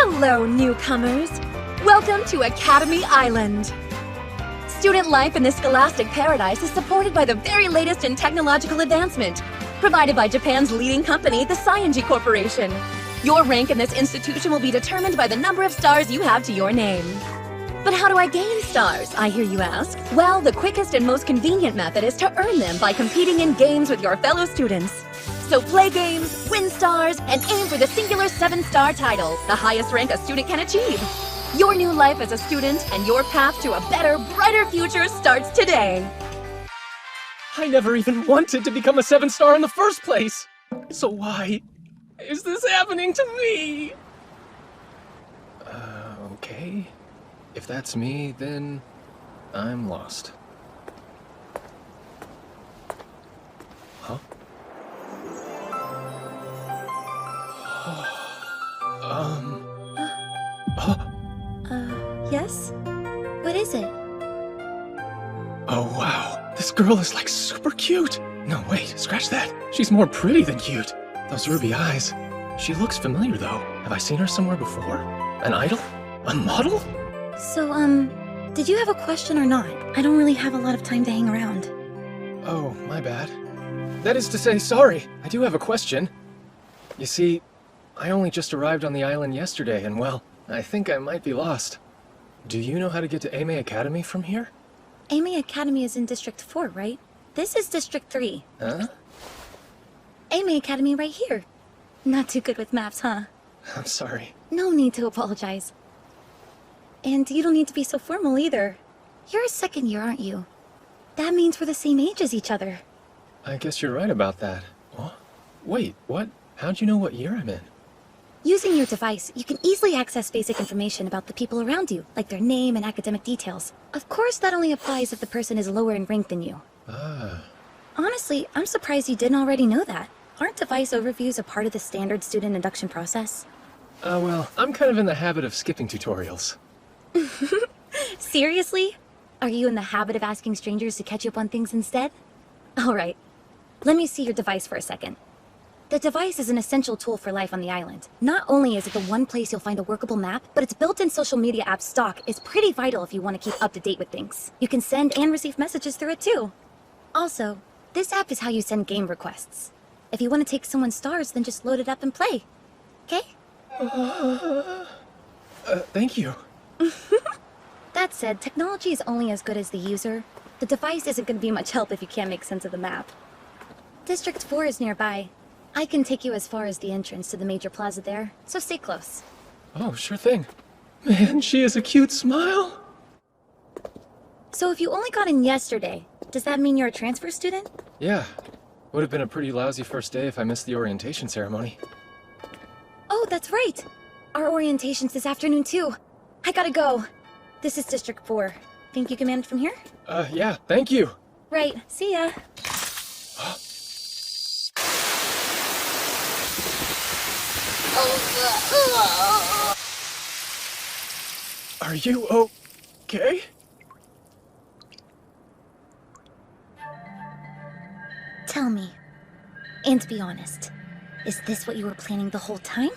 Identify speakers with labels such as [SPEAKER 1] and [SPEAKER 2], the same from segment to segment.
[SPEAKER 1] Hello, newcomers. Welcome to Academy Island. Student life in this scholastic paradise is supported by the very latest in technological advancement, provided by Japan's leading company, the Cyenji Corporation. Your rank in this institution will be determined by the number of stars you have to your name. But how do I gain stars, I hear you ask? Well, the quickest and most convenient method is to earn them by competing in games with your fellow students. So play games, win stars, and aim for the singular 7-star title, the highest rank a student can achieve. Your new life as a student and your path to a better, brighter future starts today.
[SPEAKER 2] I never even wanted to become a 7-star in the first place! So why is this happening to me? Okay. If that's me, then I'm lost. Huh?
[SPEAKER 1] Yes? What is it?
[SPEAKER 2] Oh wow, this girl is like super cute! No, wait, scratch that. She's more pretty than cute. Those ruby eyes. She looks familiar though. Have I seen her somewhere before? An idol? A model?
[SPEAKER 1] So, did you have a question or not? I don't really have a lot of time to hang around.
[SPEAKER 2] Oh, my bad. That is to say, sorry. I do have a question. You see, I only just arrived on the island yesterday, and well, I think I might be lost. Do you know how to get to Ame Academy from here?
[SPEAKER 1] Ame Academy is in District 4, right? This is District 3.
[SPEAKER 2] Huh?
[SPEAKER 1] Ame Academy right here. Not too good with maps, huh?
[SPEAKER 2] I'm sorry.
[SPEAKER 1] No need to apologize. And you don't need to be so formal either. You're a second year, aren't you? That means we're the same age as each other.
[SPEAKER 2] I guess you're right about that. What? Wait, what? How'd you know what year I'm in?
[SPEAKER 1] Using your device, you can easily access basic information about the people around you, like their name and academic details. Of course, that only applies if the person is lower in rank than you.
[SPEAKER 2] Ah.
[SPEAKER 1] Honestly, I'm surprised you didn't already know that. Aren't device overviews a part of the standard student induction process?
[SPEAKER 2] Well, I'm kind of in the habit of skipping tutorials.
[SPEAKER 1] Seriously? Are you in the habit of asking strangers to catch you up on things instead? Alright, let me see your device for a second. The device is an essential tool for life on the island. Not only is it the one place you'll find a workable map, but its built-in social media app stock is pretty vital if you want to keep up to date with things. You can send and receive messages through it too. Also, this app is how you send game requests. If you want to take someone's stars, then just load it up and play. Okay?
[SPEAKER 2] Thank you.
[SPEAKER 1] That said, technology is only as good as the user. The device isn't going to be much help if you can't make sense of the map. District 4 is nearby. I can take you as far as the entrance to the major plaza there, so stay close.
[SPEAKER 2] Oh, sure thing. Man, she has a cute smile.
[SPEAKER 1] So if you only got in yesterday, does that mean you're a transfer student?
[SPEAKER 2] Yeah. Would have been a pretty lousy first day if I missed the orientation ceremony.
[SPEAKER 1] Oh, that's right! Our orientation's this afternoon too. I gotta go. This is District 4. Think you can manage from here?
[SPEAKER 2] Yeah, thank you.
[SPEAKER 1] Right, see ya.
[SPEAKER 2] Are you okay?
[SPEAKER 1] Tell me, and be honest, is this what you were planning the whole time?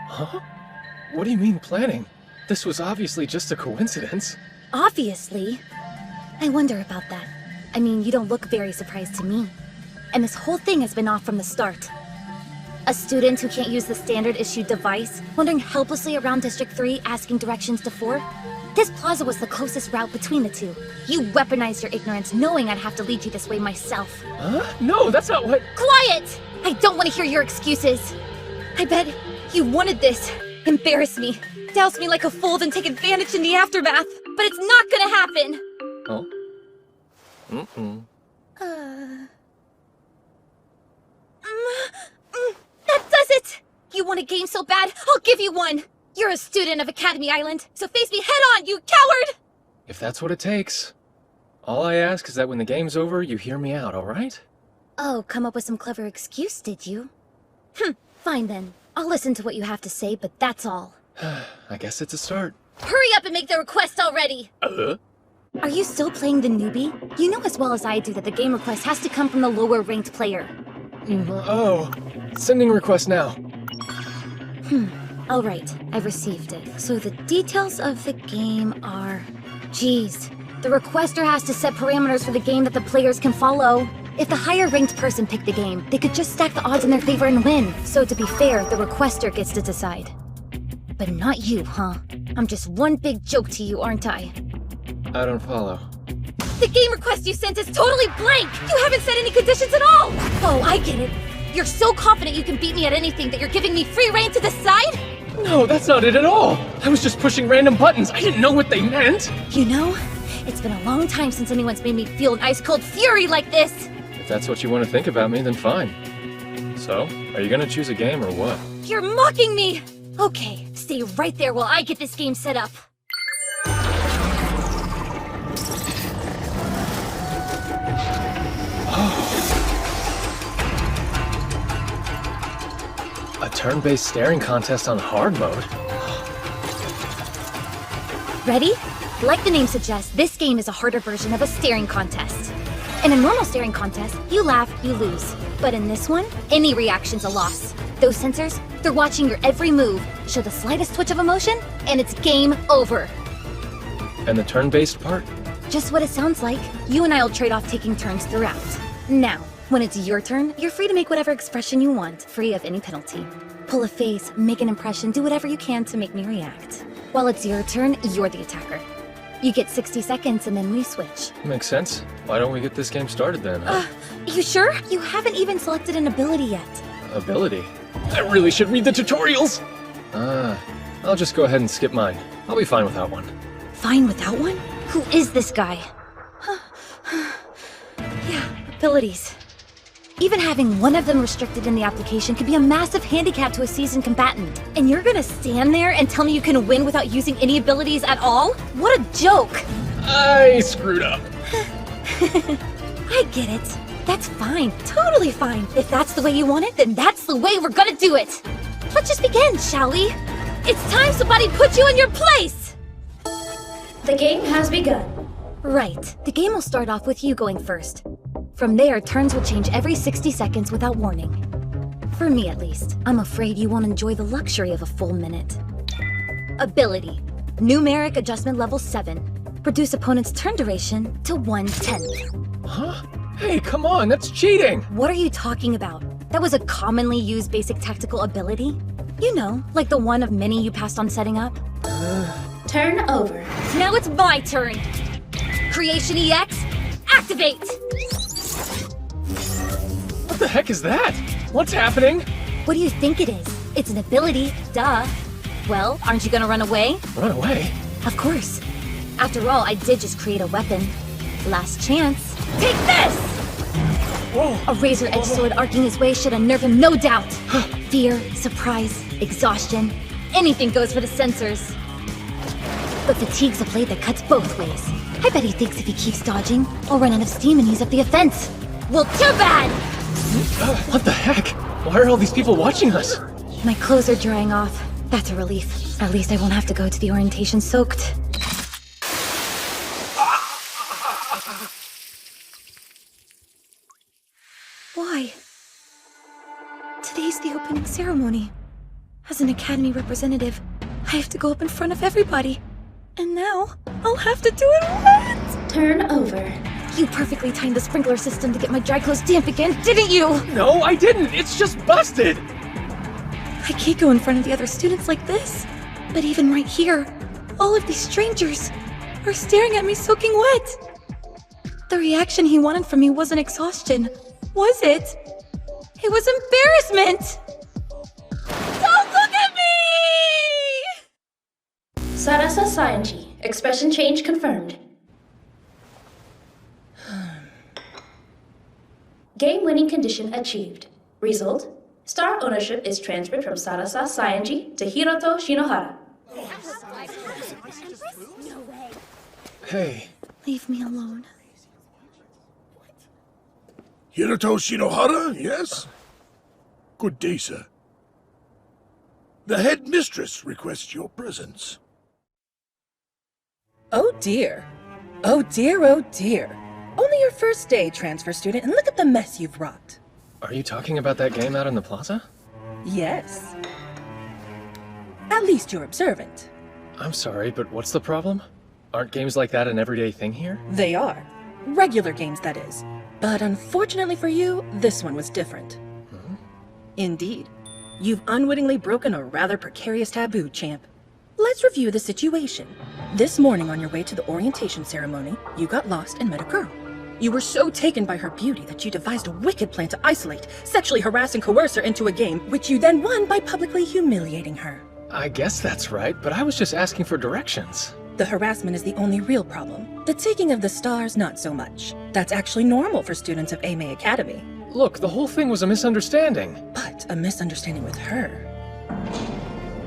[SPEAKER 2] Huh? What do you mean planning? This was obviously just a coincidence.
[SPEAKER 1] Obviously. I wonder about that. I mean, you don't look very surprised to me. And this whole thing has been off from the start. A student who can't use the standard issued device, wandering helplessly around District 3 asking directions to 4? This plaza was the closest route between the two. You weaponized your ignorance knowing I'd have to lead you this way myself.
[SPEAKER 2] Huh? No, that's not what—
[SPEAKER 1] Quiet! I don't want to hear your excuses. I bet you wanted this. Embarrass me. Douse me like a fool, then take advantage in the aftermath. But it's not gonna happen!
[SPEAKER 2] Oh? Mm-mm.
[SPEAKER 1] That does it! You want a game so bad, I'll give you one! You're a student of Academy Island, so face me head on, you coward!
[SPEAKER 2] If that's what it takes. All I ask is that when the game's over, you hear me out, alright?
[SPEAKER 1] Oh, come up with some clever excuse, did you? Fine then. I'll listen to what you have to say, but that's all.
[SPEAKER 2] I guess it's a start.
[SPEAKER 1] Hurry up and make the request already! Are you still playing the newbie? You know as well as I do that the game request has to come from the lower-ranked player.
[SPEAKER 2] Oh, sending request now.
[SPEAKER 3] Alright, I've received it. So the details of the game are... Geez, the requester has to set parameters for the game that the players can follow. If the higher ranked person picked the game, they could just stack the odds in their favor and win. So to be fair, the requester gets to decide. But not you, huh? I'm just one big joke to you, aren't I?
[SPEAKER 2] I don't follow.
[SPEAKER 3] The game request you sent is totally blank! You haven't set any conditions at all! Oh, I get it. You're so confident you can beat me at anything that you're giving me free reign to decide?
[SPEAKER 2] No, that's not it at all. I was just pushing random buttons. I didn't know what they meant.
[SPEAKER 3] You know, it's been a long time since anyone's made me feel an ice-cold fury like this!
[SPEAKER 2] If that's what you want to think about me, then fine. So, are you gonna choose a game or what?
[SPEAKER 3] You're mocking me! Okay, stay right there while I get this game set up.
[SPEAKER 2] A turn-based staring contest on hard mode?
[SPEAKER 3] Ready? Like the name suggests, this game is a harder version of a staring contest. In a normal staring contest, you laugh, you lose. But in this one, any reaction's a loss. Those sensors, they're watching your every move, show the slightest twitch of emotion, and it's game over.
[SPEAKER 2] And the turn-based part?
[SPEAKER 3] Just what it sounds like. You and I'll trade off taking turns throughout. Now, when it's your turn, you're free to make whatever expression you want, free of any penalty. Pull a face, make an impression, do whatever you can to make me react. While it's your turn, you're the attacker. You get 60 seconds and then we switch.
[SPEAKER 2] Makes sense. Why don't we get this game started then, huh?
[SPEAKER 3] You sure? You haven't even selected an ability yet.
[SPEAKER 2] Ability? I really should read the tutorials! I'll just go ahead and skip mine. I'll be fine without one.
[SPEAKER 3] Fine without one? Who is this guy? Yeah, abilities. Even having one of them restricted in the application could be a massive handicap to a seasoned combatant. And you're gonna stand there and tell me you can win without using any abilities at all? What a joke!
[SPEAKER 2] I screwed up.
[SPEAKER 3] I get it. That's fine. Totally fine. If that's the way you want it, then that's the way we're gonna do it. Let's just begin, shall we? It's time somebody put you in your place!
[SPEAKER 4] The game has begun.
[SPEAKER 3] Right. The game will start off with you going first. From there, turns will change every 60 seconds without warning. For me, at least. I'm afraid you won't enjoy the luxury of a full minute. Ability. Numeric adjustment level 7. Reduce opponent's turn duration to 1/10.
[SPEAKER 2] Huh? Hey, come on, that's cheating!
[SPEAKER 3] What are you talking about? That was a commonly used basic tactical ability? You know, like the one of many you passed on setting up?
[SPEAKER 4] Turn over.
[SPEAKER 3] Now it's my turn! Creation EX, activate!
[SPEAKER 2] What the heck is that? What's happening?
[SPEAKER 3] What do you think it is? It's an ability, duh. Well, aren't you gonna run away?
[SPEAKER 2] Run away?
[SPEAKER 3] Of course. After all, I did just create a weapon. Last chance. Take this!
[SPEAKER 2] Whoa!
[SPEAKER 3] A razor-edged sword arcing his way should unnerve him, no doubt. Fear, surprise, exhaustion. Anything goes for the sensors. But fatigue's a blade that cuts both ways. I bet he thinks if he keeps dodging, I'll run out of steam and use up the offense. Well, too bad!
[SPEAKER 2] What the heck? Why are all these people watching us?
[SPEAKER 3] My clothes are drying off. That's a relief. At least I won't have to go to the orientation soaked. Why? Today's the opening ceremony. As an Academy representative, I have to go up in front of everybody. And now, I'll have to do it wet!
[SPEAKER 4] Turn over.
[SPEAKER 3] You perfectly timed the sprinkler system to get my dry clothes damp again, didn't you?
[SPEAKER 2] No, I didn't! It's just busted!
[SPEAKER 3] I can't go in front of the other students like this. But even right here, all of these strangers are staring at me soaking wet. The reaction he wanted from me wasn't exhaustion, was it? It was embarrassment! Don't look at me!
[SPEAKER 4] Sarasa Sainji. Expression change confirmed. Game winning condition achieved. Result: star ownership is transferred from Sarasa Sainji to Hiroto Shinohara.
[SPEAKER 2] Hey,
[SPEAKER 3] Leave me alone.
[SPEAKER 5] Hiroto Shinohara, yes? Good day, sir. The head mistress requests your presence.
[SPEAKER 6] Oh dear. Oh dear, oh dear. Only your first day, transfer student, and look at the mess you've wrought.
[SPEAKER 2] are you talking about that game out in the plaza?
[SPEAKER 6] Yes. At least you're observant.
[SPEAKER 2] I'm sorry, but what's the problem? Aren't games like that an everyday thing here?
[SPEAKER 6] They are. Regular games, that is. But unfortunately for you, this one was different. Indeed. You've unwittingly broken a rather precarious taboo, champ. Let's review the situation. This morning on your way to the orientation ceremony, you got lost and met a girl. You were so taken by her beauty that you devised a wicked plan to isolate, sexually harass and coerce her into a game, which you then won by publicly humiliating her.
[SPEAKER 2] I guess that's right, but I was just asking for directions.
[SPEAKER 6] The harassment is the only real problem. The taking of the stars, not so much. That's actually normal for students of Aimei Academy.
[SPEAKER 2] Look, the whole thing was a misunderstanding.
[SPEAKER 6] But a misunderstanding with her.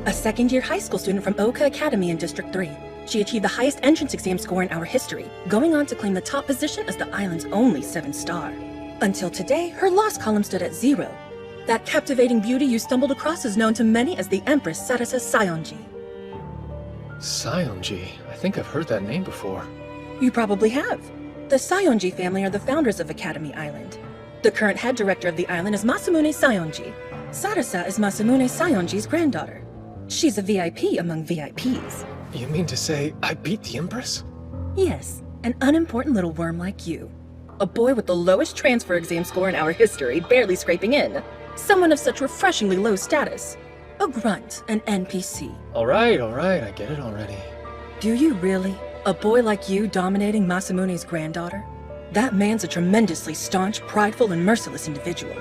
[SPEAKER 6] A second-year high school student from Oka Academy in District 3. She achieved the highest entrance exam score in our history, going on to claim the top position as the island's only 7-star. Until today, her loss column stood at 0. That captivating beauty you stumbled across is known to many as the Empress Sarasa Sayonji.
[SPEAKER 2] Sayonji. I think I've heard that name before.
[SPEAKER 6] You probably have. The Sayonji family are the founders of Academy Island. The current head director of the island is Masamune Sayonji. Sarasa is Masamune Sayonji's granddaughter. She's a VIP among VIPs.
[SPEAKER 2] You mean to say I beat the Empress?
[SPEAKER 6] Yes, an unimportant little worm like you. A boy with the lowest transfer exam score in our history, barely scraping in. Someone of such refreshingly low status. A grunt, an NPC.
[SPEAKER 2] All right, I get it already.
[SPEAKER 6] Do you really? A boy like you dominating Masamune's granddaughter? That man's a tremendously staunch, prideful, and merciless individual.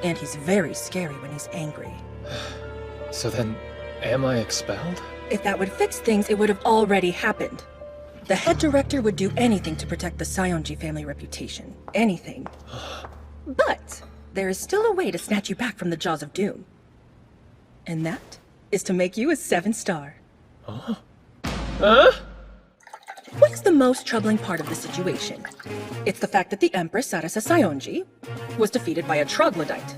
[SPEAKER 6] And he's very scary when he's angry.
[SPEAKER 2] So then, am I expelled?
[SPEAKER 6] If that would fix things, it would have already happened. The head director would do anything to protect the Sayonji family reputation. Anything. But there is still a way to snatch you back from the jaws of doom. And that is to make you a 7-star.
[SPEAKER 2] Huh?
[SPEAKER 6] What is the most troubling part of the situation? It's the fact that the Empress Sarasa Sayonji was defeated by a troglodyte.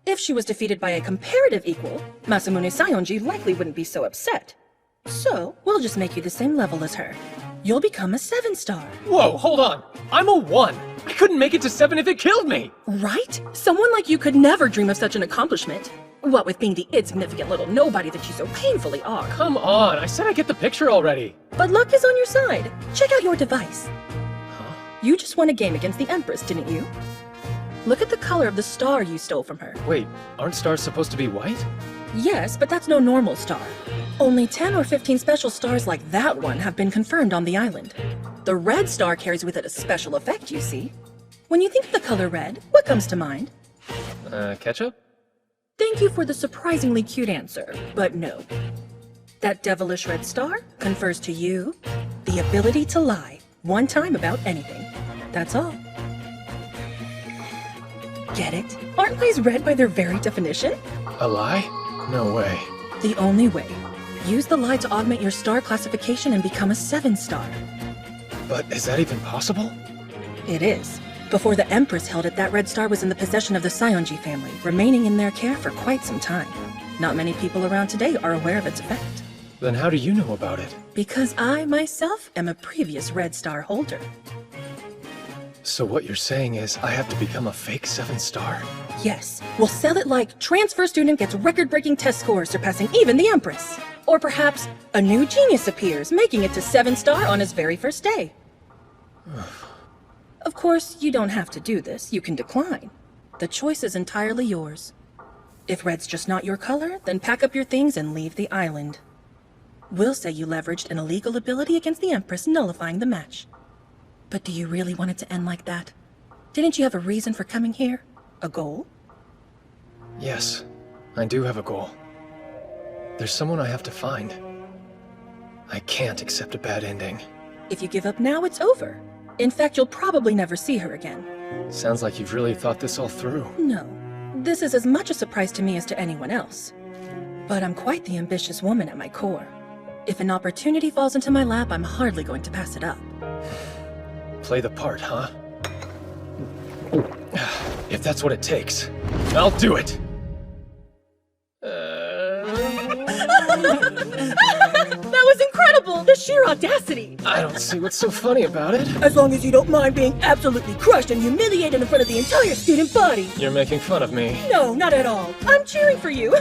[SPEAKER 6] If she was defeated by a comparative equal, Masamune Sayonji likely wouldn't be so upset. So, we'll just make you the same level as her. You'll become a 7-star.
[SPEAKER 2] Whoa, hold on. I'm a 1. I couldn't make it to 7 if it killed me.
[SPEAKER 6] Right? Someone like you could never dream of such an accomplishment. What with being the insignificant little nobody that you so painfully are.
[SPEAKER 2] Come on, I said I get the picture already.
[SPEAKER 6] But luck is on your side. Check out your device. You just won a game against the Empress, didn't you? Look at the color of the star you stole from her.
[SPEAKER 2] Wait, aren't stars supposed to be white?
[SPEAKER 6] Yes, but that's no normal star. Only 10 or 15 special stars like that one have been confirmed on the island. The red star carries with it a special effect, you see. When you think of the color red, what comes to mind?
[SPEAKER 2] Ketchup?
[SPEAKER 6] Thank you for the surprisingly cute answer, but no. That devilish red star confers to you the ability to lie one time about anything. That's all. Get it? Aren't lies red by their very definition?
[SPEAKER 2] A lie? No way.
[SPEAKER 6] The only way. Use the lie to augment your star classification and become a 7-star.
[SPEAKER 2] But is that even possible?
[SPEAKER 6] It is. Before the Empress held it, that red star was in the possession of the Sayonji family, remaining in their care for quite some time. Not many people around today are aware of its effect.
[SPEAKER 2] Then how do you know about it?
[SPEAKER 6] Because I, myself, am a previous red star holder.
[SPEAKER 2] So what you're saying is I have to become a fake 7-star?
[SPEAKER 6] Yes, we'll sell it like transfer student gets record-breaking test scores surpassing even the Empress. Or perhaps a new genius appears, making it to 7-star on his very first day. Of course, you don't have to do this. You can decline. The choice is entirely yours. If red's just not your color, then pack up your things and leave the island. We'll say you leveraged an illegal ability against the Empress, nullifying the match. But do you really want it to end like that? Didn't you have a reason for coming here? A goal?
[SPEAKER 2] Yes, I do have a goal. There's someone I have to find. I can't accept a bad ending.
[SPEAKER 6] If you give up now, it's over. In fact, you'll probably never see her again.
[SPEAKER 2] Sounds like you've really thought this all through.
[SPEAKER 6] No. This is as much a surprise to me as to anyone else. But I'm quite the ambitious woman at my core. If an opportunity falls into my lap, I'm hardly going to pass it up.
[SPEAKER 2] Play the part, huh? If that's what it takes, I'll do it!
[SPEAKER 6] That was incredible! The sheer audacity!
[SPEAKER 2] I don't see what's so funny about it.
[SPEAKER 6] As long as you don't mind being absolutely crushed and humiliated in front of the entire student body.
[SPEAKER 2] You're making fun of me.
[SPEAKER 6] No, not at all. I'm cheering for you.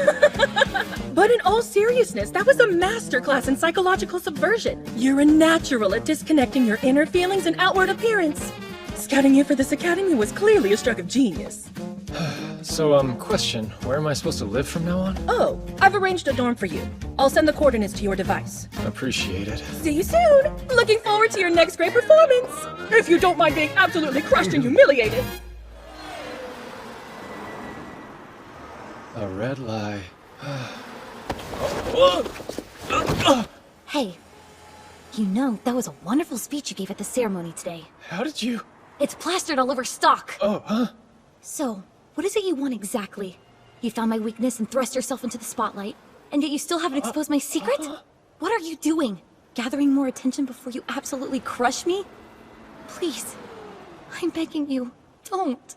[SPEAKER 6] But in all seriousness, that was a masterclass in psychological subversion. You're a natural at disconnecting your inner feelings and outward appearance. Scouting you for this academy was clearly a stroke of genius.
[SPEAKER 2] So, question, where am I supposed to live from now on?
[SPEAKER 6] Oh, I've arranged a dorm for you. I'll send the coordinates to your device.
[SPEAKER 2] Appreciate it.
[SPEAKER 6] See you soon! Looking forward to your next great performance! If you don't mind being absolutely crushed and humiliated.
[SPEAKER 2] A red lie.
[SPEAKER 3] Hey, you know, that was a wonderful speech you gave at the ceremony today.
[SPEAKER 2] How did you...
[SPEAKER 3] It's plastered all over stock.
[SPEAKER 2] Oh, huh?
[SPEAKER 3] So, what is it you want exactly? You found my weakness and thrust yourself into the spotlight, and yet you still haven't exposed my secret? What are you doing? Gathering more attention before you absolutely crush me? Please, I'm begging you, don't.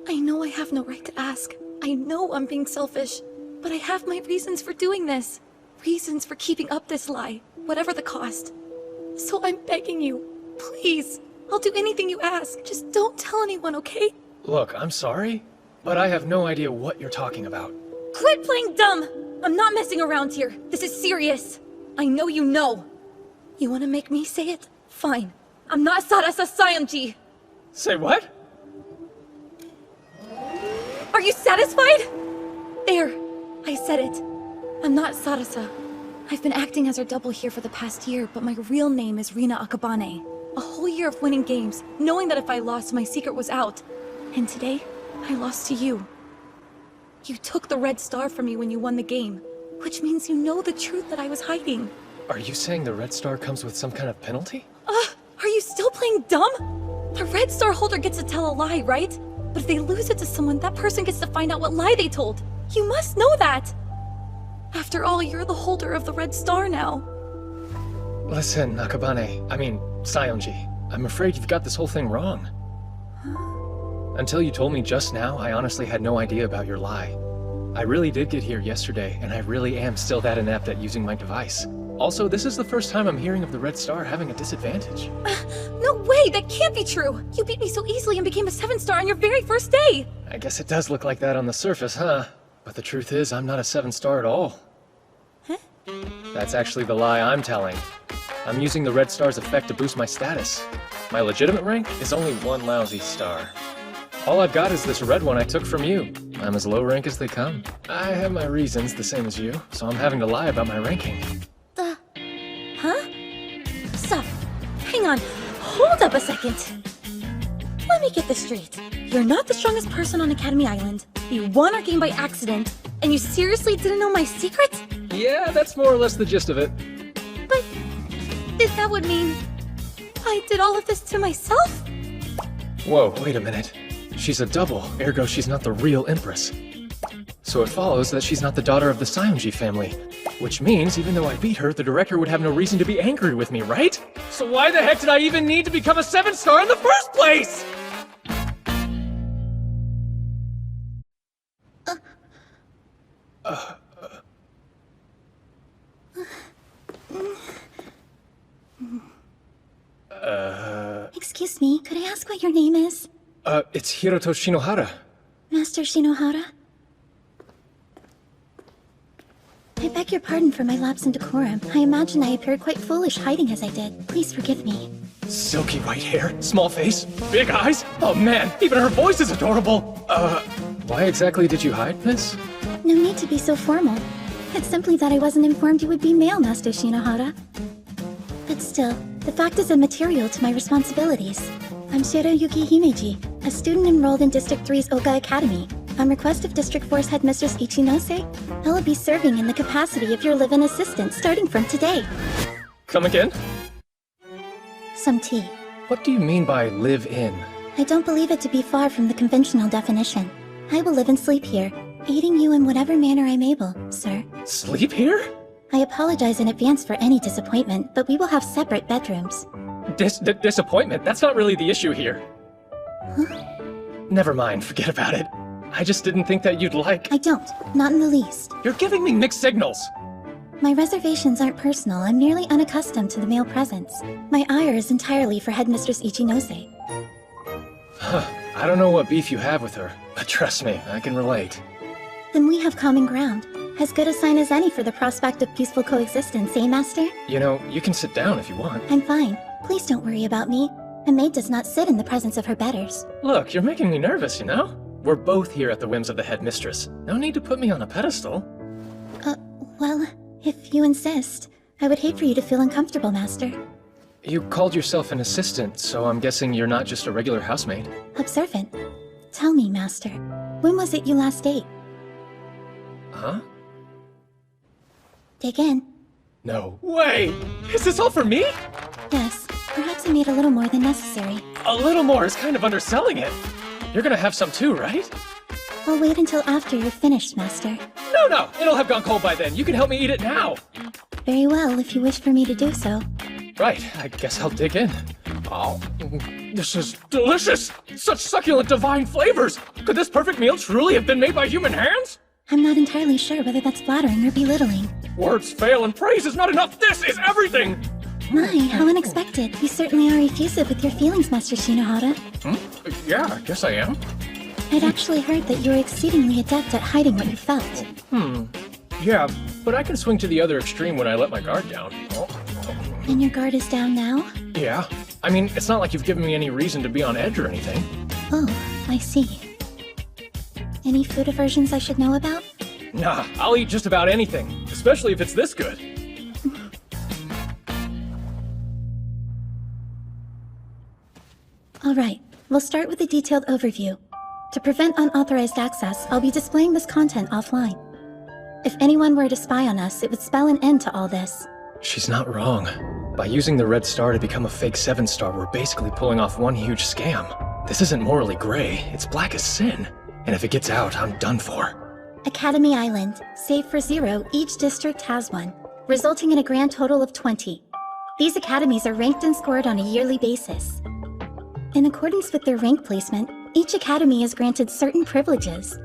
[SPEAKER 3] I know I have no right to ask. I know I'm being selfish, but I have my reasons for doing this. Reasons for keeping up this lie, whatever the cost. So I'm begging you, please. I'll do anything you ask. Just don't tell anyone, okay?
[SPEAKER 2] Look, I'm sorry, but I have no idea what you're talking about.
[SPEAKER 3] Quit playing dumb! I'm not messing around here. This is serious. I know you know. You want to make me say it? Fine. I'm not Sarasa Sayamji.
[SPEAKER 2] Say what?
[SPEAKER 3] Are you satisfied? There. I said it. I'm not Sarasa. I've been acting as her double here for the past year, but my real name is Rina Akabane. A whole year of winning games, knowing that if I lost, my secret was out. And today, I lost to you. You took the red star from me when you won the game, which means you know the truth that I was hiding.
[SPEAKER 2] Are you saying the red star comes with some kind of penalty?
[SPEAKER 3] Are you still playing dumb? The red star holder gets to tell a lie, right? But if they lose it to someone, that person gets to find out what lie they told. You must know that! After all, you're the holder of the red star now.
[SPEAKER 2] Listen, Sayonji, I'm afraid you've got this whole thing wrong. Until you told me just now, I honestly had no idea about your lie. I really did get here yesterday, and I really am still that inept at using my device. Also, this is the first time I'm hearing of the Red Star having a disadvantage.
[SPEAKER 3] No way! That can't be true! You beat me so easily and became a 7-star on your very first day!
[SPEAKER 2] I guess it does look like that on the surface, huh? But the truth is, I'm not a 7-star at all.
[SPEAKER 3] Huh?
[SPEAKER 2] That's actually the lie I'm telling. I'm using the Red Star's effect to boost my status. My legitimate rank is only 1 lousy star. All I've got is this red one I took from you. I'm as low rank as they come. I have my reasons, the same as you, so I'm having to lie about my ranking.
[SPEAKER 3] Huh? Stop. Hang on. Hold up a second. Let me get this straight. You're not the strongest person on Academy Island. You won our game by accident, and you seriously didn't know my secret?
[SPEAKER 2] Yeah, that's more or less the gist of it.
[SPEAKER 3] But that would mean I did all of this to myself?
[SPEAKER 2] Whoa, wait a minute. She's a double, ergo she's not the real Empress. So it follows that she's not the daughter of the Sayonji family. Which means, even though I beat her, the director would have no reason to be angry with me, right? So why the heck did I even need to become a 7-star in the first place?
[SPEAKER 3] Excuse me, could I ask what your name is?
[SPEAKER 2] It's Hiroto Shinohara.
[SPEAKER 3] Master Shinohara? I beg your pardon for my lapse in decorum. I imagine I appeared quite foolish hiding as I did. Please forgive me.
[SPEAKER 2] Silky white hair, small face, big eyes. Oh man, even her voice is adorable. Why exactly did you hide, miss?
[SPEAKER 3] No need to be so formal. It's simply that I wasn't informed you would be male, Master Shinohara. But still, the fact is immaterial to my responsibilities. I'm Shiroyuki Himeji, a student enrolled in District 3's Oka Academy. On request of District 4's Headmistress Ichinose, I will be serving in the capacity of your live-in assistant starting from today.
[SPEAKER 2] Come again?
[SPEAKER 3] Some tea.
[SPEAKER 2] What do you mean by live in?
[SPEAKER 3] I don't believe it to be far from the conventional definition. I will live and sleep here, aiding you in whatever manner I'm able, sir.
[SPEAKER 2] Sleep here?
[SPEAKER 3] I apologize in advance for any disappointment, but we will have separate bedrooms.
[SPEAKER 2] Disappointment? That's not really the issue here.
[SPEAKER 3] Huh?
[SPEAKER 2] Never mind, forget about it. I just didn't think that you'd like...
[SPEAKER 3] I don't. Not in the least.
[SPEAKER 2] You're giving me mixed signals.
[SPEAKER 3] My reservations aren't personal. I'm nearly unaccustomed to the male presence. My ire is entirely for Headmistress Ichinose.
[SPEAKER 2] I don't know what beef you have with her, but trust me, I can relate.
[SPEAKER 3] Then we have common ground. As good a sign as any for the prospect of peaceful coexistence, eh, Master?
[SPEAKER 2] You know, you can sit down if you want.
[SPEAKER 3] I'm fine. Please don't worry about me. A maid does not sit in the presence of her betters.
[SPEAKER 2] Look, you're making me nervous, you know? We're both here at the whims of the headmistress. No need to put me on a pedestal.
[SPEAKER 3] Well, if you insist, I would hate for you to feel uncomfortable, Master.
[SPEAKER 2] You called yourself an assistant, so I'm guessing you're not just a regular housemaid.
[SPEAKER 3] Observant. Tell me, Master, when was it you last ate?
[SPEAKER 2] Huh?
[SPEAKER 3] Dig in.
[SPEAKER 2] No way! Is this all for me?
[SPEAKER 3] Yes, perhaps I made a little more than necessary.
[SPEAKER 2] A little more is kind of underselling it. You're gonna have some too, right?
[SPEAKER 3] I'll wait until after you're finished, Master.
[SPEAKER 2] No, it'll have gone cold by then. You can help me eat it now.
[SPEAKER 3] Very well, if you wish for me to do so.
[SPEAKER 2] Right, I guess I'll dig in. Oh, this is delicious! Such succulent divine flavors! Could this perfect meal truly have been made by human hands?
[SPEAKER 3] I'm not entirely sure whether that's flattering or belittling.
[SPEAKER 2] Words fail and praise is not enough. This is everything!
[SPEAKER 3] My, how unexpected. You certainly are effusive with your feelings, Master Shinohara.
[SPEAKER 2] Yeah, I guess I am.
[SPEAKER 3] I'd actually heard that you were exceedingly adept at hiding what you felt.
[SPEAKER 2] Yeah, but I can swing to the other extreme when I let my guard down.
[SPEAKER 3] And your guard is down now?
[SPEAKER 2] Yeah. I mean, it's not like you've given me any reason to be on edge or anything.
[SPEAKER 3] Oh, I see. Any food aversions I should know about?
[SPEAKER 2] Nah, I'll eat just about anything, especially if it's this good.
[SPEAKER 3] Alright, we'll start with a detailed overview. To prevent unauthorized access, I'll be displaying this content offline. If anyone were to spy on us, it would spell an end to all this.
[SPEAKER 2] She's not wrong. By using the red star to become a fake 7-star, we're basically pulling off one huge scam. This isn't morally gray, it's black as sin. And if it gets out, I'm done for.
[SPEAKER 3] Academy Island. Save for 0, each district has one, resulting in a grand total of 20. These academies are ranked and scored on a yearly basis. In accordance with their rank placement, each academy is granted certain privileges.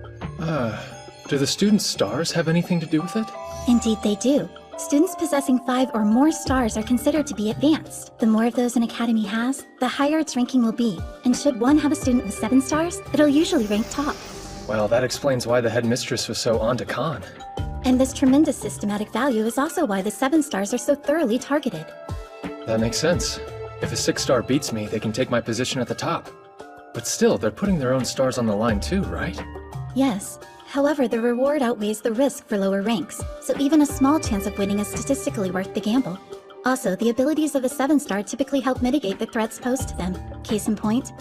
[SPEAKER 2] Do the students' stars have anything to do with it?
[SPEAKER 3] Indeed they do. Students possessing 5 or more stars are considered to be advanced. The more of those an academy has, the higher its ranking will be. And should one have a student with 7 stars, it'll usually rank top.
[SPEAKER 2] Well, that explains why the headmistress was so on to Khan.
[SPEAKER 3] And this tremendous systematic value is also why the 7 stars are so thoroughly targeted.
[SPEAKER 2] That makes sense. If a 6-star beats me, they can take my position at the top. But still, they're putting their own stars on the line too, right?
[SPEAKER 3] Yes. However, the reward outweighs the risk for lower ranks, so even a small chance of winning is statistically worth the gamble. Also, the abilities of a 7-star typically help mitigate the threats posed to them. Case in point,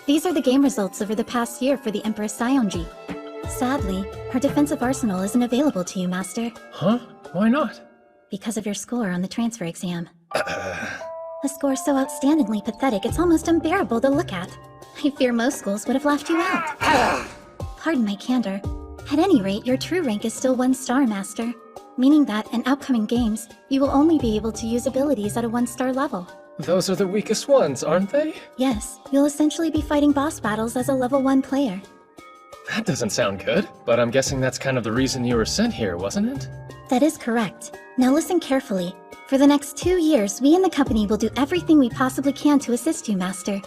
[SPEAKER 3] these are the game results over the past year for the Empress Saionji. Sadly, her defensive arsenal isn't available to you, Master.
[SPEAKER 2] Huh? Why not?
[SPEAKER 3] Because of your score on the transfer exam. A score so outstandingly pathetic it's almost unbearable to look at. I fear most schools would have laughed you out. Pardon my candor. At any rate, your true rank is still 1-star, Master. Meaning that, in upcoming games, you will only be able to use abilities at a 1-star level.
[SPEAKER 2] Those are the weakest ones, aren't they?
[SPEAKER 3] Yes, you'll essentially be fighting boss battles as a level 1 player.
[SPEAKER 2] That doesn't sound good, but I'm guessing that's kind of the reason you were sent here, wasn't it?
[SPEAKER 3] That is correct. Now listen carefully. For the next 2 years, we in the company will do everything we possibly can to assist you, Master.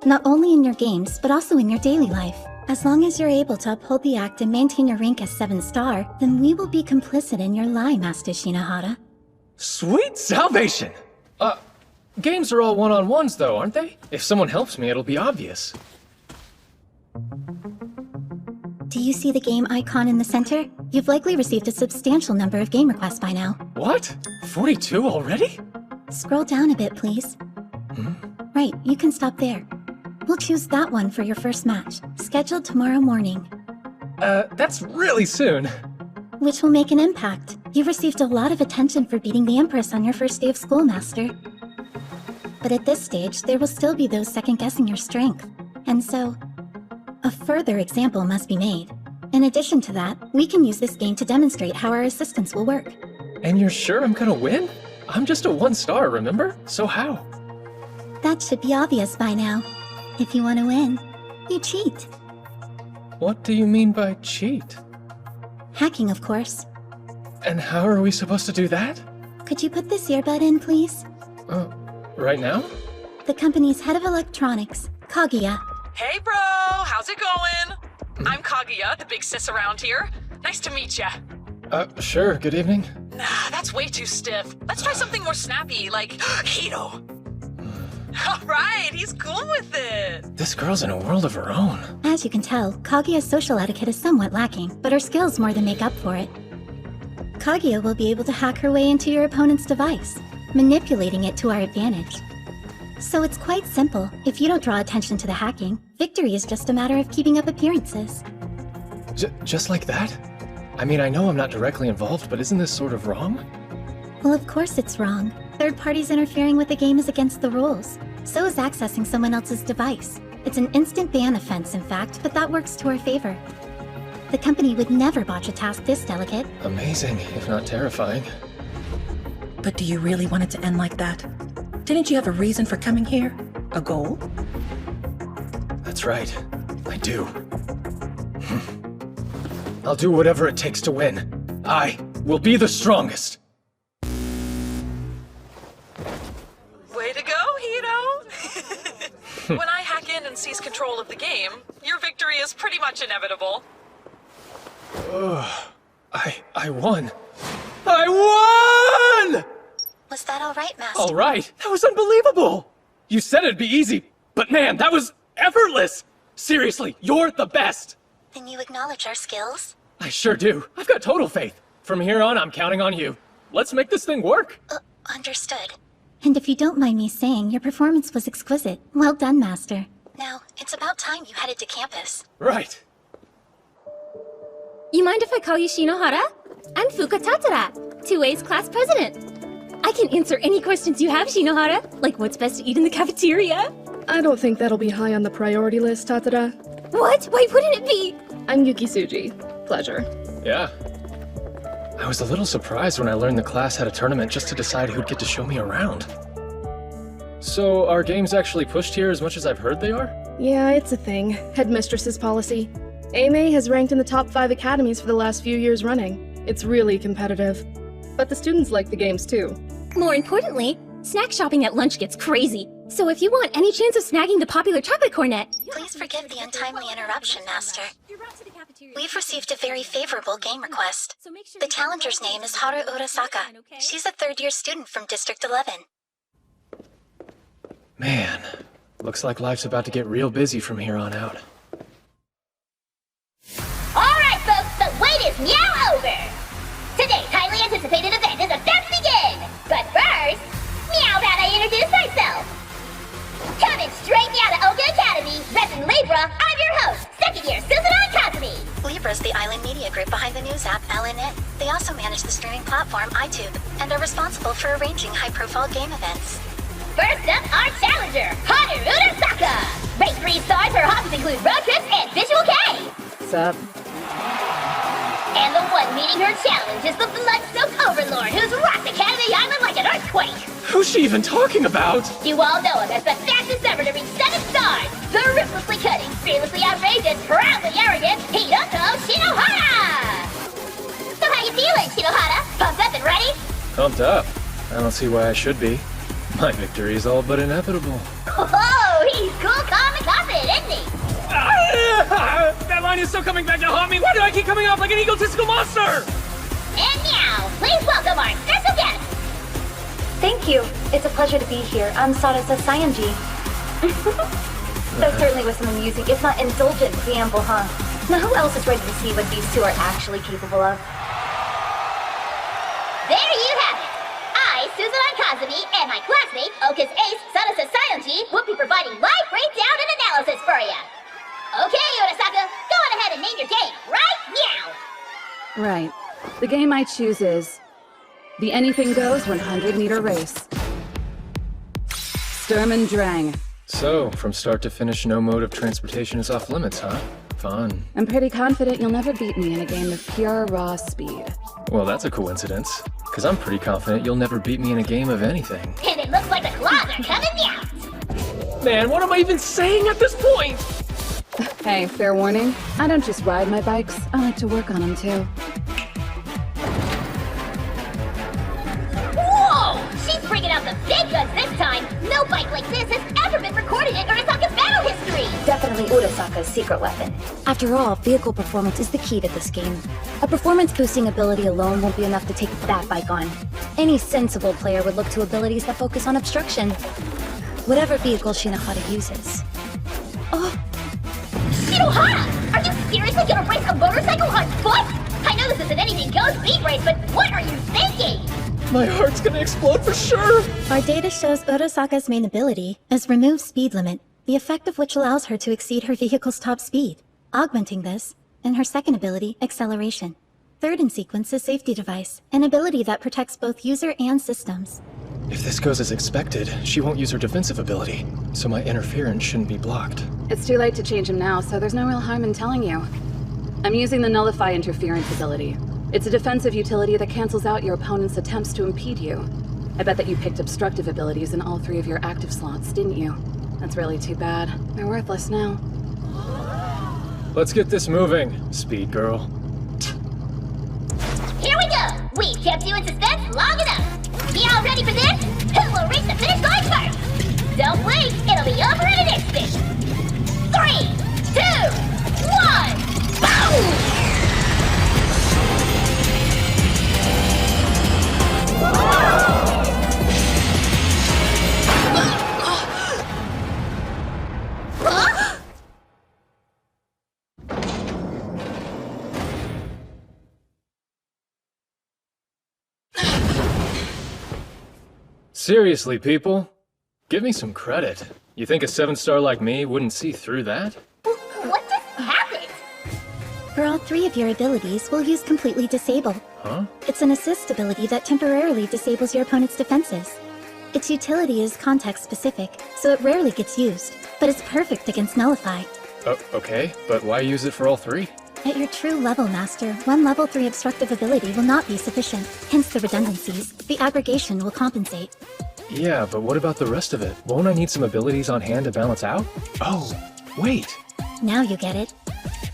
[SPEAKER 3] Not only in your games, but also in your daily life. As long as you're able to uphold the act and maintain your rank as 7-star, then we will be complicit in your lie, Master Shinohara.
[SPEAKER 2] Sweet salvation! Games are all one-on-ones though, aren't they? If someone helps me, it'll be obvious.
[SPEAKER 3] Do you see the game icon in the center? You've likely received a substantial number of game requests by now.
[SPEAKER 2] What? 42 already?
[SPEAKER 3] Scroll down a bit, please. Right, you can stop there. We'll choose that one for your first match, scheduled tomorrow morning.
[SPEAKER 2] That's really soon.
[SPEAKER 3] Which will make an impact. You've received a lot of attention for beating the Empress on your first day of school, Master. But at this stage, there will still be those second-guessing your strength. And so, a further example must be made. In addition to that, we can use this game to demonstrate how our assistance will work.
[SPEAKER 2] And you're sure I'm gonna win? I'm just a 1-star, remember? So how?
[SPEAKER 3] That should be obvious by now. If you want to win, you cheat.
[SPEAKER 2] What do you mean by cheat?
[SPEAKER 3] Hacking, of course.
[SPEAKER 2] And how are we supposed to do that?
[SPEAKER 3] Could you put this earbud in, please?
[SPEAKER 2] Right now?
[SPEAKER 3] The company's head of electronics, Kaguya.
[SPEAKER 7] Hey, bro! How's it going? I'm Kaguya, the big sis around here. Nice to meet ya.
[SPEAKER 2] Sure, good evening.
[SPEAKER 7] Nah, that's way too stiff. Let's try something more snappy, like Hito. Alright, he's cool with it.
[SPEAKER 2] This girl's in a world of her own.
[SPEAKER 3] As you can tell, Kaguya's social etiquette is somewhat lacking, but her skills more than make up for it. Kaguya will be able to hack her way into your opponent's device, manipulating it to our advantage. So it's quite simple. If you don't draw attention to the hacking, victory is just a matter of keeping up appearances.
[SPEAKER 2] Just like that? I mean, I know I'm not directly involved, but isn't this sort of wrong?
[SPEAKER 3] Well, of course it's wrong. Third parties interfering with the game is against the rules. So is accessing someone else's device. It's an instant ban offense, in fact, but that works to our favor. The company would never botch a task this delicate.
[SPEAKER 2] Amazing, if not terrifying.
[SPEAKER 6] But do you really want it to end like that? Didn't you have a reason for coming here? A goal?
[SPEAKER 2] That's right. I do. I'll do whatever it takes to win. I will be the strongest.
[SPEAKER 7] Way to go, Hito! When I hack in and seize control of the game, your victory is pretty much inevitable.
[SPEAKER 2] I won. I won!
[SPEAKER 3] Was that all right, Master?
[SPEAKER 2] All right, that was unbelievable. You said it'd be easy, but man, that was effortless. Seriously, you're the best.
[SPEAKER 3] Then you acknowledge our skills?
[SPEAKER 2] I sure do. I've got total faith. From here on, I'm counting on you. Let's make this thing work.
[SPEAKER 3] Understood. And if you don't mind me saying, your performance was exquisite. Well done, Master. Now, it's about time you headed to campus.
[SPEAKER 2] Right.
[SPEAKER 1] You mind if I call you Shinohara? I'm Fuka Tatara, 2A's class president. I can answer any questions you have, Shinohara, like what's best to eat in the cafeteria.
[SPEAKER 8] I don't think that'll be high on the priority list, Tatara.
[SPEAKER 1] What? Why wouldn't it be?
[SPEAKER 8] I'm Yuki Tsuji. Pleasure.
[SPEAKER 2] Yeah. I was a little surprised when I learned the class had a tournament just to decide who'd get to show me around. So, are games actually pushed here as much as I've heard they are?
[SPEAKER 8] Yeah, it's a thing. Headmistress's policy. AMA has ranked in the top 5 academies for the last few years running. It's really competitive. But the students like the games too.
[SPEAKER 1] More importantly, snack shopping at lunch gets crazy. So if you want any chance of snagging the popular chocolate cornet...
[SPEAKER 3] Please forgive the untimely interruption, Master. We've received a very favorable game request. The challenger's name is Haru Urasaka. She's a third-year student from District 11.
[SPEAKER 2] Man, looks like life's about to get real busy from here on out.
[SPEAKER 9] Alright folks, the wait is now over! Today's highly anticipated event is about to begin! But first, meow about I introduce myself! Coming straight out of Oka Academy, repping Libra, I'm your host, second-year Suzuran Kazumi!
[SPEAKER 3] Libra's the island media group behind the news app LNN. They also manage the streaming platform iTube, and are responsible for arranging high-profile game events.
[SPEAKER 9] First up, our challenger, Haru Urasaka! Rate 3 stars, her hobbies include road trips and Visual K!
[SPEAKER 8] Sup?
[SPEAKER 9] And the one meeting her challenge is the blood-soaked overlord who's rocked Academy Island like an earthquake!
[SPEAKER 2] Who's she even talking about?
[SPEAKER 9] You all know him as the fastest ever to reach 7 stars! The ruthlessly cutting, fearlessly outrageous, proudly arrogant Hiroto Shinohara! So how you feeling, Shinohara? Pumped up and ready?
[SPEAKER 2] Pumped up. I don't see why I should be. My victory is all but inevitable.
[SPEAKER 9] Oh, he's cool, calm, and confident, isn't he?
[SPEAKER 2] That line is still coming back to haunt me! Why do I keep coming off like an egotistical monster?
[SPEAKER 9] And now, please welcome our special guest!
[SPEAKER 3] Thank you. It's a pleasure to be here. I'm Sarasa Sayanji. That certainly was some amusing, if not indulgent, preamble, huh? Now who else is ready to see what these two are actually capable of?
[SPEAKER 9] There you have it! I, Suzuran Kazumi, and my classmate, Oka's ace, Sarasa Sayanji, will be providing live breakdown and analysis for you! Okay, Urasaka, go on ahead and name your game right now!
[SPEAKER 10] Right. The game I choose is the Anything Goes 100-meter race. Sturm und Drang.
[SPEAKER 2] So, from start to finish, no mode of transportation is off limits, huh? Fun.
[SPEAKER 10] I'm pretty confident you'll never beat me in a game of pure raw speed.
[SPEAKER 2] Well, that's a coincidence. Because I'm pretty confident you'll never beat me in a game of anything.
[SPEAKER 9] And it looks like the claws are coming out!
[SPEAKER 2] Man, what am I even saying at this point?
[SPEAKER 10] Hey, fair warning, I don't just ride my bikes, I like to work on them too.
[SPEAKER 3] Arasaka's secret weapon. After all, vehicle performance is the key to this game. A performance-boosting ability alone won't be enough to take that bike on. Any sensible player would look to abilities that focus on obstruction. Whatever vehicle Shinohara uses. Oh!
[SPEAKER 9] Shinohara! Are you seriously gonna race a motorcycle on foot? I know this isn't anything goes speed race, but what are you thinking?
[SPEAKER 2] My heart's gonna explode for sure!
[SPEAKER 3] Our data shows Arasaka's main ability is Remove Speed Limit, the effect of which allows her to exceed her vehicle's top speed. Augmenting this, in her second ability, Acceleration. Third in sequence is Safety Device, an ability that protects both user and systems.
[SPEAKER 2] If this goes as expected, she won't use her defensive ability, so my interference shouldn't be blocked.
[SPEAKER 10] It's too late to change him now, so there's no real harm in telling you. I'm using the Nullify Interference ability. It's a defensive utility that cancels out your opponent's attempts to impede you. I bet that you picked obstructive abilities in all 3 of your active slots, didn't you? That's really too bad. They're worthless now.
[SPEAKER 2] Let's get this moving, Speed Girl.
[SPEAKER 9] Here we go! We've kept you in suspense long enough! Y'all ready for this? Who will reach the finish line first? Don't blink, it'll be over in an instant! 3, 2, 1, boom!
[SPEAKER 2] Seriously, people? Give me some credit. You think a 7-star like me wouldn't see through that?
[SPEAKER 9] What just happened?
[SPEAKER 3] For all 3 of your abilities, we'll use Completely Disable.
[SPEAKER 2] Huh?
[SPEAKER 3] It's an assist ability that temporarily disables your opponent's defenses. Its utility is context-specific, so it rarely gets used, but it's perfect against Nullify.
[SPEAKER 2] Oh, okay, but why use it for all 3?
[SPEAKER 3] At your true level, Master, one level 3 obstructive ability will not be sufficient, hence the redundancies. The aggregation will compensate.
[SPEAKER 2] Yeah, but what about the rest of it? Won't I need some abilities on hand to balance out? Oh, wait.
[SPEAKER 3] Now you get it.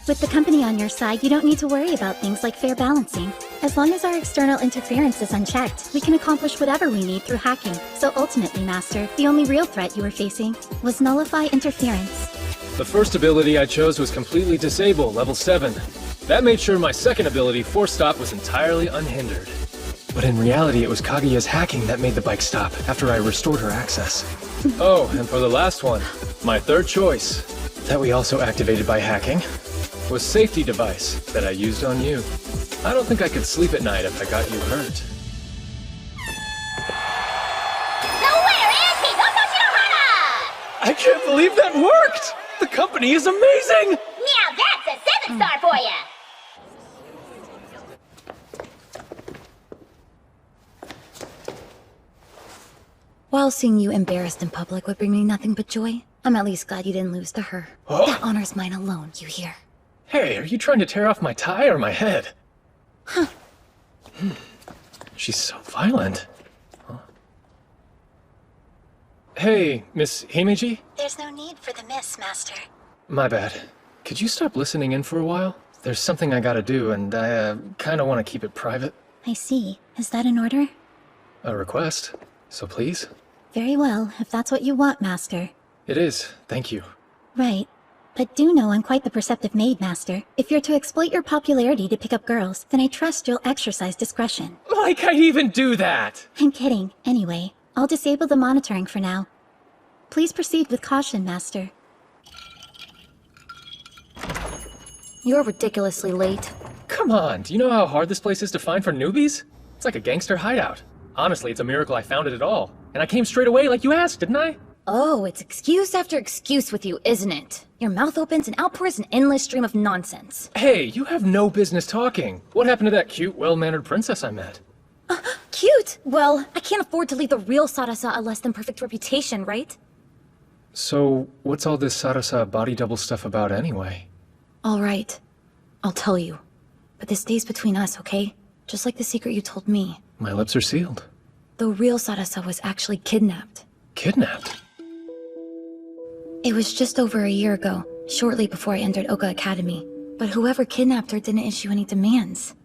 [SPEAKER 3] With the company on your side, you don't need to worry about things like fair balancing. As long as our external interference is unchecked, we can accomplish whatever we need through hacking. So ultimately, Master, the only real threat you were facing was Nullify Interference.
[SPEAKER 2] The first ability I chose was Completely Disable, level 7. That made sure my second ability, Force Stop, was entirely unhindered. But in reality, it was Kaguya's hacking that made the bike stop after I restored her access. Oh, and for the last one, my third choice, that we also activated by hacking, was Safety Device that I used on you. I don't think I could sleep at night if I got you hurt.
[SPEAKER 9] So where is Hiroto Shinohara?
[SPEAKER 2] I can't believe that worked! The company is amazing!
[SPEAKER 9] Now that's a 7-star for ya!
[SPEAKER 3] While seeing you embarrassed in public would bring me nothing but joy, I'm at least glad you didn't lose to her.
[SPEAKER 2] Oh.
[SPEAKER 3] That honor's mine alone, you hear?
[SPEAKER 2] Hey, are you trying to tear off my tie or my head?
[SPEAKER 3] Huh.
[SPEAKER 2] She's so violent. Huh. Hey, Miss Himeji?
[SPEAKER 3] There's no need for the miss, Master.
[SPEAKER 2] My bad. Could you stop listening in for a while? There's something I gotta do, and I kinda wanna keep it private.
[SPEAKER 3] I see. Is that an order?
[SPEAKER 2] A request. So please?
[SPEAKER 3] Very well, if that's what you want, Master.
[SPEAKER 2] It is. Thank you.
[SPEAKER 3] Right. But do know I'm quite the perceptive maid, Master. If you're to exploit your popularity to pick up girls, then I trust you'll exercise discretion.
[SPEAKER 2] Like I'd even do that!
[SPEAKER 3] I'm kidding. Anyway, I'll disable the monitoring for now. Please proceed with caution, Master. You're ridiculously late.
[SPEAKER 2] Come on, do you know how hard this place is to find for newbies? It's like a gangster hideout. Honestly, it's a miracle I found it at all. And I came straight away like you asked, didn't I?
[SPEAKER 3] Oh, it's excuse after excuse with you, isn't it? Your mouth opens and outpours an endless stream of nonsense.
[SPEAKER 2] Hey, you have no business talking. What happened to that cute, well-mannered princess I met?
[SPEAKER 3] Cute! Well, I can't afford to leave the real Sarasa a less-than-perfect reputation, right?
[SPEAKER 2] So, what's all this Sarasa body double stuff about anyway?
[SPEAKER 3] All right. I'll tell you. But this stays between us, okay? Just like the secret you told me.
[SPEAKER 2] My lips are sealed.
[SPEAKER 3] The real Sarasa was actually kidnapped.
[SPEAKER 2] Kidnapped?
[SPEAKER 3] It was just over a year ago, shortly before I entered Oka Academy. But whoever kidnapped her didn't issue any demands.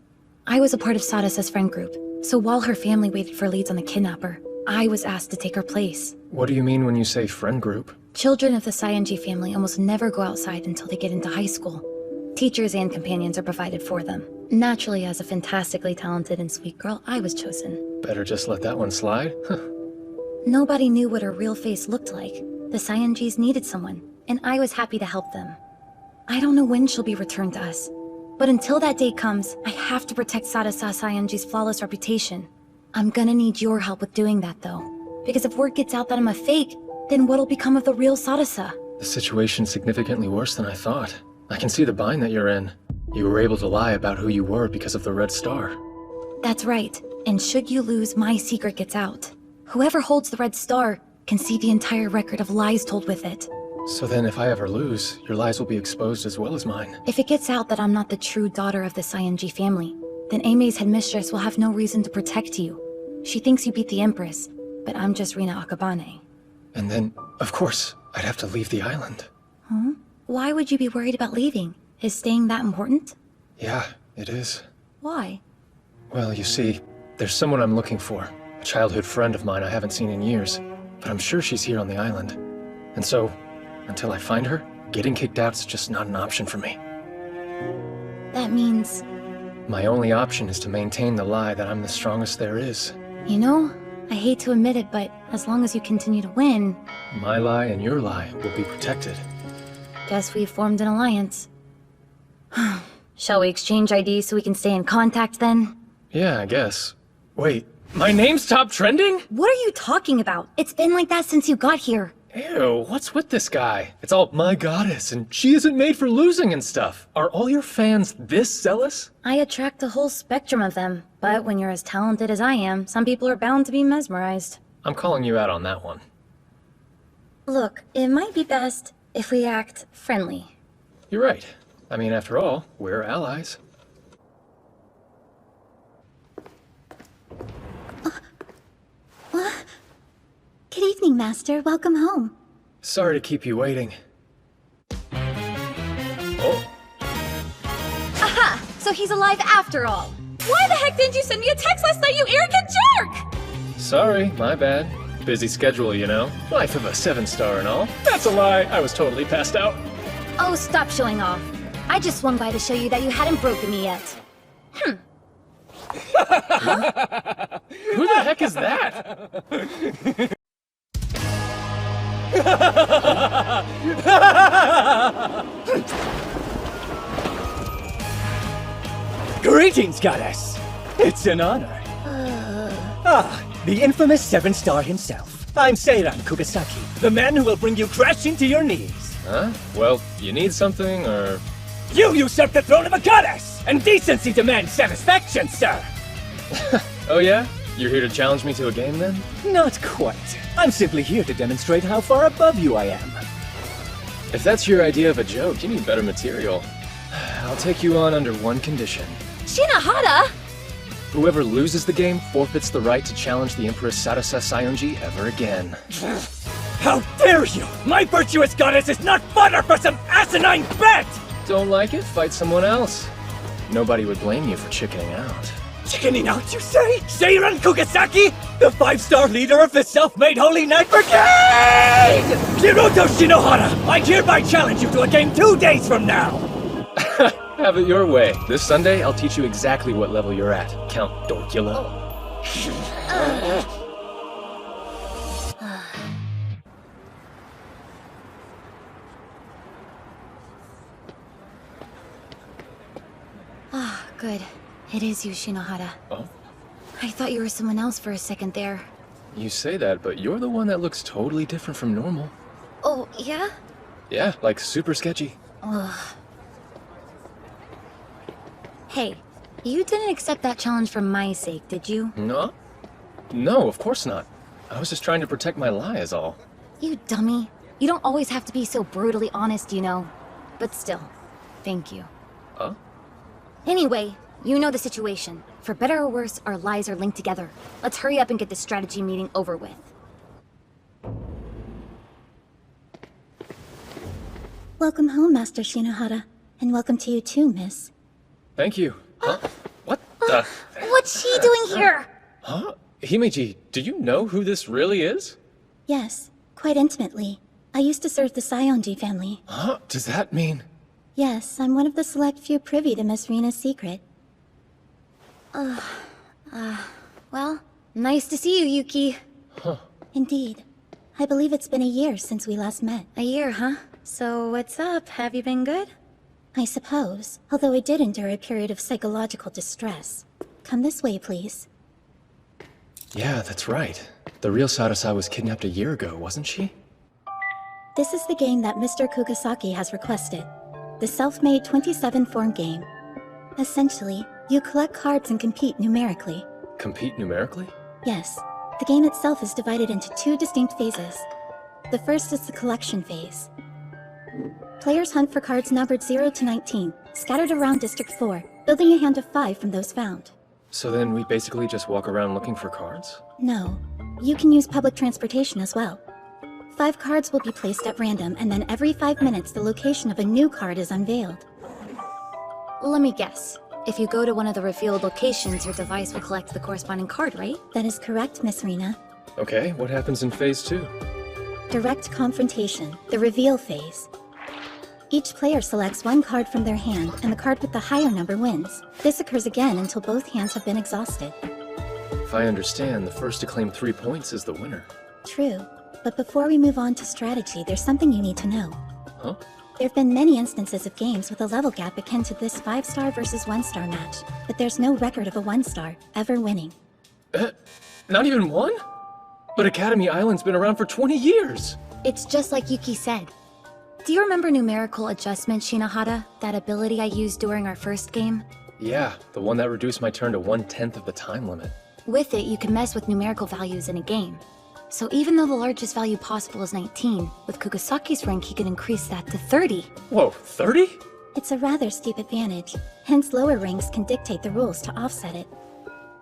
[SPEAKER 3] I was a part of Sarasa's friend group, so while her family waited for leads on the kidnapper, I was asked to take her place.
[SPEAKER 2] What do you mean when you say friend group?
[SPEAKER 3] Children of the Saionji family almost never go outside until they get into high school. Teachers and companions are provided for them. Naturally, as a fantastically talented and sweet girl, I was chosen.
[SPEAKER 2] Better just let that one slide?
[SPEAKER 3] Nobody knew what her real face looked like. The Saionjis needed someone, and I was happy to help them. I don't know when she'll be returned to us, but until that day comes, I have to protect Sarasa Saionji's flawless reputation. I'm gonna need your help with doing that, though. Because if word gets out that I'm a fake, then what'll become of the real Sarasa?
[SPEAKER 2] The situation's significantly worse than I thought. I can see the bind that you're in. You were able to lie about who you were because of the Red Star.
[SPEAKER 3] That's right, and should you lose, my secret gets out. Whoever holds the Red Star can see the entire record of lies told with it.
[SPEAKER 2] So then if I ever lose, your lies will be exposed as well as mine.
[SPEAKER 3] If it gets out that I'm not the true daughter of the Saionji family, then Aime's headmistress will have no reason to protect you. She thinks you beat the Empress, but I'm just Rina Akabane.
[SPEAKER 2] And then, of course, I'd have to leave the island.
[SPEAKER 3] Huh? Why would you be worried about leaving? Is staying that important?
[SPEAKER 2] Yeah, it is.
[SPEAKER 3] Why?
[SPEAKER 2] Well, you see, there's someone I'm looking for. A childhood friend of mine I haven't seen in years. But I'm sure she's here on the island. And so, until I find her, getting kicked out's just not an option for me.
[SPEAKER 3] That means...
[SPEAKER 2] My only option is to maintain the lie that I'm the strongest there is.
[SPEAKER 3] You know, I hate to admit it, but as long as you continue to win...
[SPEAKER 2] My lie and your lie will be protected.
[SPEAKER 3] Guess we've formed an alliance. Shall we exchange IDs so we can stay in contact then?
[SPEAKER 2] Yeah, I guess. Wait, my name's top trending?
[SPEAKER 3] What are you talking about? It's been like that since you got here.
[SPEAKER 2] Ew, what's with this guy? It's all my goddess and she isn't made for losing and stuff. Are all your fans this zealous?
[SPEAKER 3] I attract a whole spectrum of them, but when you're as talented as I am, some people are bound to be mesmerized.
[SPEAKER 2] I'm calling you out on that one.
[SPEAKER 3] Look, it might be best if we act friendly.
[SPEAKER 2] You're right. I mean, after all, we're allies.
[SPEAKER 3] Good evening, Master. Welcome home.
[SPEAKER 2] Sorry to keep you waiting. Oh.
[SPEAKER 3] Aha! So he's alive after all. Why the heck didn't you send me a text last night, you arrogant jerk?
[SPEAKER 2] Sorry, my bad. Busy schedule, you know. Life of a 7-star and all. That's a lie. I was totally passed out.
[SPEAKER 3] Oh, stop showing off. I just swung by to show you that you hadn't broken me yet.
[SPEAKER 2] Who the heck is that?
[SPEAKER 11] Greetings, goddess! It's an honor. The infamous 7-star himself. I'm Seiran Kugasaki, the man who will bring you crashing to your knees.
[SPEAKER 2] Huh? Well, you need something, or...
[SPEAKER 11] You usurp the throne of a goddess! And decency demands satisfaction, sir!
[SPEAKER 2] Oh yeah? You're here to challenge me to a game, then?
[SPEAKER 11] Not quite. I'm simply here to demonstrate how far above you I am.
[SPEAKER 2] If that's your idea of a joke, you need better material. I'll take you on under one condition.
[SPEAKER 3] Shinohara!
[SPEAKER 2] Whoever loses the game forfeits the right to challenge the Empress Sarasa Saionji ever again.
[SPEAKER 11] How dare you! My virtuous goddess is not fodder for some asinine bet!
[SPEAKER 2] Don't like it? Fight someone else. Nobody would blame you for chickening out.
[SPEAKER 11] Chickening out, you say? Seiran Kugasaki? The 5-star leader of the self-made Holy Knight Brigade! Hiroto Shinohara, I hereby challenge you to a game 2 days from now!
[SPEAKER 2] Have it your way. This Sunday, I'll teach you exactly what level you're at, Count Dorkula.
[SPEAKER 3] Ah, good. It is you, Shinohara.
[SPEAKER 2] Oh?
[SPEAKER 3] I thought you were someone else for a second there.
[SPEAKER 2] You say that, but you're the one that looks totally different from normal.
[SPEAKER 3] Oh, yeah?
[SPEAKER 2] Yeah, like super sketchy.
[SPEAKER 3] Ugh. Hey, you didn't accept that challenge for my sake, did you?
[SPEAKER 2] No? No, of course not. I was just trying to protect my lie is all.
[SPEAKER 3] You dummy. You don't always have to be so brutally honest, you know. But still, thank you.
[SPEAKER 2] Huh?
[SPEAKER 3] Anyway, you know the situation. For better or worse, our lies are linked together. Let's hurry up and get this strategy meeting over with.
[SPEAKER 12] Welcome home, Master Shinohara. And welcome to you too, miss.
[SPEAKER 2] Thank you. Huh? What the?
[SPEAKER 3] What's she doing here?
[SPEAKER 2] Huh? Himeji, do you know who this really is?
[SPEAKER 12] Yes, quite intimately. I used to serve the Sionji family.
[SPEAKER 2] Huh? Does that mean...
[SPEAKER 12] Yes, I'm one of the select few privy to Miss Rina's secret.
[SPEAKER 3] Well, nice to see you, Yuki.
[SPEAKER 2] Huh.
[SPEAKER 12] Indeed. I believe it's been a year since we last met.
[SPEAKER 3] A year, huh? So what's up? Have you been good?
[SPEAKER 12] I suppose, although I did endure a period of psychological distress. Come this way, please.
[SPEAKER 2] Yeah, that's right. The real Sarasa was kidnapped a year ago, wasn't she?
[SPEAKER 12] This is the game that Mr. Kugasaki has requested. The self-made 27-form game. Essentially, you collect cards and compete numerically.
[SPEAKER 2] Compete numerically?
[SPEAKER 12] Yes. The game itself is divided into 2 distinct phases. The first is the collection phase. Players hunt for cards numbered 0 to 19, scattered around District 4, building a hand of 5 from those found.
[SPEAKER 2] So then we basically just walk around looking for cards?
[SPEAKER 12] No. You can use public transportation as well. 5 cards will be placed at random, and then every 5 minutes the location of a new card is unveiled.
[SPEAKER 3] Let me guess. If you go to one of the revealed locations, your device will collect the corresponding card, right?
[SPEAKER 12] That is correct, Miss Rina.
[SPEAKER 2] Okay, what happens in Phase 2?
[SPEAKER 12] Direct confrontation, the reveal phase. Each player selects 1 card from their hand, and the card with the higher number wins. This occurs again until both hands have been exhausted.
[SPEAKER 2] If I understand, the first to claim 3 points is the winner.
[SPEAKER 12] True. But before we move on to strategy, there's something you need to know.
[SPEAKER 2] Huh?
[SPEAKER 12] There have been many instances of games with a level gap akin to this 5-star versus 1-star match, but there's no record of a 1-star ever winning.
[SPEAKER 2] Not even one? But Academy Island's been around for 20 years!
[SPEAKER 3] It's just like Yuki said. Do you remember numerical adjustment, Shinohara? That ability I used during our first game?
[SPEAKER 2] Yeah, the one that reduced my turn to 1/10 of the time limit.
[SPEAKER 3] With it, you can mess with numerical values in a game. So even though the largest value possible is 19, with Kugasaki's rank he can increase that to 30.
[SPEAKER 2] Whoa, 30?
[SPEAKER 12] It's a rather steep advantage, hence lower ranks can dictate the rules to offset it.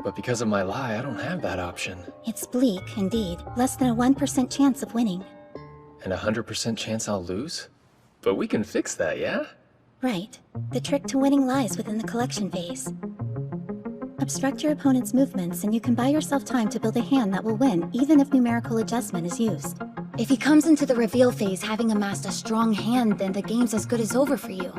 [SPEAKER 2] But because of my lie, I don't have that option.
[SPEAKER 12] It's bleak, indeed. Less than a 1% chance of winning.
[SPEAKER 2] And a 100% chance I'll lose? But we can fix that, yeah?
[SPEAKER 12] Right. The trick to winning lies within the collection phase. Obstruct your opponent's movements, and you can buy yourself time to build a hand that will win, even if numerical adjustment is used.
[SPEAKER 3] If he comes into the reveal phase having amassed a strong hand, then the game's as good as over for you.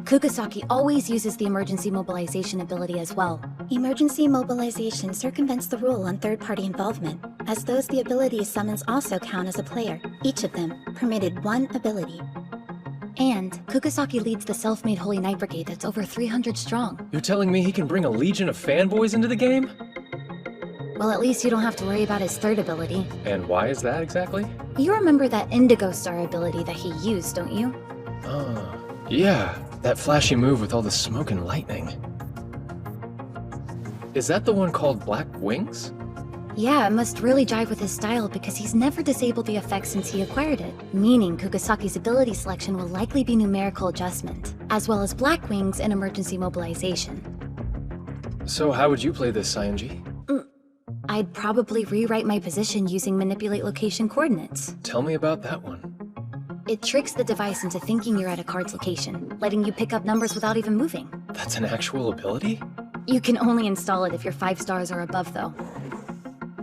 [SPEAKER 3] Kugasaki always uses the emergency mobilization ability as well.
[SPEAKER 12] Emergency mobilization circumvents the rule on third-party involvement, as those the ability summons also count as a player, each of them permitted 1 ability.
[SPEAKER 3] And Kugasaki leads the self-made Holy Knight Brigade that's over 300 strong.
[SPEAKER 2] You're telling me he can bring a legion of fanboys into the game?
[SPEAKER 3] Well, at least you don't have to worry about his third ability.
[SPEAKER 2] And why is that exactly?
[SPEAKER 3] You remember that Indigo Star ability that he used, don't you?
[SPEAKER 2] Yeah, that flashy move with all the smoke and lightning. Is that the one called Black Wings?
[SPEAKER 3] Yeah, it must really jive with his style because he's never disabled the effect since he acquired it, meaning Kugasaki's ability selection will likely be numerical adjustment, as well as Black Wings and emergency mobilization.
[SPEAKER 2] So how would you play this, Sionji?
[SPEAKER 3] I'd probably rewrite my position using manipulate location coordinates.
[SPEAKER 2] Tell me about that one.
[SPEAKER 3] It tricks the device into thinking you're at a card's location, letting you pick up numbers without even moving.
[SPEAKER 2] That's an actual ability?
[SPEAKER 3] You can only install it if you're 5 stars or above, though.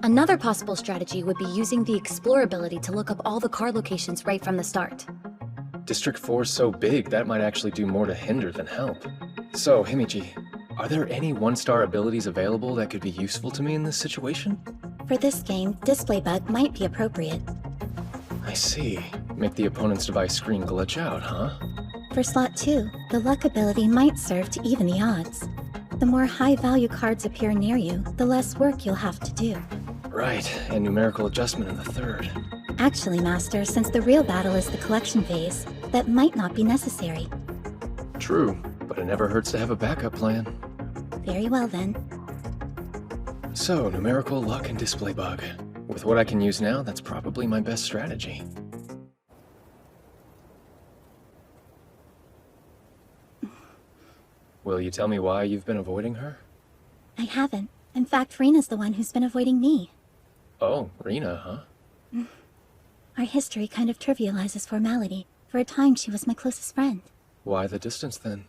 [SPEAKER 3] Another possible strategy would be using the Explore ability to look up all the card locations right from the start.
[SPEAKER 2] District 4 is so big, that might actually do more to hinder than help. So, Himichi, are there any 1-star abilities available that could be useful to me in this situation?
[SPEAKER 12] For this game, Display Bug might be appropriate.
[SPEAKER 2] I see. Make the opponent's device screen glitch out, huh?
[SPEAKER 12] For slot 2, the Luck ability might serve to even the odds. The more high-value cards appear near you, the less work you'll have to do.
[SPEAKER 2] Right, and numerical adjustment in the third.
[SPEAKER 12] Actually, Master, since the real battle is the collection phase, that might not be necessary.
[SPEAKER 2] True, but it never hurts to have a backup plan.
[SPEAKER 12] Very well then.
[SPEAKER 2] So, numerical luck and display bug. With what I can use now, that's probably my best strategy. Will you tell me why you've been avoiding her?
[SPEAKER 12] I haven't. In fact, Rina's the one who's been avoiding me.
[SPEAKER 2] Oh, Rina, huh?
[SPEAKER 12] Our history kind of trivializes formality. For a time, she was my closest friend.
[SPEAKER 2] Why the distance, then?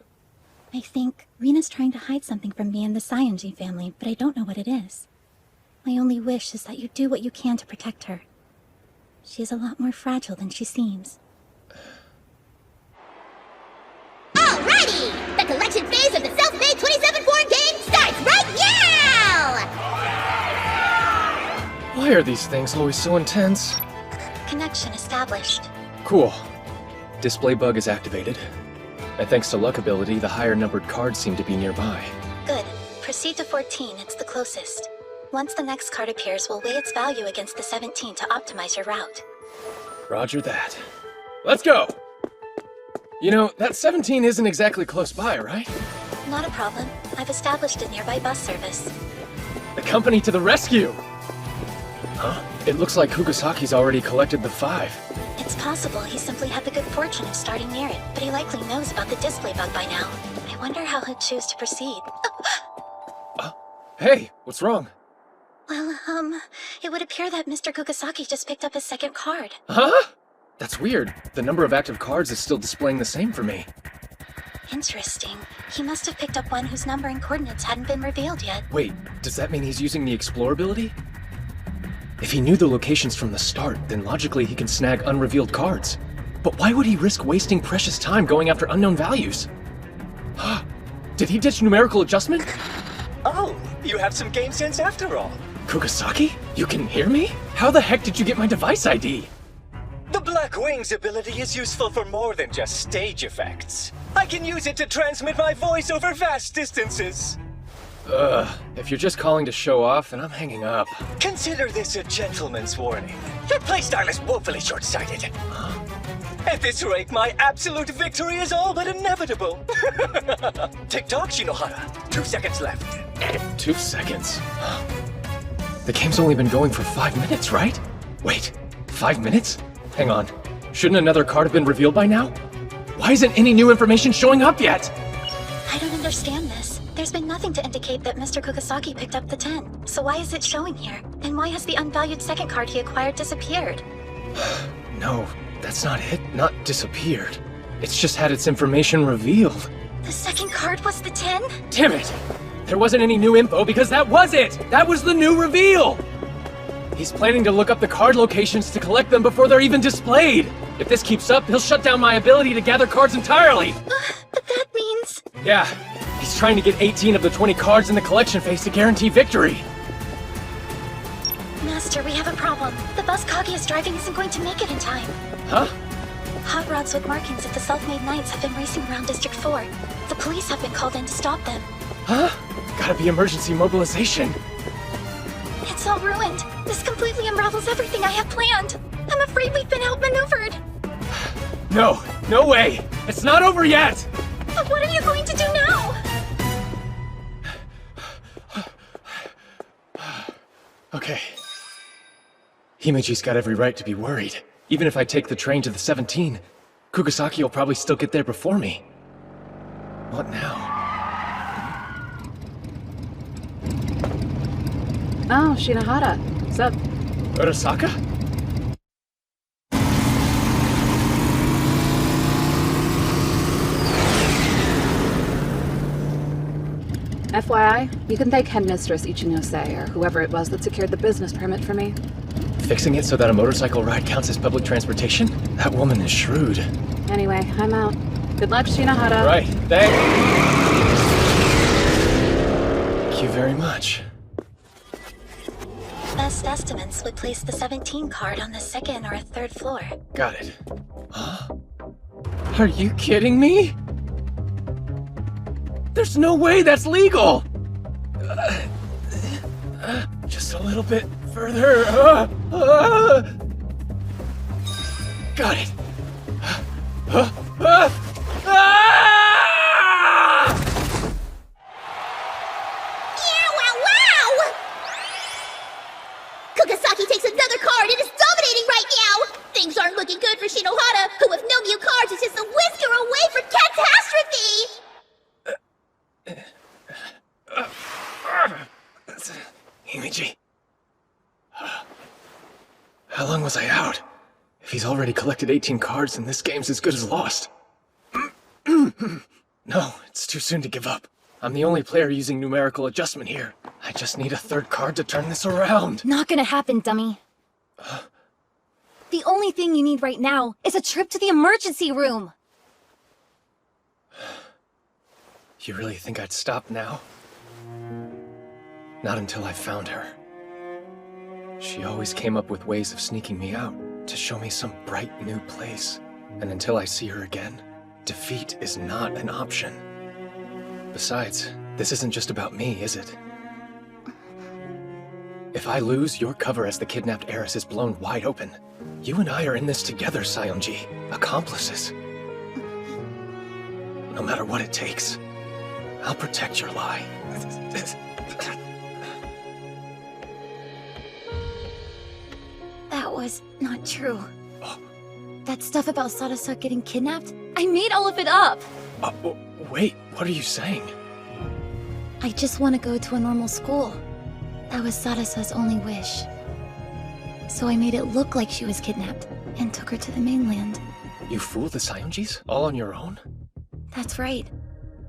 [SPEAKER 12] I think Rina's trying to hide something from me and the Sionji family, but I don't know what it is. My only wish is that you do what you can to protect her. She's a lot more fragile than she seems.
[SPEAKER 9] Alrighty! The collection phase of the self-made 27-4 game starts right now!
[SPEAKER 2] Why are these things always so intense?
[SPEAKER 12] Connection established.
[SPEAKER 2] Cool. Display bug is activated. And thanks to luck ability, the higher numbered cards seem to be nearby.
[SPEAKER 12] Good. Proceed to 14, it's the closest. Once the next card appears, we'll weigh its value against the 17 to optimize your route.
[SPEAKER 2] Roger that. Let's go! You know, that 17 isn't exactly close by, right?
[SPEAKER 12] Not a problem. I've established a nearby bus service.
[SPEAKER 2] The company to the rescue! Huh? It looks like Kugasaki's already collected the 5.
[SPEAKER 12] It's possible he simply had the good fortune of starting near it, but he likely knows about the display bug by now. I wonder how he'd choose to proceed.
[SPEAKER 2] Hey, what's wrong?
[SPEAKER 12] Well, it would appear that Mr. Kugasaki just picked up his second card.
[SPEAKER 2] Huh? That's weird. The number of active cards is still displaying the same for me.
[SPEAKER 12] Interesting. He must have picked up one whose number and coordinates hadn't been revealed yet.
[SPEAKER 2] Wait, does that mean he's using the Explore ability? If he knew the locations from the start, then logically he can snag unrevealed cards. But why would he risk wasting precious time going after unknown values? Did he ditch numerical adjustment?
[SPEAKER 11] Oh, you have some game sense after all.
[SPEAKER 2] Kugasaki? You can hear me? How the heck did you get my device ID?
[SPEAKER 11] The Black Wings ability is useful for more than just stage effects. I can use it to transmit my voice over vast distances.
[SPEAKER 2] If you're just calling to show off, then I'm hanging up.
[SPEAKER 11] Consider this a gentleman's warning. Your playstyle is woefully short-sighted. At this rate, my absolute victory is all but inevitable. Tick-tock, Shinohara. 2 seconds left.
[SPEAKER 2] 2 seconds? The game's only been going for 5 minutes, right? Wait, 5 minutes? Hang on. Shouldn't another card have been revealed by now? Why isn't any new information showing up yet?
[SPEAKER 12] I don't understand this. There's been nothing to indicate that Mr. Kugasaki picked up the 10. So why is it showing here? And why has the unvalued second card he acquired disappeared?
[SPEAKER 2] No, that's not it. Not disappeared. It's just had its information revealed.
[SPEAKER 12] The second card was the 10?
[SPEAKER 2] Damn it! There wasn't any new info because that was it! That was the new reveal! He's planning to look up the card locations to collect them before they're even displayed! If this keeps up, he'll shut down my ability to gather cards entirely!
[SPEAKER 12] But that means...
[SPEAKER 2] Yeah, he's trying to get 18 of the 20 cards in the collection phase to guarantee victory!
[SPEAKER 12] Master, we have a problem. The bus Kagi is driving isn't going to make it in time.
[SPEAKER 2] Huh?
[SPEAKER 12] Hot rods with markings of the self-made knights have been racing around District 4. The police have been called in to stop them.
[SPEAKER 2] Huh? Gotta be emergency mobilization.
[SPEAKER 12] It's all ruined. This completely unravels everything I have planned. I'm afraid we've been outmaneuvered.
[SPEAKER 2] No, no way! It's not over yet!
[SPEAKER 12] But what are you going to do now?
[SPEAKER 2] Okay. Himeji's got every right to be worried. Even if I take the train to the 17, Kugasaki will probably still get there before me. What now?
[SPEAKER 10] Oh, Shinohara. What's up?
[SPEAKER 2] Urasaka?
[SPEAKER 10] FYI, you can thank Headmistress Ichinose, or whoever it was that secured the business permit for me.
[SPEAKER 2] Fixing it so that a motorcycle ride counts as public transportation? That woman is shrewd.
[SPEAKER 10] Anyway, I'm out. Good luck, Shinohara.
[SPEAKER 2] Right, thank you very much.
[SPEAKER 12] Best estimates would place the 17 card on the second or third floor.
[SPEAKER 2] Got it. Huh? Are you kidding me? There's no way that's legal! Just a little bit further. Got it.
[SPEAKER 9] Kugasaki takes another card and is dominating right now! Things aren't looking good for Shinohara, who with no new cards is just a whisker away from catastrophe!
[SPEAKER 2] Himeji. How long was I out? If he's already collected 18 cards, then this game's as good as lost. No, it's too soon to give up. I'm the only player using numerical adjustment here. I just need a third card to turn this around.
[SPEAKER 3] Not gonna happen, dummy. The only thing you need right now is a trip to the emergency room.
[SPEAKER 2] You really think I'd stop now? Not until I found her. She always came up with ways of sneaking me out, to show me some bright new place. And until I see her again, defeat is not an option. Besides, this isn't just about me, is it? If I lose, your cover as the kidnapped heiress is blown wide open. You and I are in this together, Sionji. Accomplices. No matter what it takes, I'll protect your lie.
[SPEAKER 3] That was not true. That stuff about Sadasa getting kidnapped? I made all of it up!
[SPEAKER 2] Wait, what are you saying?
[SPEAKER 3] I just want to go to a normal school. That was Sadasa's only wish. So I made it look like she was kidnapped, and took her to the mainland.
[SPEAKER 2] You fooled the Sionjis? All on your own?
[SPEAKER 3] That's right.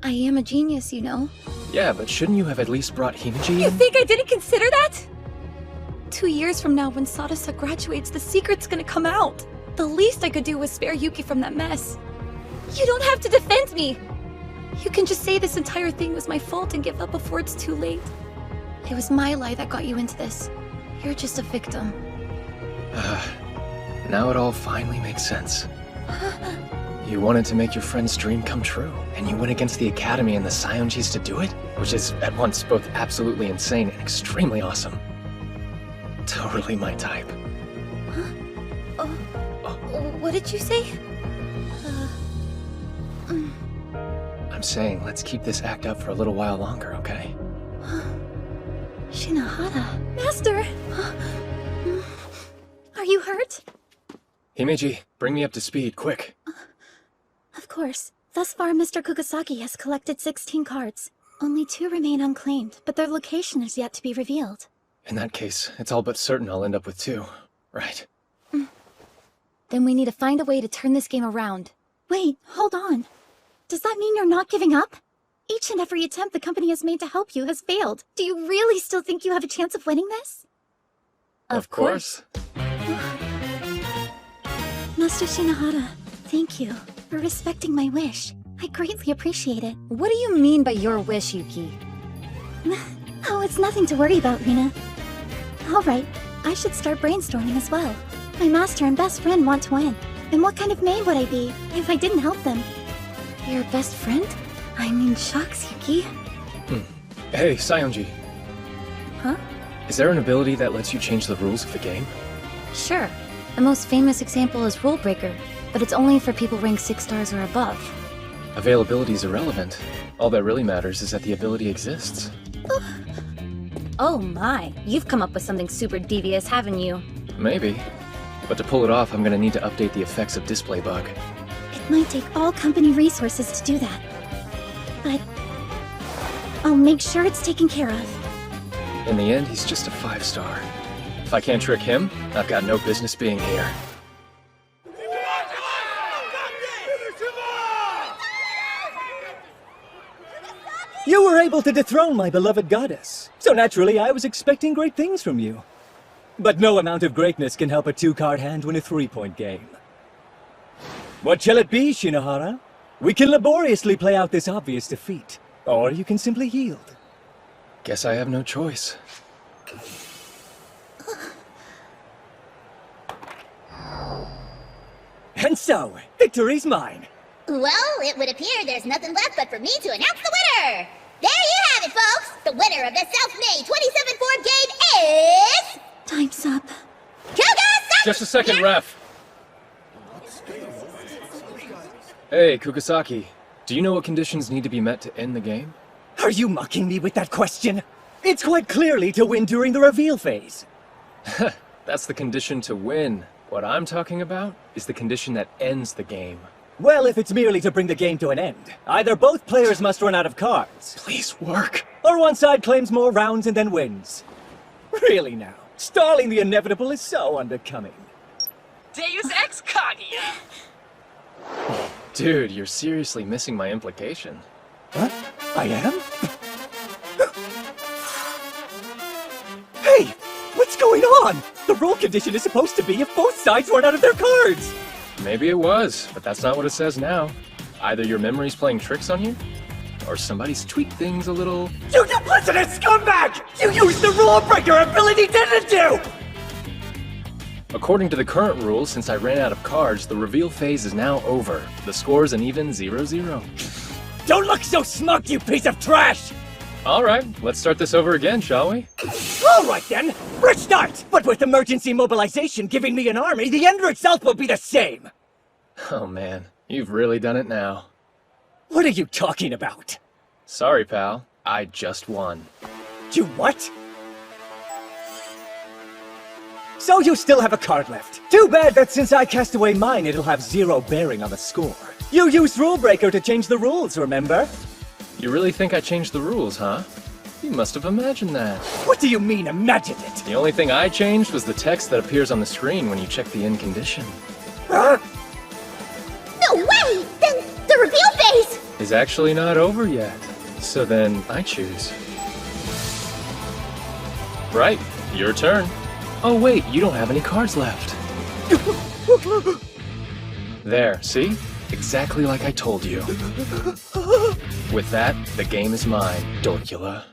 [SPEAKER 3] I am a genius, you know.
[SPEAKER 2] Yeah, but shouldn't you have at least brought Himeji
[SPEAKER 3] You
[SPEAKER 2] in?
[SPEAKER 3] think I didn't consider that? 2 years from now, when Sadasa graduates, the secret's gonna come out. The least I could do was spare Yuki from that mess. You don't have to defend me! You can just say this entire thing was my fault and give up before it's too late. It was my lie that got you into this. You're just a victim.
[SPEAKER 2] Now it all finally makes sense. You wanted to make your friend's dream come true, and you went against the Academy and the Sionjis to do it? Which is at once both absolutely insane and extremely awesome. Totally my type.
[SPEAKER 3] What did you say?
[SPEAKER 2] I'm saying, let's keep this act up for a little while longer, okay?
[SPEAKER 3] Shinohara. Master! Are you hurt?
[SPEAKER 2] Himeji, bring me up to speed, quick.
[SPEAKER 12] Of course. Thus far, Mr. Kugasaki has collected 16 cards. Only 2 remain unclaimed, but their location is yet to be revealed.
[SPEAKER 2] In that case, it's all but certain I'll end up with 2, right?
[SPEAKER 3] Then we need to find a way to turn this game around.
[SPEAKER 12] Wait, hold on. Does that mean you're not giving up? Each and every attempt the company has made to help you has failed. Do you really still think you have a chance of winning this?
[SPEAKER 2] Of course.
[SPEAKER 12] Master Shinohara, thank you for respecting my wish. I greatly appreciate it.
[SPEAKER 3] What do you mean by your wish, Yuki?
[SPEAKER 12] Oh, it's nothing to worry about, Rina. Alright, I should start brainstorming as well. My master and best friend want to win. And what kind of maid would I be if I didn't help them?
[SPEAKER 3] Your best friend?
[SPEAKER 12] I mean, shucks, Yuki.
[SPEAKER 2] Hey, Sionji.
[SPEAKER 3] Huh?
[SPEAKER 2] Is there an ability that lets you change the rules of the game?
[SPEAKER 3] Sure. The most famous example is Rule Breaker, but it's only for people ranked 6 stars or above.
[SPEAKER 2] Availability is irrelevant. All that really matters is that the ability exists.
[SPEAKER 3] Oh my, you've come up with something super devious, haven't you?
[SPEAKER 2] Maybe. But to pull it off, I'm gonna need to update the effects of Display Bug.
[SPEAKER 12] It might take all company resources to do that. But I'll make sure it's taken care of.
[SPEAKER 2] In the end, he's just a 5-star. If I can't trick him, I've got no business being here.
[SPEAKER 11] You were able to dethrone my beloved goddess, so naturally I was expecting great things from you. But no amount of greatness can help a 2-card hand win a 3-point game. What shall it be, Shinohara? We can laboriously play out this obvious defeat, or you can simply yield.
[SPEAKER 2] Guess I have no choice.
[SPEAKER 11] And so, victory's mine.
[SPEAKER 9] Well, it would appear there's nothing left but for me to announce the winner! There you have it, folks! The winner of the Self-Made 27-4 game is...
[SPEAKER 12] Time's up.
[SPEAKER 9] Kugasaki!
[SPEAKER 2] Just a second, ref! Hey, Kugasaki. Do you know what conditions need to be met to end the game?
[SPEAKER 11] Are you mocking me with that question? It's quite clearly to win during the reveal phase.
[SPEAKER 2] That's the condition to win. What I'm talking about is the condition that ends the game.
[SPEAKER 11] Well, if it's merely to bring the game to an end, either both players must run out of cards.
[SPEAKER 2] Please work.
[SPEAKER 11] Or one side claims more rounds and then wins. Really now, stalling the inevitable is so unbecoming.
[SPEAKER 7] Deus Ex Kaguya!
[SPEAKER 2] Dude, you're seriously missing my implication.
[SPEAKER 11] What? I am? Hey! What's What's going on? The rule condition is supposed to be if both sides run out of their cards.
[SPEAKER 2] Maybe it was, but that's not what it says now. Either your memory's playing tricks on you, or somebody's tweaked things a little.
[SPEAKER 11] You duplicitous scumbag! You used the rule breaker ability, didn't you?
[SPEAKER 2] According to the current rules, since I ran out of cards, the reveal phase is now over. The score's an even 0-0.
[SPEAKER 11] Don't look so smug, you piece of trash!
[SPEAKER 2] Alright, let's start this over again, shall we?
[SPEAKER 11] Alright then, fresh start! But with emergency mobilization giving me an army, the end result will be the same!
[SPEAKER 2] Oh man, you've really done it now.
[SPEAKER 11] What are you talking about?
[SPEAKER 2] Sorry, pal. I just won.
[SPEAKER 11] You what? So you still have a card left. Too bad that since I cast away mine, it'll have zero bearing on the score. You used Rule Breaker to change the rules, remember?
[SPEAKER 2] You really think I changed the rules, huh? You must have imagined that.
[SPEAKER 11] What do you mean, imagined it?
[SPEAKER 2] The only thing I changed was the text that appears on the screen when you check the in condition.
[SPEAKER 11] Huh?
[SPEAKER 9] No way! Then the reveal phase!
[SPEAKER 2] Is actually not over yet. So then, I choose. Right, your turn. Oh wait, you don't have any cards left. There, see? Exactly like I told you. With that, the game is mine, Dorkula.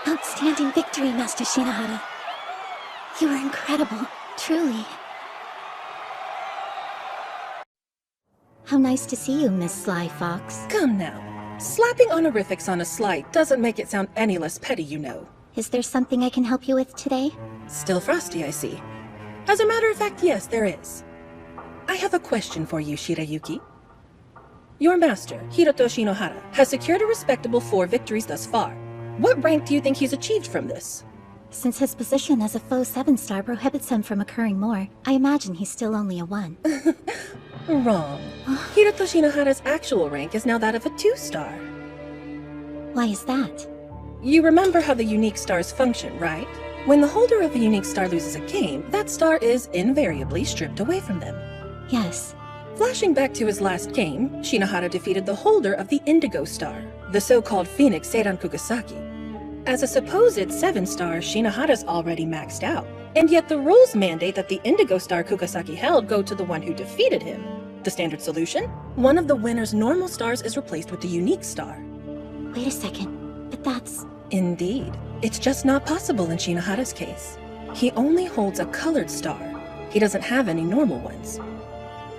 [SPEAKER 12] Outstanding victory, Master Shinohara. You were incredible, truly. How nice to see you, Miss Sly Fox.
[SPEAKER 6] Come now. Slapping honorifics on a slight doesn't make it sound any less petty, you know.
[SPEAKER 12] Is there something I can help you with today?
[SPEAKER 6] Still frosty, I see. As a matter of fact, yes, there is. I have a question for you, Shirayuki. Your master, Hiroto Shinohara, has secured a respectable 4 victories thus far. What rank do you think he's achieved from this?
[SPEAKER 12] Since his position as a foe 7-star prohibits him from occurring more, I imagine he's still only a 1.
[SPEAKER 6] Wrong. Hiroto Shinohara's actual rank is now that of a 2-star.
[SPEAKER 12] Why is that?
[SPEAKER 6] You remember how the unique stars function, right? When the holder of a unique star loses a game, that star is invariably stripped away from them.
[SPEAKER 12] Yes.
[SPEAKER 6] Flashing back to his last game, Shinohara defeated the holder of the Indigo Star, the so-called Phoenix Seiran Kugasaki. As a supposed 7-star, Shinohara's already maxed out. And yet the rules mandate that the Indigo Star Kugasaki held go to the one who defeated him. The standard solution? One of the winner's normal stars is replaced with the unique star.
[SPEAKER 12] Wait a second, but that's...
[SPEAKER 6] Indeed. It's just not possible in Shinohara's case. He only holds a colored star. He doesn't have any normal ones.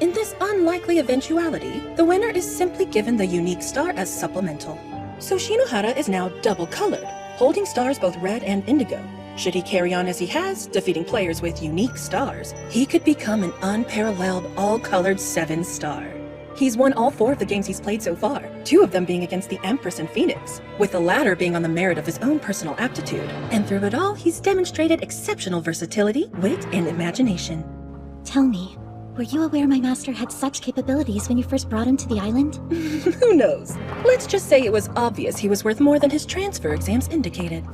[SPEAKER 6] In this unlikely eventuality, the winner is simply given the unique star as supplemental. So Shinohara is now double-colored, holding stars both red and indigo. Should he carry on as he has, defeating players with unique stars, he could become an unparalleled all-colored 7-star. He's won all 4 of the games he's played so far, 2 of them being against the Empress and Phoenix, with the latter being on the merit of his own personal aptitude. And through it all, he's demonstrated exceptional versatility, wit, and imagination.
[SPEAKER 12] Tell me, were you aware my master had such capabilities when you first brought him to the island?
[SPEAKER 6] Who knows? Let's just say it was obvious he was worth more than his transfer exams indicated.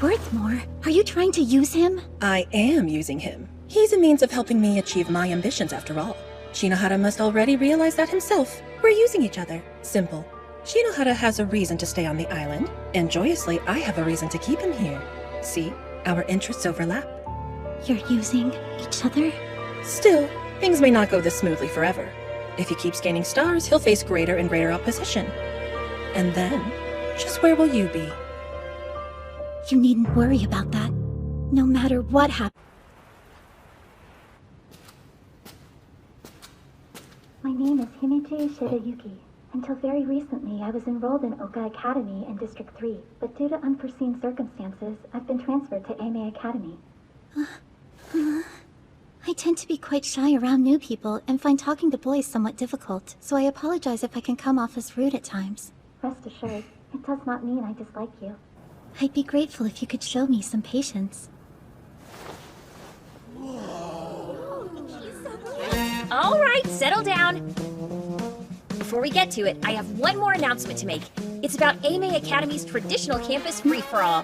[SPEAKER 12] Worth more? Are you trying to use him?
[SPEAKER 6] I am using him. He's a means of helping me achieve my ambitions after all. Shinohara must already realize that himself. We're using each other. Simple. Shinohara has a reason to stay on the island, and joyously I have a reason to keep him here. See, our interests overlap.
[SPEAKER 12] You're using each other?
[SPEAKER 6] Still, things may not go this smoothly forever. If he keeps gaining stars, he'll face greater and greater opposition. And then, just where will you be?
[SPEAKER 12] You needn't worry about that. No matter what happens. My name is Himeji Shirayuki. Until very recently, I was enrolled in Oka Academy in District 3, but due to unforeseen circumstances, I've been transferred to Eimei Academy. I tend to be quite shy around new people and find talking to boys somewhat difficult, so I apologize if I can come off as rude at times. Rest assured, it does not mean I dislike you. I'd be grateful if you could show me some patience.
[SPEAKER 13] All right, settle down. Before we get to it, I have one more announcement to make. It's about Eimei Academy's traditional campus free-for-all.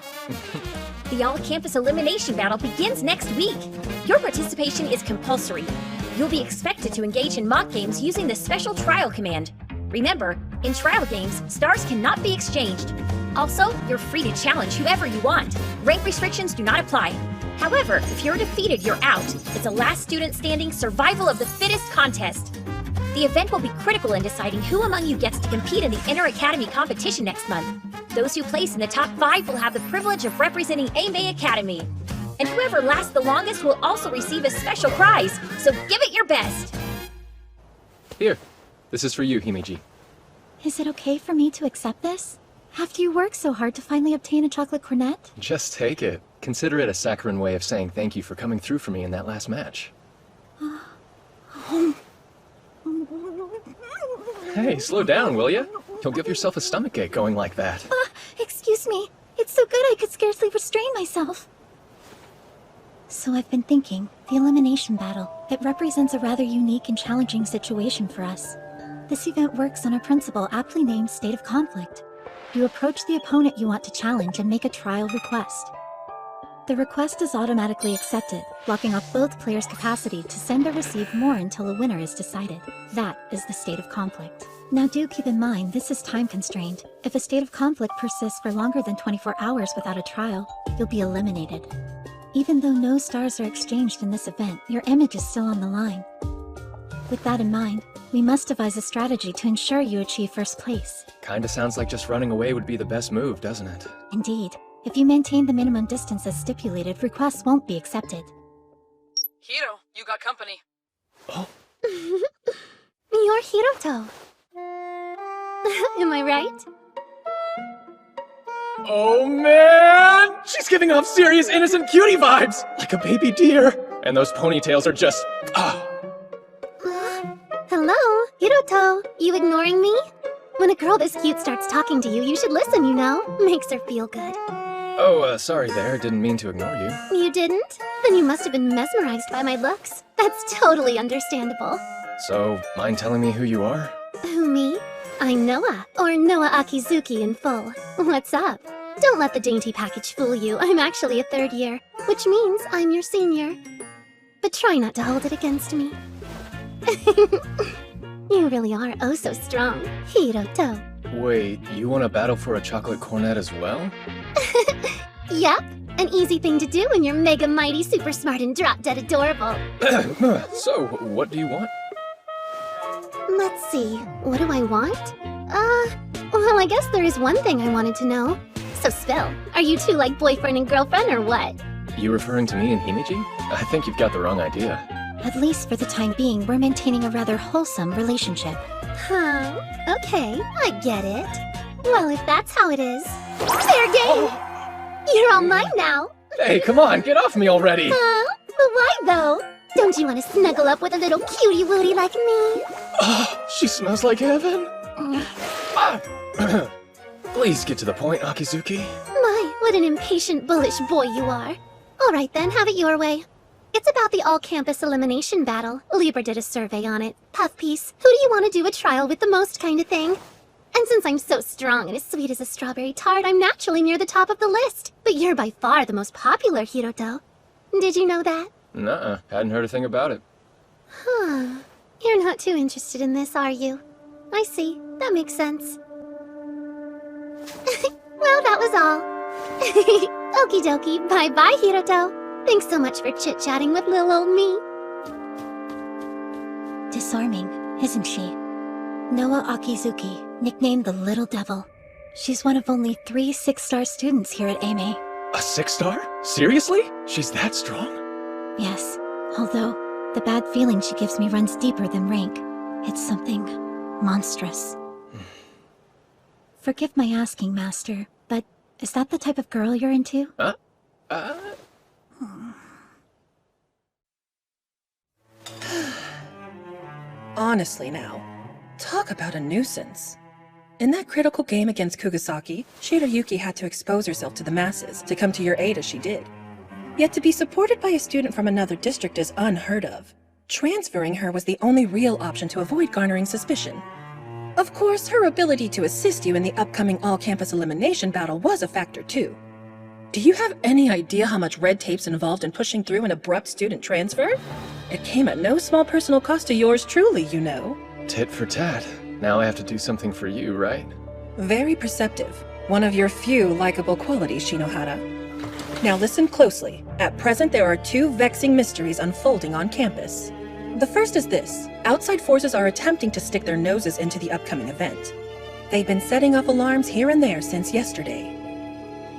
[SPEAKER 13] The all-campus elimination battle begins next week. Your participation is compulsory. You'll be expected to engage in mock games using the special trial command. Remember, in trial games, stars cannot be exchanged. Also, you're free to challenge whoever you want. Rank restrictions do not apply. However, if you're defeated, you're out. It's a last student standing survival of the fittest contest. The event will be critical in deciding who among you gets to compete in the Inter-Academy competition next month. Those who place in the top 5 will have the privilege of representing AME Academy. And whoever lasts the longest will also receive a special prize, so give it your best!
[SPEAKER 2] Here, this is for you, Himeji.
[SPEAKER 12] Is it okay for me to accept this? After you worked so hard to finally obtain a chocolate cornet?
[SPEAKER 2] Just take it. Consider it a saccharine way of saying thank you for coming through for me in that last match. Hey, slow down, will ya? You'll give yourself a stomachache going like that.
[SPEAKER 12] Excuse me. It's so good I could scarcely restrain myself. So I've been thinking, the elimination battle. It represents a rather unique and challenging situation for us. This event works on a principle aptly named State of Conflict. You approach the opponent you want to challenge and make a trial request. The request is automatically accepted, blocking off both players' capacity to send or receive more until a winner is decided. That is the State of Conflict. Now do keep in mind this is time constrained. If a state of conflict persists for longer than 24 hours without a trial, you'll be eliminated. Even though no stars are exchanged in this event, your image is still on the line. With that in mind, we must devise a strategy to ensure you achieve first place.
[SPEAKER 2] Kinda sounds like just running away would be the best move, doesn't it?
[SPEAKER 12] Indeed. If you maintain the minimum distance as stipulated, requests won't be accepted.
[SPEAKER 7] Hiro, you got company.
[SPEAKER 12] You're Hiroto. Am I right?
[SPEAKER 2] Oh man! She's giving off serious innocent cutie vibes! Like a baby deer! And those ponytails are just...
[SPEAKER 12] Hello, Hiroto. You ignoring me? When a girl this cute starts talking to you, you should listen, you know? Makes her feel good.
[SPEAKER 2] Oh, sorry there. Didn't mean to ignore you.
[SPEAKER 12] You didn't? Then you must have been mesmerized by my looks. That's totally understandable.
[SPEAKER 2] So, mind telling me who you are?
[SPEAKER 12] Who, me? I'm Noah, or Noah Akizuki in full. What's up? Don't let the dainty package fool you. I'm actually a 3rd year, which means I'm your senior. But try not to hold it against me. You really are oh so strong, Hiroto.
[SPEAKER 2] Wait, you want to battle for a chocolate cornet as well?
[SPEAKER 12] Yep, an easy thing to do when you're mega mighty, super smart, and drop-dead adorable.
[SPEAKER 2] So, what do you want?
[SPEAKER 12] Let's see, what do I want? Well, I guess there is one thing I wanted to know. So spill, are you two like boyfriend and girlfriend or what?
[SPEAKER 2] You referring to me and Himeji? I think you've got the wrong idea.
[SPEAKER 12] At least for the time being, we're maintaining a rather wholesome relationship. Huh, okay, I get it. Well, if that's how it is, fair game! You're all mine now!
[SPEAKER 2] Hey, come on, get off me already!
[SPEAKER 12] But why though? Don't you want to snuggle up with a little cutie wootie like me?
[SPEAKER 2] Oh, she smells like heaven! Please get to the point, Akizuki.
[SPEAKER 12] My, what an impatient, bullish boy you are. Alright then, have it your way. It's about the all-campus elimination battle. Libra did a survey on it. Puff piece, who do you want to do a trial with the most kind of thing? And since I'm so strong and as sweet as a strawberry tart, I'm naturally near the top of the list. But you're by far the most popular, Hiroto. Did you know that?
[SPEAKER 2] Nuh-uh, hadn't heard a thing about it.
[SPEAKER 12] Huh. You're not too interested in this, are you? I see. That makes sense. Well, that was all. Okie dokie. Bye-bye, Hiroto. Thanks so much for chit-chatting with little old me. Disarming, isn't she? Noah Akizuki, nicknamed the Little Devil. She's one of only 3 6-star students here at AME.
[SPEAKER 2] A 6-star? Seriously? She's that strong?
[SPEAKER 12] Yes, although the bad feeling she gives me runs deeper than rank. It's something monstrous. Forgive my asking, Master, but is that the type of girl you're into?
[SPEAKER 6] Honestly now, talk about a nuisance. In that critical game against Kugasaki, Shirayuki had to expose herself to the masses to come to your aid as she did. Yet to be supported by a student from another district is unheard of. Transferring her was the only real option to avoid garnering suspicion. Of course, her ability to assist you in the upcoming all-campus elimination battle was a factor too. Do you have any idea how much red tape's involved in pushing through an abrupt student transfer? It came at no small personal cost to yours truly, you know.
[SPEAKER 2] Tit for tat. Now I have to do something for you, right?
[SPEAKER 6] Very perceptive. One of your few likable qualities, Shinohara. Now listen closely. At present, there are 2 vexing mysteries unfolding on campus. The first is this. Outside forces are attempting to stick their noses into the upcoming event. They've been setting off alarms here and there since yesterday.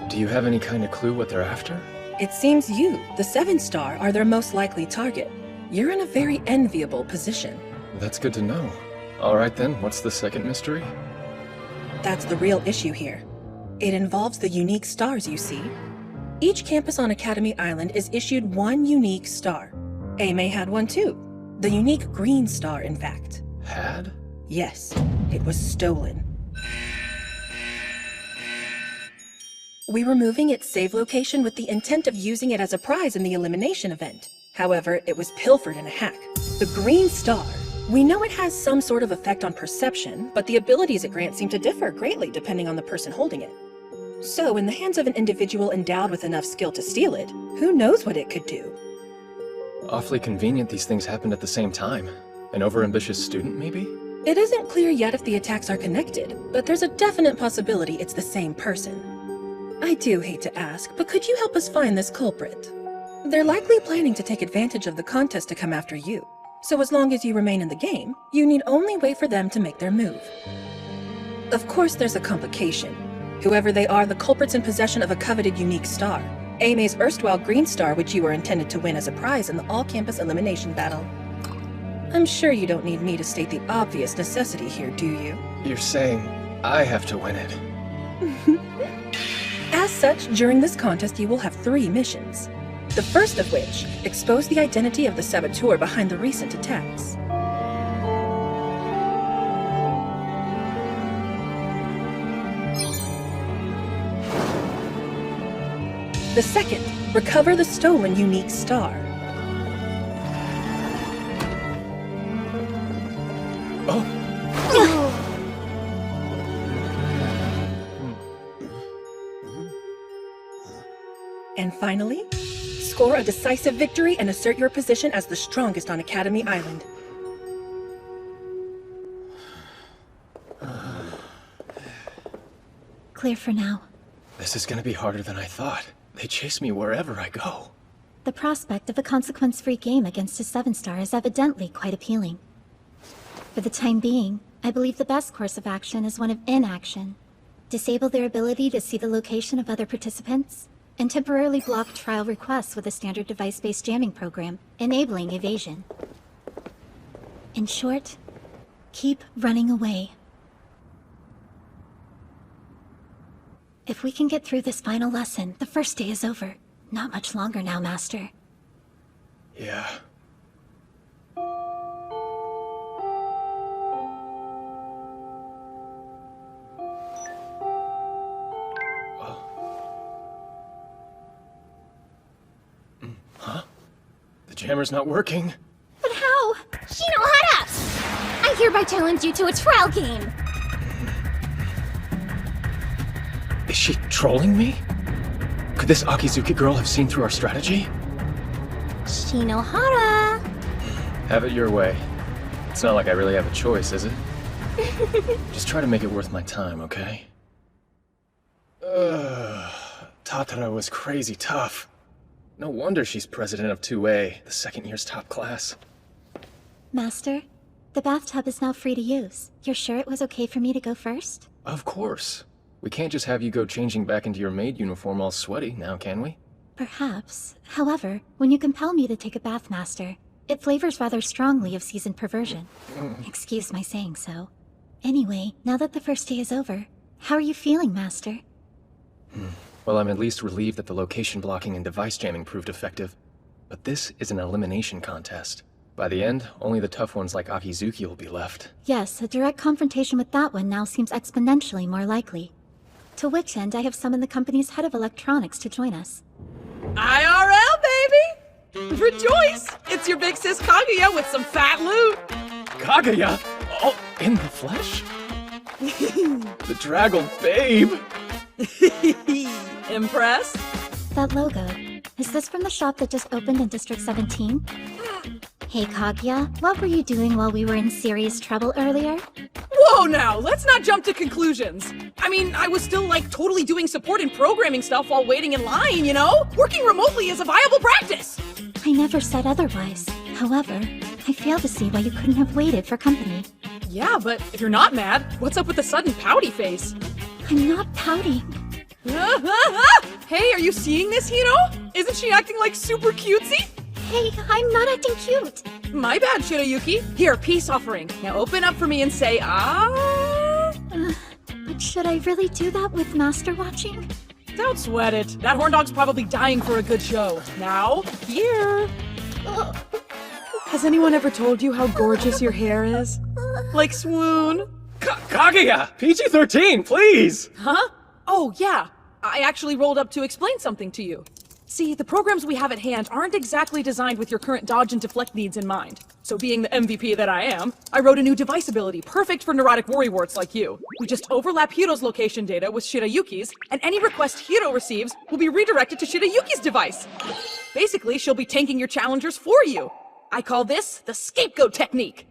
[SPEAKER 2] Do you have any kind of clue what they're after?
[SPEAKER 6] It seems you, the 7-star, are their most likely target. You're in a very enviable position.
[SPEAKER 2] That's good to know. Alright then, what's the second mystery?
[SPEAKER 6] That's the real issue here. It involves the unique stars you see. Each campus on Academy Island is issued 1 unique star. Aimee had one too. The unique green star, in fact.
[SPEAKER 2] Had?
[SPEAKER 6] Yes, it was stolen. We were moving its save location with the intent of using it as a prize in the elimination event. However, it was pilfered in a hack. The green star. We know it has some sort of effect on perception, but the abilities it grants seem to differ greatly depending on the person holding it. So, in the hands of an individual endowed with enough skill to steal it, who knows what it could do?
[SPEAKER 2] Awfully convenient these things happened at the same time. An overambitious student, maybe?
[SPEAKER 6] It isn't clear yet if the attacks are connected, but there's a definite possibility it's the same person. I do hate to ask, but could you help us find this culprit? They're likely planning to take advantage of the contest to come after you. So as long as you remain in the game, you need only wait for them to make their move. Of course, there's a complication. Whoever they are, the culprit's in possession of a coveted unique star. Aimee's erstwhile green star, which you were intended to win as a prize in the all-campus elimination battle. I'm sure you don't need me to state the obvious necessity here, do you?
[SPEAKER 2] You're saying I have to win it.
[SPEAKER 6] As such, during this contest you will have 3 missions. The first of which, expose the identity of the saboteur behind the recent attacks. The second, recover the stolen unique star. And finally, score a decisive victory and assert your position as the strongest on Academy Island.
[SPEAKER 12] Clear for now.
[SPEAKER 2] This is gonna be harder than I thought. They chase me wherever I go.
[SPEAKER 12] The prospect of a consequence-free game against a 7-star is evidently quite appealing. For the time being, I believe the best course of action is one of inaction. Disable their ability to see the location of other participants, and temporarily block trial requests with a standard device-based jamming program, enabling evasion. In short, keep running away. If we can get through this final lesson, the first day is over. Not much longer now, Master.
[SPEAKER 2] Yeah. Huh? The jammer's not working.
[SPEAKER 3] But how? Shinohara! I hereby challenge you to a trial game!
[SPEAKER 2] Is she trolling me? Could this Akizuki girl have seen through our strategy?
[SPEAKER 3] Shinohara!
[SPEAKER 2] Have it your way. It's not like I really have a choice, is it? Just try to make it worth my time, okay? Tatara was crazy tough. No wonder she's president of 2A, the second year's top class.
[SPEAKER 12] Master, the bathtub is now free to use. You're sure it was okay for me to go first?
[SPEAKER 2] Of course. We can't just have you go changing back into your maid uniform all sweaty now, can we?
[SPEAKER 12] Perhaps. However, when you compel me to take a bath, Master, it flavors rather strongly of seasoned perversion. Excuse my saying so. Anyway, now that the first day is over, how are you feeling, Master?
[SPEAKER 2] Well, I'm at least relieved that the location blocking and device jamming proved effective. But this is an elimination contest. By the end, only the tough ones like Akizuki will be left.
[SPEAKER 12] Yes, a direct confrontation with that one now seems exponentially more likely. To which end, I have summoned the company's head of electronics to join us.
[SPEAKER 7] IRL, baby! Rejoice! It's your big sis Kaguya with some fat loot!
[SPEAKER 2] Kaguya? Oh, in the flesh? The draggle babe!
[SPEAKER 7] Impressed?
[SPEAKER 12] That logo, is this from the shop that just opened in District 17? Hey Kaguya, what were you doing while we were in serious trouble earlier?
[SPEAKER 14] Whoa now, let's not jump to conclusions. I mean, I was still like totally doing support and programming stuff while waiting in line, you know? Working remotely is a viable practice.
[SPEAKER 12] I never said otherwise. However, I fail to see why you couldn't have waited for company.
[SPEAKER 14] Yeah, but if you're not mad, what's up with the sudden pouty face?
[SPEAKER 12] I'm not pouting.
[SPEAKER 14] Hey, are you seeing this, Hiro? Isn't she acting like super cutesy?
[SPEAKER 12] Hey, I'm not acting cute.
[SPEAKER 14] My bad, Shirayuki. Here, peace offering. Now open up for me and say, ah.
[SPEAKER 12] But should I really do that with Master watching?
[SPEAKER 14] Don't sweat it. That horn dog's probably dying for a good show. Now, here. Has anyone ever told you how gorgeous your hair is? Like swoon?
[SPEAKER 2] Kaguya! PG-13, please!
[SPEAKER 14] Huh? Oh, yeah. I actually rolled up to explain something to you. See, the programs we have at hand aren't exactly designed with your current dodge and deflect needs in mind. So being the MVP that I am, I wrote a new device ability perfect for neurotic worrywarts like you. We just overlap Hiro's location data with Shirayuki's, and any request Hiro receives will be redirected to Shirayuki's device. Basically, she'll be tanking your challengers for you. I call this the scapegoat technique.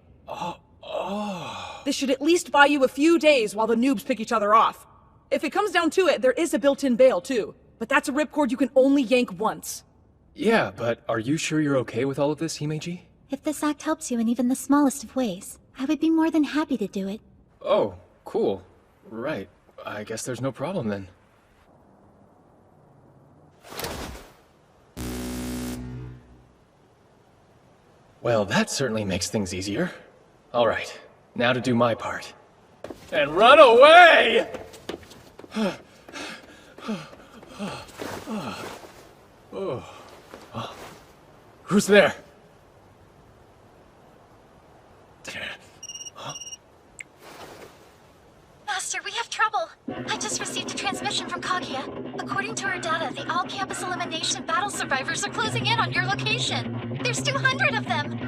[SPEAKER 14] This should at least buy you a few days while the noobs pick each other off. If it comes down to it, there is a built-in bail too. But that's a ripcord you can only yank once.
[SPEAKER 2] Yeah, but are you sure you're okay with all of this, Himeji?
[SPEAKER 12] If this act helps you in even the smallest of ways, I would be more than happy to do it.
[SPEAKER 2] Oh, cool. Right. I guess there's no problem then. Well, that certainly makes things easier. All right, now to do my part. And run away! Who's there?
[SPEAKER 12] Master, we have trouble. I just received a transmission from Kaguya. According to her data, the all-campus elimination battle survivors are closing in on your location. There's 200 of them.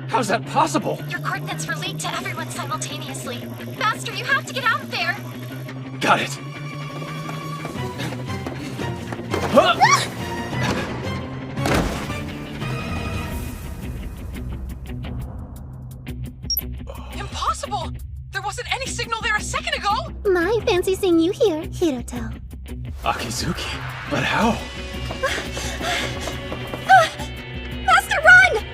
[SPEAKER 2] How's that possible?
[SPEAKER 12] Your coordinates were leaked to everyone simultaneously. Master, you have to get out of there.
[SPEAKER 2] Got it.
[SPEAKER 7] Impossible! There wasn't any signal there a second ago!
[SPEAKER 12] My fancy seeing you here, Hiroto.
[SPEAKER 2] Akizuki, but how?
[SPEAKER 12] Master, run!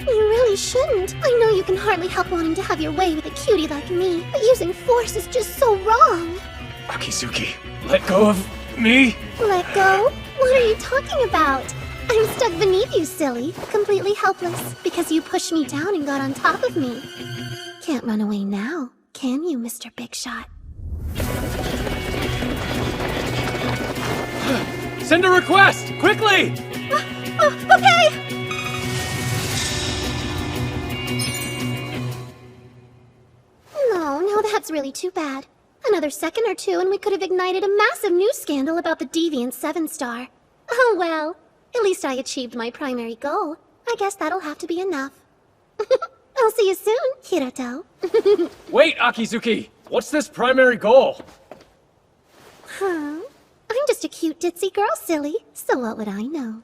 [SPEAKER 12] You really shouldn't. I know you can hardly help wanting to have your way with a cutie like me, but using force is just so wrong.
[SPEAKER 2] Akizuki, let go of me?
[SPEAKER 12] Let go? What are you talking about? I'm stuck beneath you, silly. Completely helpless, because you pushed me down and got on top of me. Can't run away now, can you, Mr. Big Shot?
[SPEAKER 2] Send a request! Quickly!
[SPEAKER 12] Okay! No, that's really too bad. Another second or two and we could have ignited a massive news scandal about the Deviant 7-star. Oh well, at least I achieved my primary goal. I guess that'll have to be enough. I'll see you soon, Hiroto.
[SPEAKER 2] Wait, Akizuki! What's this primary goal?
[SPEAKER 12] Huh? I'm just a cute ditzy girl, silly. So what would I know?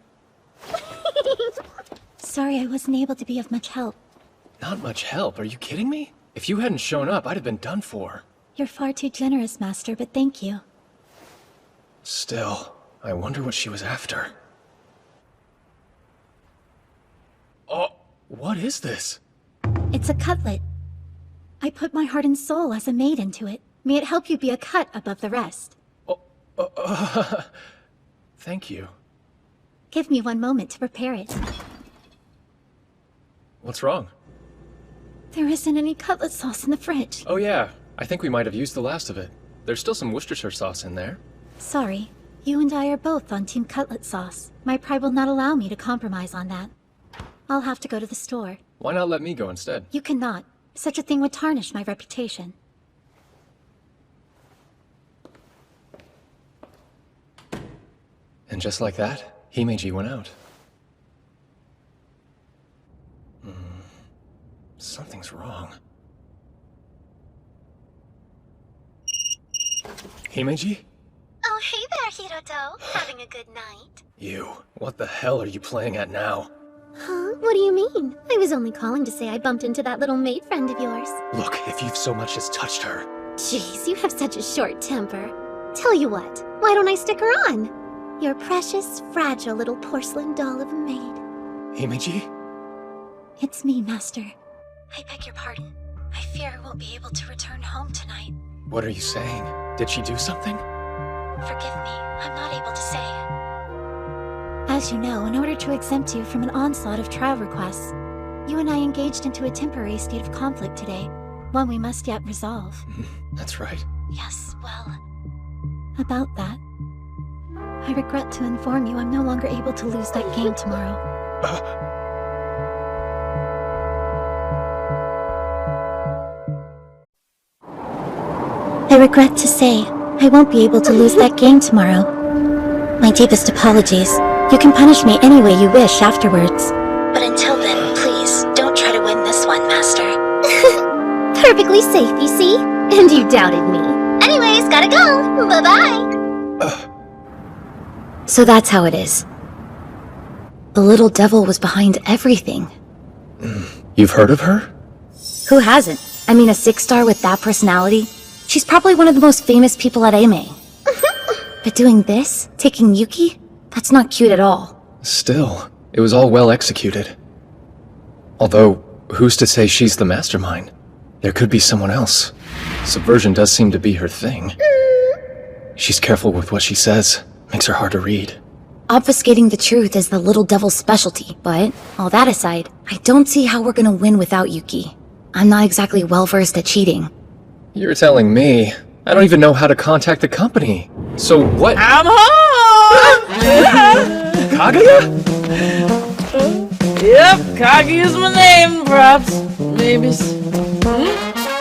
[SPEAKER 12] Sorry I wasn't able to be of much help.
[SPEAKER 2] Not much help, are you kidding me? If you hadn't shown up, I'd have been done for.
[SPEAKER 12] You're far too generous, Master, but thank you.
[SPEAKER 2] Still, I wonder what she was after. Oh, what is this?
[SPEAKER 12] It's a cutlet. I put my heart and soul as a maid into it. May it help you be a cut above the rest.
[SPEAKER 2] Thank you.
[SPEAKER 12] Give me one moment to prepare it.
[SPEAKER 2] What's wrong?
[SPEAKER 12] There isn't any cutlet sauce in the fridge.
[SPEAKER 2] Oh yeah, I think we might have used the last of it. There's still some Worcestershire sauce in there.
[SPEAKER 12] Sorry. You and I are both on Team Cutlet Sauce. My pride will not allow me to compromise on that. I'll have to go to the store.
[SPEAKER 2] Why not let me go instead?
[SPEAKER 12] You cannot. Such a thing would tarnish my reputation.
[SPEAKER 2] And just like that, Himeji went out. Something's wrong. Himeji?
[SPEAKER 12] Oh, hey there, Hiroto. Having a good night?
[SPEAKER 2] You. What the hell are you playing at now?
[SPEAKER 12] Huh? what do you mean? I was only calling to say I bumped into that little maid friend of yours.
[SPEAKER 2] Look, if you've so much as touched her.
[SPEAKER 12] Jeez, you have such a short temper. Tell you what, why don't I stick her on? Your precious, fragile little porcelain doll of a maid.
[SPEAKER 2] Himeji?
[SPEAKER 12] It's me, Master. I beg your pardon. I fear I won't be able to return home tonight.
[SPEAKER 2] What are you saying? Did she do something?
[SPEAKER 12] Forgive me, I'm not able to say. As you know, in order to exempt you from an onslaught of trial requests, you and I engaged into a temporary state of conflict today, one we must yet resolve.
[SPEAKER 2] That's right.
[SPEAKER 12] Yes, well, about that. I regret to inform you I'm no longer able to lose that game tomorrow. I regret to say, I won't be able to lose that game tomorrow. My deepest apologies. You can punish me any way you wish afterwards. But until then, please, don't try to win this one, Master. Perfectly safe, you see? And you doubted me. Anyways, gotta go. Bye-bye. So that's how it is. The little devil was behind everything.
[SPEAKER 2] You've heard of her?
[SPEAKER 3] Who hasn't? I mean, a 6-star with that personality? She's probably one of the most famous people at AME. But doing this? Taking Yuki? That's not cute at all.
[SPEAKER 2] Still, it was all well executed. Although, who's to say she's the mastermind? There could be someone else. Subversion does seem to be her thing. She's careful with what she says. Makes her hard to read.
[SPEAKER 3] Obfuscating the truth is the little devil's specialty, but, all that aside, I don't see how we're gonna win without Yuki. I'm not exactly well-versed at cheating.
[SPEAKER 2] You're telling me. I don't even know how to contact the company. So what—
[SPEAKER 14] I'm home!
[SPEAKER 2] Kaguya?
[SPEAKER 14] Yep, Kaguya's my name, perhaps. Maybe.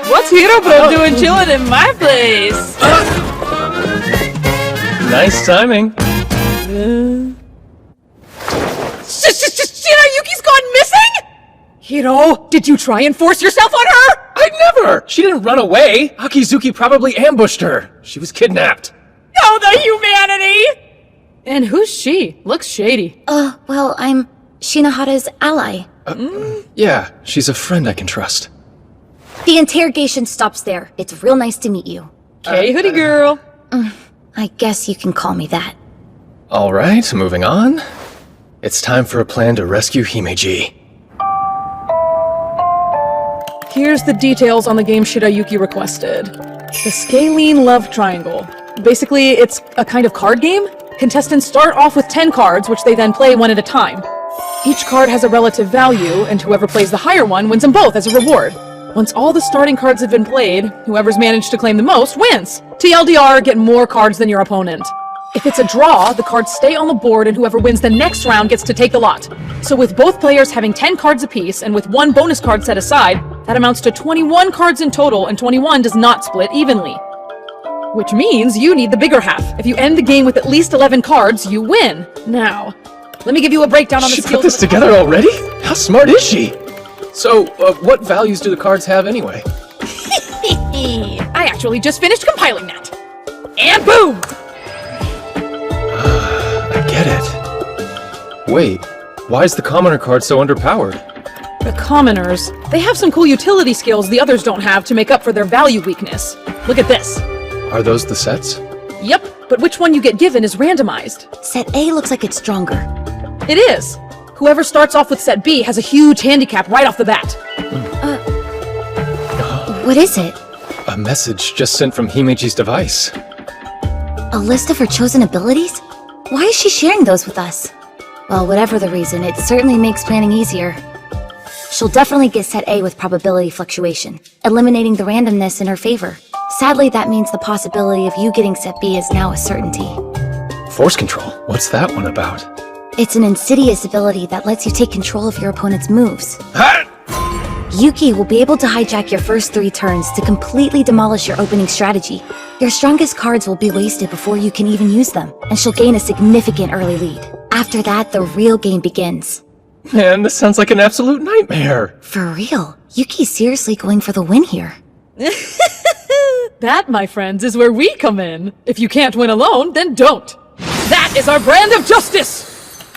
[SPEAKER 14] What's Hero Bro doing chilling in my place?
[SPEAKER 2] Nice timing.
[SPEAKER 14] Yuki's gone missing? Hiro, did you try and force yourself on her?
[SPEAKER 2] I'd never! She didn't run away! Akizuki probably ambushed her! She was kidnapped!
[SPEAKER 14] Oh, the humanity! And who's she? Looks shady.
[SPEAKER 3] Well, I'm Shinohara's ally.
[SPEAKER 2] Yeah, she's a friend I can trust.
[SPEAKER 3] The interrogation stops there. It's real nice to meet you.
[SPEAKER 14] Okay, hoodie girl.
[SPEAKER 3] I guess you can call me that.
[SPEAKER 2] Alright, moving on. It's time for a plan to rescue Himeji.
[SPEAKER 14] Here's the details on the game Shirayuki requested. The Scalene Love Triangle. Basically, it's a kind of card game. Contestants start off with 10 cards, which they then play one at a time. Each card has a relative value, and whoever plays the higher one wins them both as a reward. Once all the starting cards have been played, whoever's managed to claim the most wins. TLDR, get more cards than your opponent. If it's a draw, the cards stay on the board and whoever wins the next round gets to take the lot. So with both players having 10 cards apiece and with one bonus card set aside, that amounts to 21 cards in total, and 21 does not split evenly. Which means you need the bigger half. If you end the game with at least 11 cards, you win. Now, let me give you a breakdown on the
[SPEAKER 2] She
[SPEAKER 14] skills.
[SPEAKER 2] put this together already? How smart is she? So, what values do the cards have anyway?
[SPEAKER 14] I actually just finished compiling that. And boom!
[SPEAKER 2] I get it. Wait, why is the commoner card so underpowered?
[SPEAKER 14] The commoners, they have some cool utility skills the others don't have to make up for their value weakness. Look at this.
[SPEAKER 2] Are those the sets?
[SPEAKER 14] Yep, but which one you get given is randomized.
[SPEAKER 3] Set A looks like it's stronger.
[SPEAKER 14] It is. Whoever starts off with set B has a huge handicap right off the bat.
[SPEAKER 3] What is it?
[SPEAKER 2] A message just sent from Himeji's device.
[SPEAKER 3] A list of her chosen abilities? Why is she sharing those with us? Well, whatever the reason, it certainly makes planning easier. She'll definitely get set A with probability fluctuation, eliminating the randomness in her favor. Sadly, that means the possibility of you getting set B is now a certainty.
[SPEAKER 2] Force control? What's that one about?
[SPEAKER 3] It's an insidious ability that lets you take control of your opponent's moves. Yuki will be able to hijack your first 3 turns to completely demolish your opening strategy. Your strongest cards will be wasted before you can even use them, and she'll gain a significant early lead. After that, the real game begins.
[SPEAKER 2] Man, this sounds like an absolute nightmare.
[SPEAKER 3] For real, Yuki's seriously going for the win here.
[SPEAKER 14] That, my friends, is where we come in. If you can't win alone, then don't. That is our brand of justice!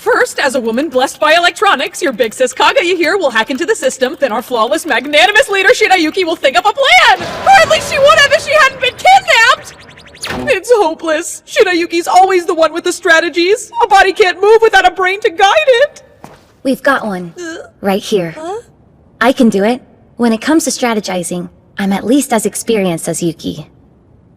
[SPEAKER 14] First, as a woman blessed by electronics, your big sis Kaguya here will hack into the system, then our flawless, magnanimous leader Shinayuki will think up a plan! Or at least she would have if she hadn't been kidnapped! It's hopeless. Shinayuki's always the one with the strategies. A body can't move without a brain to guide it.
[SPEAKER 3] We've got one. Right here. I can do it. When it comes to strategizing, I'm at least as experienced as Yuki.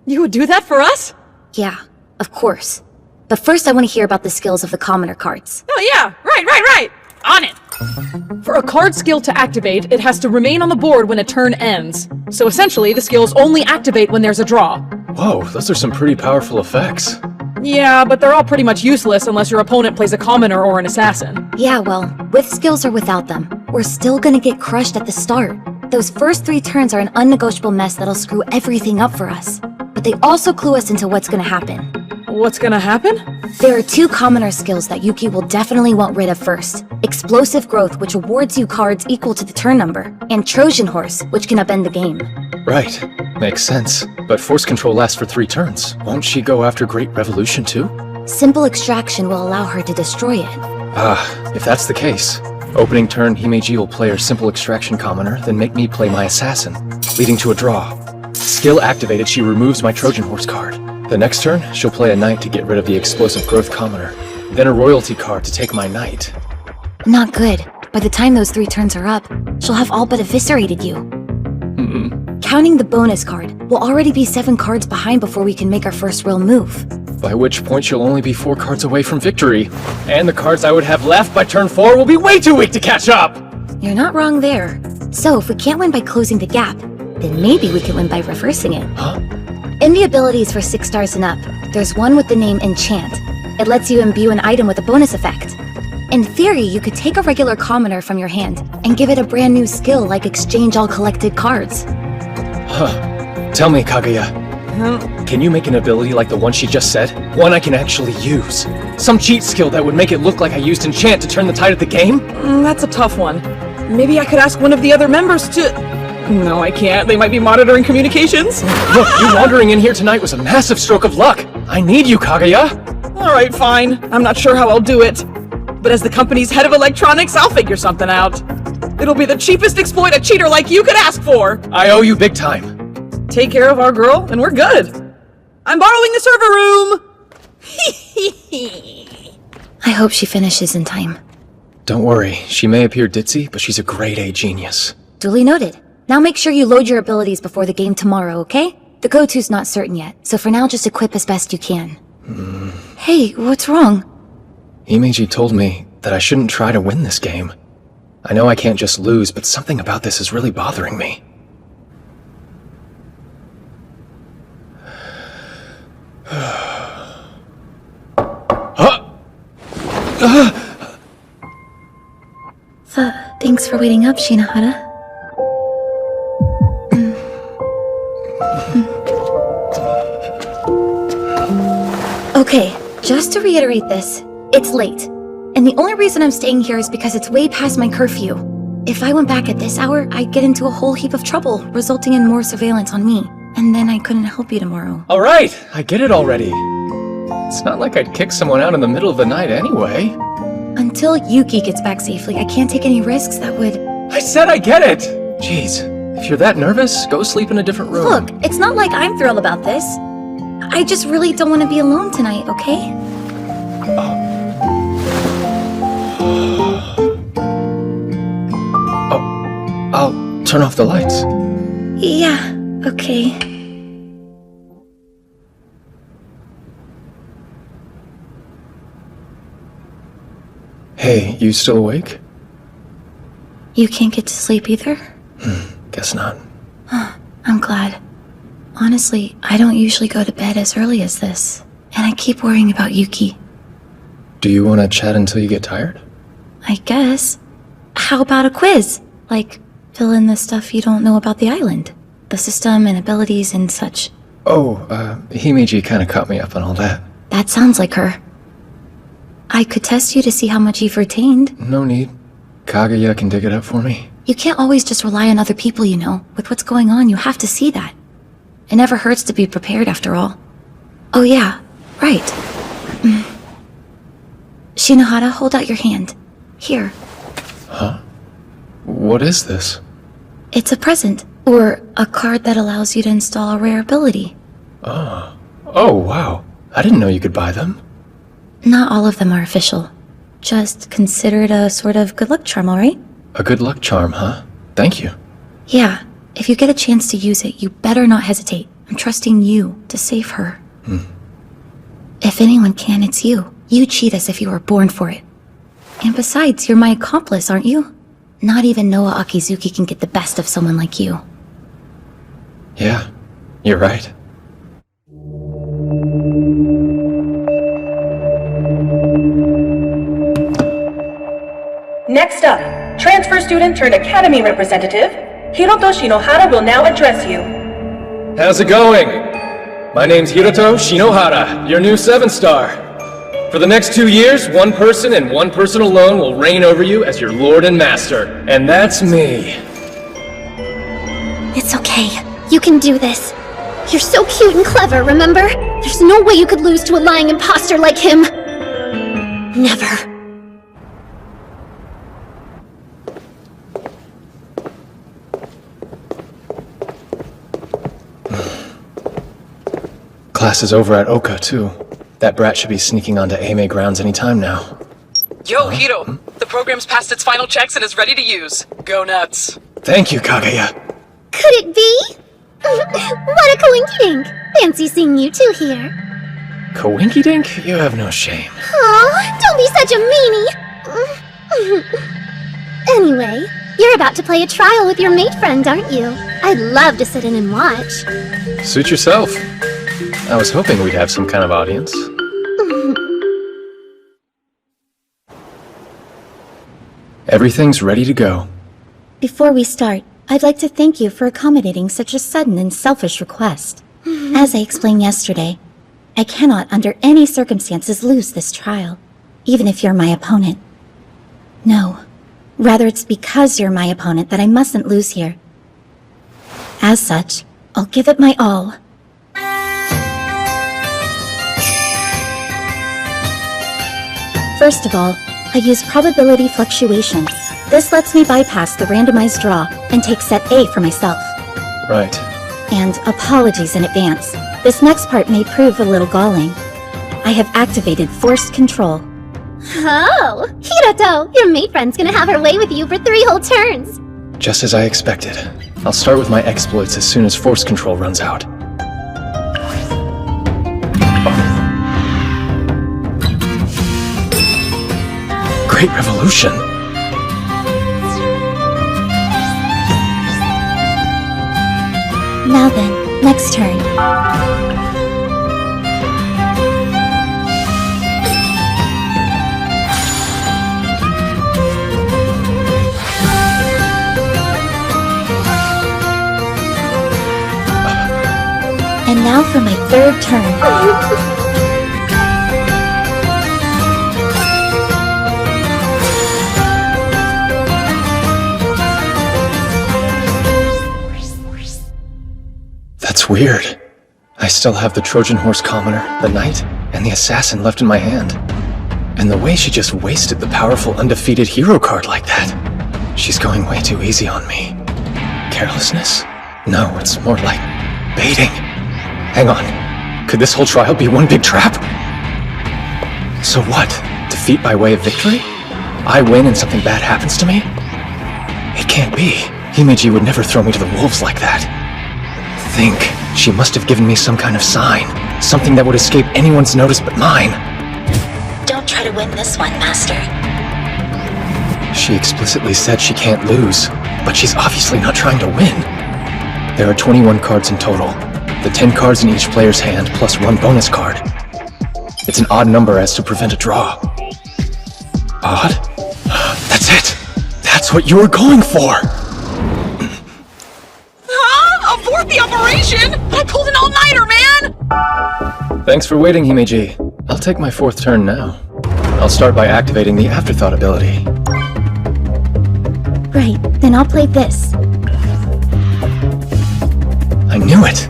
[SPEAKER 14] You would do that for us?
[SPEAKER 3] Yeah, of course. But first I want to hear about the skills of the commoner cards.
[SPEAKER 14] Oh yeah, right. On it. For a card skill to activate, it has to remain on the board when a turn ends. So essentially, the skills only activate when there's a draw.
[SPEAKER 2] Whoa, those are some pretty powerful effects.
[SPEAKER 14] Yeah, but they're all pretty much useless unless your opponent plays a commoner or an assassin.
[SPEAKER 3] Yeah, well, with skills or without them, we're still gonna get crushed at the start. Those first 3 turns are an unnegotiable mess that'll screw everything up for us. But they also clue us into what's gonna happen.
[SPEAKER 14] What's gonna happen?
[SPEAKER 3] There are 2 commoner skills that Yuki will definitely want rid of first. Explosive Growth, which awards you cards equal to the turn number, and Trojan Horse, which can upend the game.
[SPEAKER 2] Right. Makes sense. But Force Control lasts for 3 turns. Won't she go after Great Revolution too?
[SPEAKER 3] Simple Extraction will allow her to destroy it.
[SPEAKER 2] If that's the case. Opening turn, Himeji will play her Simple Extraction commoner, then make me play my Assassin, leading to a draw. Skill activated, she removes my Trojan Horse card. The next turn, she'll play a Knight to get rid of the Explosive Growth commoner, then a Royalty card to take my Knight.
[SPEAKER 3] Not good. By the time those 3 turns are up, she'll have all but eviscerated you. Counting the bonus card, we'll already be 7 cards behind before we can make our first real move.
[SPEAKER 2] By which point she'll only be 4 cards away from victory. And the cards I would have left by turn 4 will be way too weak to catch up!
[SPEAKER 3] You're not wrong there. So if we can't win by closing the gap, then maybe we can win by reversing it.
[SPEAKER 2] Huh?
[SPEAKER 3] In the abilities for 6 stars and up, there's one with the name Enchant. It lets you imbue an item with a bonus effect. In theory, you could take a regular commoner from your hand and give it a brand new skill like exchange all collected cards.
[SPEAKER 2] Huh. Tell me, Kaguya. Can you make an ability like the one she just said? One I can actually use? Some cheat skill that would make it look like I used Enchant to turn the tide of the game?
[SPEAKER 14] That's a tough one. Maybe I could ask one of the other members to... No, I can't. They might be monitoring communications.
[SPEAKER 2] Look, you wandering in here tonight was a massive stroke of luck. I need you, Kaguya.
[SPEAKER 14] Alright, fine. I'm not sure how I'll do it. But as the company's head of electronics, I'll figure something out. It'll be the cheapest exploit a cheater like you could ask for.
[SPEAKER 2] I owe you big time.
[SPEAKER 14] Take care of our girl, and we're good. I'm borrowing the server room!
[SPEAKER 3] I hope she finishes in time.
[SPEAKER 2] Don't worry, she may appear ditzy, but she's a grade A genius.
[SPEAKER 3] Duly noted. Now make sure you load your abilities before the game tomorrow, okay? The go-to's not certain yet, so for now just equip as best you can. Hey, what's wrong?
[SPEAKER 2] Himeji told me that I shouldn't try to win this game. I know I can't just lose, but something about this is really bothering me.
[SPEAKER 3] Thanks for waiting up, Shinohara. Okay, just to reiterate this, it's late. And the only reason I'm staying here is because it's way past my curfew. If I went back at this hour, I'd get into a whole heap of trouble, resulting in more surveillance on me. And then I couldn't help you tomorrow.
[SPEAKER 2] Alright, I get it already. It's not like I'd kick someone out in the middle of the night anyway.
[SPEAKER 3] Until Yuki gets back safely, I can't take any risks that would...
[SPEAKER 2] I said I get it! Jeez, if you're that nervous, go sleep in a different room.
[SPEAKER 3] Look, it's not like I'm thrilled about this. I just really don't want to be alone tonight, okay?
[SPEAKER 2] I'll turn off the lights.
[SPEAKER 3] Yeah, okay.
[SPEAKER 2] Hey, you still awake?
[SPEAKER 3] You can't get to sleep either?
[SPEAKER 2] Guess not.
[SPEAKER 3] I'm glad. Honestly, I don't usually go to bed as early as this, and I keep worrying about Yuki.
[SPEAKER 2] Do you want to chat until you get tired?
[SPEAKER 3] I guess. How about a quiz? Like, fill in the stuff you don't know about the island. The system and abilities and such.
[SPEAKER 2] Oh, Himeji kind of caught me up on all that.
[SPEAKER 3] That sounds like her. I could test you to see how much you've retained.
[SPEAKER 2] No need. Kaguya can dig it up for me.
[SPEAKER 3] You can't always just rely on other people, you know. With what's going on, you have to see that. It never hurts to be prepared, after all. Oh yeah, right.
[SPEAKER 12] Shinohara, hold out your hand. Here.
[SPEAKER 2] Huh? What is this?
[SPEAKER 12] It's a present, or a card that allows you to install a rare ability.
[SPEAKER 2] Oh, wow. I didn't know you could buy them.
[SPEAKER 12] Not all of them are official. Just consider it a sort of good luck charm, alright?
[SPEAKER 2] A good luck charm, huh? Thank you.
[SPEAKER 12] Yeah, if you get a chance to use it, you better not hesitate. I'm trusting you to save her. If anyone can, it's you. You cheat as if you were born for it. And besides, you're my accomplice, aren't you? Not even Noah Akizuki can get the best of someone like you.
[SPEAKER 2] Yeah, you're right.
[SPEAKER 6] Next up, transfer student turned academy representative, Hiroto Shinohara will now address you.
[SPEAKER 2] How's it going? My name's Hiroto Shinohara, your new 7-star. For the next 2 years, one person and one person alone will reign over you as your lord and master. And that's me.
[SPEAKER 3] It's okay. You can do this. You're so cute and clever, remember? There's no way you could lose to a lying imposter like him. Never.
[SPEAKER 2] Class is over at Oka, too. That brat should be sneaking onto AME grounds any time now.
[SPEAKER 7] Yo, Hiro! The program's passed its final checks and is ready to use. Go nuts.
[SPEAKER 2] Thank you, Kaguya.
[SPEAKER 3] Could it be? What a coinkydink! Fancy seeing you two here.
[SPEAKER 2] Coinkydink? You have no shame.
[SPEAKER 3] Aw, don't be such a meanie! Anyway, you're about to play a trial with your mate friend, aren't you? I'd love to sit in and watch.
[SPEAKER 2] Suit yourself. I was hoping we'd have some kind of audience. Everything's ready to go.
[SPEAKER 12] Before we start, I'd like to thank you for accommodating such a sudden and selfish request. As I explained yesterday, I cannot under any circumstances lose this trial, even if you're my opponent. No, rather it's because you're my opponent that I mustn't lose here. As such, I'll give it my all. First of all, I use probability fluctuation. This lets me bypass the randomized draw and take set A for myself.
[SPEAKER 2] Right.
[SPEAKER 12] And apologies in advance. This next part may prove a little galling. I have activated forced control.
[SPEAKER 3] Oh, Hiroto, your mate friend's gonna have her way with you for 3 whole turns.
[SPEAKER 2] Just as I expected. I'll start with my exploits as soon as force control runs out. Great revolution!
[SPEAKER 12] Now then, next turn. And now for my 3rd turn.
[SPEAKER 2] That's weird. I still have the Trojan Horse Commoner, the Knight, and the Assassin left in my hand. And the way she just wasted the powerful undefeated hero card like that. She's going way too easy on me. Carelessness? No, it's more like baiting. Hang on. Could this whole trial be one big trap? So what? Defeat by way of victory? I win and something bad happens to me? It can't be. Himeji would never throw me to the wolves like that. Think. She must have given me some kind of sign. Something that would escape anyone's notice but mine.
[SPEAKER 12] Don't try to win this one, Master.
[SPEAKER 2] She explicitly said she can't lose, but she's obviously not trying to win. There are 21 cards in total. The 10 cards in each player's hand, plus 1 bonus card. It's an odd number as to prevent a draw. Odd? That's it! That's what you were going for!
[SPEAKER 7] Abort the operation! I pulled an all-nighter, man!
[SPEAKER 2] Thanks for waiting, Himeji. I'll take my 4th turn now. I'll start by activating the Afterthought ability.
[SPEAKER 12] Right, then I'll play this.
[SPEAKER 2] I knew it!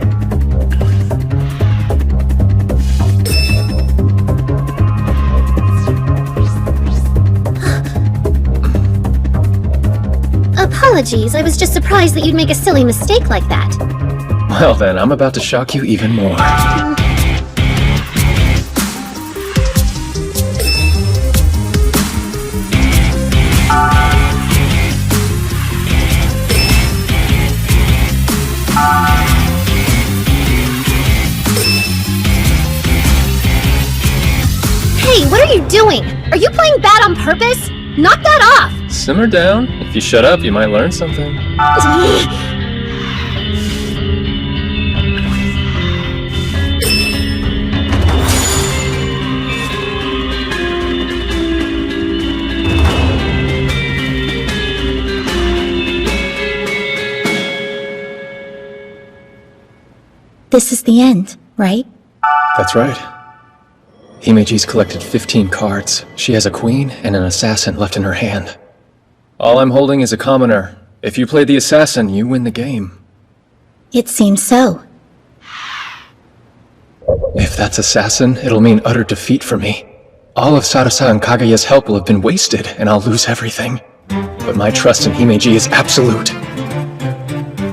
[SPEAKER 3] apologies. I was just surprised that you'd make a silly mistake like that.
[SPEAKER 2] Well then, I'm about to shock you even more.
[SPEAKER 3] Hey, what are you doing? Are you playing bad on purpose? Knock that off!
[SPEAKER 2] Simmer down. If you shut up, you might learn something.
[SPEAKER 12] This is the end, right?
[SPEAKER 2] That's right. Himeji's collected 15 cards. She has a queen and an assassin left in her hand. All I'm holding is a commoner. If you play the assassin, you win the game.
[SPEAKER 12] It seems so.
[SPEAKER 2] If that's assassin, it'll mean utter defeat for me. All of Sarasa and Kagaya's help will have been wasted, and I'll lose everything. But my trust in Himeji is absolute.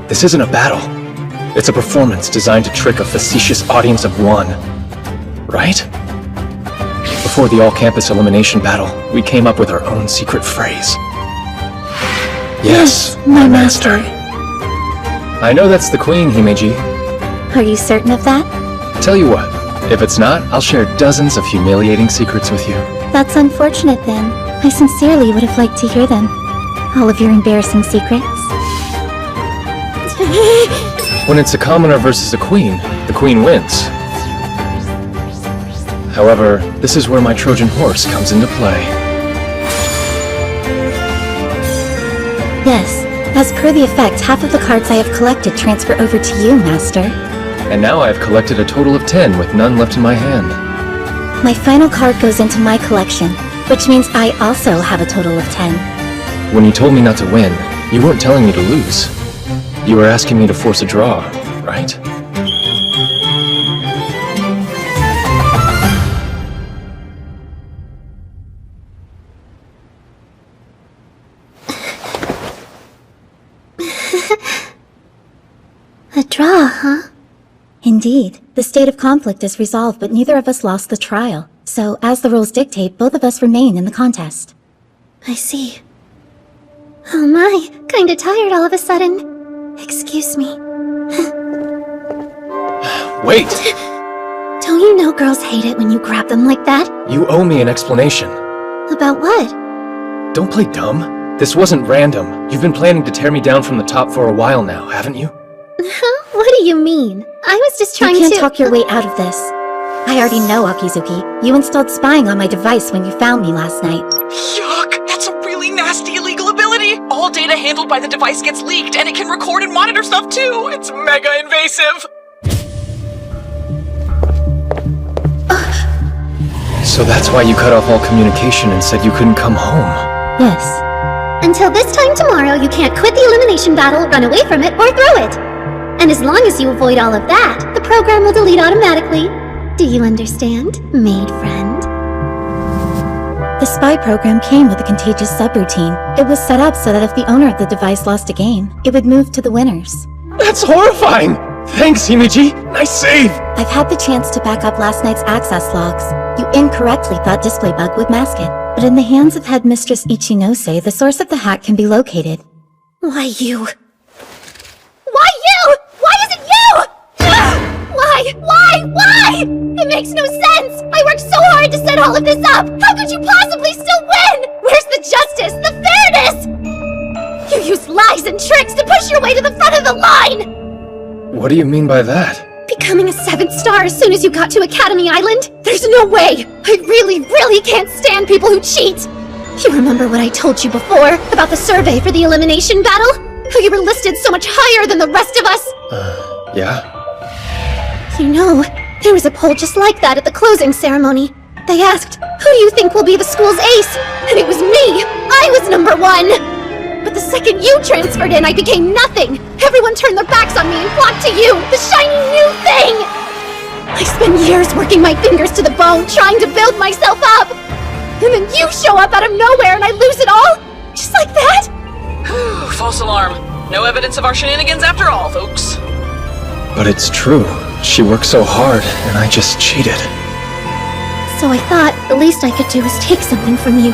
[SPEAKER 2] This isn't a battle. It's a performance designed to trick a facetious audience of one. Right? Before the all-campus elimination battle, we came up with our own secret phrase. Yes, my master. I know that's the queen, Himeji.
[SPEAKER 12] Are you certain of that?
[SPEAKER 2] Tell you what, if it's not, I'll share dozens of humiliating secrets with you.
[SPEAKER 12] That's unfortunate then. I sincerely would have liked to hear them. All of your embarrassing secrets.
[SPEAKER 2] When it's a commoner versus a queen, the queen wins. However, this is where my Trojan horse comes into play.
[SPEAKER 12] Yes, as per the effect, half of the cards I have collected transfer over to you, Master.
[SPEAKER 2] And now I have collected a total of 10 with none left in my hand.
[SPEAKER 12] My final card goes into my collection, which means I also have a total of 10.
[SPEAKER 2] When you told me not to win, you weren't telling me to lose. You were asking me to force a draw, right?
[SPEAKER 12] A draw, huh? Indeed. The state of conflict is resolved, but neither of us lost the trial. So, as the rules dictate, both of us remain in the contest.
[SPEAKER 3] I see. Oh my, kinda tired all of a sudden. Excuse me.
[SPEAKER 2] Wait!
[SPEAKER 3] Don't you know girls hate it when you grab them like that?
[SPEAKER 2] You owe me an explanation.
[SPEAKER 3] About what?
[SPEAKER 2] Don't play dumb. This wasn't random. You've been planning to tear me down from the top for a while now, haven't you?
[SPEAKER 3] Huh? What do you mean? I was just trying to-
[SPEAKER 12] You can't talk your way out of this. I already know, Akizuki. You installed spying on my device when you found me last night.
[SPEAKER 7] Yuck! That's a really nasty illegal ability! All data handled by the device gets leaked, and it can record and monitor stuff too! It's mega invasive!
[SPEAKER 2] So that's why you cut off all communication and said you couldn't come home.
[SPEAKER 12] Yes.
[SPEAKER 3] Until this time tomorrow, you can't quit the elimination battle, run away from it, or throw it. And as long as you avoid all of that, the program will delete automatically. Do you understand, maid friend?
[SPEAKER 12] The spy program came with a contagious subroutine. It was set up so that if the owner of the device lost a game, it would move to the winners.
[SPEAKER 2] That's horrifying! Thanks, Himeji! Nice save!
[SPEAKER 12] I've had the chance to back up last night's access logs. You incorrectly thought display bug would mask it. But in the hands of Headmistress Ichinose, the source of the hack can be located.
[SPEAKER 3] Why you? Why you? Why is it you? Why? Why? It makes no sense! I worked so hard to set all of this up! How could you possibly still win? Where's the justice, the fairness? You used lies and tricks to push your way to the front of the line!
[SPEAKER 2] What do you mean by that?
[SPEAKER 3] Becoming a 7th star as soon as you got to Academy Island? There's no way! I really can't stand people who cheat! You remember what I told you before about the survey for the elimination battle? How you were listed so much higher than the rest of us?
[SPEAKER 2] Yeah?
[SPEAKER 3] You know, there was a poll just like that at the closing ceremony. They asked, who do you think will be the school's ace? And it was me! I was number 1! But the second you transferred in, I became nothing! Everyone turned their backs on me and flocked to you, the shiny new thing! I spent years working my fingers to the bone, trying to build myself up! And then you show up out of nowhere and I lose it all? Just like that?
[SPEAKER 7] False alarm. No evidence of our shenanigans after all, folks.
[SPEAKER 2] But it's true. She worked so hard, and I just cheated.
[SPEAKER 12] So I thought the least I could do was take something from you.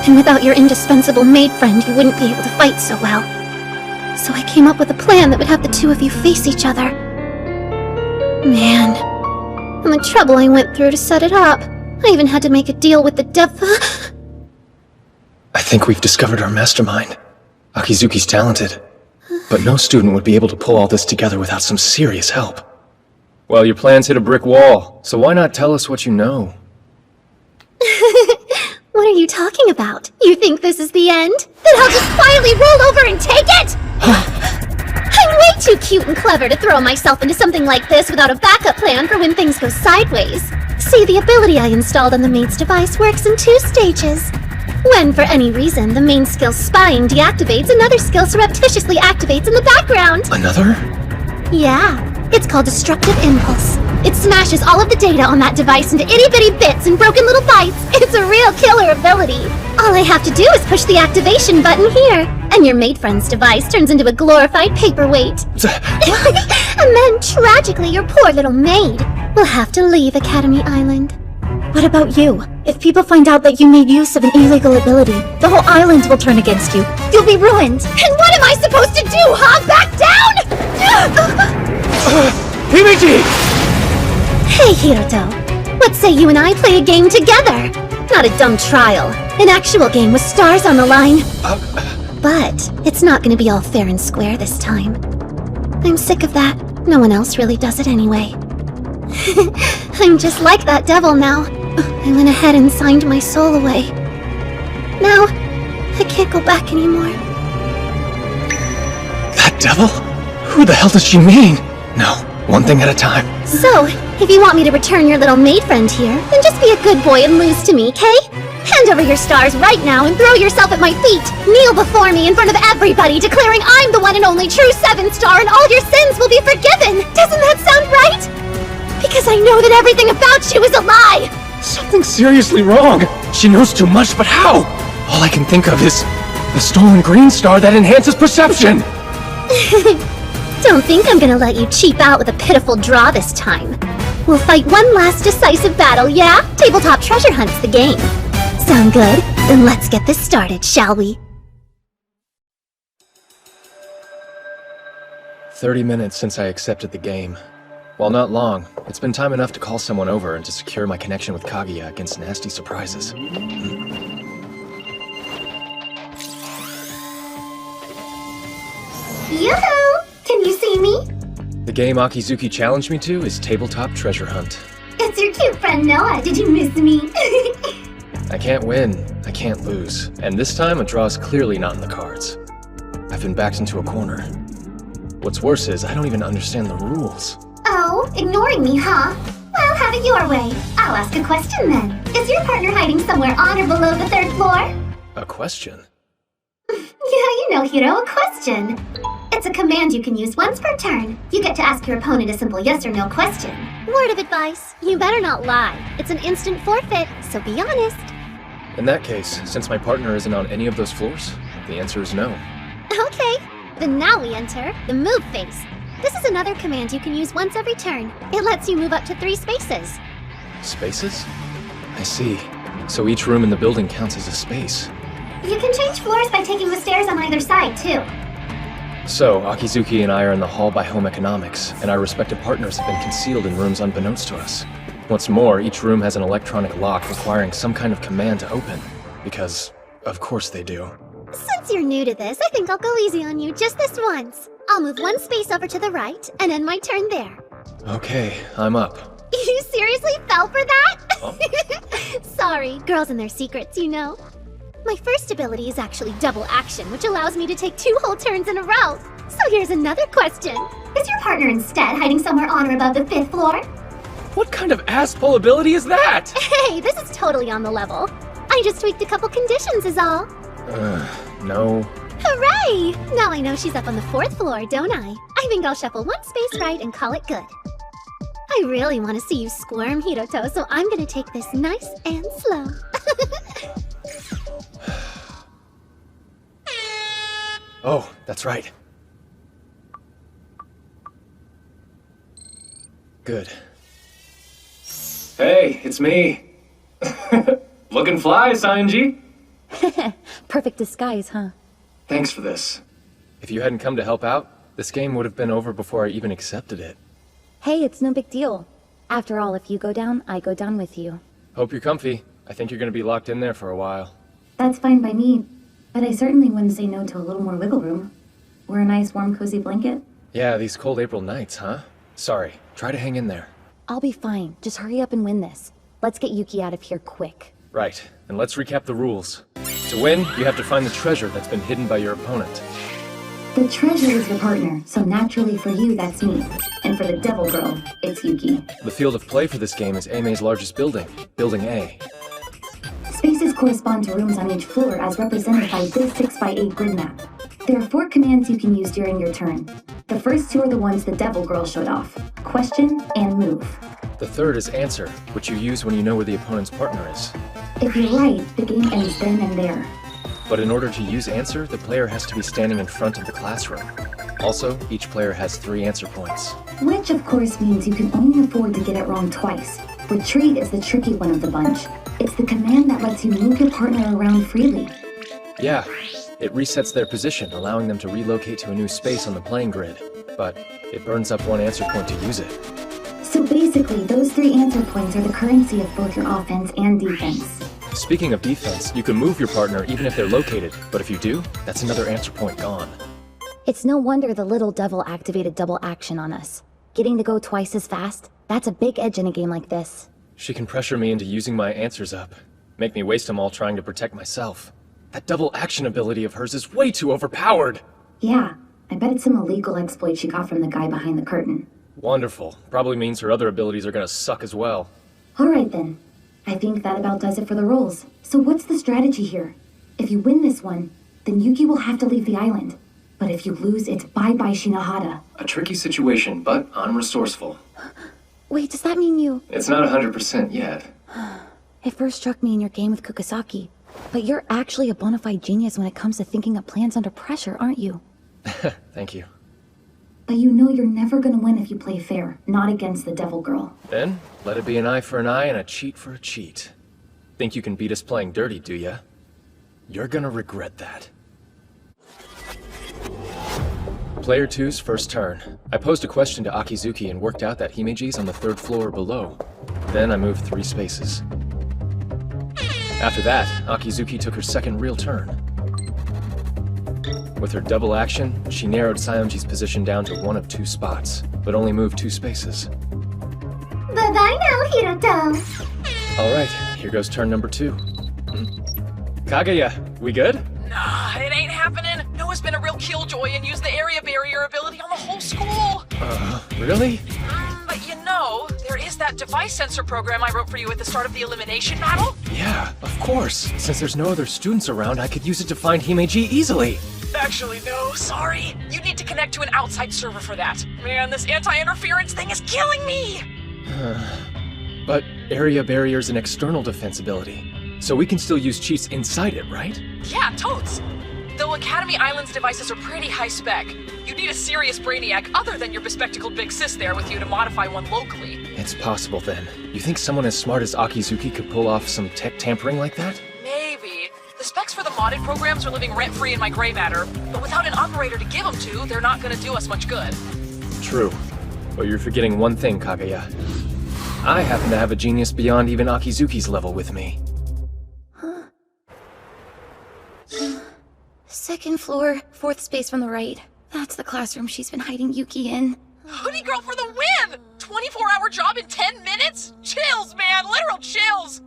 [SPEAKER 12] And without your indispensable maid friend, you wouldn't be able to fight so well. So I came up with a plan that would have the two of you face each other. Man, and the trouble I went through to set it up. I even had to make a deal with the devil.
[SPEAKER 2] I think we've discovered our mastermind. Akizuki's talented, but no student would be able to pull all this together without some serious help. Well, your plans hit a brick wall, so why not tell us what you know?
[SPEAKER 12] What are you talking about? You think this is the end? Then I'll just quietly roll over and take it? I'm way too cute and clever to throw myself into something like this without a backup plan for when things go sideways. See, the ability I installed on the maid's device works in 2 stages. When, for any reason, the main skill Spying deactivates, another skill surreptitiously activates in the background.
[SPEAKER 2] Another?
[SPEAKER 12] Yeah, it's called Destructive Impulse. It smashes all of the data on that device into itty-bitty bits and broken little bites. It's a real killer ability. All I have to do is push the activation button here, and your maid friend's device turns into a glorified paperweight. And then, tragically, your poor little maid will have to leave Academy Island. What about you? If people find out that you made use of an illegal ability, the whole island will turn against you. You'll be ruined. And what am I supposed to do, huh? Back down?
[SPEAKER 2] Himiji!
[SPEAKER 12] Hey, Hiroto. What say you and I play a game together? Not a dumb trial. An actual game with stars on the line. But it's not gonna be all fair and square this time. I'm sick of that. No one else really does it anyway. I'm just like that devil now. I went ahead and signed my soul away. Now, I can't go back anymore.
[SPEAKER 2] That devil? Who the hell does she mean? No, one thing at a time.
[SPEAKER 12] So, if you want me to return your little maid friend here, then just be a good boy and lose to me, Kay? Hand over your stars right now and throw yourself at my feet. Kneel before me in front of everybody, declaring I'm the one and only true 7-star and all your sins will be forgiven. Doesn't that sound right? Because I know that everything about you is a lie!
[SPEAKER 2] Something's seriously wrong. She knows too much, but how? All I can think of is the stolen green star that enhances perception.
[SPEAKER 12] Don't think I'm gonna let you cheap out with a pitiful draw this time. We'll fight one last decisive battle, yeah? Tabletop Treasure Hunt's the game. Sound good? Then let's get this started, shall we?
[SPEAKER 2] 30 minutes since I accepted the game. While not long, it's been time enough to call someone over and to secure my connection with Kaguya against nasty surprises.
[SPEAKER 12] Yoo-hoo! Can you see me?
[SPEAKER 2] The game Akizuki challenged me to is Tabletop Treasure Hunt.
[SPEAKER 12] It's your cute friend Noah. Did you miss me?
[SPEAKER 2] I can't win, I can't lose, and this time a draw is clearly not in the cards. I've been backed into a corner. What's worse is I don't even understand the rules.
[SPEAKER 12] Oh, ignoring me, huh? Well, have it your way. I'll ask a question then. Is your partner hiding somewhere on or below the 3rd floor?
[SPEAKER 2] A question?
[SPEAKER 12] Yeah, you know, Hiro, a question. It's a command you can use once per turn. You get to ask your opponent a simple yes or no question. Word of advice, you better not lie. It's an instant forfeit, so be honest.
[SPEAKER 2] In that case, since my partner isn't on any of those floors, the answer is no.
[SPEAKER 12] Okay, then now we enter the move phase. This is another command you can use once every turn. It lets you move up to 3 spaces.
[SPEAKER 2] Spaces? I see. So each room in the building counts as a space.
[SPEAKER 12] You can change floors by taking the stairs on either side, too.
[SPEAKER 2] So, Akizuki and I are in the hall by Home Economics, and our respective partners have been concealed in rooms unbeknownst to us. What's more, each room has an electronic lock requiring some kind of command to open. Because, of course they do.
[SPEAKER 12] Since you're new to this, I think I'll go easy on you just this once. I'll move 1 space over to the right, and end my turn there.
[SPEAKER 2] Okay, I'm up.
[SPEAKER 12] You seriously fell for that? Sorry, girls and their secrets, you know. My first ability is actually double action, which allows me to take 2 whole turns in a row. So here's another question. Is your partner instead hiding somewhere on or above the 5th floor?
[SPEAKER 2] What kind of ass-pull ability is that?
[SPEAKER 12] Hey, this is totally on the level. I just tweaked a couple conditions is all.
[SPEAKER 2] No.
[SPEAKER 12] Hooray! Now I know she's up on the 4th floor, don't I? I think I'll shuffle 1 space right and call it good. I really want to see you squirm, Hiroto, so I'm gonna take this nice and slow.
[SPEAKER 2] Oh, that's right. Good. Hey, it's me. Looking fly, Sanji.
[SPEAKER 3] Perfect disguise, huh?
[SPEAKER 2] Thanks for this. If you hadn't come to help out, this game would have been over before I even accepted it.
[SPEAKER 3] Hey, it's no big deal. After all, if you go down, I go down with you.
[SPEAKER 2] Hope you're comfy. I think you're gonna be locked in there for a while.
[SPEAKER 3] That's fine by me, but I certainly wouldn't say no to a little more wiggle room. Or a nice warm cozy blanket.
[SPEAKER 2] Yeah, these cold April nights, huh? Sorry, try to hang in there.
[SPEAKER 3] I'll be fine. Just hurry up and win this. Let's get Yuki out of here quick.
[SPEAKER 2] Right, and let's recap the rules. To win, you have to find the treasure that's been hidden by your opponent.
[SPEAKER 3] The treasure is your partner, so naturally for you, that's me. And for the devil girl, it's Yuki.
[SPEAKER 2] The field of play for this game is Aime's largest building, Building A.
[SPEAKER 3] Spaces correspond to rooms on each floor as represented by this 6x8 grid map. There are 4 commands you can use during your turn. The first 2 are the ones the devil girl showed off. Question and move.
[SPEAKER 2] The third is answer, which you use when you know where the opponent's partner is.
[SPEAKER 3] If you're right, the game ends then and there.
[SPEAKER 2] But in order to use answer, the player has to be standing in front of the classroom. Also, each player has 3 answer points.
[SPEAKER 3] Which of course means you can only afford to get it wrong twice. Retreat is the tricky one of the bunch. It's the command that lets you move your partner around freely.
[SPEAKER 2] Yeah, it resets their position, allowing them to relocate to a new space on the playing grid. But it burns up 1 answer point to use it.
[SPEAKER 3] So basically, those 3 answer points are the currency of both your offense and defense.
[SPEAKER 2] Speaking of defense, you can move your partner even if they're located, but if you do, that's another answer point gone.
[SPEAKER 3] It's no wonder the little devil activated double action on us. Getting to go twice as fast, that's a big edge in a game like this.
[SPEAKER 2] She can pressure me into using my answers up, make me waste them all trying to protect myself. That double action ability of hers is way too overpowered!
[SPEAKER 3] Yeah, I bet it's some illegal exploit she got from the guy behind the curtain.
[SPEAKER 2] Wonderful. Probably means her other abilities are gonna suck as well.
[SPEAKER 3] Alright then. I think that about does it for the rolls. So what's the strategy here? If you win this one, then Yuki will have to leave the island. But if you lose, it's bye-bye Shinohara.
[SPEAKER 2] A tricky situation, but I'm resourceful.
[SPEAKER 3] Wait, does that mean you...
[SPEAKER 2] It's not 100% yet.
[SPEAKER 3] It first struck me in your game with Kukusaki. But you're actually a bona fide genius when it comes to thinking up plans under pressure, aren't you?
[SPEAKER 2] Thank you.
[SPEAKER 3] But you know you're never gonna win if you play fair, not against the devil girl.
[SPEAKER 2] Then, let it be an eye for an eye and a cheat for a cheat. Think you can beat us playing dirty, do ya? You're gonna regret that. Player 2's first turn. I posed a question to Akizuki and worked out that Himeji's on the 3rd floor or below. Then I moved 3 spaces. After that, Akizuki took her second real turn. With her double action, she narrowed Sayonji's position down to 1 of 2 spots, but only moved 2 spaces.
[SPEAKER 9] Bye-bye now, Hiroto.
[SPEAKER 2] Alright, here goes turn number 2. Kaguya, we good?
[SPEAKER 7] Nah, it ain't happening. Noah's been a real killjoy and used the area barrier ability on the whole school.
[SPEAKER 2] Really?
[SPEAKER 7] But you know, there is that device sensor program I wrote for you at the start of the elimination battle.
[SPEAKER 2] Yeah, of course. Since there's no other students around, I could use it to find Himeji easily.
[SPEAKER 7] Actually, no, sorry. You need to connect to an outside server for that. Man, this anti-interference thing is killing me!
[SPEAKER 2] But area barrier's an external defense ability, so we can still use cheats inside it, right?
[SPEAKER 7] Yeah, totes! Though Academy Island's devices are pretty high spec, you need a serious brainiac other than your bespectacled big sis there with you to modify one locally.
[SPEAKER 2] It's possible then. You think someone as smart as Akizuki could pull off some tech tampering like that?
[SPEAKER 7] Maybe. The specs for the modded programs are living rent-free in my gray matter, but without an operator to give them to, they're not gonna do us much good.
[SPEAKER 2] True. But you're forgetting one thing, Kaguya. I happen to have a genius beyond even Akizuki's level with me.
[SPEAKER 3] Second floor, 4th space from the right. That's the classroom she's been hiding Yuki in.
[SPEAKER 7] Hoodie girl for the win! 24-hour job in 10 minutes? Chills, man, literal chills!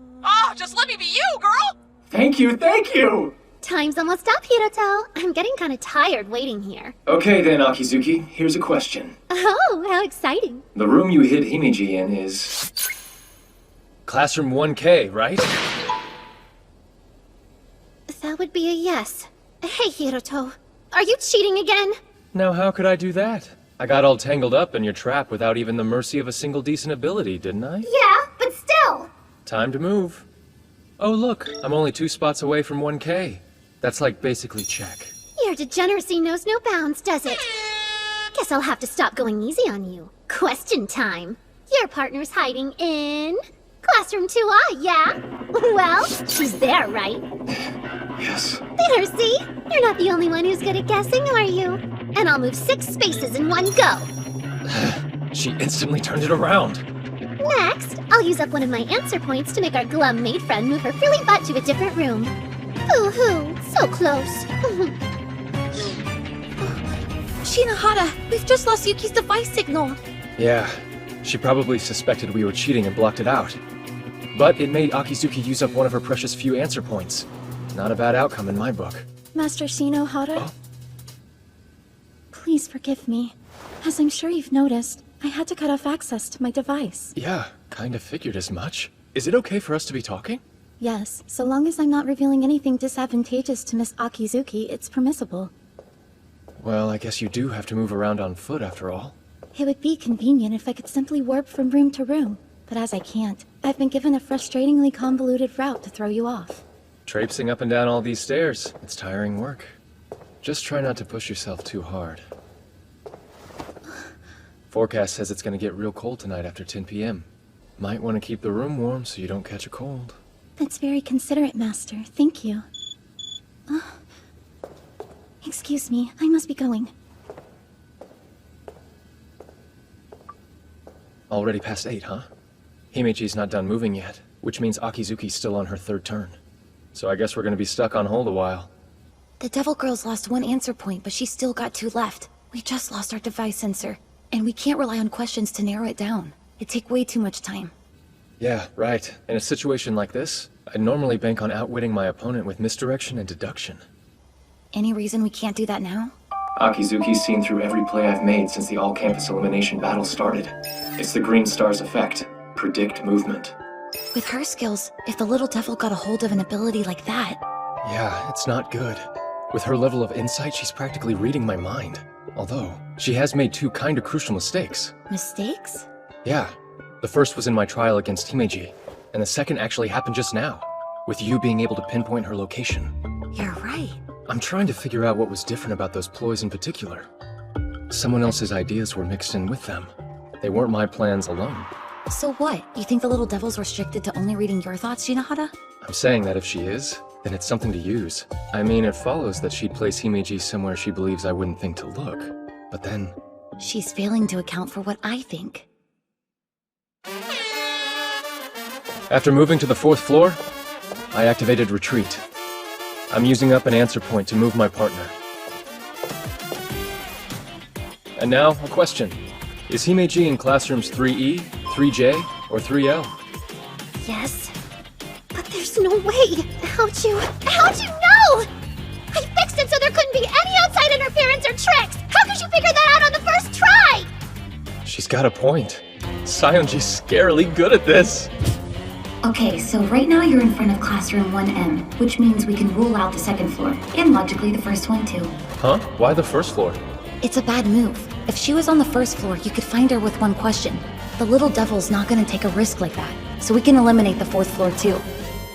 [SPEAKER 7] Just let me be you, girl!
[SPEAKER 2] Thank you, thank you!
[SPEAKER 9] Time's almost up, Hiroto. I'm getting kind of tired waiting here.
[SPEAKER 2] Okay then, Akizuki, here's a question.
[SPEAKER 9] Oh, how exciting.
[SPEAKER 2] The room you hid Himeji in is... Classroom 1K, right?
[SPEAKER 9] That would be a yes. Hey, Hiroto. Are you cheating again?
[SPEAKER 2] Now how could I do that? I got all tangled up in your trap without even the mercy of a single decent ability, didn't I?
[SPEAKER 9] Yeah, but still.
[SPEAKER 2] Time to move. Oh look, I'm only 2 spots away from 1K. That's like basically check.
[SPEAKER 9] Your degeneracy knows no bounds, does it? Guess I'll have to stop going easy on you. Question time. Your partner's hiding in... Classroom 2A, yeah? Well, she's there, right?
[SPEAKER 2] Yes.
[SPEAKER 9] There, see? You're not the only one who's good at guessing, are you? And I'll move 6 spaces in one go.
[SPEAKER 2] She instantly turned it around.
[SPEAKER 9] Next, I'll use up one of my answer points to make our glum maid friend move her frilly butt to a different room. Boo-hoo, so close.
[SPEAKER 3] Shinohara, we've just lost Yuki's device signal.
[SPEAKER 2] Yeah, she probably suspected we were cheating and blocked it out. But it made Akizuki use up one of her precious few answer points. Not a bad outcome in my book.
[SPEAKER 12] Master Shinohara?
[SPEAKER 2] Oh?
[SPEAKER 12] Please forgive me. As I'm sure you've noticed, I had to cut off access to my device.
[SPEAKER 2] Yeah, kinda figured as much. Is it okay for us to be talking?
[SPEAKER 12] Yes, so long as I'm not revealing anything disadvantageous to Miss Akizuki, it's permissible.
[SPEAKER 2] Well, I guess you do have to move around on foot after all.
[SPEAKER 12] It would be convenient if I could simply warp from room to room, but as I can't, I've been given a frustratingly convoluted route to throw you off.
[SPEAKER 2] Traipsing up and down all these stairs, it's tiring work. Just try not to push yourself too hard. Forecast says it's gonna get real cold tonight after 10 p.m. Might want to keep the room warm so you don't catch a cold.
[SPEAKER 12] That's very considerate, Master. Thank you. Excuse me, I must be going.
[SPEAKER 2] Already past 8, huh? Himeji's not done moving yet, which means Akizuki's still on her 3rd turn. So I guess we're gonna be stuck on hold a while.
[SPEAKER 3] The Devil Girl's lost 1 answer point, but she's still got 2 left. We just lost our device sensor, and we can't rely on questions to narrow it down. It'd take way too much time.
[SPEAKER 2] Yeah, right. In a situation like this, I'd normally bank on outwitting my opponent with misdirection and deduction.
[SPEAKER 3] Any reason we can't do that now?
[SPEAKER 2] Akizuki's seen through every play I've made since the all-campus elimination battle started. It's the Green Star's effect. Predict movement.
[SPEAKER 3] With her skills, if the little devil got a hold of an ability like that...
[SPEAKER 2] Yeah, it's not good. With her level of insight, she's practically reading my mind. Although, she has made 2 kinda crucial mistakes.
[SPEAKER 3] Mistakes?
[SPEAKER 2] Yeah. The first was in my trial against Himeji, and the second actually happened just now, with you being able to pinpoint her location.
[SPEAKER 3] You're right.
[SPEAKER 2] I'm trying to figure out what was different about those ploys in particular. Someone else's ideas were mixed in with them. They weren't my plans alone.
[SPEAKER 3] So what? You think the little devil's restricted to only reading your thoughts, Shinohara?
[SPEAKER 2] I'm saying that if she is, then it's something to use. I mean, it follows that she'd place Himeji somewhere she believes I wouldn't think to look. But then...
[SPEAKER 3] She's failing to account for what I think.
[SPEAKER 2] After moving to the 4th floor, I activated Retreat. I'm using up an answer point to move my partner. And now, a question. Is Himeji in classrooms 3E, 3J, or 3L?
[SPEAKER 9] Yes. But there's no way. How'd you know? I fixed it so there couldn't be any outside interference or tricks. How could you figure that out on the first try?
[SPEAKER 2] She's got a point. Sayonji's scarily good at this.
[SPEAKER 3] Okay, so right now you're in front of classroom 1M, which means we can rule out the 2nd floor, and logically the 1st one too.
[SPEAKER 2] Huh? Why the 1st floor?
[SPEAKER 3] It's a bad move. If she was on the 1st floor, you could find her with 1 question. The little devil's not gonna take a risk like that, so we can eliminate the 4th floor too.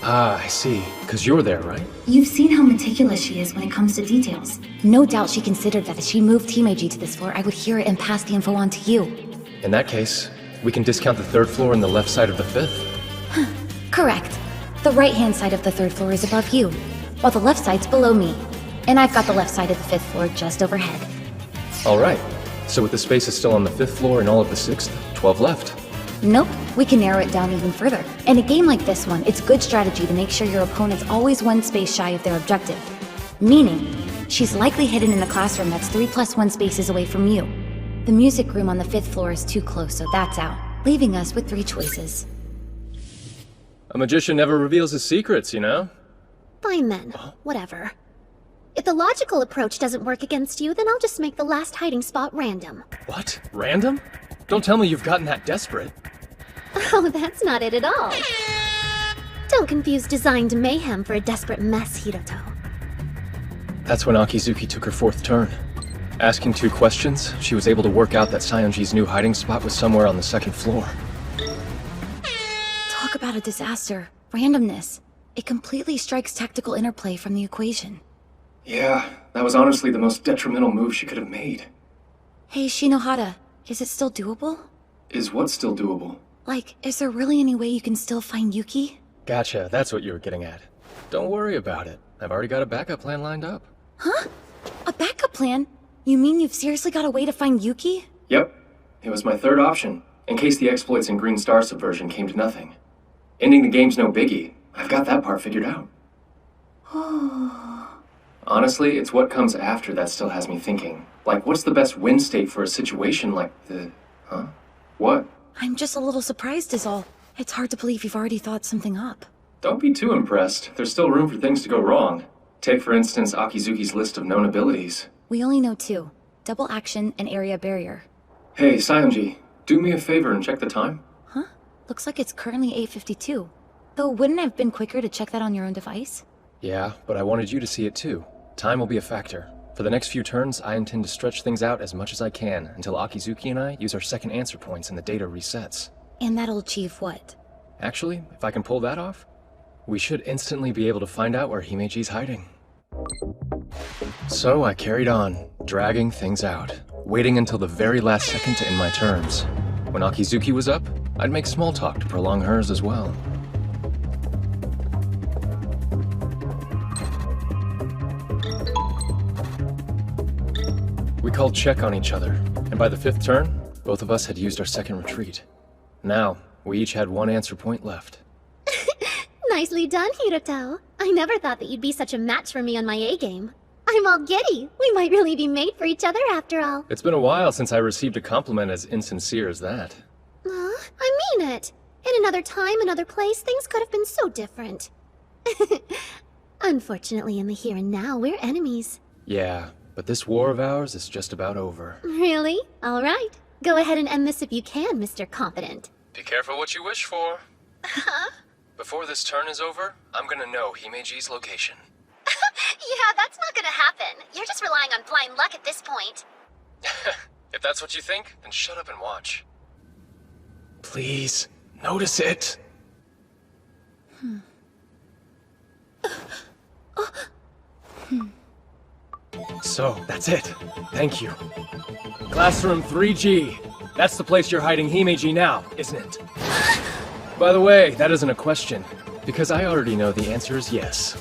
[SPEAKER 2] Ah, I see. 'Cause you're there, right?
[SPEAKER 3] You've seen how meticulous she is when it comes to details. No doubt she considered that if she moved Himeji to this floor, I would hear it and pass the info on to you.
[SPEAKER 2] In that case, we can discount the 3rd floor and the left side of the 5th.
[SPEAKER 3] Correct. The right-hand side of the 3rd floor is above you, while the left side's below me. And I've got the left side of the 5th floor just overhead.
[SPEAKER 2] Alright, so with the spaces still on the 5th floor and all of the 6th, 12 left.
[SPEAKER 3] Nope, we can narrow it down even further. In a game like this one, it's good strategy to make sure your opponent's always 1 space shy of their objective. Meaning, she's likely hidden in a classroom that's 3+1 spaces away from you. The music room on the 5th floor is too close, so that's out, leaving us with 3 choices.
[SPEAKER 2] A magician never reveals his secrets, you know?
[SPEAKER 9] Fine then. Whatever. If the logical approach doesn't work against you, then I'll just make the last hiding spot random.
[SPEAKER 2] What? Random? Don't tell me you've gotten that desperate.
[SPEAKER 9] Oh, that's not it at all. Don't confuse designed mayhem for a desperate mess, Hiroto.
[SPEAKER 2] That's when Akizuki took her 4th turn. Asking 2 questions, she was able to work out that Sayonji's new hiding spot was somewhere on the 2nd floor.
[SPEAKER 3] Talk about a disaster. Randomness. It completely strikes tactical interplay from the equation.
[SPEAKER 2] Yeah, that was honestly the most detrimental move she could have made.
[SPEAKER 3] Hey, Shinohara, is it still doable?
[SPEAKER 2] Is what still doable?
[SPEAKER 3] Like, is there really any way you can still find Yuki?
[SPEAKER 2] Gotcha, that's what you were getting at. Don't worry about it. I've already got a backup plan lined up.
[SPEAKER 3] Huh? A backup plan? You mean you've seriously got a way to find Yuki?
[SPEAKER 2] Yep. It was my third option, in case the exploits in Green Star Subversion came to nothing. Ending the game's no biggie. I've got that part figured out. Honestly, it's what comes after that still has me thinking. Like, what's the best win state for a situation like the... Huh? What?
[SPEAKER 3] I'm just a little surprised is all. It's hard to believe you've already thought something up.
[SPEAKER 2] Don't be too impressed. There's still room for things to go wrong. Take, for instance, Akizuki's list of known abilities.
[SPEAKER 3] We only know 2. Double action and area barrier.
[SPEAKER 2] Hey, Sayonji, do me a favor and check the time.
[SPEAKER 3] Huh? Looks like it's currently 8:52. Though wouldn't it have been quicker to check that on your own device?
[SPEAKER 2] Yeah, but I wanted you to see it too. Time will be a factor. For the next few turns, I intend to stretch things out as much as I can until Akizuki and I use our second answer points and the data resets.
[SPEAKER 3] And that'll achieve what?
[SPEAKER 2] Actually, if I can pull that off, we should instantly be able to find out where Himeji's hiding. So I carried on, dragging things out, waiting until the very last second to end my turns. When Akizuki was up, I'd make small talk to prolong hers as well. We called check on each other, and by the 5th turn, both of us had used our second retreat. Now, we each had 1 answer point left.
[SPEAKER 9] Nicely done, Hiroto. I never thought that you'd be such a match for me on my A-game. I'm all giddy. We might really be made for each other after all.
[SPEAKER 2] It's been a while since I received a compliment as insincere as that.
[SPEAKER 9] I mean it. In another time, another place, things could have been so different. Unfortunately, in the here and now, we're enemies.
[SPEAKER 2] Yeah, but this war of ours is just about over.
[SPEAKER 9] Really? All right. Go ahead and end this if you can, Mr. Competent.
[SPEAKER 2] Be careful what you wish for.
[SPEAKER 9] Huh?
[SPEAKER 2] Before this turn is over, I'm gonna know Himeji's location.
[SPEAKER 9] Yeah, that's not gonna happen. You're just relying on blind luck at this point.
[SPEAKER 2] If that's what you think, then shut up and watch. Please, notice it. So, that's it. Thank you. Classroom 3G. That's the place you're hiding Himeji now, isn't it? By the way, that isn't a question, because I already know the answer is yes.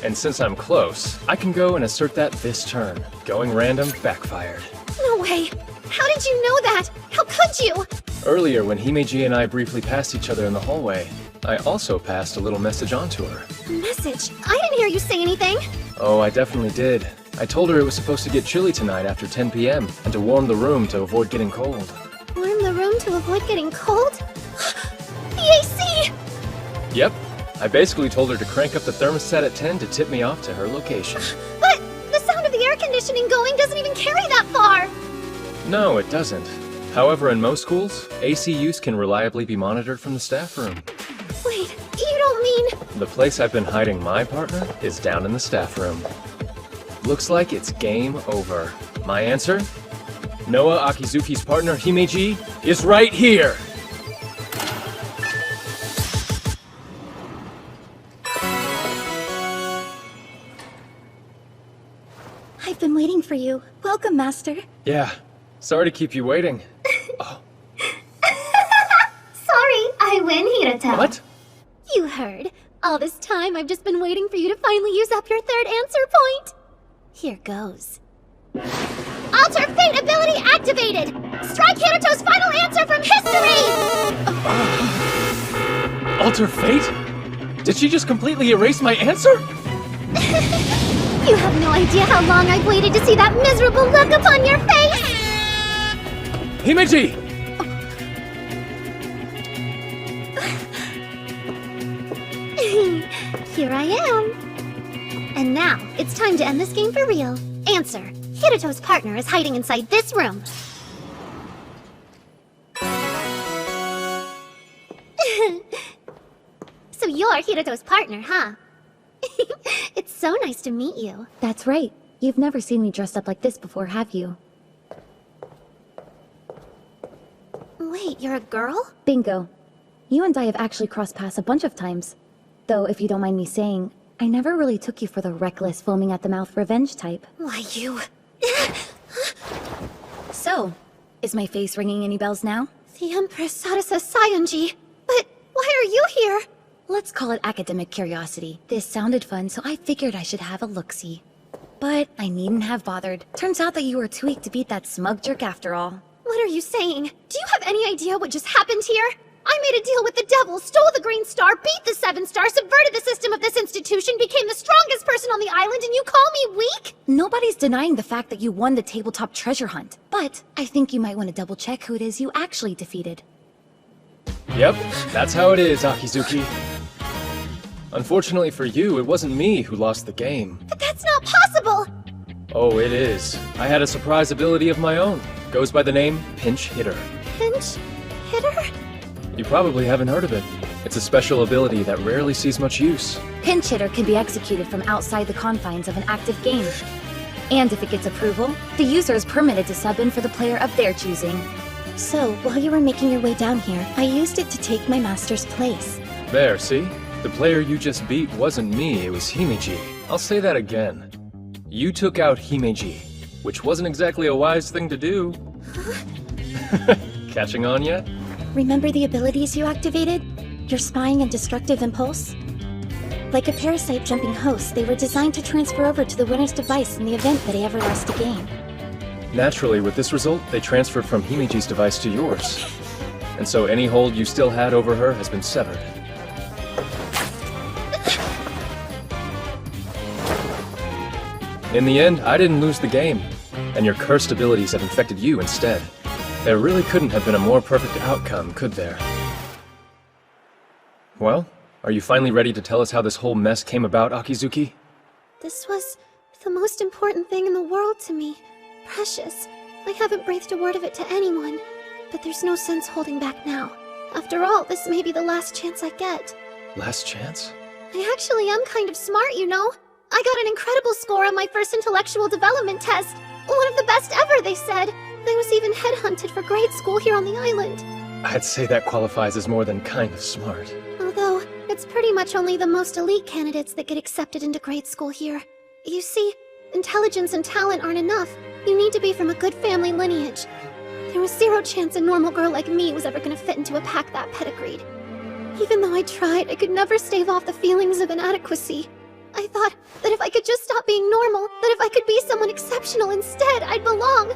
[SPEAKER 2] And since I'm close, I can go and assert that this turn. Going random backfired.
[SPEAKER 9] No way. How did you know that? How could you?
[SPEAKER 2] Earlier, when Himeji and I briefly passed each other in the hallway, I also passed a little message on to her.
[SPEAKER 9] A message? I didn't hear you say anything.
[SPEAKER 2] Oh, I definitely did. I told her it was supposed to get chilly tonight after 10 p.m. and to warm the room to avoid getting cold.
[SPEAKER 9] Warm the room to avoid getting cold? The AC!
[SPEAKER 2] Yep. I basically told her to crank up the thermostat at 10 to tip me off to her location.
[SPEAKER 9] But the sound of the air conditioning going doesn't even carry that far!
[SPEAKER 2] No, it doesn't. However, in most schools, AC use can reliably be monitored from the staff room.
[SPEAKER 9] Wait, you don't mean...
[SPEAKER 2] The place I've been hiding my partner is down in the staff room. Looks like it's game over. My answer? Noah Akizuki's partner, Himeji, is right here!
[SPEAKER 12] I've been waiting for you. Welcome, Master.
[SPEAKER 2] Yeah. Sorry to keep you waiting.
[SPEAKER 9] Sorry, I win, Hiroto.
[SPEAKER 2] What?
[SPEAKER 9] You heard. All this time, I've just been waiting for you to finally use up your third answer point. Here goes. Alter Fate ability activated! Strike Hiroto's final answer from history!
[SPEAKER 2] Alter Fate? Did she just completely erase my answer?
[SPEAKER 9] You have no idea how long I've waited to see that miserable look upon your face!
[SPEAKER 2] Himeji!
[SPEAKER 9] Here I am. And now, it's time to end this game for real. Answer. Hiroto's partner is hiding inside this room. So you're Hiroto's partner, huh? It's so nice to meet you.
[SPEAKER 3] That's right. You've never seen me dressed up like this before, have you?
[SPEAKER 9] Wait, you're a girl?
[SPEAKER 3] Bingo. You and I have actually crossed paths a bunch of times. Though, if you don't mind me saying, I never really took you for the reckless, foaming at the mouth revenge type.
[SPEAKER 12] Why, you...
[SPEAKER 3] So, is my face ringing any bells now?
[SPEAKER 12] The Empress Sarasa Sayonji. But why are you here?
[SPEAKER 3] Let's call it academic curiosity. This sounded fun, so I figured I should have a look-see. But I needn't have bothered. Turns out that you were too weak to beat that smug jerk after all.
[SPEAKER 12] What are you saying? Do you have any idea what just happened here? I made a deal with the devil, stole the Green Star, beat the 7 Star, subverted the system of this institution, became the strongest person on the island, and you call me weak?
[SPEAKER 3] Nobody's denying the fact that you won the tabletop treasure hunt. But I think you might want to double-check who it is you actually defeated.
[SPEAKER 2] Yep, that's how it is, Akizuki. Unfortunately for you, it wasn't me who lost the game.
[SPEAKER 12] But that's not possible!
[SPEAKER 2] Oh, it is. I had a surprise ability of my own. Goes by the name Pinch Hitter.
[SPEAKER 12] Pinch Hitter?
[SPEAKER 2] You probably haven't heard of it. It's a special ability that rarely sees much use.
[SPEAKER 3] Pinch Hitter can be executed from outside the confines of an active game. And if it gets approval, the user is permitted to sub in for the player of their choosing.
[SPEAKER 12] So, while you were making your way down here, I used it to take my master's place.
[SPEAKER 2] There, see? The player you just beat wasn't me, it was Himeji. I'll say that again. You took out Himeji, which wasn't exactly a wise thing to do. Catching on yet?
[SPEAKER 12] Remember the abilities you activated? Your spying and destructive impulse? Like a parasite jumping host, they were designed to transfer over to the winner's device in the event that he ever lost a game.
[SPEAKER 2] Naturally, with this result, they transferred from Himeji's device to yours. And so any hold you still had over her has been severed. In the end, I didn't lose the game, and your cursed abilities have infected you instead. There really couldn't have been a more perfect outcome, could there? Well, are you finally ready to tell us how this whole mess came about, Akizuki?
[SPEAKER 12] This was the most important thing in the world to me. Precious. I haven't breathed a word of it to anyone, but there's no sense holding back now. After all, this may be the last chance I get.
[SPEAKER 2] Last chance?
[SPEAKER 12] I actually am kind of smart, you know? I got an incredible score on my first intellectual development test. One of the best ever, they said. I was even headhunted for grade school here on the island.
[SPEAKER 2] I'd say that qualifies as more than kind of smart.
[SPEAKER 12] Although, it's pretty much only the most elite candidates that get accepted into grade school here. You see, intelligence and talent aren't enough. You need to be from a good family lineage. There was zero chance a normal girl like me was ever gonna fit into a pack that pedigreed. Even though I tried, I could never stave off the feelings of inadequacy. I thought that if I could just stop being normal, that if I could be someone exceptional instead, I'd belong.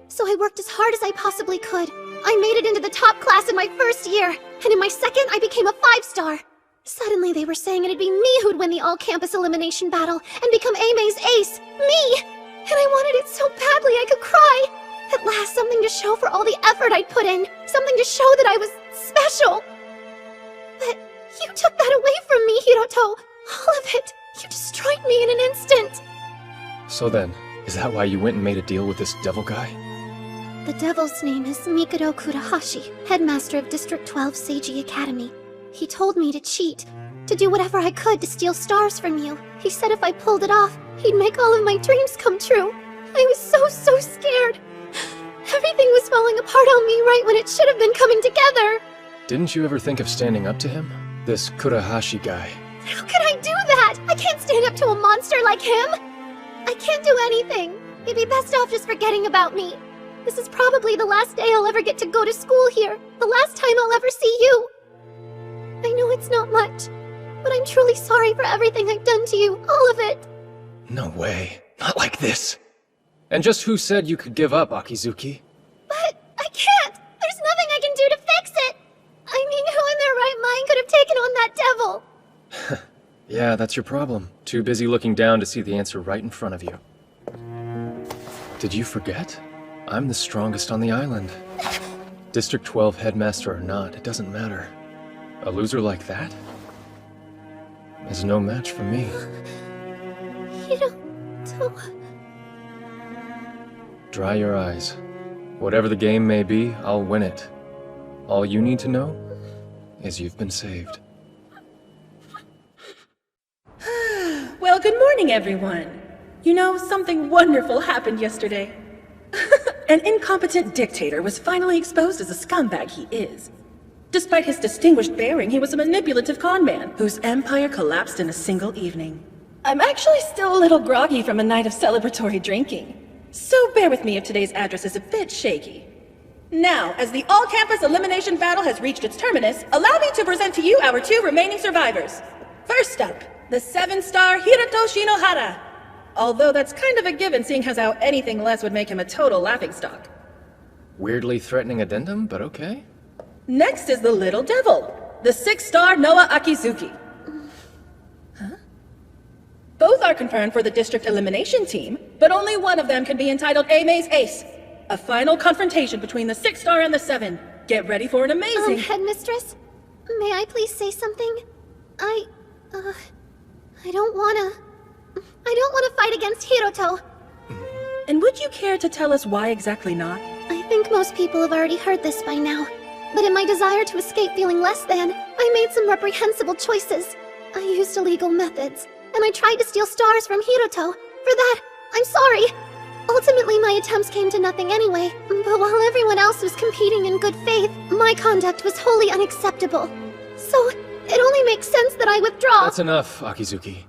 [SPEAKER 12] So I worked as hard as I possibly could. I made it into the top class in my first year, and in my second, I became a 5-star. Suddenly they were saying it'd be me who'd win the all-campus elimination battle and become A-May's ace. Me! And I wanted it so badly I could cry. At last, something to show for all the effort I'd put in. Something to show that I was special. But you took that away from me, Hiroto. All of it. You destroyed me in an instant.
[SPEAKER 2] So then, is that why you went and made a deal with this devil guy?
[SPEAKER 12] The devil's name is Mikado Kurahashi, headmaster of District 12 Seiji Academy. He told me to cheat, to do whatever I could to steal stars from you. He said if I pulled it off, he'd make all of my dreams come true. I was so scared. Everything was falling apart on me right when it should have been coming together.
[SPEAKER 2] Didn't you ever think of standing up to him? This Kurahashi guy.
[SPEAKER 12] How could I do that? I can't stand up to a monster like him. I can't do anything. You'd be best off just forgetting about me. This is probably the last day I'll ever get to go to school here. The last time I'll ever see you. I know it's not much, but I'm truly sorry for everything I've done to you. All of it.
[SPEAKER 2] No way. Not like this. And just who said you could give up, Akizuki?
[SPEAKER 12] But I can't. There's nothing I can do to fix it. I mean, who in their right mind could have taken on that devil?
[SPEAKER 2] Yeah, that's your problem. Too busy looking down to see the answer right in front of you. Did you forget? I'm the strongest on the island. District 12 headmaster or not, it doesn't matter. A loser like that is no match for me. Dry your eyes. Whatever the game may be, I'll win it. All you need to know is you've been saved.
[SPEAKER 6] Well, good morning, everyone. You know, something wonderful happened yesterday. An incompetent dictator was finally exposed as a scumbag he is. Despite his distinguished bearing, he was a manipulative con man whose empire collapsed in a single evening. I'm actually still a little groggy from a night of celebratory drinking, so bear with me if today's address is a bit shaky. Now, as the all-campus elimination battle has reached its terminus, allow me to present to you our 2 remaining survivors. First up, the 7-star Hiroto Shinohara. Although that's kind of a given, seeing as how anything less would make him a total laughingstock.
[SPEAKER 2] Weirdly threatening addendum, but okay.
[SPEAKER 6] Next is the Little Devil, the 6-star Noah Akizuki. Huh? Both are confirmed for the district elimination team, but only one of them can be entitled A-May's Ace. A final confrontation between the 6-star and the 7. Get ready for an amazing—
[SPEAKER 12] Headmistress? May I please say something? I don't wanna fight against Hiroto.
[SPEAKER 6] And would you care to tell us why exactly not?
[SPEAKER 12] I think most people have already heard this by now. But in my desire to escape feeling less than, I made some reprehensible choices. I used illegal methods, and I tried to steal stars from Hiroto. For that, I'm sorry. Ultimately, my attempts came to nothing anyway, but while everyone else was competing in good faith, my conduct was wholly unacceptable. So, it only makes sense that I withdraw.
[SPEAKER 2] That's enough, Akizuki.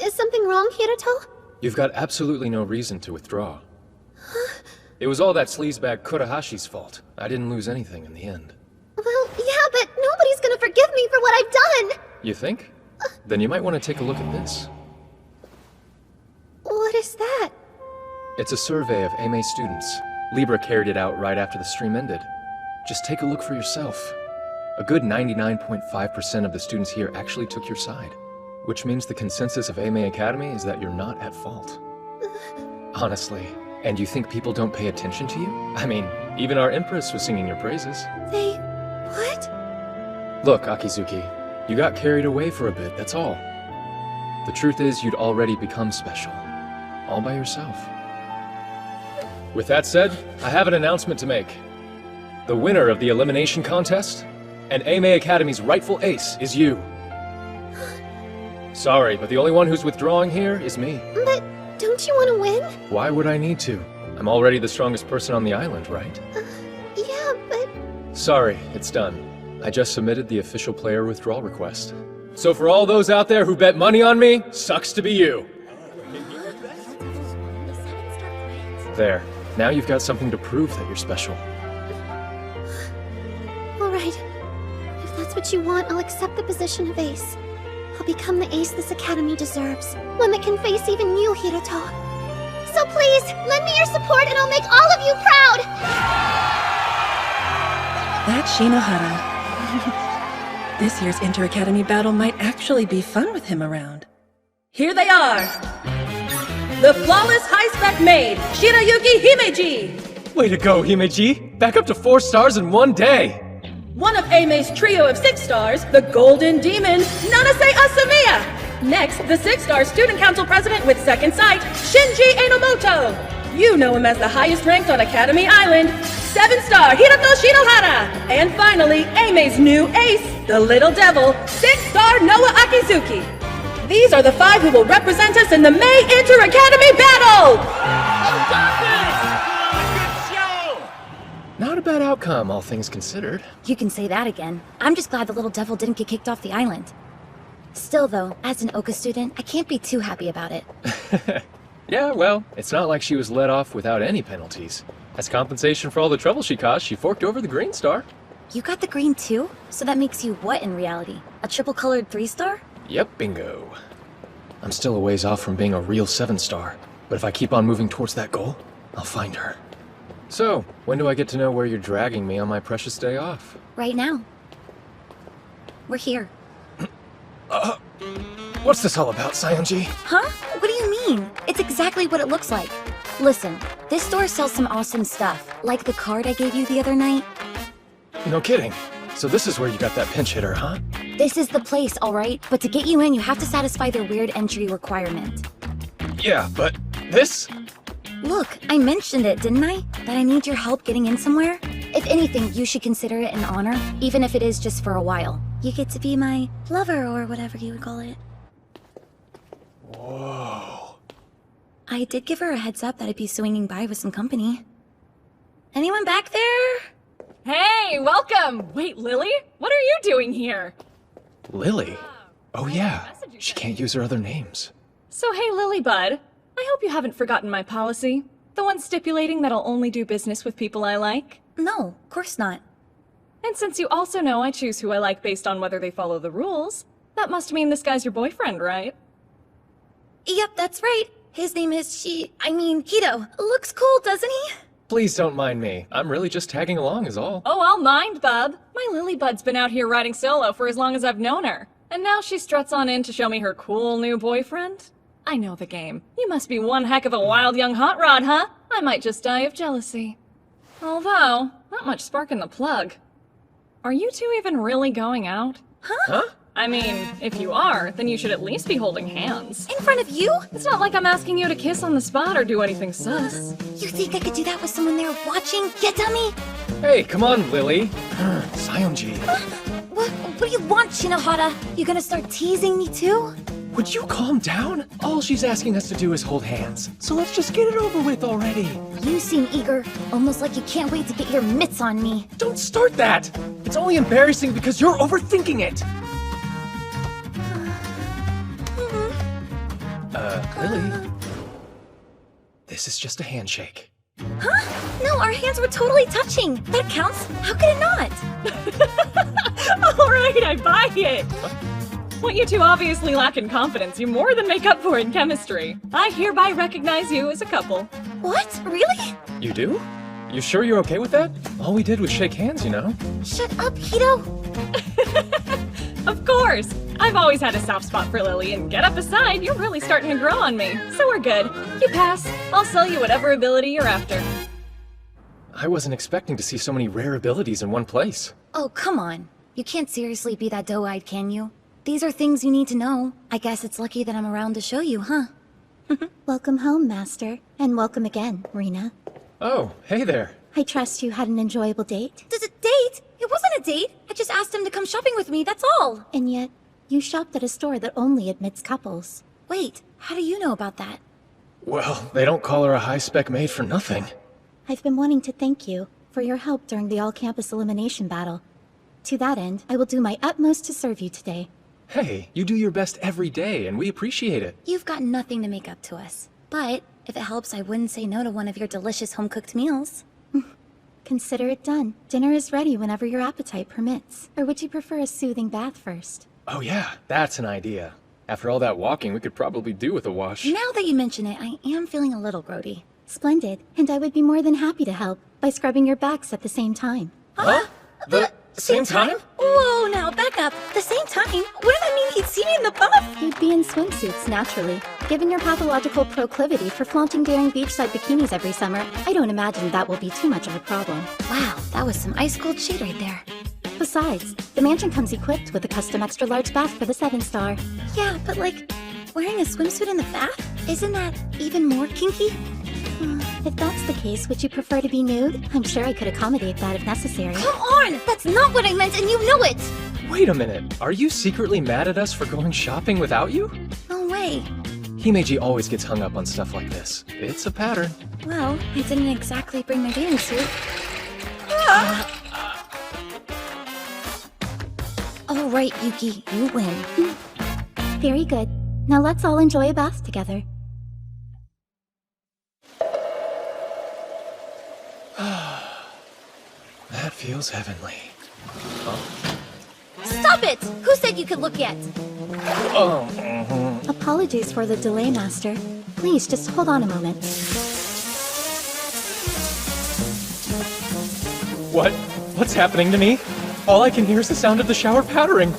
[SPEAKER 12] Is something wrong, Hiroto?
[SPEAKER 2] You've got absolutely no reason to withdraw. It was all that sleazebag Kurahashi's fault. I didn't lose anything in the end.
[SPEAKER 12] Well, yeah, but nobody's gonna forgive me for what I've done!
[SPEAKER 2] You think? Then you might want to take a look at this.
[SPEAKER 12] What is that?
[SPEAKER 2] It's a survey of AMA students. Libra carried it out right after the stream ended. Just take a look for yourself. A good 99.5% of the students here actually took your side. Which means the consensus of AMA Academy is that you're not at fault. Honestly. And you think people don't pay attention to you? I mean, even our Empress was singing your praises.
[SPEAKER 12] They... what?
[SPEAKER 2] Look, Akizuki, you got carried away for a bit, that's all. The truth is, you'd already become special. All by yourself. With that said, I have an announcement to make. The winner of the elimination contest, and AMA Academy's rightful ace, is you. Sorry, but the only one who's withdrawing here is me.
[SPEAKER 12] But don't you want to win?
[SPEAKER 2] Why would I need to? I'm already the strongest person on the island, right?
[SPEAKER 12] Yeah, but...
[SPEAKER 2] Sorry, it's done. I just submitted the official player withdrawal request. So for all those out there who bet money on me, sucks to be you. There. Now you've got something to prove that you're special.
[SPEAKER 12] Alright. If that's what you want, I'll accept the position of ace. I'll become the ace this academy deserves. One that can face even you, Hiroto. So please, lend me your support and I'll make all of you proud!
[SPEAKER 6] That's Shinohara. This year's Inter-Academy battle might actually be fun with him around. Here they are! The flawless high-spec maid, Shirayuki Himeji!
[SPEAKER 2] Way to go, Himeji! Back up to 4 stars in one day!
[SPEAKER 6] One of AMA's trio of 6 stars, the Golden Demon, Nanase Asamiya! Next, the 6-star Student Council President with second sight, Shinji Enomoto! You know him as the highest ranked on Academy Island, 7-star Hiroto Shinohara! And finally, AMA's new ace, the Little Devil, 6-star Noah Akizuki! These are the 5 who will represent us in the May Inter-Academy battle!
[SPEAKER 2] Not a bad outcome, all things considered.
[SPEAKER 3] You can say that again. I'm just glad the Little Devil didn't get kicked off the island. Still though, as an Oka student, I can't be too happy about it.
[SPEAKER 2] Yeah, well, it's not like she was let off without any penalties. As compensation for all the trouble she caused, she forked over the green star.
[SPEAKER 3] You got the green too? So that makes you what in reality? A triple-colored 3-star?
[SPEAKER 2] Yep, bingo. I'm still a ways off from being a real 7-star, but if I keep on moving towards that goal, I'll find her. So, when do I get to know where you're dragging me on my precious day off?
[SPEAKER 3] Right now. We're here.
[SPEAKER 2] What's this all about, Sayonji?
[SPEAKER 3] Huh? What do you mean? It's exactly what it looks like. Listen, this store sells some awesome stuff, like the card I gave you the other night.
[SPEAKER 2] No kidding. So this is where you got that pinch hitter, huh?
[SPEAKER 3] This is the place, alright? But to get you in, you have to satisfy their weird entry requirement.
[SPEAKER 2] Yeah, but this?
[SPEAKER 3] Look, I mentioned it, didn't I? That I need your help getting in somewhere? If anything, you should consider it an honor, even if it is just for a while. You get to be my lover, or whatever you would call it.
[SPEAKER 2] Whoa.
[SPEAKER 3] I did give her a heads up that I'd be swinging by with some company. Anyone back there?
[SPEAKER 7] Hey!
[SPEAKER 14] Hey, welcome! Wait, Lily? What are you doing here?
[SPEAKER 2] Lily? Oh yeah, she can't use her other names.
[SPEAKER 14] So hey, Lilybud, I hope you haven't forgotten my policy. The one stipulating that I'll only do business with people I like.
[SPEAKER 3] No, of course not.
[SPEAKER 14] And since you also know I choose who I like based on whether they follow the rules, that must mean this guy's your boyfriend, right?
[SPEAKER 3] Yep, that's right. His name is Hito. Looks cool, doesn't he?
[SPEAKER 2] Please don't mind me. I'm really just tagging along is all.
[SPEAKER 14] Oh, I'll mind, bub. My Lilybud's been out here riding solo for as long as I've known her. And now she struts on in to show me her cool new boyfriend? I know the game. You must be one heck of a wild young hot rod, huh? I might just die of jealousy. Although, not much spark in the plug. Are you two even really going out?
[SPEAKER 2] Huh?
[SPEAKER 14] I mean, if you are, then you should at least be holding hands.
[SPEAKER 3] In front of you?
[SPEAKER 14] It's not like I'm asking you to kiss on the spot or do anything sus.
[SPEAKER 3] You think I could do that with someone there watching? Yeah, dummy?
[SPEAKER 2] Hey, come on, Lily. Sayonji.
[SPEAKER 3] What do you want, Shinohara? You gonna start teasing me too?
[SPEAKER 2] Would you calm down? All she's asking us to do is hold hands. So let's just get it over with already.
[SPEAKER 3] You seem eager, almost like you can't wait to get your mitts on me.
[SPEAKER 2] Don't start that! It's only embarrassing because you're overthinking it! Lily? This is just a handshake.
[SPEAKER 3] Huh? No, our hands were totally touching. That counts. How could it not?
[SPEAKER 14] Alright, I buy it! What you two obviously lack in confidence, you more than make up for in chemistry. I hereby recognize you as a couple.
[SPEAKER 3] What? Really?
[SPEAKER 2] You do? You sure you're okay with that? All we did was shake hands, you know?
[SPEAKER 3] Shut up, Hito.
[SPEAKER 14] Of course! I've always had a soft spot for Lily, and get up aside, you're really starting to grow on me. So we're good. You pass. I'll sell you whatever ability you're after.
[SPEAKER 2] I wasn't expecting to see so many rare abilities in one place.
[SPEAKER 3] Oh, come on. You can't seriously be that doe-eyed, can you? These are things you need to know. I guess it's lucky that I'm around to show you, huh?
[SPEAKER 12] Welcome home, Master. And welcome again, Rena.
[SPEAKER 2] Oh, hey there.
[SPEAKER 12] I trust you had an enjoyable date.
[SPEAKER 3] Date? It wasn't a date. I just asked him to come shopping with me, that's all.
[SPEAKER 12] And yet, you shopped at a store that only admits couples.
[SPEAKER 3] Wait, how do you know about that?
[SPEAKER 2] Well, they don't call her a high-spec maid for nothing.
[SPEAKER 12] I've been wanting to thank you for your help during the all-campus elimination battle. To that end, I will do my utmost to serve you today.
[SPEAKER 2] Hey, you do your best every day, and we appreciate it.
[SPEAKER 3] You've got nothing to make up to us. But, if it helps, I wouldn't say no to one of your delicious home-cooked meals.
[SPEAKER 12] Consider it done. Dinner is ready whenever your appetite permits. Or would you prefer a soothing bath first?
[SPEAKER 2] Oh yeah, that's an idea. After all that walking, we could probably do with a wash.
[SPEAKER 3] Now that you mention it, I am feeling a little grody.
[SPEAKER 12] Splendid. And I would be more than happy to help by scrubbing your backs at the same time.
[SPEAKER 2] Huh? The same time?
[SPEAKER 3] Whoa, now back up. The same time? What does that mean he'd see me in the buff?
[SPEAKER 12] You'd be in swimsuits, naturally. Given your pathological proclivity for flaunting daring beachside bikinis every summer, I don't imagine that will be too much of a problem.
[SPEAKER 3] Wow, that was some ice-cold shade right there.
[SPEAKER 12] Besides, the mansion comes equipped with a custom extra-large bath for the 7-star.
[SPEAKER 3] Yeah, but like, wearing a swimsuit in the bath? Isn't that even more kinky?
[SPEAKER 12] If that's the case, would you prefer to be nude? I'm sure I could accommodate that if necessary.
[SPEAKER 3] Come on! That's not what I meant, and you know it!
[SPEAKER 2] Wait a minute, are you secretly mad at us for going shopping without you?
[SPEAKER 3] No way.
[SPEAKER 2] Himeji always gets hung up on stuff like this. It's a pattern.
[SPEAKER 3] Well, I didn't exactly bring my bathing suit. All right, Yuki, you win.
[SPEAKER 12] Very good. Now let's all enjoy a bath together.
[SPEAKER 2] That feels heavenly. Oh.
[SPEAKER 3] Stop it! Who said you could look yet?
[SPEAKER 2] Oh.
[SPEAKER 12] Apologies for the delay, Master. Please, just hold on a moment.
[SPEAKER 2] What's happening to me? All I can hear is the sound of the shower pattering.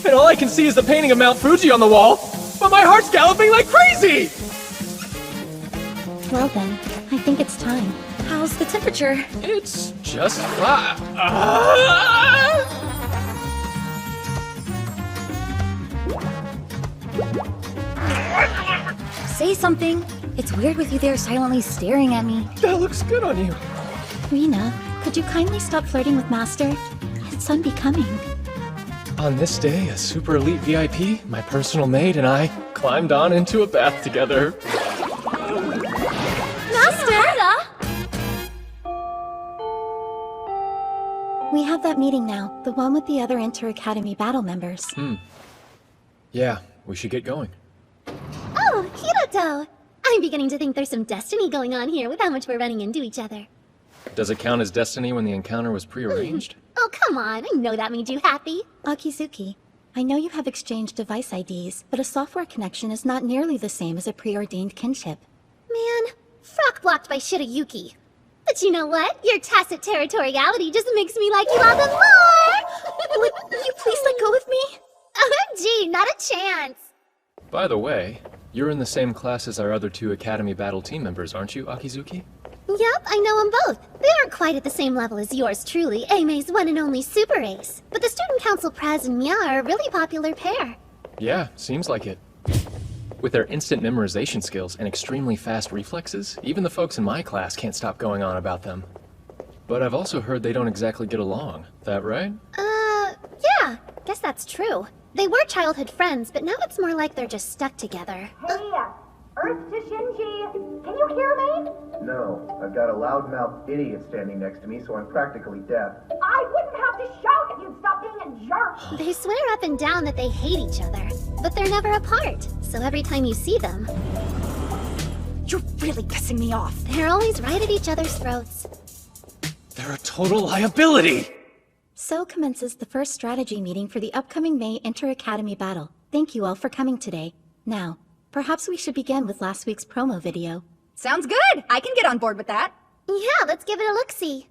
[SPEAKER 2] And all I can see is the painting of Mount Fuji on the wall. But my heart's galloping like crazy!
[SPEAKER 12] Well then, I think it's time.
[SPEAKER 3] How's the temperature?
[SPEAKER 2] It's just fine.
[SPEAKER 3] Say something. It's weird with you there silently staring at me.
[SPEAKER 2] That looks good on you.
[SPEAKER 12] Rena, could you kindly stop flirting with Master? It's unbecoming.
[SPEAKER 2] On this day, a super elite VIP, my personal maid, and I climbed on into a bath together.
[SPEAKER 12] We have that meeting now, the one with the other Inter-Academy battle members.
[SPEAKER 2] Yeah, we should get going.
[SPEAKER 9] Oh, Hiroto! I'm beginning to think there's some destiny going on here with how much we're running into each other.
[SPEAKER 2] Does it count as destiny when the encounter was prearranged?
[SPEAKER 9] Oh, come on, I know that made you happy.
[SPEAKER 12] Akizuki, I know you have exchanged device IDs, but a software connection is not nearly the same as a preordained kinship.
[SPEAKER 9] Man, frock blocked by Shirayuki. But you know what? Your tacit territoriality just makes me like you all the more!
[SPEAKER 12] Would you please let go of me?
[SPEAKER 9] OMG, not a chance!
[SPEAKER 2] By the way, you're in the same class as our other 2 Academy Battle team members, aren't you, Akizuki?
[SPEAKER 9] Yep, I know them both. They aren't quite at the same level as yours truly, Aime's one and only super ace. But the Student Council Praz and Mia are a really popular pair.
[SPEAKER 2] Yeah, seems like it. With their instant memorization skills and extremely fast reflexes, even the folks in my class can't stop going on about them. But I've also heard they don't exactly get along. That right?
[SPEAKER 9] Yeah, guess that's true. They were childhood friends, but now it's more like they're just stuck together.
[SPEAKER 15] Hey, Earth to Shinji! Can you hear me?
[SPEAKER 16] No, I've got a loudmouth idiot standing next to me, so I'm practically deaf.
[SPEAKER 15] I wouldn't have to shout if you'd stop being a jerk!
[SPEAKER 9] They swear up and down that they hate each other, but they're never apart, so every time you see them...
[SPEAKER 3] You're really pissing me off.
[SPEAKER 9] They're always right at each other's throats.
[SPEAKER 2] They're a total liability!
[SPEAKER 12] So commences the first strategy meeting for the upcoming May Inter-Academy battle. Thank you all for coming today. Now, perhaps we should begin with last week's promo video.
[SPEAKER 3] Sounds good! I can get on board with that.
[SPEAKER 9] Yeah, let's give it a look-see.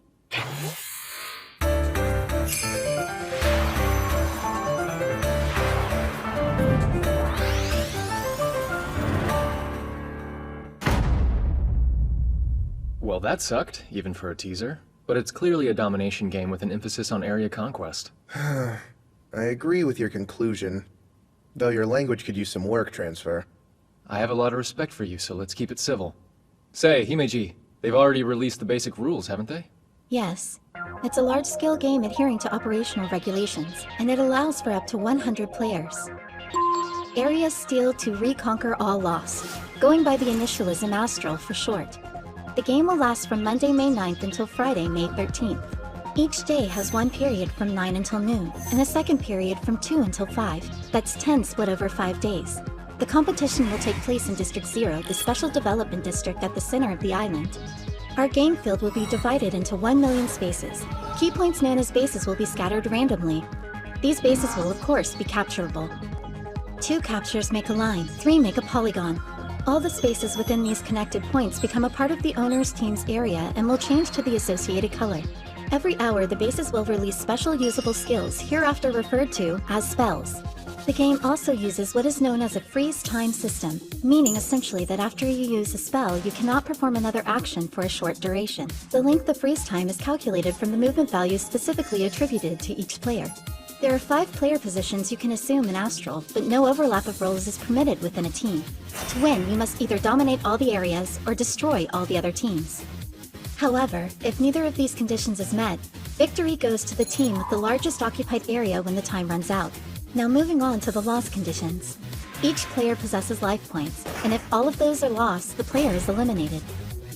[SPEAKER 2] Well, that sucked, even for a teaser. But it's clearly a domination game with an emphasis on area conquest.
[SPEAKER 16] I agree with your conclusion, though your language could use some work transfer.
[SPEAKER 2] I have a lot of respect for you, so let's keep it civil. Say, Himeji, they've already released the basic rules, haven't they?
[SPEAKER 12] Yes. It's a large-scale game adhering to operational regulations, and it allows for up to 100 players. Areas steal to reconquer all lost, going by the initialism Astral for short. The game will last from Monday, May 9th until Friday, May 13th. Each day has one period from 9 until noon, and a second period from 2 until 5. That's 10 split over 5 days. The competition will take place in District 0, the special development district at the center of the island. Our game field will be divided into 1 million spaces. Key points known as bases will be scattered randomly. These bases will, of course, be capturable. 2 captures make a line, 3 make a polygon. All the spaces within these connected points become a part of the owner's team's area and will change to the associated color. Every hour, the bases will release special usable skills, hereafter referred to as spells. The game also uses what is known as a freeze time system, meaning essentially that after you use a spell, you cannot perform another action for a short duration. The length of freeze time is calculated from the movement values specifically attributed to each player. There are 5 player positions you can assume in Astral, but no overlap of roles is permitted within a team. To win, you must either dominate all the areas or destroy all the other teams. However, if neither of these conditions is met, victory goes to the team with the largest occupied area when the time runs out. Now moving on to the loss conditions. Each player possesses life points, and if all of those are lost, the player is eliminated.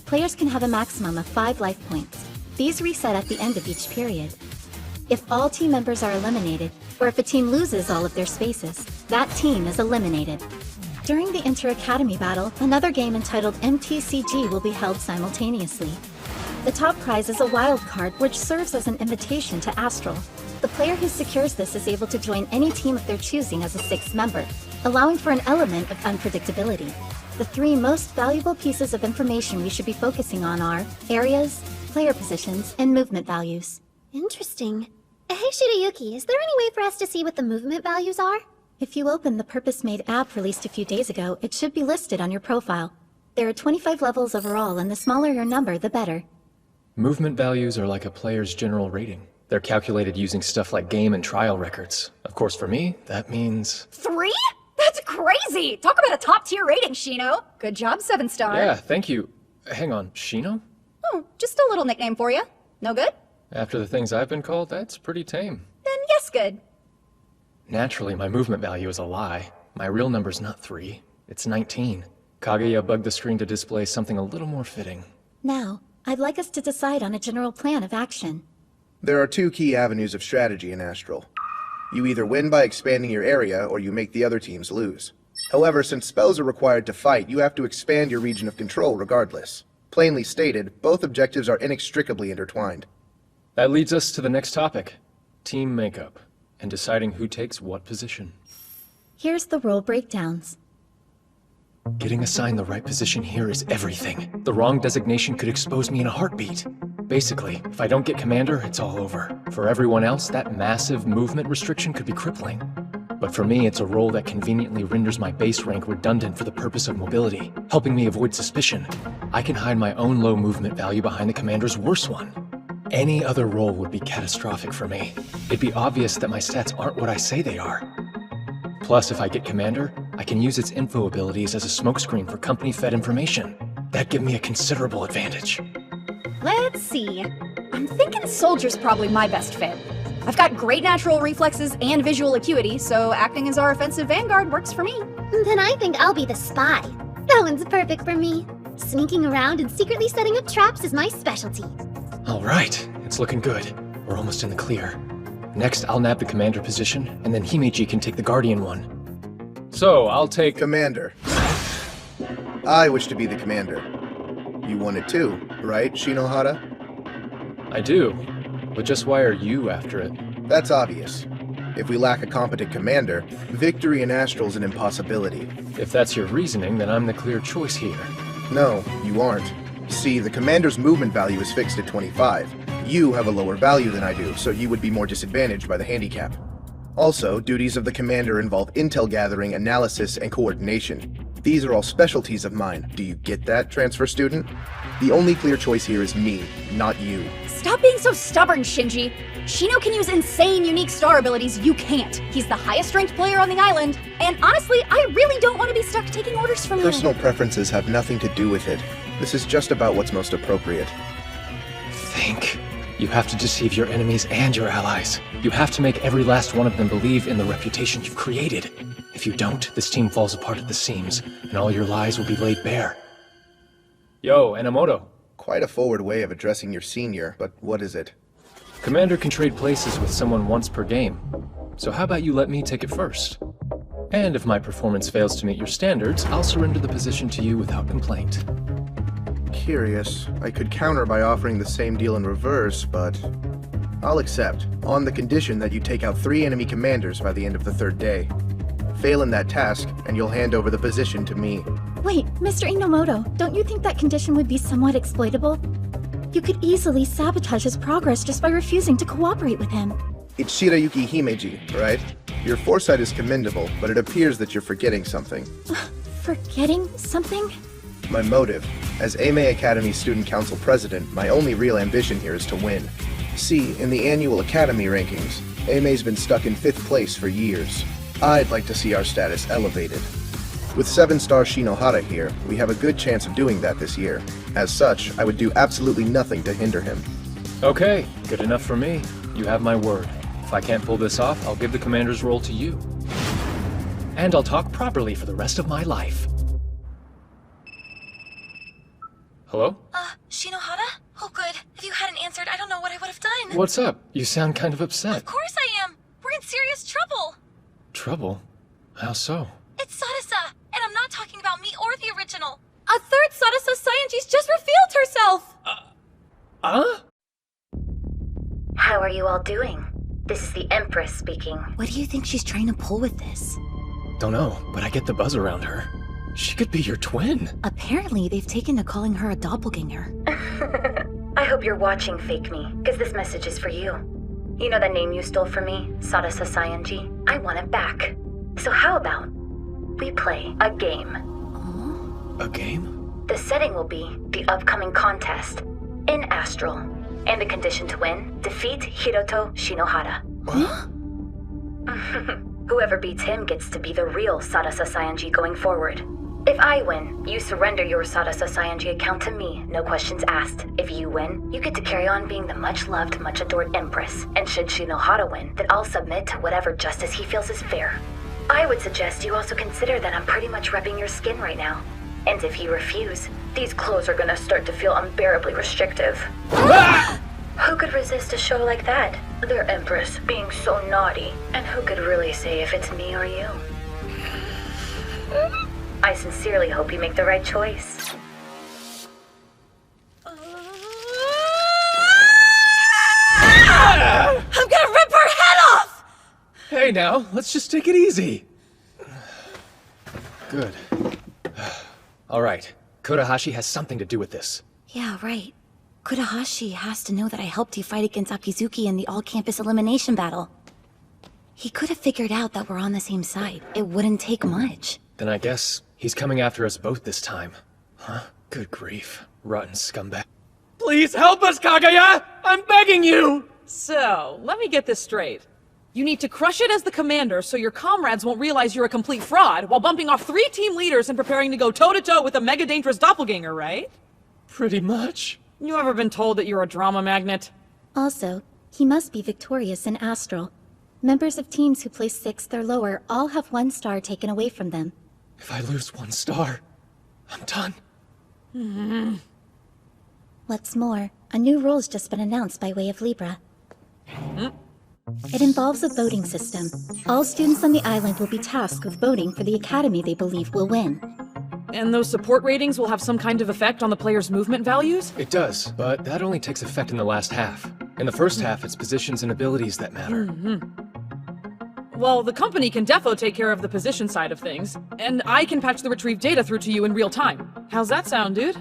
[SPEAKER 12] Players can have a maximum of 5 life points. These reset at the end of each period. If all team members are eliminated, or if a team loses all of their spaces, that team is eliminated. During the Inter-Academy battle, another game entitled MTCG will be held simultaneously. The top prize is a wild card which serves as an invitation to Astral. The player who secures this is able to join any team of their choosing as a 6th member, allowing for an element of unpredictability. The 3 most valuable pieces of information we should be focusing on are areas, player positions, and movement values.
[SPEAKER 9] Interesting. Hey Shirayuki, is there any way for us to see what the movement values are?
[SPEAKER 12] If you open the purpose-made app released a few days ago, it should be listed on your profile. There are 25 levels overall, and the smaller your number, the better.
[SPEAKER 2] Movement values are like a player's general rating. They're calculated using stuff like game and trial records. Of course, for me, that means...
[SPEAKER 3] 3? That's crazy! Talk about a top-tier rating, Shino! Good job, 7-star.
[SPEAKER 2] Yeah, thank you. Hang on, Shino?
[SPEAKER 3] Oh, just a little nickname for you. No good?
[SPEAKER 2] After the things I've been called, that's pretty tame.
[SPEAKER 3] Then yes, good.
[SPEAKER 2] Naturally, my movement value is a lie. My real number's not 3. It's 19. Kaguya bugged the screen to display something a little more fitting.
[SPEAKER 12] Now, I'd like us to decide on a general plan of action.
[SPEAKER 16] There are two key avenues of strategy in Astral. You either win by expanding your area, or you make the other teams lose. However, since spells are required to fight, you have to expand your region of control regardless. Plainly stated, both objectives are inextricably intertwined.
[SPEAKER 2] That leads us to the next topic. Team makeup, and deciding who takes what position.
[SPEAKER 12] Here's the role breakdowns.
[SPEAKER 2] Getting assigned the right position here is everything. The wrong designation could expose me in a heartbeat. Basically, if I don't get commander, it's all over. For everyone else, that massive movement restriction could be crippling. But for me, it's a role that conveniently renders my base rank redundant for the purpose of mobility, helping me avoid suspicion. I can hide my own low movement value behind the commander's worse one. Any other role would be catastrophic for me. It'd be obvious that my stats aren't what I say they are. Plus, if I get commander, I can use its info abilities as a smokescreen for company-fed information. That'd give me a considerable advantage.
[SPEAKER 17] Let's see. I'm thinking soldier's probably my best fit. I've got great natural reflexes and visual acuity, so acting as our offensive vanguard works for me.
[SPEAKER 9] Then I think I'll be the spy. That one's perfect for me. Sneaking around and secretly setting up traps is my specialty.
[SPEAKER 2] All right, it's looking good. We're almost in the clear. Next, I'll nab the commander position, and then Himeji can take the guardian one. So, I'll take...
[SPEAKER 16] Commander. I wish to be the commander. You want it too, right, Shinohara?
[SPEAKER 2] I do. But just why are you after it?
[SPEAKER 16] That's obvious. If we lack a competent commander, victory in Astral is an impossibility.
[SPEAKER 2] If that's your reasoning, then I'm the clear choice here.
[SPEAKER 16] No, you aren't. See, the commander's movement value is fixed at 25. You have a lower value than I do, so you would be more disadvantaged by the handicap. Also, duties of the commander involve intel gathering, analysis, and coordination. These are all specialties of mine. Do you get that, transfer student? The only clear choice here is me, not you.
[SPEAKER 17] Stop being so stubborn, Shinji. Shino can use insane, unique star abilities you can't. He's the highest ranked player on the island, and honestly, I really don't want to be stuck taking orders from you.
[SPEAKER 16] Personal preferences have nothing to do with it. This is just about what's most appropriate.
[SPEAKER 2] Think. You have to deceive your enemies and your allies. You have to make every last one of them believe in the reputation you've created. If you don't, this team falls apart at the seams, and all your lies will be laid bare. Yo, Enomoto.
[SPEAKER 16] Quite a forward way of addressing your senior, but what is it?
[SPEAKER 2] Commander can trade places with someone once per game. So how about you let me take it first? And if my performance fails to meet your standards, I'll surrender the position to you without complaint.
[SPEAKER 16] Curious. I could counter by offering the same deal in reverse, but I'll accept, on the condition that you take out 3 enemy commanders by the end of the 3rd day. Fail in that task, and you'll hand over the position to me.
[SPEAKER 12] Wait, Mr. Inomoto, don't you think that condition would be somewhat exploitable? You could easily sabotage his progress just by refusing to cooperate with him.
[SPEAKER 16] It's Shirayuki Himeji, right? Your foresight is commendable, but it appears that you're forgetting something.
[SPEAKER 12] Forgetting something?
[SPEAKER 16] My motive. As Aimei Academy Student Council President, my only real ambition here is to win. See, in the annual Academy rankings, Aimei's been stuck in 5th place for years. I'd like to see our status elevated. With 7-star Shinohara here, we have a good chance of doing that this year. As such, I would do absolutely nothing to hinder him.
[SPEAKER 2] Okay, good enough for me. You have my word. If I can't pull this off, I'll give the commander's role to you. And I'll talk properly for the rest of my life. Hello?
[SPEAKER 13] Shinohara? Oh good. If you hadn't answered, I don't know what I would have done.
[SPEAKER 2] What's up? You sound kind of upset.
[SPEAKER 13] Of course I am! We're in serious trouble!
[SPEAKER 2] Trouble? How so?
[SPEAKER 13] It's Sadasa, and I'm not talking about me or the original. A 3rd Sadasa Scientist just revealed herself!
[SPEAKER 3] How are you all doing? This is the Empress speaking. What do you think she's trying to pull with this?
[SPEAKER 2] Don't know, but I get the buzz around her. She could be your twin.
[SPEAKER 3] Apparently, they've taken to calling her a doppelganger. I hope you're watching, Fake Me, because this message is for you. You know that name you stole from me, Sadasa Saionji? I want it back. So how about we play a game?
[SPEAKER 2] A game?
[SPEAKER 3] The setting will be the upcoming contest in Astral. And the condition to win, defeat Hiroto Shinohara.
[SPEAKER 2] Huh?
[SPEAKER 3] Whoever beats him gets to be the real Sadasa Saionji going forward. If I win, you surrender your Sadasa Saionji account to me, no questions asked. If you win, you get to carry on being the much-loved, much-adored Empress. And should Shinohara win, then I'll submit to whatever justice he feels is fair. I would suggest you also consider that I'm pretty much repping your skin right now. And if you refuse, these clothes are gonna start to feel unbearably restrictive.
[SPEAKER 18] Who could resist a show like that? Their Empress being so naughty. And who could really say if it's me or you? I sincerely hope you make the right choice.
[SPEAKER 6] I'm gonna rip her head off!
[SPEAKER 2] Hey now, let's just take it easy. Good. Alright, Kodahashi has something to do with this.
[SPEAKER 3] Yeah, right. Kudahashi has to know that I helped you fight against Akizuki in the all-campus elimination battle. He could have figured out that we're on the same side. It wouldn't take much.
[SPEAKER 2] Then I guess he's coming after us both this time. Huh? Good grief. Rotten scumbag. Please help us, Kagaya! I'm begging you!
[SPEAKER 14] So, let me get this straight. You need to crush it as the commander so your comrades won't realize you're a complete fraud while bumping off 3 team leaders and preparing to go toe-to-toe with a mega dangerous doppelganger, right?
[SPEAKER 2] Pretty much.
[SPEAKER 14] You ever been told that you're a drama magnet?
[SPEAKER 12] Also, he must be victorious in Astral. Members of teams who place 6th or lower all have 1 star taken away from them.
[SPEAKER 2] If I lose 1 star, I'm done.
[SPEAKER 12] What's more, a new rule's just been announced by way of Libra. It involves a voting system. All students on the island will be tasked with voting for the academy they believe will win.
[SPEAKER 14] And those support ratings will have some kind of effect on the players' movement values?
[SPEAKER 2] It does, but that only takes effect in the last half. In the first half, it's positions and abilities that matter.
[SPEAKER 14] Well, the company can defo take care of the position side of things, and I can patch the retrieved data through to you in real time. How's that sound, dude?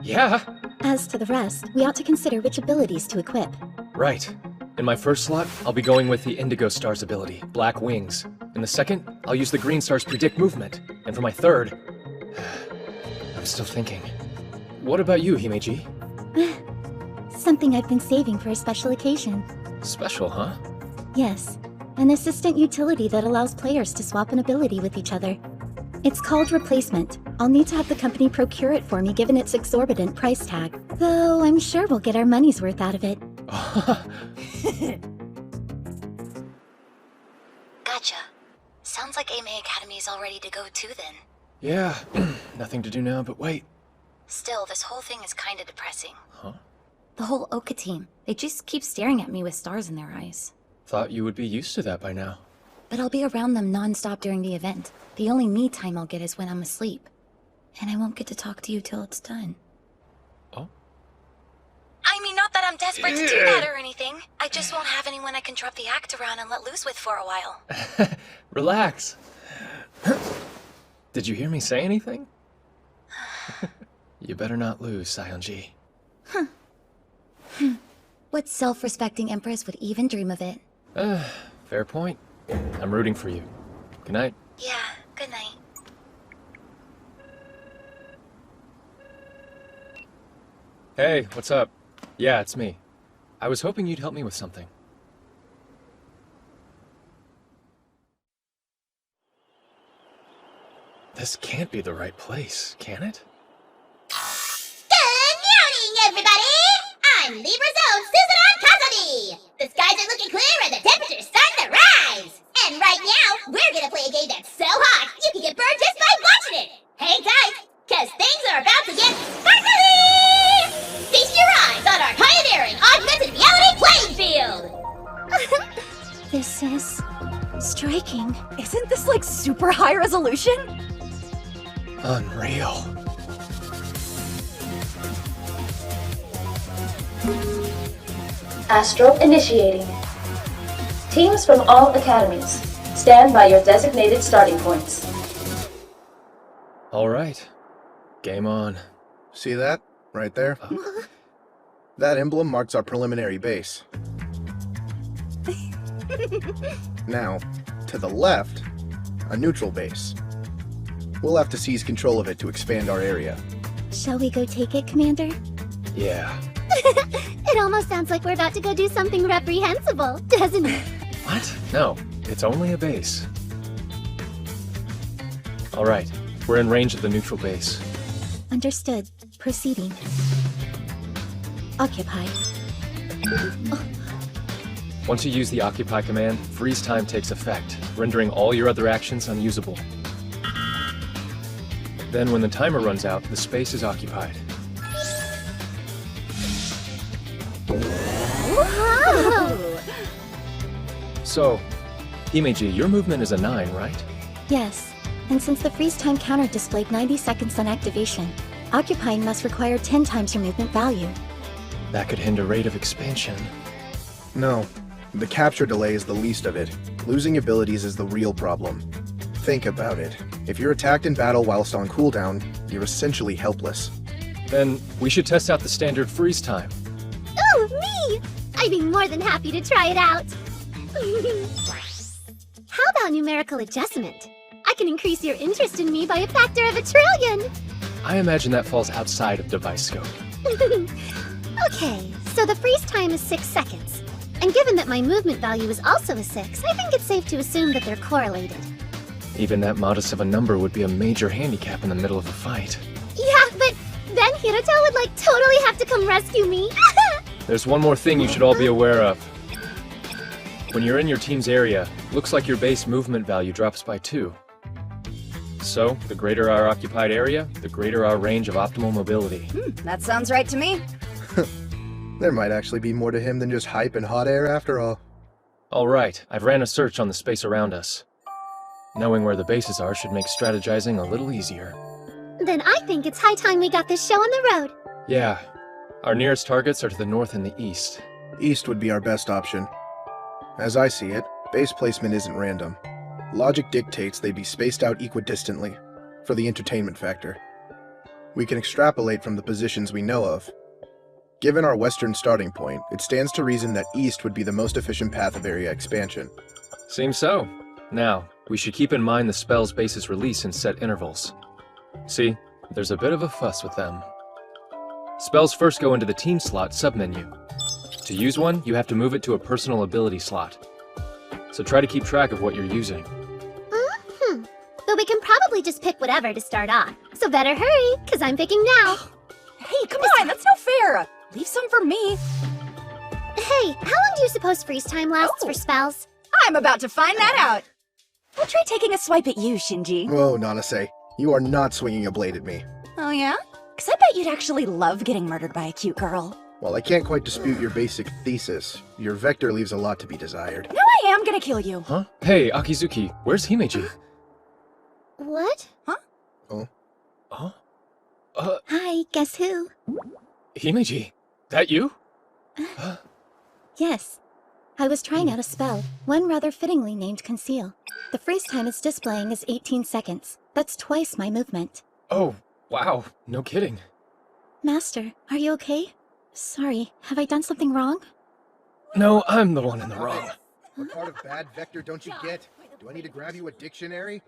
[SPEAKER 2] Yeah.
[SPEAKER 12] As to the rest, we ought to consider which abilities to equip.
[SPEAKER 2] Right. In my first slot, I'll be going with the Indigo Star's ability, Black Wings. In the second, I'll use the Green Star's Predict Movement. And for my third... I'm still thinking. What about you, Himeji?
[SPEAKER 12] Something I've been saving for a special occasion.
[SPEAKER 2] Special, huh?
[SPEAKER 12] Yes. An assistant utility that allows players to swap an ability with each other. It's called Replacement. I'll need to have the company procure it for me given its exorbitant price tag. Though I'm sure we'll get our money's worth out of it.
[SPEAKER 3] Gotcha. Sounds like AMA Academy is all ready to go too then.
[SPEAKER 2] Yeah, nothing to do now but wait.
[SPEAKER 3] Still, this whole thing is kinda depressing.
[SPEAKER 2] Huh?
[SPEAKER 3] The whole Oka team. They just keep staring at me with stars in their eyes.
[SPEAKER 2] Thought you would be used to that by now.
[SPEAKER 3] But I'll be around them non-stop during the event. The only me time I'll get is when I'm asleep. And I won't get to talk to you till it's done.
[SPEAKER 2] Oh?
[SPEAKER 3] I mean, not that I'm desperate to do that or anything. I just won't have anyone I can drop the act around and let loose with for a while.
[SPEAKER 2] Relax. Did you hear me say anything? You better not lose, Sionji.
[SPEAKER 3] What self-respecting empress would even dream of it?
[SPEAKER 2] Fair point. I'm rooting for you. Good night.
[SPEAKER 3] Yeah, good night.
[SPEAKER 2] Hey, what's up? Yeah, it's me. I was hoping you'd help me with something. This can't be the right place, can it?
[SPEAKER 9] Good morning, everybody! I'm Libra's own Susanoo Kazami! The skies are looking clear and the temperature's starting to rise! And right now, we're gonna play a game that's so hot, you can get burned just by watching it! Hang tight, cause things are about to get sparkly! Feast your eyes on our pioneering augmented reality playing field!
[SPEAKER 12] This is... striking.
[SPEAKER 17] Isn't this like super high resolution?
[SPEAKER 2] Unreal.
[SPEAKER 4] Astral initiating. Teams from all academies, stand by your designated starting points.
[SPEAKER 2] All right. Game on.
[SPEAKER 16] See that? Right there? That emblem marks our preliminary base. Now, to the left, a neutral base. We'll have to seize control of it to expand our area.
[SPEAKER 12] Shall we go take it, Commander?
[SPEAKER 2] Yeah.
[SPEAKER 9] It almost sounds like we're about to go do something reprehensible, doesn't it?
[SPEAKER 2] What? No, it's only a base. All right, we're in range of the neutral base.
[SPEAKER 12] Understood. Proceeding. Occupy.
[SPEAKER 2] Once you use the Occupy command, freeze time takes effect, rendering all your other actions unusable. Then when the timer runs out, the space is occupied. So, Himeji, your movement is a 9, right?
[SPEAKER 12] Yes, and since the freeze time counter displayed 90 seconds on activation, occupying must require 10 times your movement value.
[SPEAKER 2] That could hinder rate of expansion.
[SPEAKER 16] No, the capture delay is the least of it. Losing abilities is the real problem. Think about it. If you're attacked in battle whilst on cooldown, you're essentially helpless.
[SPEAKER 2] Then we should test out the standard freeze time.
[SPEAKER 9] Ooh, me! I'd be more than happy to try it out. How about numerical adjustment? I can increase your interest in me by a factor of 1,000,000,000,000.
[SPEAKER 2] I imagine that falls outside of device scope.
[SPEAKER 9] Okay, so the freeze time is 6 seconds. And given that my movement value is also a 6, I think it's safe to assume that they're correlated.
[SPEAKER 2] Even that modest of a number would be a major handicap in the middle of a fight.
[SPEAKER 9] Yeah, but then Hiroto would totally have to come rescue me.
[SPEAKER 2] There's one more thing you should all be aware of. When you're in your team's area, looks like your base movement value drops by 2. So, the greater our occupied area, the greater our range of optimal mobility.
[SPEAKER 17] That sounds right to me.
[SPEAKER 16] There might actually be more to him than just hype and hot air after all.
[SPEAKER 2] Alright, I've ran a search on the space around us. Knowing where the bases are should make strategizing a little easier.
[SPEAKER 9] Then I think it's high time we got this show on the road.
[SPEAKER 2] Yeah, our nearest targets are to the north and the east.
[SPEAKER 16] East would be our best option. As I see it, base placement isn't random. Logic dictates they be spaced out equidistantly, for the entertainment factor. We can extrapolate from the positions we know of. Given our western starting point, it stands to reason that east would be the most efficient path of area expansion.
[SPEAKER 2] Seems so. Now, we should keep in mind the spell's base's release in set intervals. See, there's a bit of a fuss with them. Spells first go into the team slot submenu. To use one, you have to move it to a personal ability slot. So try to keep track of what you're using.
[SPEAKER 9] But we can probably just pick whatever to start off. So better hurry, because I'm picking now.
[SPEAKER 17] Hey, come on, that's no fair. Leave some for me.
[SPEAKER 9] Hey, how long do you suppose freeze time lasts for spells?
[SPEAKER 17] I'm about to find that out. I'll try taking a swipe at you, Shinji.
[SPEAKER 16] Whoa, Nanase. You are not swinging a blade at me.
[SPEAKER 17] Oh yeah? Because I bet you'd actually love getting murdered by a cute girl.
[SPEAKER 16] While I can't quite dispute your basic thesis, your vector leaves a lot to be desired.
[SPEAKER 17] Now I am gonna kill you.
[SPEAKER 2] Huh? Hey, Akizuki, where's Himeji?
[SPEAKER 9] What?
[SPEAKER 17] Huh?
[SPEAKER 16] Oh?
[SPEAKER 2] Huh?
[SPEAKER 12] Hi, guess who?
[SPEAKER 2] Himeji, that you?
[SPEAKER 12] Yes. I was trying out a spell, one rather fittingly named Conceal. The freeze time it's displaying is 18 seconds. That's twice my movement.
[SPEAKER 2] Oh, wow, no kidding.
[SPEAKER 12] Master, are you okay? Sorry, have I done something wrong?
[SPEAKER 2] No, I'm the one in the wrong.
[SPEAKER 16] What part of bad vector don't you get? Do I need to grab you a dictionary?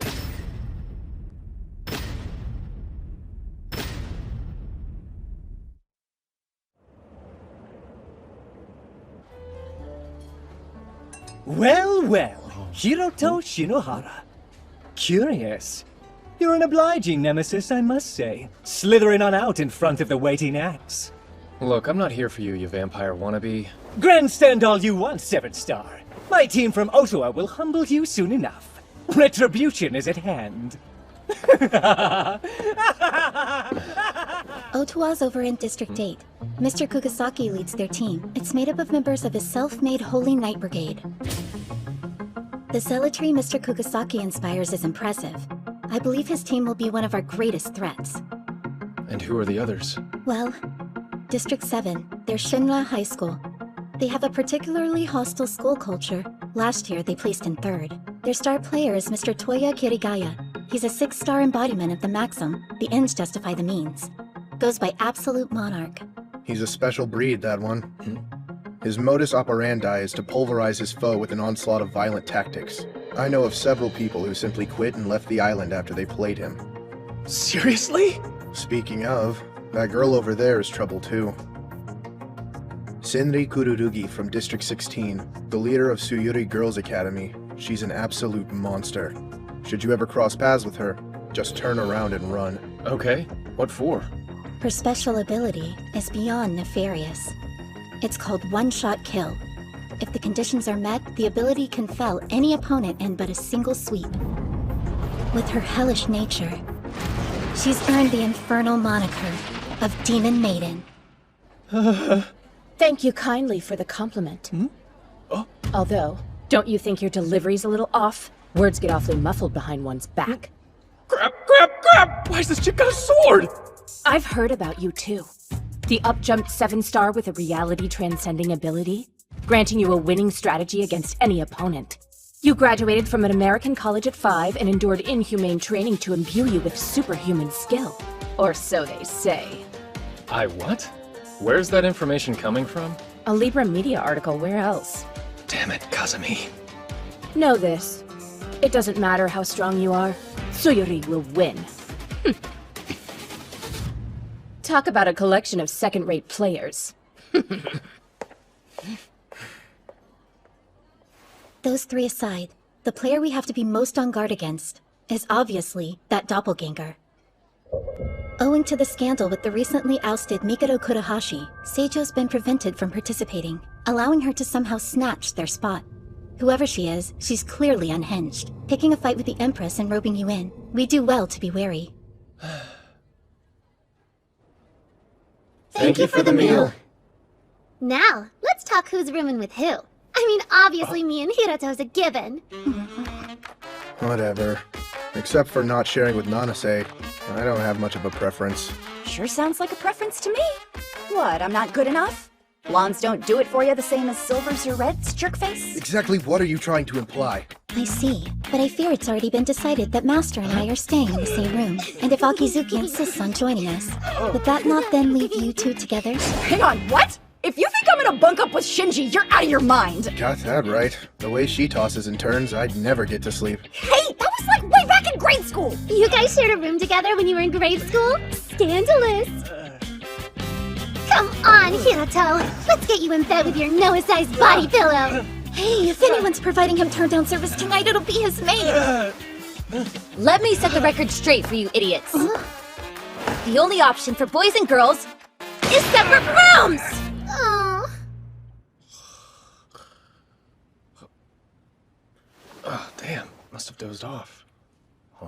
[SPEAKER 11] Well, well, Hiroto Shinohara. Curious. You're an obliging nemesis, I must say. Slithering on out in front of the waiting axe.
[SPEAKER 2] Look, I'm not here for you, you vampire wannabe.
[SPEAKER 11] Grandstand all you want, 7-star. My team from Ottawa will humble you soon enough. Retribution is at hand.
[SPEAKER 12] Ottawa's over in District 8. Mr. Kugasaki leads their team. It's made up of members of his self-made Holy Knight Brigade. The zealotry Mr. Kugasaki inspires is impressive. I believe his team will be one of our greatest threats.
[SPEAKER 2] And who are the others?
[SPEAKER 12] Well, District 7, they're Shinra High School. They have a particularly hostile school culture. Last year, they placed in 3rd. Their star player is Mr. Toya Kirigaya. He's a 6-star embodiment of the maxim, the ends justify the means. Goes by Absolute Monarch.
[SPEAKER 16] He's a special breed, that one. His modus operandi is to pulverize his foe with an onslaught of violent tactics. I know of several people who simply quit and left the island after they played him.
[SPEAKER 2] Seriously?
[SPEAKER 16] Speaking of, that girl over there is trouble too. Senri Kururugi from District 16, the leader of Suyuri Girls Academy. She's an absolute monster. Should you ever cross paths with her, just turn around and run.
[SPEAKER 2] Okay, what for?
[SPEAKER 12] Her special ability is beyond nefarious. It's called One-Shot Kill. If the conditions are met, the ability can fell any opponent in but a single sweep. With her hellish nature, she's earned the infernal moniker of Demon Maiden.
[SPEAKER 6] Thank you kindly for the compliment. Although,
[SPEAKER 19] Don't you think your delivery's a little off? Words get awfully muffled behind one's back.
[SPEAKER 2] Grab! Why has this chick got a sword?
[SPEAKER 19] I've heard about you too. The up-jumped 7-star with a reality-transcending ability, granting you a winning strategy against any opponent. You graduated from an American college at 5 and endured inhumane training to imbue you with superhuman skill. Or so they say.
[SPEAKER 2] I what? Where's that information coming from?
[SPEAKER 19] A Libra Media article, where else?
[SPEAKER 2] Damn it, Kazumi.
[SPEAKER 19] Know this. It doesn't matter how strong you are, Tsuyuri will win. Talk about a collection of second-rate players.
[SPEAKER 12] Those three aside, the player we have to be most on guard against is obviously that doppelganger. Owing to the scandal with the recently ousted Mikado Kurohashi, Seijo's been prevented from participating, allowing her to somehow snatch their spot. Whoever she is, she's clearly unhinged. Picking a fight with the Empress and roping you in, we do well to be wary.
[SPEAKER 16] Thank you for the meal.
[SPEAKER 9] Now, let's talk who's rooming with who. I mean, obviously me and Hiroto's a given.
[SPEAKER 16] Whatever. Except for not sharing with Nanase, I don't have much of a preference.
[SPEAKER 17] Sure sounds like a preference to me. What, I'm not good enough? Blondes don't do it for you the same as silvers or reds, jerkface?
[SPEAKER 16] Exactly what are you trying to imply?
[SPEAKER 12] I see, but I fear it's already been decided that Master and I are staying in the same room, and if Akizuki insists on joining us, would that not then leave you two together?
[SPEAKER 17] Hang on, what? If you think I'm gonna bunk up with Shinji, you're out of your mind!
[SPEAKER 16] Got that right. The way she tosses and turns, I'd never get to sleep.
[SPEAKER 9] Hey, that was like way back in grade school! You guys shared a room together when you were in grade school? Scandalous! Come on, Hiroto! Let's get you in bed with your Noah-sized body pillow!
[SPEAKER 12] Hey, if anyone's providing him turn-down service tonight, it'll be his maid!
[SPEAKER 13] Let me set the record straight for you idiots. The only option for boys and girls is separate rooms!
[SPEAKER 9] Oh.
[SPEAKER 2] Oh, damn. Must have dozed off. Huh?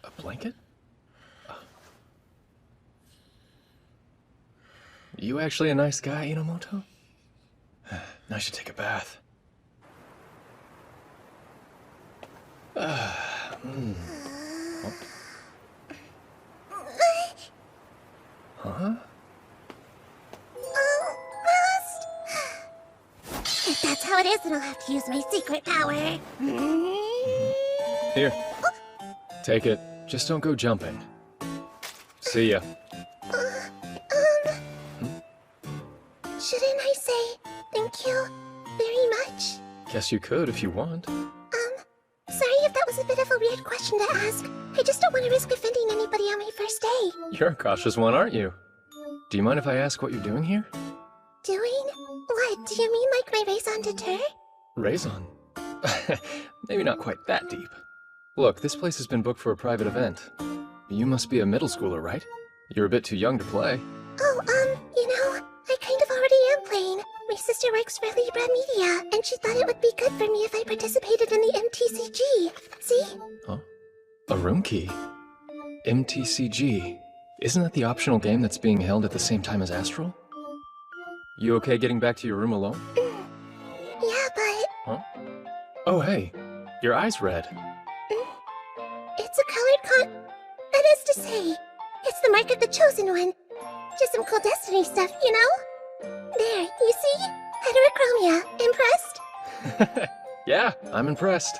[SPEAKER 2] A blanket? You actually a nice guy, Inomoto? I should take a bath. Oh. Huh?
[SPEAKER 9] If that's how it is, then I'll have to use my secret power.
[SPEAKER 2] Here. Take it. Just don't go jumping. See ya.
[SPEAKER 9] Shouldn't I say thank you very much?
[SPEAKER 2] Guess you could if you want.
[SPEAKER 9] Sorry if that was a bit of a weird question to ask. I just don't want to risk offending anybody on my first day.
[SPEAKER 2] You're a cautious one, aren't you? Do you mind if I ask what you're doing here?
[SPEAKER 9] Doing? What? Do you mean like my raison d'etre?
[SPEAKER 2] Raison? Maybe not quite that deep. Look, this place has been booked for a private event. You must be a middle schooler, right? You're a bit too young to play.
[SPEAKER 9] Oh, you know, I kind of already am playing. My sister works for Libra Media, and she thought it would be good for me if I participated in the MTCG. See?
[SPEAKER 2] Huh? A room key? MTCG? Isn't that the optional game that's being held at the same time as Astral? You okay getting back to your room alone?
[SPEAKER 9] Yeah, but...
[SPEAKER 2] Huh? Oh, hey. Your eye's red.
[SPEAKER 9] It's a colored That is to say, it's the mark of the chosen one. Just some cool destiny stuff, you know? There, you see? Heterochromia. Impressed?
[SPEAKER 2] Yeah, I'm impressed.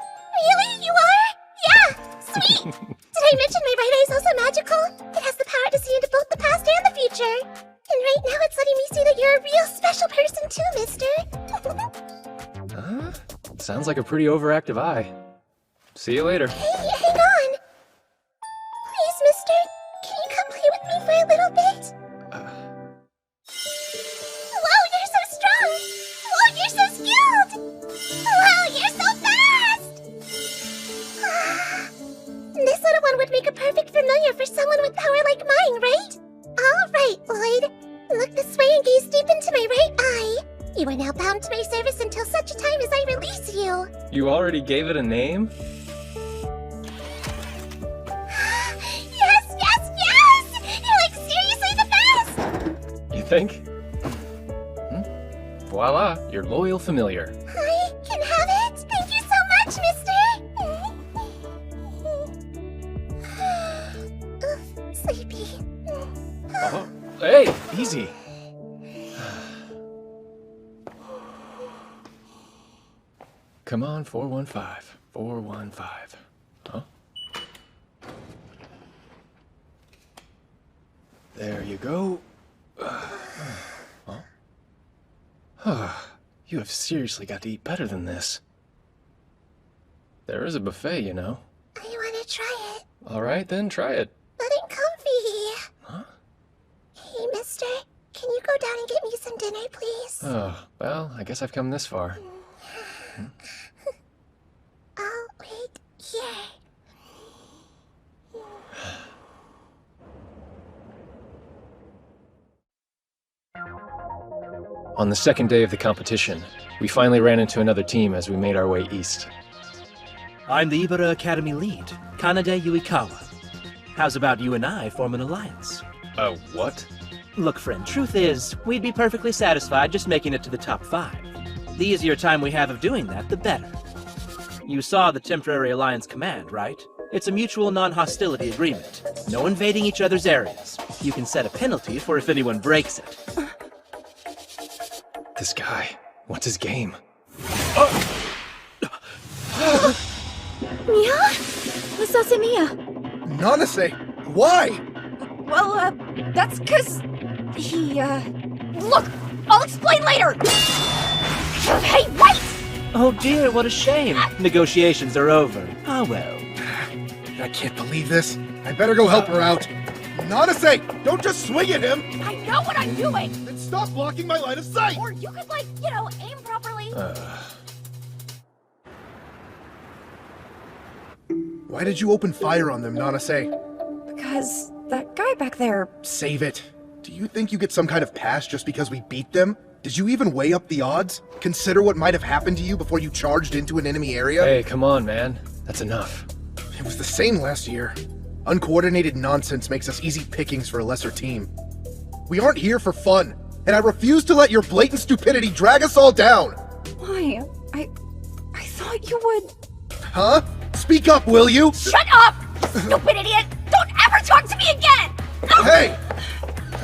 [SPEAKER 9] Really? You are? Yeah! Sweet! Did I mention my right eye's also magical? It has the power to see into both the past and the future. And right now it's letting me see that you're a real special person too, mister.
[SPEAKER 2] Huh? Sounds like a pretty overactive eye. See you later.
[SPEAKER 9] Hey, hang on! Please, mister, can you come play with me for a little bit? Whoa, you're so strong! Whoa, you're so skilled! Whoa, you're so fast! This little one would make a perfect familiar for someone with power like mine, right? All right, Lloyd. Look this way and gaze deep into my right eye. You are now bound to my service until such a time as I release you.
[SPEAKER 2] You already gave it a name?
[SPEAKER 9] Yes, yes, yes! You're like seriously the best!
[SPEAKER 2] You think? Voila, your loyal familiar.
[SPEAKER 9] I can have it?
[SPEAKER 2] easy. Come on, 415. 415. Huh? There you go. You have seriously got to eat better than this. There is a buffet, you know.
[SPEAKER 9] I want to try it.
[SPEAKER 2] All right, then try it.
[SPEAKER 9] But I'm comfy. Huh? Hey, mister, can you go down and get me some dinner, please?
[SPEAKER 2] Oh, well, I guess I've come this far.
[SPEAKER 9] I'll wait here.
[SPEAKER 2] On the second day of the competition, we finally ran into another team as we made our way east.
[SPEAKER 20] I'm the Ibara Academy lead, Kanade Yuikawa. How's about you and I form an alliance?
[SPEAKER 2] What?
[SPEAKER 20] Look, friend, truth is, we'd be perfectly satisfied just making it to the top 5. The easier time we have of doing that, the better. You saw the Temporary Alliance Command, right? It's a mutual non-hostility agreement. No invading each other's areas. You can set a penalty for if anyone breaks it.
[SPEAKER 2] This guy, what's his game?
[SPEAKER 3] Mia? Masase Mia.
[SPEAKER 16] Nanase, why?
[SPEAKER 17] Well, that's 'cause he, Look! I'll explain later! Hey, wait!
[SPEAKER 20] Oh dear, what a shame. Negotiations are over. Ah well.
[SPEAKER 16] I can't believe this. I better go help her out. Nanase, don't just swing at him!
[SPEAKER 17] I know what I'm doing!
[SPEAKER 16] Then stop blocking my line of sight!
[SPEAKER 17] Or you could, like, aim properly.
[SPEAKER 16] Why did you open fire on them, Nanase?
[SPEAKER 17] Because that guy back there...
[SPEAKER 16] Save it. Do you think you get some kind of pass just because we beat them? Did you even weigh up the odds? Consider what might have happened to you before you charged into an enemy area?
[SPEAKER 2] Hey, come on, man. That's enough.
[SPEAKER 16] It was the same last year. Uncoordinated nonsense makes us easy pickings for a lesser team. We aren't here for fun, and I refuse to let your blatant stupidity drag us all down!
[SPEAKER 17] Why? I thought you would...
[SPEAKER 16] Huh? Speak up, will you?
[SPEAKER 17] Shut up! Stupid idiot! Don't ever talk to me again!
[SPEAKER 16] Hey!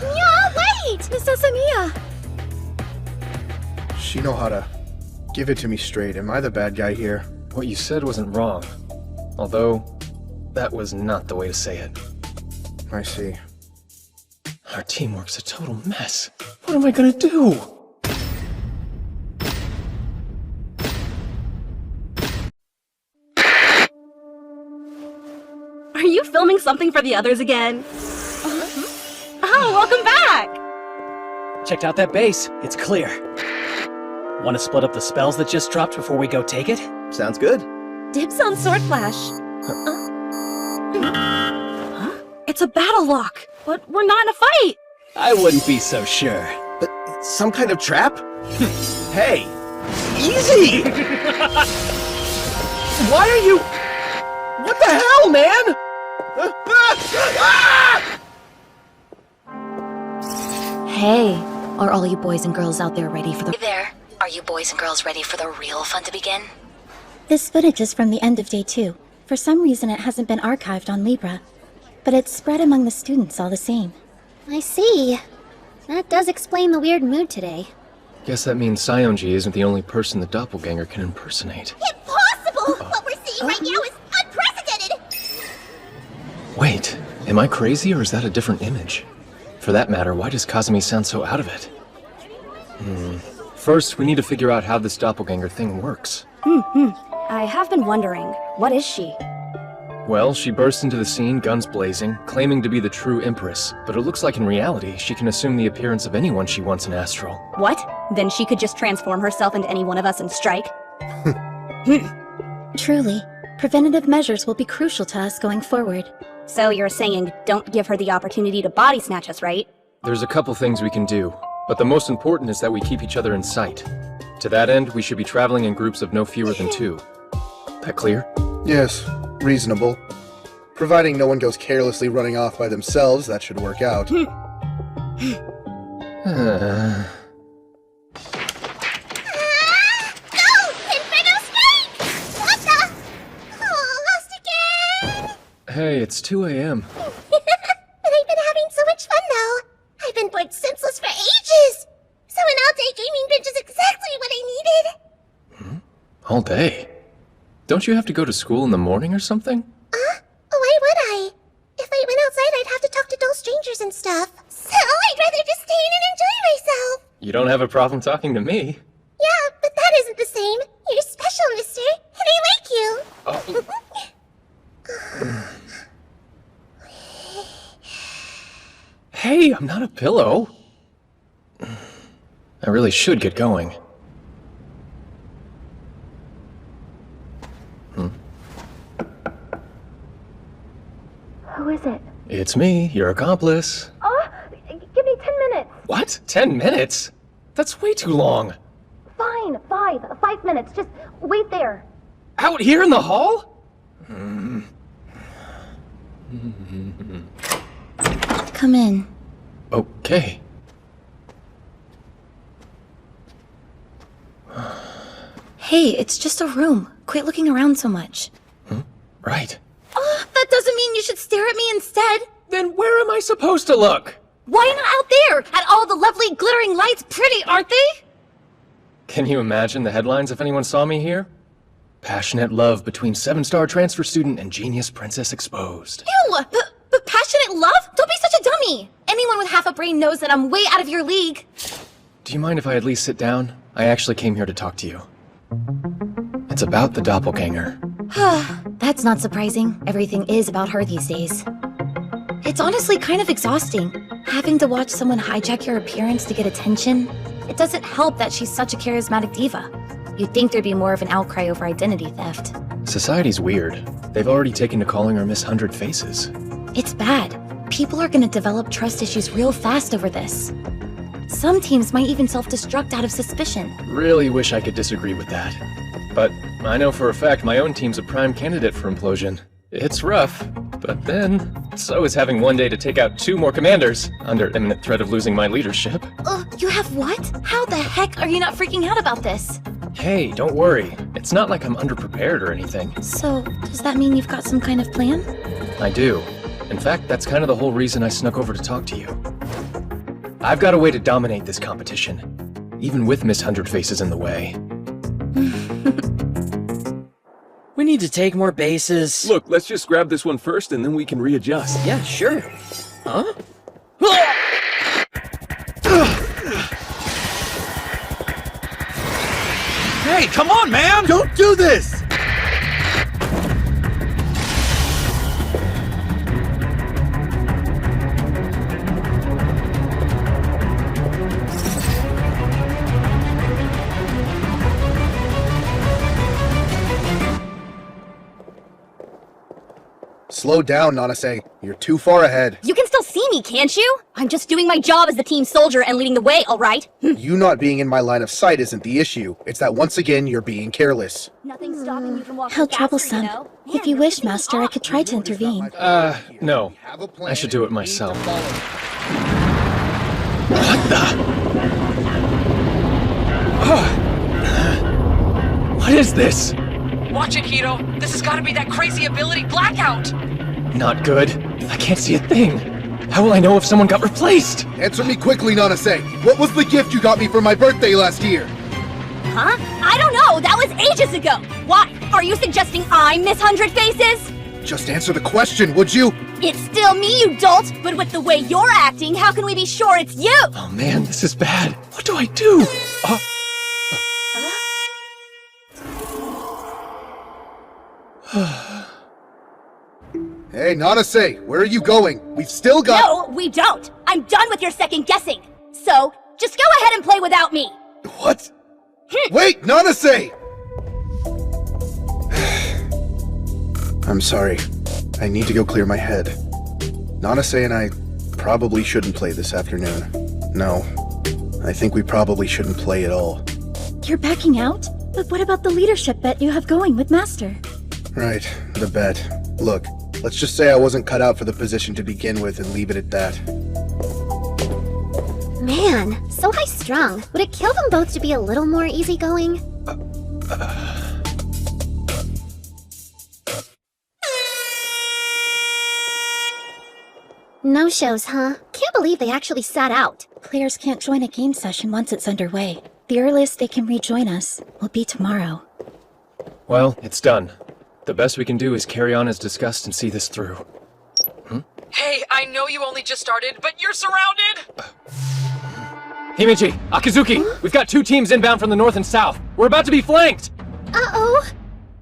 [SPEAKER 3] Mia, wait! Masase Mia.
[SPEAKER 16] Shinohara, give it to me straight. Am I the bad guy here?
[SPEAKER 2] What you said wasn't wrong. Although, that was not the way to say it.
[SPEAKER 16] I see.
[SPEAKER 2] Our teamwork's a total mess. What am I gonna do?
[SPEAKER 17] Are you filming something for the others again? Oh, welcome back!
[SPEAKER 11] Checked out that base. It's clear. Want to split up the spells that just dropped before we go take it?
[SPEAKER 21] Sounds good.
[SPEAKER 17] Dibs on Sword Flash. It's a battle lock, but we're not in a fight!
[SPEAKER 11] I wouldn't be so sure.
[SPEAKER 21] But some kind of trap? Hey! Easy! Why are you... What the hell, man?
[SPEAKER 3] Hey, are all you boys and girls out there ready for the...
[SPEAKER 22] Hey there. Are you boys and girls ready for the real fun to begin?
[SPEAKER 12] This footage is from the end of day 2. For some reason it hasn't been archived on Libra. But it's spread among the students all the same.
[SPEAKER 9] I see. That does explain the weird mood today.
[SPEAKER 2] Guess that means Sionji isn't the only person the doppelganger can impersonate.
[SPEAKER 9] Impossible! What we're seeing right now is unprecedented!
[SPEAKER 2] Wait, am I crazy or is that a different image? For that matter, why does Kazumi sound so out of it? First, we need to figure out how this doppelganger thing works.
[SPEAKER 17] I have been wondering, what is she?
[SPEAKER 2] Well, she burst into the scene, guns blazing, claiming to be the true Empress, but it looks like in reality, she can assume the appearance of anyone she wants in Astral.
[SPEAKER 17] What? Then she could just transform herself into any one of us and strike?
[SPEAKER 12] Truly, preventative measures will be crucial to us going forward.
[SPEAKER 17] So you're saying don't give her the opportunity to body snatch us, right?
[SPEAKER 2] There's a couple things we can do, but the most important is that we keep each other in sight. To that end, we should be traveling in groups of no fewer than 2. That clear?
[SPEAKER 16] Yes, reasonable. Providing no one goes carelessly running off by themselves, that should work out.
[SPEAKER 9] Go! Inferno Strike! What the? Oh, lost again!
[SPEAKER 2] Hey, it's 2 a.m.
[SPEAKER 9] But I've been having so much fun, though. I've been bored senseless
[SPEAKER 2] day? Don't you have to go to school in the morning or something?
[SPEAKER 15] Why would I? If I went outside, I'd have to talk to dull strangers and stuff. So I'd rather just stay in and enjoy myself.
[SPEAKER 2] You don't have a problem talking to me.
[SPEAKER 15] Yeah, but that isn't the same. You're special, mister, and I like you.
[SPEAKER 2] Hey, I'm not a pillow. I really should get going.
[SPEAKER 17] Who is it?
[SPEAKER 2] It's me, your accomplice.
[SPEAKER 17] Oh, give me 10 minutes.
[SPEAKER 2] What? 10 minutes? That's way too long.
[SPEAKER 17] Fine, 5 minutes. Just wait there.
[SPEAKER 2] Out here in the hall?
[SPEAKER 12] Come in.
[SPEAKER 2] Okay.
[SPEAKER 12] Hey, it's just a room. Quit looking around so much.
[SPEAKER 2] Right.
[SPEAKER 3] Oh, that doesn't mean you should stare at me instead.
[SPEAKER 2] Then where am I supposed to look?
[SPEAKER 3] Why not out there? At all the lovely glittering lights, pretty, aren't they?
[SPEAKER 2] Can you imagine the headlines if anyone saw me here? Passionate love between 7-star transfer student and genius princess exposed.
[SPEAKER 3] Ew! But passionate love? Don't be such a dummy! Anyone with half a brain knows that I'm way out of your league.
[SPEAKER 2] Do you mind if I at least sit down? I actually came here to talk to you. It's about the doppelganger.
[SPEAKER 3] That's not surprising. Everything is about her these days. It's honestly kind of exhausting, having to watch someone hijack your appearance to get attention. It doesn't help that she's such a charismatic diva. You'd think there'd be more of an outcry over identity theft.
[SPEAKER 2] Society's weird. They've already taken to calling her Miss 100 Faces.
[SPEAKER 3] It's bad. People are gonna develop trust issues real fast over this. Some teams might even self-destruct out of suspicion.
[SPEAKER 2] Really wish I could disagree with that. But I know for a fact my own team's a prime candidate for implosion. It's rough, but then, so is having one day to take out 2 more commanders, under imminent threat of losing my leadership.
[SPEAKER 3] You have what? How the heck are you not freaking out about this?
[SPEAKER 2] Hey, don't worry. It's not like I'm underprepared or anything.
[SPEAKER 3] So, does that mean you've got some kind of plan?
[SPEAKER 2] I do. In fact, that's kind of the whole reason I snuck over to talk to you. I've got a way to dominate this competition, even with Miss 100 Faces in the way.
[SPEAKER 1] We need to take more bases.
[SPEAKER 5] Look, let's just grab this one first and then we can readjust.
[SPEAKER 1] Yeah, sure.
[SPEAKER 5] Huh?
[SPEAKER 21] Hey, come on, man! Don't do this!
[SPEAKER 16] Slow down, Nanase. You're too far ahead.
[SPEAKER 17] You can still see me, can't you? I'm just doing my job as the team soldier and leading the way, alright?
[SPEAKER 16] You not being in my line of sight isn't the issue. It's that once again, you're being careless.
[SPEAKER 17] Nothing's stopping you from walking
[SPEAKER 12] How
[SPEAKER 17] faster,
[SPEAKER 12] troublesome.
[SPEAKER 17] you know?
[SPEAKER 12] If you wish, Master, I could try to intervene.
[SPEAKER 2] No. I should do it myself. What the? What is this?
[SPEAKER 7] Watch it, Hiro. This has got to be that crazy ability blackout.
[SPEAKER 2] Not good. I can't see a thing. How will I know if someone got replaced?
[SPEAKER 16] Answer me quickly, Nanase. What was the gift you got me for my birthday last year?
[SPEAKER 17] Huh? I don't know. That was ages ago. Why? Are you suggesting I'm Miss 100 Faces?
[SPEAKER 16] Just answer the question, would you?
[SPEAKER 17] It's still me, you dolt. But with the way you're acting, how can we be sure it's you?
[SPEAKER 2] Oh man, this is bad. What do I do?
[SPEAKER 16] Hey, Nanase, where are you going? We've still got—
[SPEAKER 17] No, we don't. I'm done with your second guessing. So, just go ahead and play without me.
[SPEAKER 16] What? Wait, Nanase! I'm sorry. I need to go clear my head. Nanase and I probably shouldn't play this afternoon. No, I think we probably shouldn't play at all.
[SPEAKER 12] You're backing out? But what about the leadership bet you have going with Master?
[SPEAKER 16] Right, the bet. Look, let's just say I wasn't cut out for the position to begin with and leave it at that.
[SPEAKER 15] Man, so high-strung. Would it kill them both to be a little more easygoing? No shows, huh? Can't believe they actually sat out.
[SPEAKER 12] Players can't join a game session once it's underway. The earliest they can rejoin us will be tomorrow.
[SPEAKER 2] Well, it's done. The best we can do is carry on as discussed and see this through.
[SPEAKER 7] Hey, I know you only just started, but you're surrounded!
[SPEAKER 2] Himeji, Akizuki, we've got 2 teams inbound from the north and south. We're about to be flanked!
[SPEAKER 15] Uh-oh.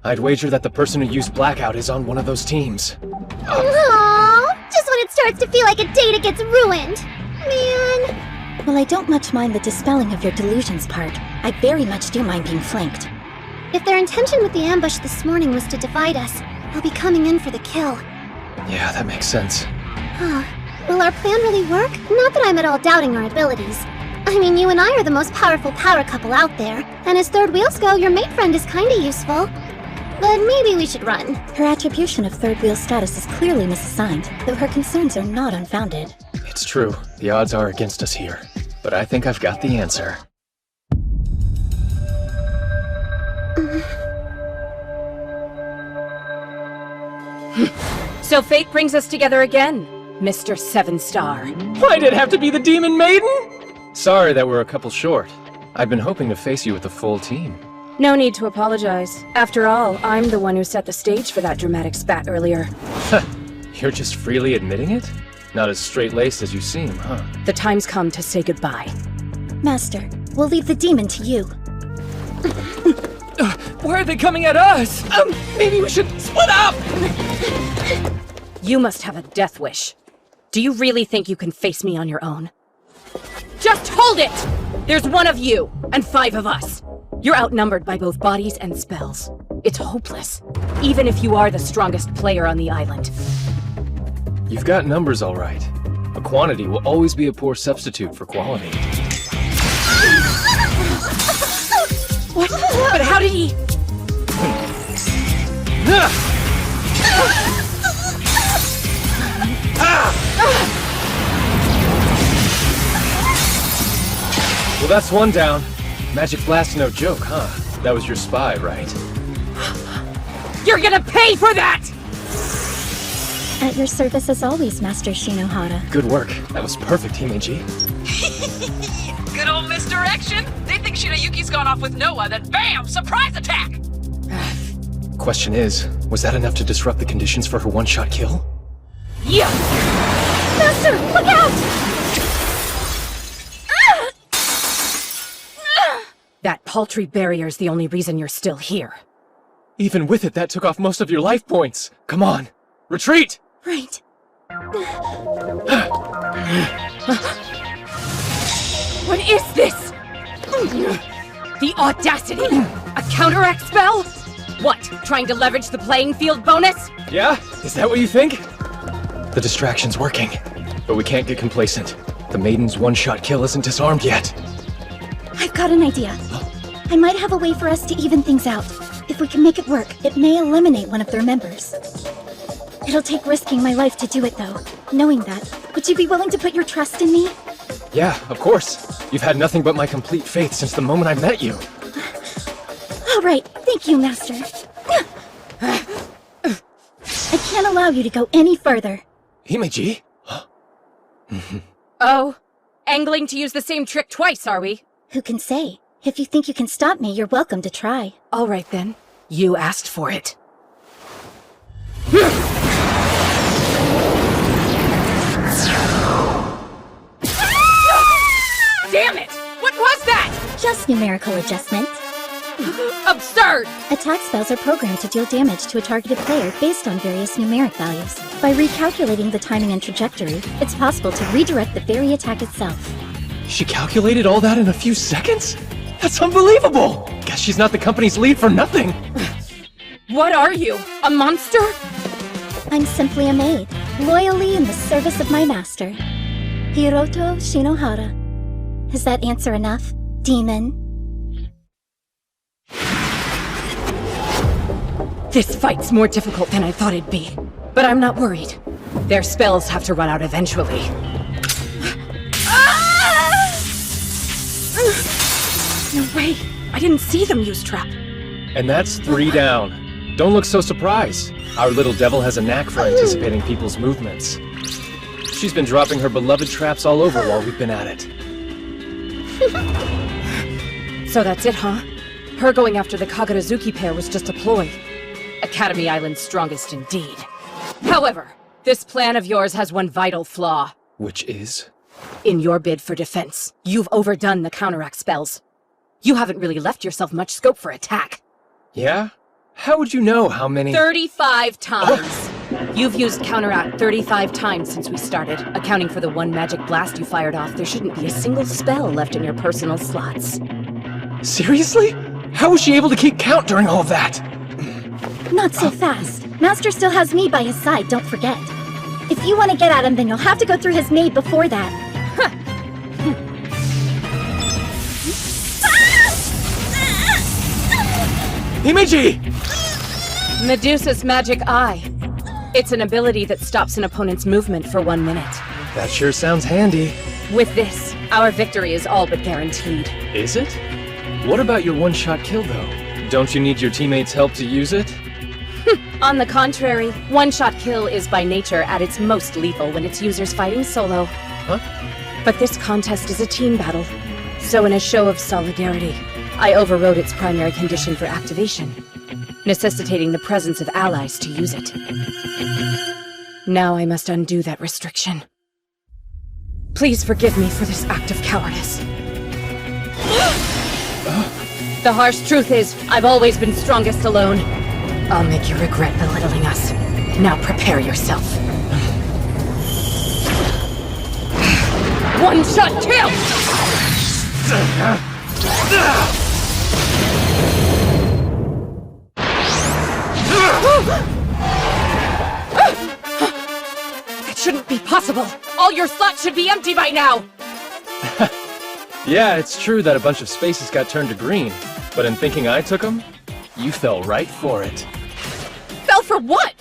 [SPEAKER 2] I'd wager that the person who used Blackout is on one of those teams.
[SPEAKER 15] Aww. Just when it starts to feel like a date, it gets ruined. Man.
[SPEAKER 12] Well, I don't much mind the dispelling of your delusions part. I very much do mind being flanked.
[SPEAKER 15] If their intention with the ambush this morning was to divide us, they'll be coming in for the kill.
[SPEAKER 2] Yeah, that makes sense.
[SPEAKER 15] Huh. Will our plan really work? Not that I'm at all doubting our abilities. I mean, you and I are the most powerful power couple out there, and as third wheels go, your mate friend is kinda useful. But maybe we should run.
[SPEAKER 12] Her attribution of third wheel status is clearly misassigned, though her concerns are not unfounded.
[SPEAKER 2] It's true. The odds are against us here. But I think I've got the answer.
[SPEAKER 19] So fate brings us together again, Mr. 7-Star.
[SPEAKER 2] Why'd it have to be the Demon Maiden? Sorry that we're a couple short. I'd been hoping to face you with the full team.
[SPEAKER 19] No need to apologize. After all, I'm the one who set the stage for that dramatic spat earlier.
[SPEAKER 2] You're just freely admitting it? Not as straight-laced as you seem, huh?
[SPEAKER 19] The time's come to say goodbye.
[SPEAKER 12] Master, we'll leave the demon to you.
[SPEAKER 1] Why are they coming at us? Maybe we should split up!
[SPEAKER 19] You must have a death wish. Do you really think you can face me on your own? Just hold it! There's 1 of you, and 5 of us. You're outnumbered by both bodies and spells. It's hopeless, even if you are the strongest player on the island.
[SPEAKER 2] You've got numbers all right. A quantity will always be a poor substitute for quality.
[SPEAKER 19] What? But how did he...
[SPEAKER 2] Well, that's 1 down. Magic Blast no joke, huh? That was your spy, right?
[SPEAKER 19] You're gonna pay for that!
[SPEAKER 12] At your service as always, Master Shinohara.
[SPEAKER 2] Good work. That was perfect, Himeji.
[SPEAKER 7] Good old misdirection! They think Shinayuki's gone off with Noah, then BAM! Surprise attack!
[SPEAKER 2] Question is, was that enough to disrupt the conditions for her one-shot kill?
[SPEAKER 19] Yeah!
[SPEAKER 15] Master, look out!
[SPEAKER 19] That paltry barrier's the only reason you're still here.
[SPEAKER 2] Even with it, that took off most of your life points. Come on, retreat!
[SPEAKER 12] Right.
[SPEAKER 19] What is this? The audacity! A counteract spell? What, trying to leverage the playing field bonus?
[SPEAKER 2] Yeah? Is that what you think? The distraction's working, but we can't get complacent. The Maiden's one-shot kill isn't disarmed yet.
[SPEAKER 12] I've got an idea. I might have a way for us to even things out. If we can make it work, it may eliminate one of their members. It'll take risking my life to do it, though. Knowing that, would you be willing to put your trust in me?
[SPEAKER 2] Yeah, of course. You've had nothing but my complete faith since the moment I met you.
[SPEAKER 12] All right, thank you, Master. I can't allow you to go any further.
[SPEAKER 2] Himeji?
[SPEAKER 19] Oh, angling to use the same trick twice, are we?
[SPEAKER 12] Who can say? If you think you can stop me, you're welcome to try.
[SPEAKER 19] All right, then. You asked for it. Damn it! What was that?
[SPEAKER 12] Just numerical adjustment.
[SPEAKER 19] Absurd!
[SPEAKER 12] Attack spells are programmed to deal damage to a targeted player based on various numeric values. By recalculating the timing and trajectory, it's possible to redirect the very attack itself.
[SPEAKER 2] She calculated all that in a few seconds? That's unbelievable! Guess she's not the company's lead for nothing!
[SPEAKER 19] What are you? A monster?
[SPEAKER 12] I'm simply a maid, loyally in the service of my master, Hiroto Shinohara. Is that answer enough, demon?
[SPEAKER 19] This fight's more difficult than I thought it'd be. But I'm not worried. Their spells have to run out eventually. No way! I didn't see them use trap.
[SPEAKER 2] And that's 3 down. Don't look so surprised. Our little devil has a knack for anticipating people's movements. She's been dropping her beloved traps all over while we've been at it.
[SPEAKER 19] So that's it, huh? Her going after the Kagurazuki pair was just a ploy. Academy Island's strongest indeed. However, this plan of yours has one vital flaw.
[SPEAKER 2] Which is?
[SPEAKER 19] In your bid for defense, you've overdone the counteract spells. You haven't really left yourself much scope for attack.
[SPEAKER 2] Yeah? How would you know how many—
[SPEAKER 19] 35 times! You've used counteract 35 times since we started. Accounting for the one magic blast you fired off, there shouldn't be a single spell left in your personal slots.
[SPEAKER 2] Seriously? How was she able to keep count during all of that?
[SPEAKER 12] Not so fast. Master still has me by his side, don't forget. If you want to get at him, then you'll have to go through his maid before that.
[SPEAKER 2] Himeji!
[SPEAKER 19] Medusa's Magic Eye. It's an ability that stops an opponent's movement for 1 minute.
[SPEAKER 2] That sure sounds handy.
[SPEAKER 19] With this, our victory is all but guaranteed.
[SPEAKER 2] Is it? What about your one-shot kill, though? Don't you need your teammates' help to use it?
[SPEAKER 19] On the contrary, one-shot kill is by nature at its most lethal when its user's fighting solo.
[SPEAKER 2] Huh?
[SPEAKER 19] But this contest is a team battle, so in a show of solidarity, I overrode its primary condition for activation, necessitating the presence of allies to use it. Now I must undo that restriction. Please forgive me for this act of cowardice. The harsh truth is, I've always been strongest alone. I'll make you regret belittling us. Now prepare yourself. One-shot kill! That shouldn't be possible! All your slots should be empty by now!
[SPEAKER 2] Yeah, it's true that a bunch of spaces got turned to green, but in thinking I took them, you fell right for it.
[SPEAKER 19] Fell for what?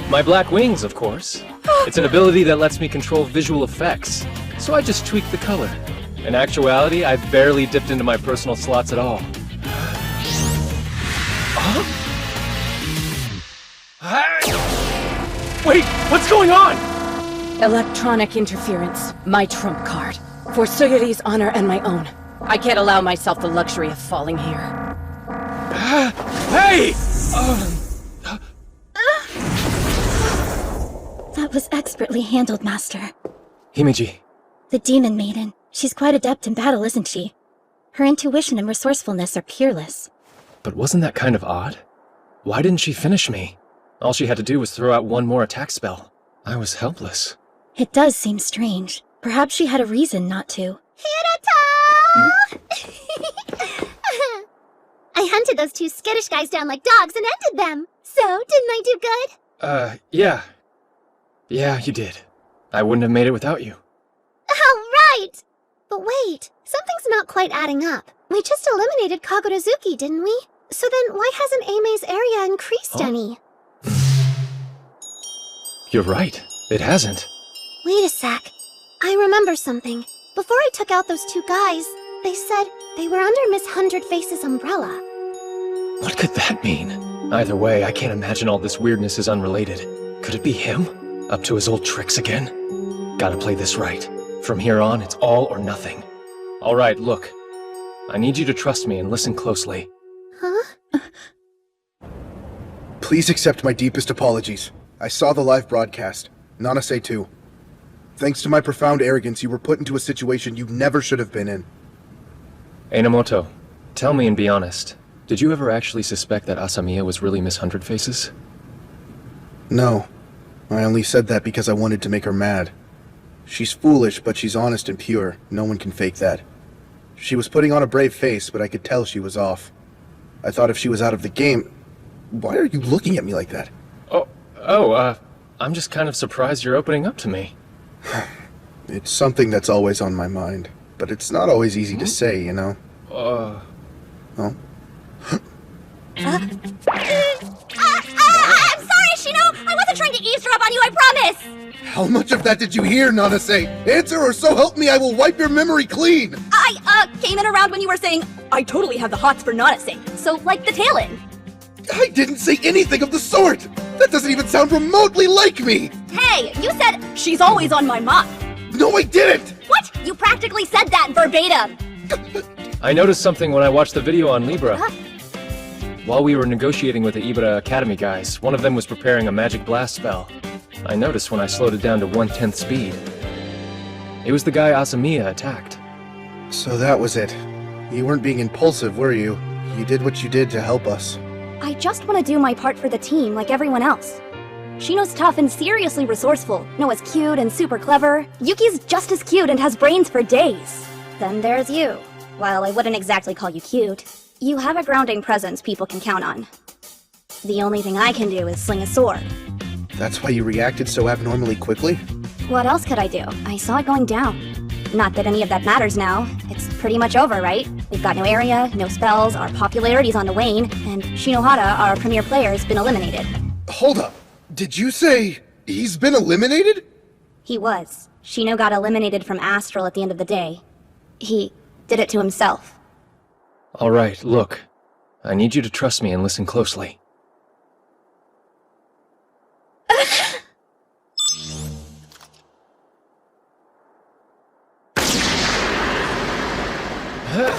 [SPEAKER 2] My black wings, of course. It's an ability that lets me control visual effects, so I just tweaked the color. In actuality, I've barely dipped into my personal slots at all. Wait, what's going on?
[SPEAKER 19] Electronic interference, my trump card. For Suguri's honor and my own. I can't allow myself the luxury of falling here.
[SPEAKER 2] Hey!
[SPEAKER 12] That was expertly handled, Master.
[SPEAKER 2] Himeji.
[SPEAKER 12] The Demon Maiden. She's quite adept in battle, isn't she? Her intuition and resourcefulness are peerless.
[SPEAKER 2] But wasn't that kind of odd? Why didn't she finish me? All she had to do was throw out one more attack spell. I was helpless.
[SPEAKER 12] It does seem strange. Perhaps she had a reason not to.
[SPEAKER 15] Hiroto! I hunted those two skittish guys down like dogs and ended them. So, didn't I do good?
[SPEAKER 2] Yeah. Yeah, you did. I wouldn't have made it without you.
[SPEAKER 15] Oh, right! But wait, something's not quite adding up. We just eliminated Kagurazuki, didn't we? So then why hasn't Aime's area increased any?
[SPEAKER 2] You're right. It hasn't.
[SPEAKER 15] Wait a sec. I remember something. Before I took out those two guys, they said they were under Miss Hundred Faces' umbrella.
[SPEAKER 2] What could that mean? Either way, I can't imagine all this weirdness is unrelated. Could it be him? Up to his old tricks again? Gotta play this right. From here on, it's all or nothing. Alright, look. I need you to trust me and listen closely.
[SPEAKER 15] Huh?
[SPEAKER 16] Please accept my deepest apologies. I saw the live broadcast. Nanase too. Thanks to my profound arrogance, you were put into a situation you never should have been in.
[SPEAKER 2] Einomoto, tell me and be honest. Did you ever actually suspect that Asamiya was really Miss Hundred Faces?
[SPEAKER 16] No. I only said that because I wanted to make her mad. She's foolish, but she's honest and pure. No one can fake that. She was putting on a brave face, but I could tell she was off. I thought if she was out of the game... Why are you looking at me like that?
[SPEAKER 2] I'm just kind of surprised you're opening up to me.
[SPEAKER 16] It's something that's always on my mind, but it's not always easy to say, you know?
[SPEAKER 15] I'm sorry, Shino! I wasn't trying to eavesdrop on you, I promise!
[SPEAKER 16] How much of that did you hear, Nanase? Answer or so help me I will wipe your memory clean!
[SPEAKER 17] I came in around when you were saying, I totally have the hots for Nanase, so like the tail end.
[SPEAKER 16] I didn't say anything of the sort! That doesn't even sound remotely like me!
[SPEAKER 17] Hey, you said, she's always on my mind.
[SPEAKER 16] No, I didn't!
[SPEAKER 17] What? You practically said that verbatim!
[SPEAKER 2] I noticed something when I watched the video on Libra. While we were negotiating with the Ibra Academy guys, one of them was preparing a magic blast spell. I noticed when I slowed it down to 1/10 speed. It was the guy Asamiya attacked.
[SPEAKER 16] So that was it. You weren't being impulsive, were you? You did what you did to help us.
[SPEAKER 17] I just want to do my part for the team like everyone else. Shino's tough and seriously resourceful. Noah's cute and super clever. Yuki's just as cute and has brains for days. Then there's you. Well, I wouldn't exactly call you cute. You have a grounding presence people can count on. The only thing I can do is sling a sword.
[SPEAKER 16] That's why you reacted so abnormally quickly?
[SPEAKER 17] What else could I do? I saw it going down. Not that any of that matters now. It's pretty much over, right? We've got no area, no spells, our popularity's on the wane, and Shinohara, our premier player, has been eliminated.
[SPEAKER 16] Hold up. Did you say he's been eliminated?
[SPEAKER 17] He was. Shino got eliminated from Astral at the end of the day. He did it to himself.
[SPEAKER 2] Alright, look. I need you to trust me and listen closely.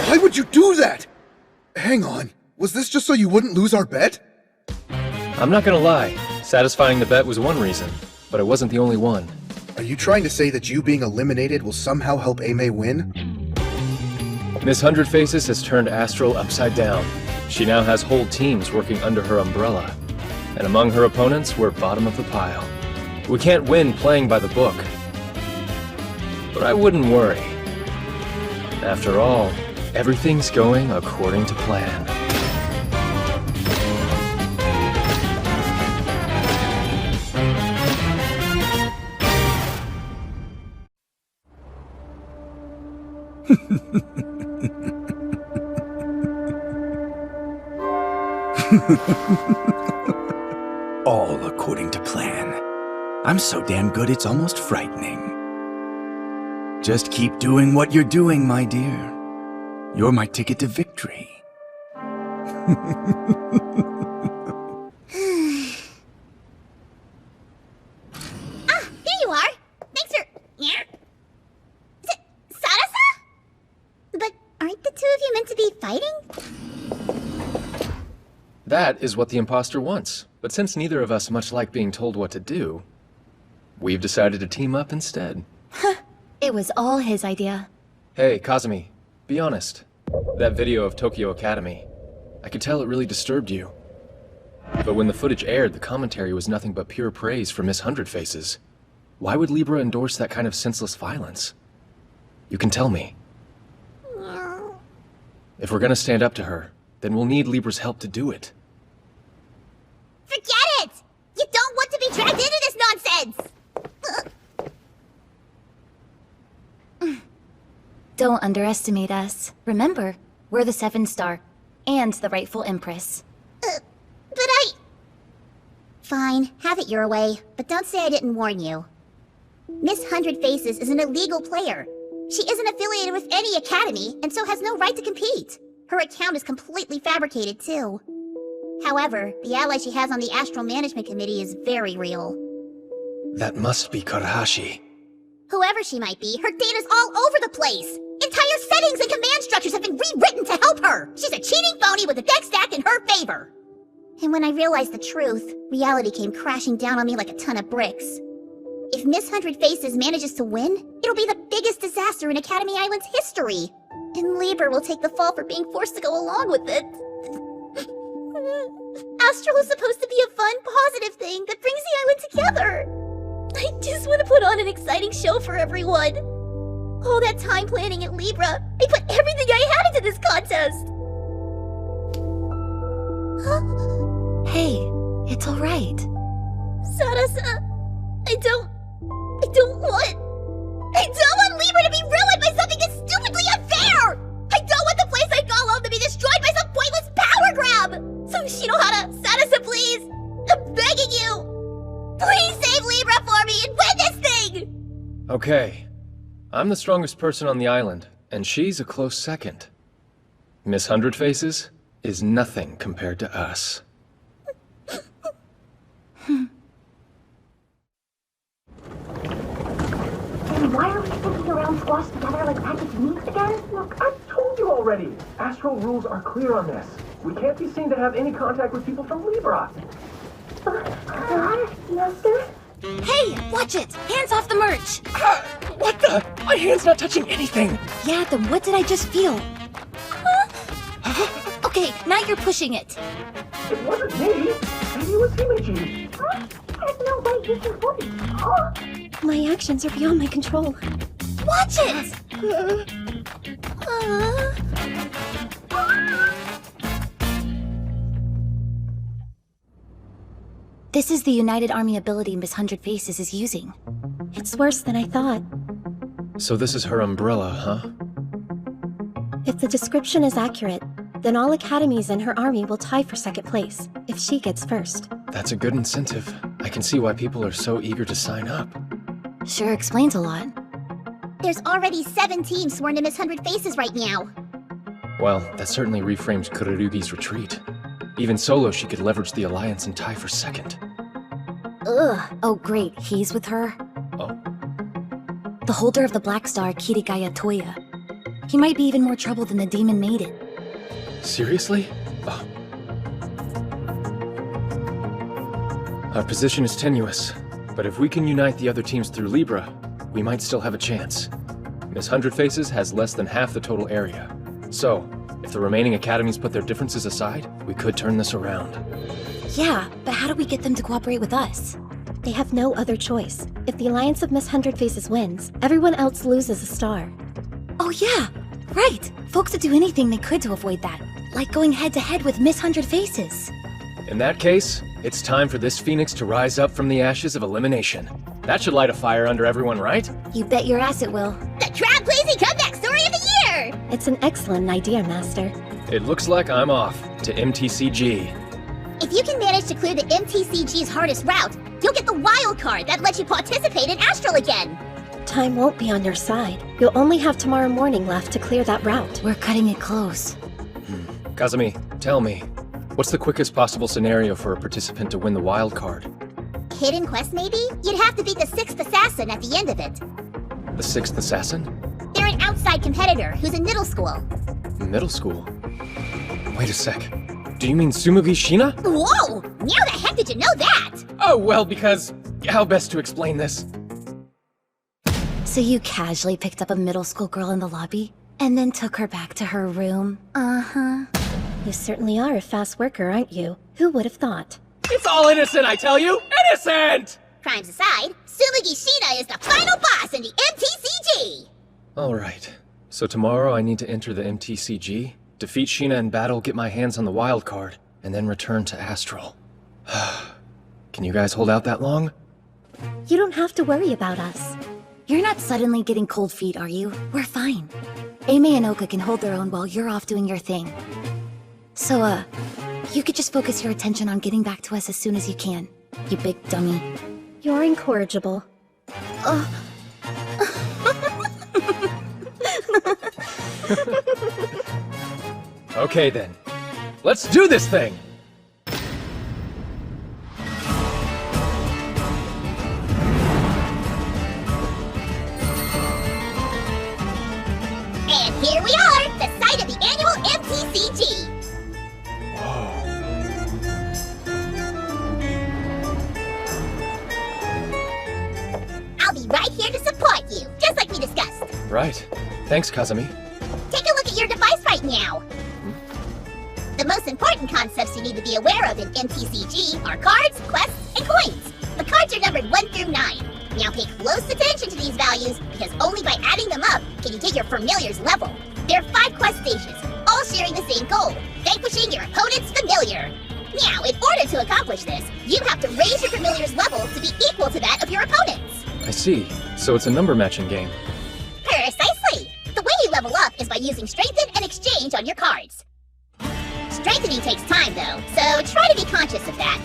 [SPEAKER 16] Why would you do that? Hang on. Was this just so you wouldn't lose our bet?
[SPEAKER 2] I'm not gonna lie. Satisfying the bet was one reason, but it wasn't the only one.
[SPEAKER 16] Are you trying to say that you being eliminated will somehow help Aimee win?
[SPEAKER 2] Miss Hundred Faces has turned Astral upside down. She now has whole teams working under her umbrella. And among her opponents, we're bottom of the pile. We can't win playing by the book. But I wouldn't worry. After all, everything's going according to plan.
[SPEAKER 21] All according to plan. I'm so damn good it's almost frightening. Just keep doing what you're doing, my dear. You're my ticket to victory.
[SPEAKER 9] Here you are. Thanks for... Yeah? Is it Sarasa? But aren't the two of you meant to be fighting?
[SPEAKER 2] That is what the imposter wants. But since neither of us much like being told what to do, we've decided to team up instead.
[SPEAKER 3] It was all his idea.
[SPEAKER 2] Hey, Kazumi, be honest. That video of Tokyo Academy, I could tell it really disturbed you. But when the footage aired, the commentary was nothing but pure praise for Miss Hundred Faces. Why would Libra endorse that kind of senseless violence? You can tell me. If we're gonna stand up to her, then we'll need Libra's help to do it.
[SPEAKER 9] Forget it! You don't want to be dragged into this nonsense!
[SPEAKER 3] Don't underestimate us. Remember, we're the 7-star, and the rightful Empress.
[SPEAKER 9] But I... Fine, have it your way, but don't say I didn't warn you. Miss Hundred Faces is an illegal player. She isn't affiliated with any academy, and so has no right to compete. Her account is completely fabricated, too. However, the ally she has on the Astral Management Committee is very real.
[SPEAKER 2] That must be Karahashi.
[SPEAKER 9] Whoever she might be, her data's all over the place! Entire settings and command structures have been rewritten to help her! She's a cheating phony with a deck stacked in her favor! And when I realized the truth, reality came crashing down on me like a ton of bricks. If Miss Hundred Faces manages to win, it'll be the biggest disaster in Academy Island's history! And Libra will take the fall for being forced to go along with it. Astral is supposed to be a fun, positive thing that brings the island together! I just want to put on an exciting show for everyone! All that time planning at Libra, I put everything I had into this contest!
[SPEAKER 3] Hey, it's alright.
[SPEAKER 9] Sarasa, I don't want Libra to be ruined by something that's stupidly unfair! I don't want the place I call home to be destroyed by some pointless power grab! So Shinohara, Sarasa, please! I'm begging you! Please save Libra for me and win this thing!
[SPEAKER 2] Okay. I'm the strongest person on the island, and she's a close second. Miss Hundred Faces is nothing compared to us.
[SPEAKER 8] And why are we sticking around squashed together like packaged meats again?
[SPEAKER 10] Look, I've told you already. Astral rules are clear on this.
[SPEAKER 2] We can't be seen to have any contact with people from Libra.
[SPEAKER 15] Master?
[SPEAKER 3] Hey, watch it! Hands off the merch!
[SPEAKER 2] What the? My hand's not touching anything!
[SPEAKER 3] Yeah, then what did I just feel? Okay, now you're pushing it.
[SPEAKER 2] It wasn't me! Maybe it was Himiji!
[SPEAKER 15] There's no way you can hold it.
[SPEAKER 12] My actions are beyond my control.
[SPEAKER 3] Watch it! This is the United Army ability Miss Hundred Faces is using.
[SPEAKER 12] It's worse than I thought.
[SPEAKER 2] So this is her umbrella, huh?
[SPEAKER 12] If the description is accurate, then all academies in her army will tie for second place, if she gets first.
[SPEAKER 2] That's a good incentive. I can see why people are so eager to sign up.
[SPEAKER 3] Sure explains a lot.
[SPEAKER 9] There's already 7 teams sworn to Miss Hundred Faces right now.
[SPEAKER 2] Well, that certainly reframes Kururugi's retreat. Even solo, she could leverage the alliance and tie for second.
[SPEAKER 3] Ugh. Oh great, he's with her?
[SPEAKER 2] Oh.
[SPEAKER 3] The holder of the Black Star, Kirigaya Toya. He might be even more trouble than the Demon Maiden.
[SPEAKER 2] Seriously? Oh. Our position is tenuous, but if we can unite the other teams through Libra, we might still have a chance. Miss Hundred Faces has less than half the total area. So, if the remaining academies put their differences aside, we could turn this around.
[SPEAKER 3] Yeah, but how do we get them to cooperate with us?
[SPEAKER 12] They have no other choice. If the Alliance of Miss Hundred Faces wins, everyone else loses a star.
[SPEAKER 3] Oh yeah, right! Folks would do anything they could to avoid that. Like going head-to-head with Miss Hundred Faces.
[SPEAKER 2] In that case, it's time for this phoenix to rise up from the ashes of elimination. That should light a fire under everyone, right?
[SPEAKER 3] You bet your ass it will.
[SPEAKER 9] The crowd-pleasing comeback story of the year!
[SPEAKER 12] It's an excellent idea, Master.
[SPEAKER 2] It looks like I'm off to MTCG.
[SPEAKER 9] If you can manage to clear the MTCG's hardest route, you'll get the wild card that lets you participate in Astral again.
[SPEAKER 12] Time won't be on your side. You'll only have tomorrow morning left to clear that route.
[SPEAKER 3] We're cutting it close.
[SPEAKER 2] Kazumi, tell me, what's the quickest possible scenario for a participant to win the wild card?
[SPEAKER 9] Hidden quest, maybe? You'd have to beat the 6th assassin at the end of it.
[SPEAKER 2] The 6th assassin?
[SPEAKER 9] They're an outside competitor who's in middle school.
[SPEAKER 2] Middle school? Wait a sec. Do you mean Tsumugi Shina?
[SPEAKER 9] Whoa! How the heck did you know that?
[SPEAKER 2] Oh, well, because... how best to explain this?
[SPEAKER 3] So you casually picked up a middle school girl in the lobby, and then took her back to her room? Uh-huh.
[SPEAKER 12] You certainly are a fast worker, aren't you? Who would have thought?
[SPEAKER 2] It's all innocent, I tell you! Innocent!
[SPEAKER 9] Crimes aside, Tsumugi Shina is the final boss in the MTCG!
[SPEAKER 2] Alright. So tomorrow I need to enter the MTCG, defeat Shina in battle, get my hands on the wild card, and then return to Astral. Can you guys hold out that long?
[SPEAKER 12] You don't have to worry about us.
[SPEAKER 3] You're not suddenly getting cold feet, are you? We're fine. Aimee and Oka can hold their own while you're off doing your thing. So, you could just focus your attention on getting back to us as soon as you can. You big dummy.
[SPEAKER 12] You're incorrigible.
[SPEAKER 2] Okay then. Let's do this thing!
[SPEAKER 9] And here we are, the site of the annual MTCG! I'll be right here to support you, just like we discussed.
[SPEAKER 2] Right. Thanks, Kazumi.
[SPEAKER 9] Take a look at your device right now. The most important concepts you need to be aware of in MTCG are cards, quests, and coins. The cards are numbered 1 through 9. Now pay close attention to these values, because only by adding them up can you get your familiar's level. There are 5 quest stages, all sharing the same goal, vanquishing your opponent's familiar. Now, in order to accomplish this, you have to raise your familiar's level to be equal to that of your opponent's.
[SPEAKER 2] I see. So it's a number matching game.
[SPEAKER 9] Precisely! The way you level up is by using Strengthen and Exchange on your cards. Strengthening takes time, though, so try to be conscious of that.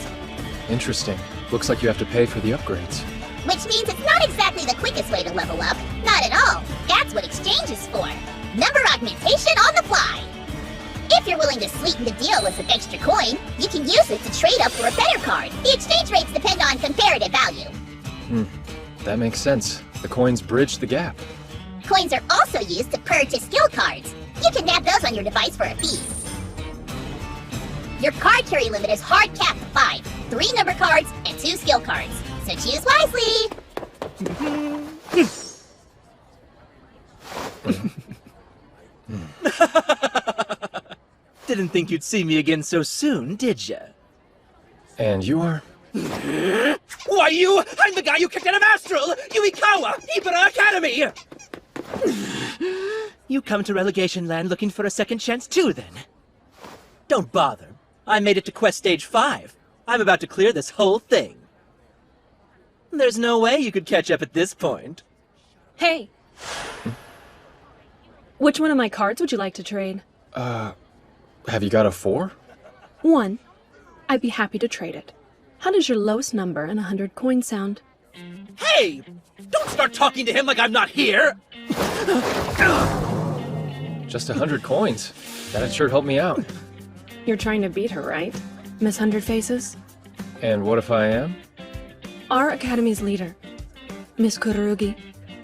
[SPEAKER 2] Interesting. Looks like you have to pay for the upgrades.
[SPEAKER 9] Which means it's not exactly the quickest way to level up. Not at all. That's what Exchange is for. Number augmentation on the fly. If you're willing to sweeten the deal with some extra coin, you can use it to trade up for a better card. The exchange rates depend on comparative value.
[SPEAKER 2] That makes sense. The coins bridge the gap.
[SPEAKER 9] Coins are also used to purchase skill cards. You can nab those on your device for a fee. Your card carry limit is hard capped to 5. 3 number cards and 2 skill cards. So choose wisely.
[SPEAKER 20] Didn't think you'd see me again so soon, did ya?
[SPEAKER 2] And you are?
[SPEAKER 20] Why, I'm the guy you kicked out of Astral! Yuikawa! Ibara Academy! You come to Relegation Land looking for a second chance too, then? Don't bother. I made it to Quest Stage 5. I'm about to clear this whole thing. There's no way you could catch up at this point.
[SPEAKER 10] Hey! Which one of my cards would you like to trade?
[SPEAKER 2] Have you got a 4?
[SPEAKER 10] 1. I'd be happy to trade it. How does your lowest number and 100 coins sound?
[SPEAKER 20] Hey! Don't start talking to him like I'm not here!
[SPEAKER 2] Just 100 coins. That'd sure help me out.
[SPEAKER 10] You're trying to beat her, right? Miss 100 Faces?
[SPEAKER 2] And what if I am?
[SPEAKER 10] Our Academy's leader, Miss Kurugi,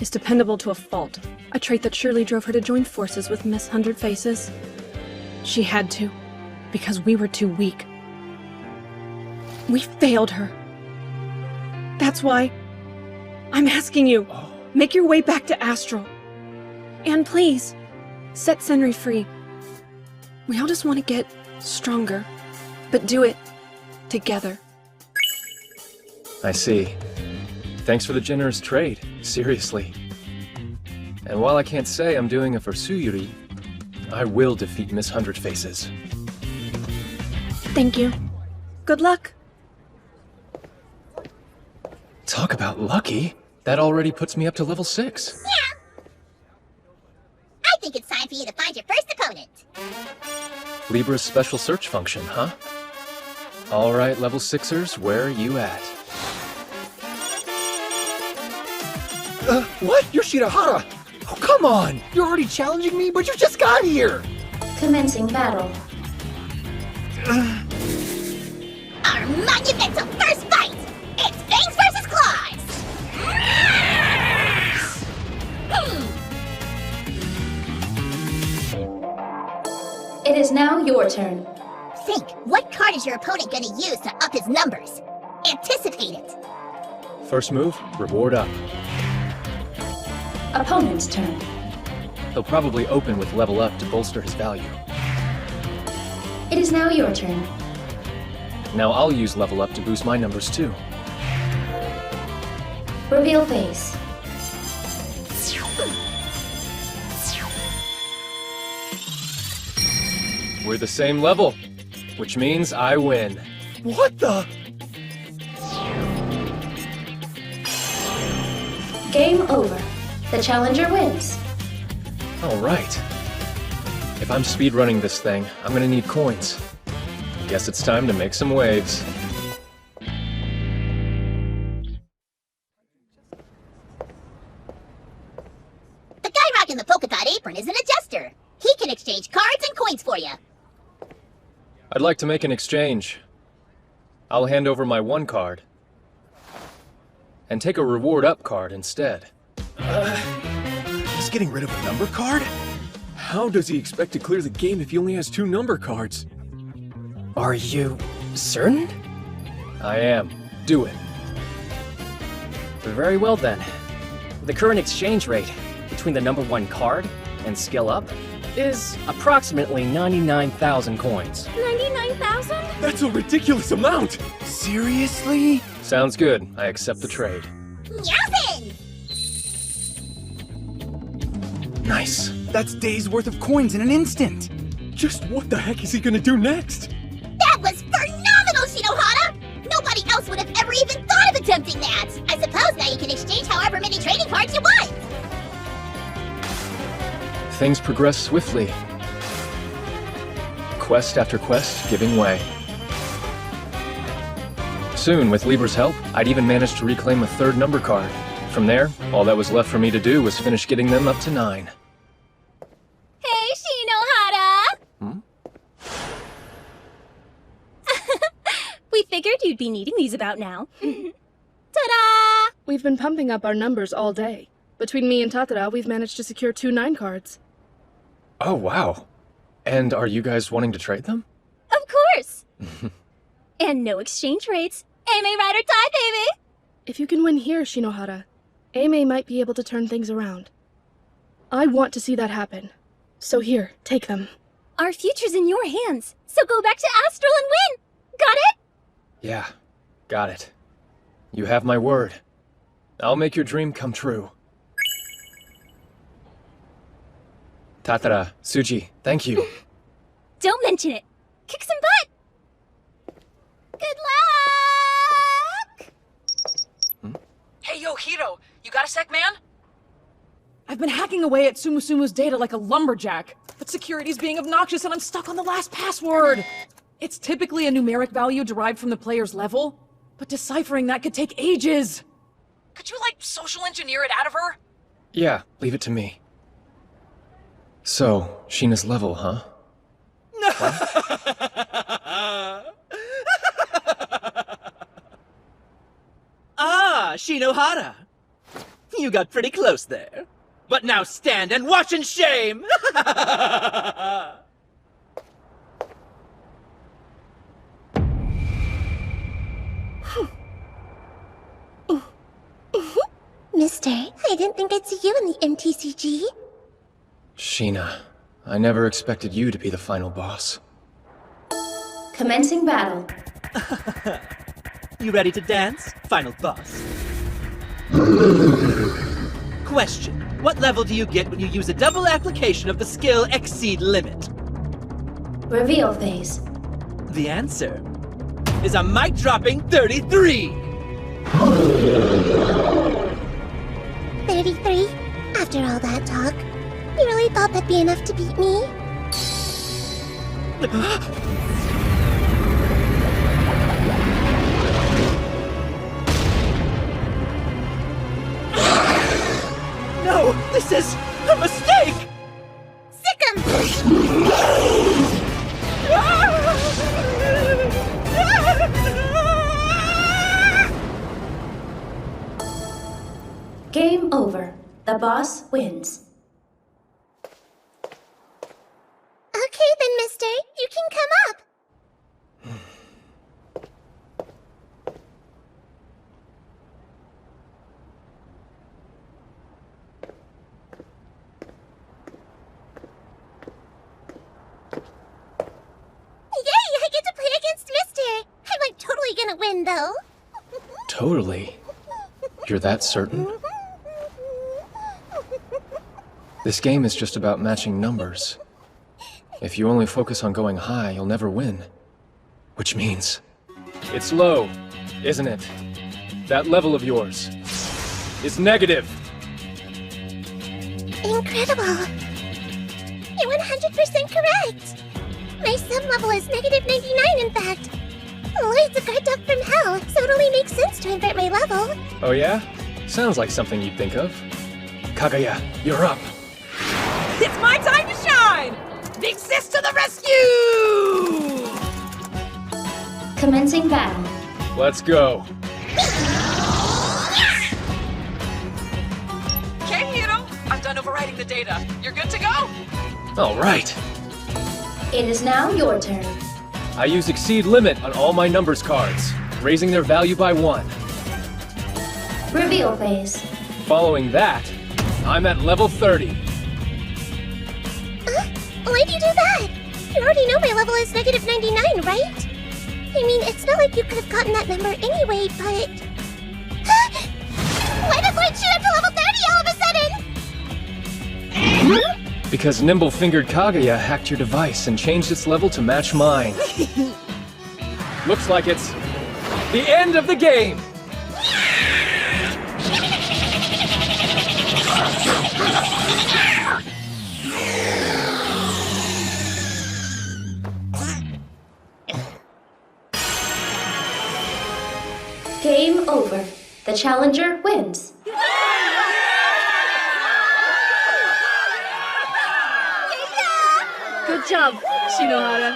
[SPEAKER 10] is dependable to a fault. A trait that surely drove her to join forces with Miss 100 Faces. She had to, because we were too weak. We failed her. That's why I'm asking you, make your way back to Astral. And please, set Senri free. We all just want to get stronger, but do it together.
[SPEAKER 2] I see. Thanks for the generous trade, seriously. And while I can't say I'm doing it for Tsuyuri, I will defeat Miss 100 Faces.
[SPEAKER 10] Thank you. Good luck.
[SPEAKER 2] Talk about lucky. That already puts me up to level 6.
[SPEAKER 9] Yeah. I think it's time for you to find your first opponent.
[SPEAKER 2] Libra's special search function, huh? Alright, level 6ers, where are you at?
[SPEAKER 1] What? You're Shinohara! Oh, come on! You're already challenging me, but you just got here!
[SPEAKER 4] Commencing battle.
[SPEAKER 9] Our monumental first fight! It's Fangs versus Claws!
[SPEAKER 4] It is now your turn.
[SPEAKER 9] Think, what card is your opponent gonna use to up his numbers? Anticipate it!
[SPEAKER 2] First move, reward up.
[SPEAKER 4] Opponent's turn.
[SPEAKER 2] He'll probably open with level up to bolster his value.
[SPEAKER 4] It is now your turn.
[SPEAKER 2] Now I'll use level up to boost my numbers too.
[SPEAKER 4] Reveal face.
[SPEAKER 2] We're the same level, which means I win.
[SPEAKER 1] What the?
[SPEAKER 4] Game over. The challenger wins.
[SPEAKER 2] Alright. If I'm speedrunning this thing, I'm gonna need coins. Guess it's time to make some waves.
[SPEAKER 9] The guy rocking the polka dot apron is an adjuster. He can exchange cards and coins for you.
[SPEAKER 2] I'd like to make an exchange. I'll hand over my 1 card. And take a reward up card instead.
[SPEAKER 5] He's getting rid of a number card? How does he expect to clear the game if he only has 2 number cards?
[SPEAKER 1] Are you certain?
[SPEAKER 2] I am. Do it.
[SPEAKER 1] Very well then. The current exchange rate between the number 1 card and skill up is approximately 99,000 coins.
[SPEAKER 13] 99,000?
[SPEAKER 5] That's a ridiculous amount!
[SPEAKER 21] Seriously?
[SPEAKER 2] Sounds good. I accept the trade.
[SPEAKER 9] Yowzin!
[SPEAKER 2] Nice.
[SPEAKER 21] That's days worth of coins in an instant.
[SPEAKER 5] Just what the heck is he gonna do next?
[SPEAKER 9] That was phenomenal, Shinohara! Nobody else would have ever even thought of attempting that! I suppose now you can exchange however many trading cards you want!
[SPEAKER 2] Things progress swiftly. Quest after quest giving way. Soon, with Libra's help, I'd even managed to reclaim a 3rd number card. From there, all that was left for me to do was finish getting them up to 9.
[SPEAKER 13] Hey, Shinohara! We figured you'd be needing these about now. Ta-da!
[SPEAKER 18] We've been pumping up our numbers all day. Between me and Tatara, we've managed to secure 2 9 cards.
[SPEAKER 2] Oh, wow. And are you guys wanting to trade them?
[SPEAKER 13] Of course!
[SPEAKER 17] And no exchange rates. Aimee ride or die, baby!
[SPEAKER 18] If you can win here, Shinohara, Aimee might be able to turn things around. I want to see that happen. So here, take them.
[SPEAKER 17] Our future's in your hands, so go back to Astral and win! Got it?
[SPEAKER 2] Yeah, got it. You have my word. I'll make your dream come true. Tatara, Tsuji, thank you.
[SPEAKER 17] Don't mention it. Kick some butt! Good luck!
[SPEAKER 7] Hey, yo, Hiro, you got a sec, man?
[SPEAKER 6] I've been hacking away at Sumusumu's data like a lumberjack, but security's being obnoxious and I'm stuck on the last password. It's typically a numeric value derived from the player's level, but deciphering that could take ages.
[SPEAKER 7] Could you, like, social engineer it out of her?
[SPEAKER 2] Yeah, leave it to me. So, Sheena's level, huh?
[SPEAKER 20] Ah, Shinohara! You got pretty close there. But now stand and watch in shame!
[SPEAKER 15] Mister, I didn't think I'd see you in the MTCG.
[SPEAKER 2] Sheena, I never expected you to be the final boss.
[SPEAKER 4] Commencing battle.
[SPEAKER 20] You ready to dance, final boss? Question. What level do you get when you use a double application of the skill Exceed Limit?
[SPEAKER 4] Reveal phase.
[SPEAKER 20] The answer is a mic-dropping 33!
[SPEAKER 15] 33? After all that talk, you really thought that'd be enough to beat me?
[SPEAKER 20] No! This is a mistake!
[SPEAKER 4] Game over. The boss wins.
[SPEAKER 15] Okay then, mister. You can come up. Yay! I get to play against Mister! I'm like totally gonna win, though.
[SPEAKER 2] Totally. You're that certain? This game is just about matching numbers. If you only focus on going high, you'll never win. Which means... It's low, isn't it? That level of yours is negative.
[SPEAKER 15] Incredible. You're 100% correct. My sub level is negative 99, in fact. Lloyd's a guard dog from hell, so it only makes sense to invert my level.
[SPEAKER 2] Oh yeah? Sounds like something you'd think of. Kaguya, you're up.
[SPEAKER 6] It's my time to shine! Big Sis to the rescue!
[SPEAKER 4] Commencing battle.
[SPEAKER 2] Let's go.
[SPEAKER 7] Okay, Hiro, I'm done overwriting the data. You're good to go?
[SPEAKER 2] All right.
[SPEAKER 4] It is now your turn.
[SPEAKER 2] I use Exceed Limit on all my numbers cards, raising their value by 1.
[SPEAKER 4] Reveal phase.
[SPEAKER 2] Following that, I'm at level 30.
[SPEAKER 15] Why'd you do that? You already know my level is negative 99, right? I mean, it's not like you could have gotten that number anyway, but... Why did Lloyd shoot up to level 30 all of a sudden?
[SPEAKER 2] Because Nimble-Fingered Kaguya hacked your device and changed its level to match mine. Looks like it's the end of the game!
[SPEAKER 4] Game over. The challenger wins.
[SPEAKER 18] Good job, Shinohara.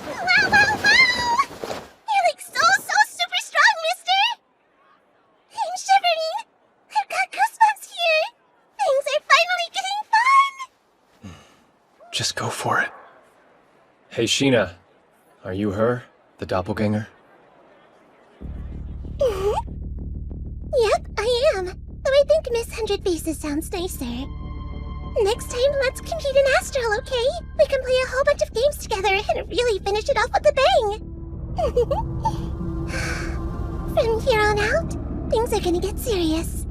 [SPEAKER 15] Wow, wow, wow! You're like so super strong, mister! I'm shivering! I've got goosebumps here! Things are finally getting fun!
[SPEAKER 2] Just go for it. Hey, Sheena. Are you her? The doppelganger?
[SPEAKER 15] Yep, I am. Though I think Miss 100 Faces sounds nicer. Next time, let's compete in Astral, okay? We can play a whole bunch of games together and really finish it off with a bang! From here on out, things are gonna get serious.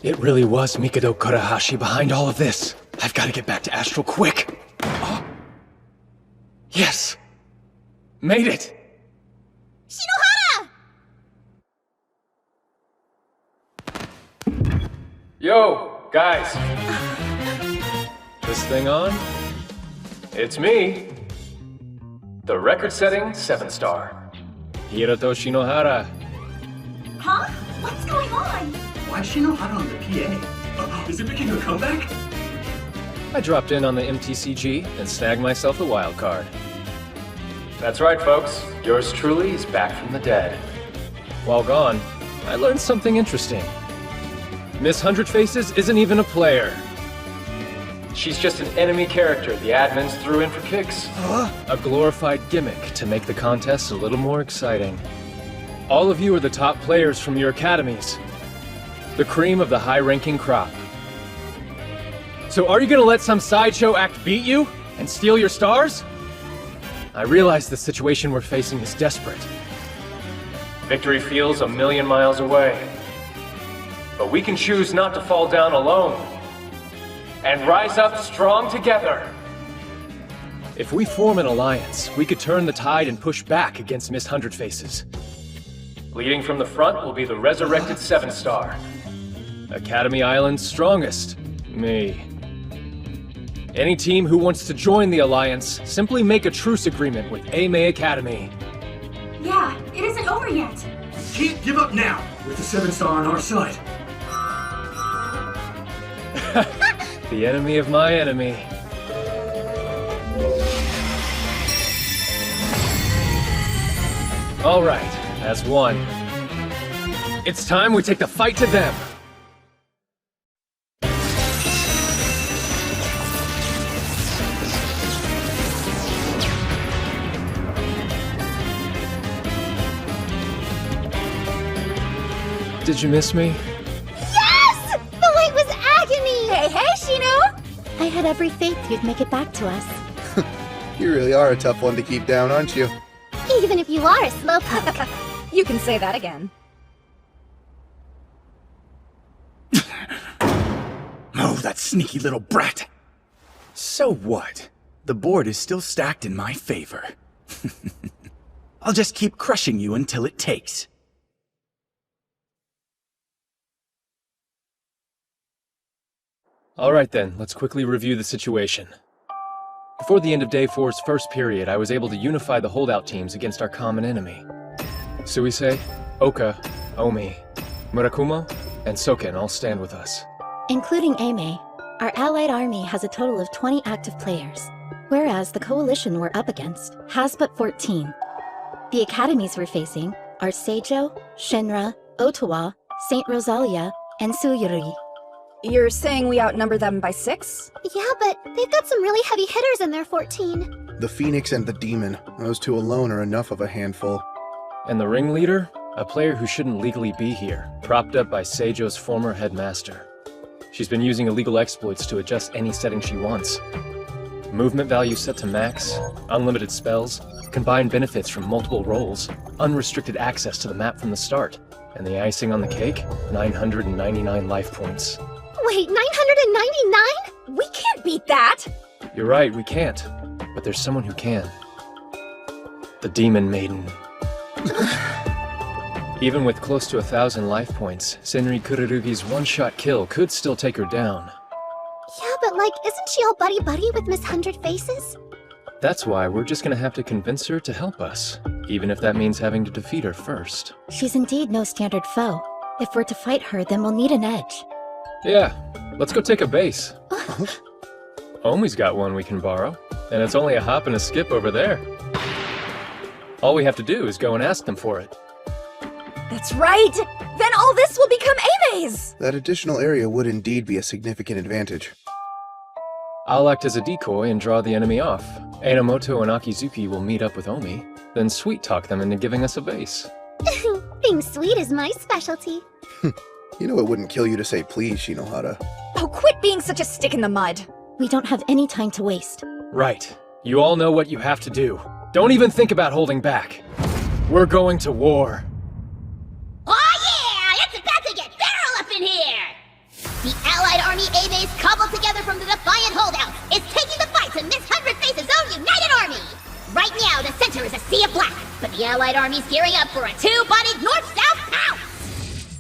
[SPEAKER 2] It really was Mikado Kurahashi behind all of this. I've got to get back to Astral quick. Oh. Yes! Made it!
[SPEAKER 15] Shinohara!
[SPEAKER 2] Yo, guys. This thing on? It's me. The record-setting 7-star. Hiroto Shinohara.
[SPEAKER 8] Huh? What's going on?
[SPEAKER 21] Why is Shinohara on the PA? Is it making a comeback?
[SPEAKER 2] I dropped in on the MTCG and snagged myself a wild card. That's right, folks. Yours truly is back from the dead. While gone, I learned something interesting. Miss 100 Faces isn't even a player. She's just an enemy character the admins threw in for kicks. A glorified gimmick to make the contest a little more exciting. All of you are the top players from your academies. The cream of the high-ranking crop. So are you gonna let some sideshow act beat you and steal your stars? I realize the situation we're facing is desperate. Victory feels a million miles away. But we can choose not to fall down alone. And rise up strong together. If we form an alliance, we could turn the tide and push back against Miss 100 Faces. Leading from the front will be the resurrected 7-star. Academy Island's strongest, me. Any team who wants to join the alliance, simply make a truce agreement with Aimei Academy.
[SPEAKER 8] Yeah, it isn't over yet.
[SPEAKER 21] Can't give up now, with the 7-star on our side.
[SPEAKER 2] The enemy of my enemy. All right, as one. It's time we take the fight to them. Did you miss me?
[SPEAKER 15] Yes! The wait was agony!
[SPEAKER 17] Hey, Shino!
[SPEAKER 12] I had every faith you'd make it back to us.
[SPEAKER 16] You really are a tough one to keep down, aren't you?
[SPEAKER 15] Even if you are a slowpoke.
[SPEAKER 17] You can say that again.
[SPEAKER 21] Oh, that sneaky little brat! So what? The board is still stacked in my favor. I'll just keep crushing you until it takes.
[SPEAKER 2] All right then, let's quickly review the situation. Before the end of Day 4's first period, I was able to unify the holdout teams against our common enemy. Suisei, Oka, Omi, Murakumo, and Soken all stand with us.
[SPEAKER 12] Including Aimei, our allied army has a total of 20 active players, whereas the coalition we're up against has but 14. The academies we're facing are Seijo, Shinra, Ottawa, St. Rosalia, and Suyuri.
[SPEAKER 17] You're saying we outnumber them by 6?
[SPEAKER 15] Yeah, but they've got some really heavy hitters in their 14.
[SPEAKER 16] The Phoenix and the Demon. Those two alone are enough of a handful.
[SPEAKER 2] And the ringleader? A player who shouldn't legally be here, propped up by Seijo's former headmaster. She's been using illegal exploits to adjust any setting she wants. Movement value set to max, unlimited spells, combined benefits from multiple roles, unrestricted access to the map from the start, and the icing on the cake, 999 life points.
[SPEAKER 15] Wait, 999?
[SPEAKER 17] We can't beat that!
[SPEAKER 2] You're right, we can't. But there's someone who can. The Demon Maiden. Even with close to 1,000 life points, Senri Kururugi's one-shot kill could still take her down.
[SPEAKER 15] Yeah, but isn't she all buddy-buddy with Miss 100 Faces?
[SPEAKER 2] That's why we're just gonna have to convince her to help us, even if that means having to defeat her first.
[SPEAKER 12] She's indeed no standard foe. If we're to fight her, then we'll need an edge.
[SPEAKER 2] Yeah, let's go take a base. Omi's got one we can borrow, and it's only a hop and a skip over there. All we have to do is go and ask them for it.
[SPEAKER 17] That's right! Then all this will become Aimei's!
[SPEAKER 16] That additional area would indeed be a significant advantage.
[SPEAKER 2] I'll act as a decoy and draw the enemy off. Enomoto and Akizuki will meet up with Omi, then sweet-talk them into giving us a vase.
[SPEAKER 15] Being sweet is my specialty.
[SPEAKER 16] You know it wouldn't kill you to say please, Shinohara.
[SPEAKER 17] Oh, quit being such a stick in the mud.
[SPEAKER 12] We don't have any time to waste.
[SPEAKER 2] Right. You all know what you have to do. Don't even think about holding back. We're going to war.
[SPEAKER 9] Oh yeah! It's about to get feral up in here! The Allied Army A-base cobbled together from the Defiant holdouts is taking the fight to Miss Hundred Faces' own United Army! Right now, the center is a sea of black, but the Allied Army's gearing up for a two-bodied north-south pounce!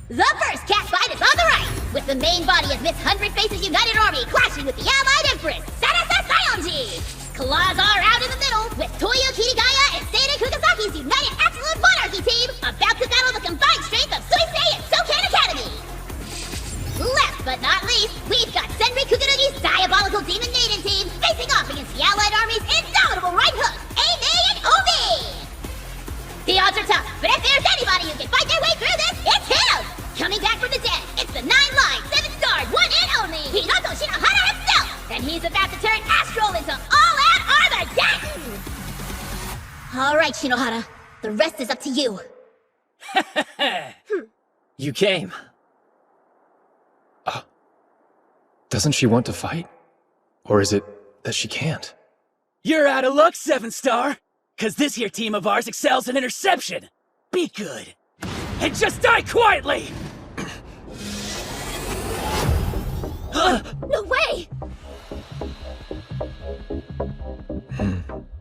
[SPEAKER 9] The first cat fight is on the right, with the main body of Miss Hundred Faces' United Army clashing with the Allied Empress, Sarasa Sayonji! Claws are out in the middle, with Toyo Kirigaya and Seinen Kugasaki's United Absolute Monarchy team about to battle the combined strength of Suisei and Sokan Academy! Last but not least, we've got Senri Kukurugi's Diabolical Demon Maiden team facing off against the Allied Army's indomitable right hook, Ame and Omi! The odds are tough, but if there's anybody who can fight their way through this, it's him! Coming back from the dead, it's the 9-line, 7-star, one and only Hiroto Shinohara himself! And he's about to turn Astral into all-out Armageddon! Alright, Shinohara, the rest is up to you.
[SPEAKER 1] You came.
[SPEAKER 2] Doesn't she want to fight? Or is it that she can't?
[SPEAKER 20] You're out of luck, 7-star! Cause this here team of ours excels in interception! Be good! And just die quietly!
[SPEAKER 13] No way!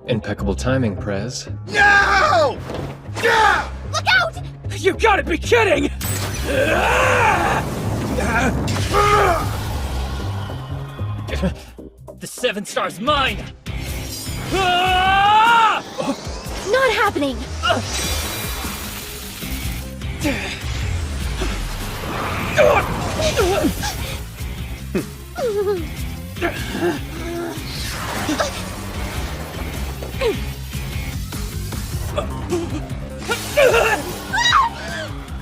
[SPEAKER 2] Impeccable timing, Prez.
[SPEAKER 20] No!
[SPEAKER 13] Look out!
[SPEAKER 20] You gotta be kidding!
[SPEAKER 1] The 7-star's mine!
[SPEAKER 17] Not happening!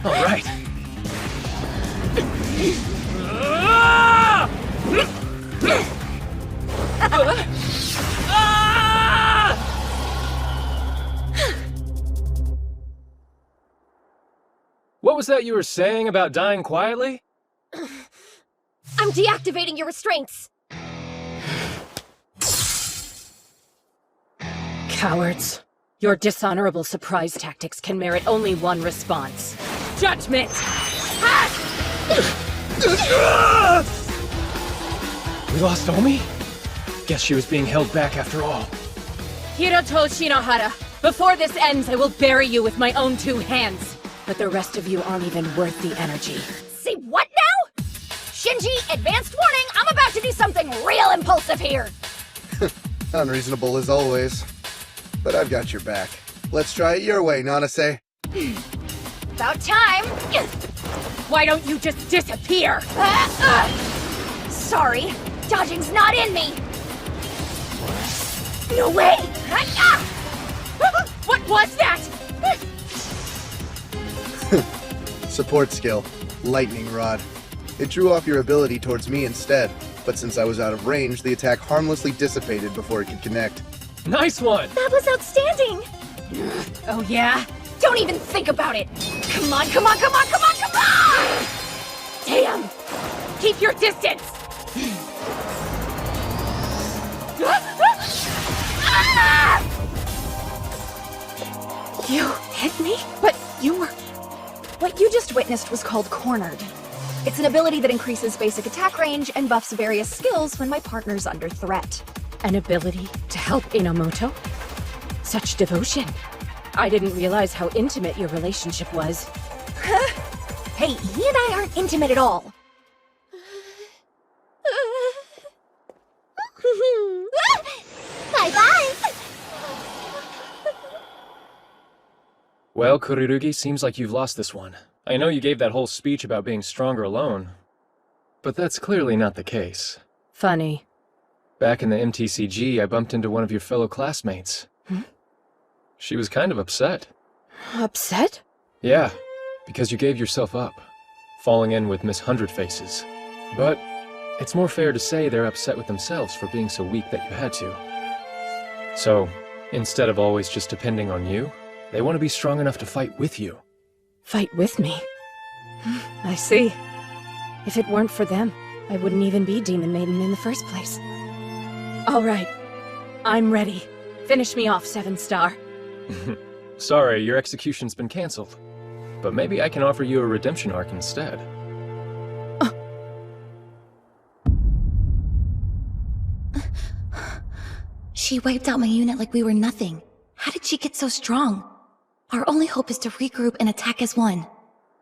[SPEAKER 2] All right. What was that you were saying about dying quietly?
[SPEAKER 13] I'm deactivating your restraints!
[SPEAKER 19] Cowards. Your dishonorable surprise tactics can merit only one response. Judgment!
[SPEAKER 2] We lost Omi? Guess she was being held back after all.
[SPEAKER 19] Hiroto Shinohara, before this ends, I will bury you with my own 2 hands. But the rest of you aren't even worth the energy.
[SPEAKER 13] Say what now? Shinji, advanced warning, I'm about to do something real impulsive here!
[SPEAKER 16] Unreasonable as always. But I've got your back. Let's try it your way, Nanase.
[SPEAKER 13] About time!
[SPEAKER 19] Why don't you just disappear?
[SPEAKER 13] Sorry, dodging's not in me! No way!
[SPEAKER 19] What was that?
[SPEAKER 16] Support skill. Lightning Rod. It drew off your ability towards me instead, but since I was out of range, the attack harmlessly dissipated before it could connect.
[SPEAKER 2] Nice one!
[SPEAKER 17] That was outstanding!
[SPEAKER 19] Oh yeah?
[SPEAKER 13] Don't even think about it! Come on, come on, come on, come on, come on!
[SPEAKER 19] Damn! Keep your distance!
[SPEAKER 17] You hit me? But you were... What you just witnessed was called Cornered. It's an ability that increases basic attack range and buffs various skills when my partner's under threat.
[SPEAKER 19] An ability to help Enomoto? Such devotion. I didn't realize how intimate your relationship was.
[SPEAKER 17] Hey, he and I aren't intimate at all.
[SPEAKER 15] Bye-bye!
[SPEAKER 2] Well, Kurirugi, seems like you've lost this one. I know you gave that whole speech about being stronger alone, but that's clearly not the case.
[SPEAKER 19] Funny.
[SPEAKER 2] Back in the MTCG, I bumped into one of your fellow classmates. She was kind of upset.
[SPEAKER 19] Upset?
[SPEAKER 2] Yeah, because you gave yourself up, falling in with Miss Hundred Faces. But it's more fair to say they're upset with themselves for being so weak that you had to. So, instead of always just depending on you, they want to be strong enough to fight with you.
[SPEAKER 19] Fight with me? I see. If it weren't for them, I wouldn't even be Demon Maiden in the first place. All right. I'm ready. Finish me off, 7 Star.
[SPEAKER 2] Sorry, your execution's been cancelled. But maybe I can offer you a redemption arc instead.
[SPEAKER 3] She wiped out my unit like we were nothing. How did she get so strong? Our only hope is to regroup and attack as one.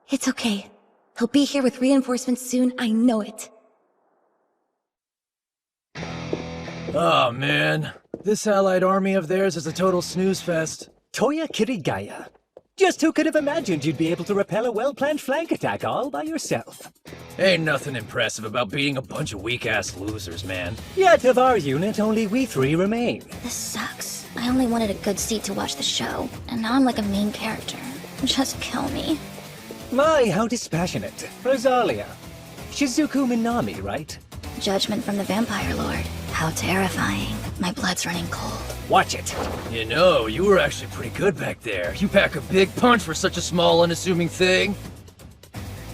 [SPEAKER 3] It's okay. He'll be here with reinforcements soon, I know it.
[SPEAKER 11] Oh man, this allied army of theirs is a total snooze fest.
[SPEAKER 14] Toya Kirigaya. Just who could have imagined you'd be able to repel a well-planned flank attack all by yourself?
[SPEAKER 11] Ain't nothing impressive about beating a bunch of weak-ass losers, man.
[SPEAKER 14] Yet of our unit, only we 3 remain.
[SPEAKER 3] This sucks. I only wanted a good seat to watch the show, and now I'm like a main character. Just kill me.
[SPEAKER 14] My, how dispassionate. Rosalia. Shizuku Minami, right?
[SPEAKER 3] Judgment from the Vampire Lord. How terrifying. My blood's running cold.
[SPEAKER 14] Watch it.
[SPEAKER 11] You know, you were actually pretty good back there. You pack a big punch for such a small, unassuming thing.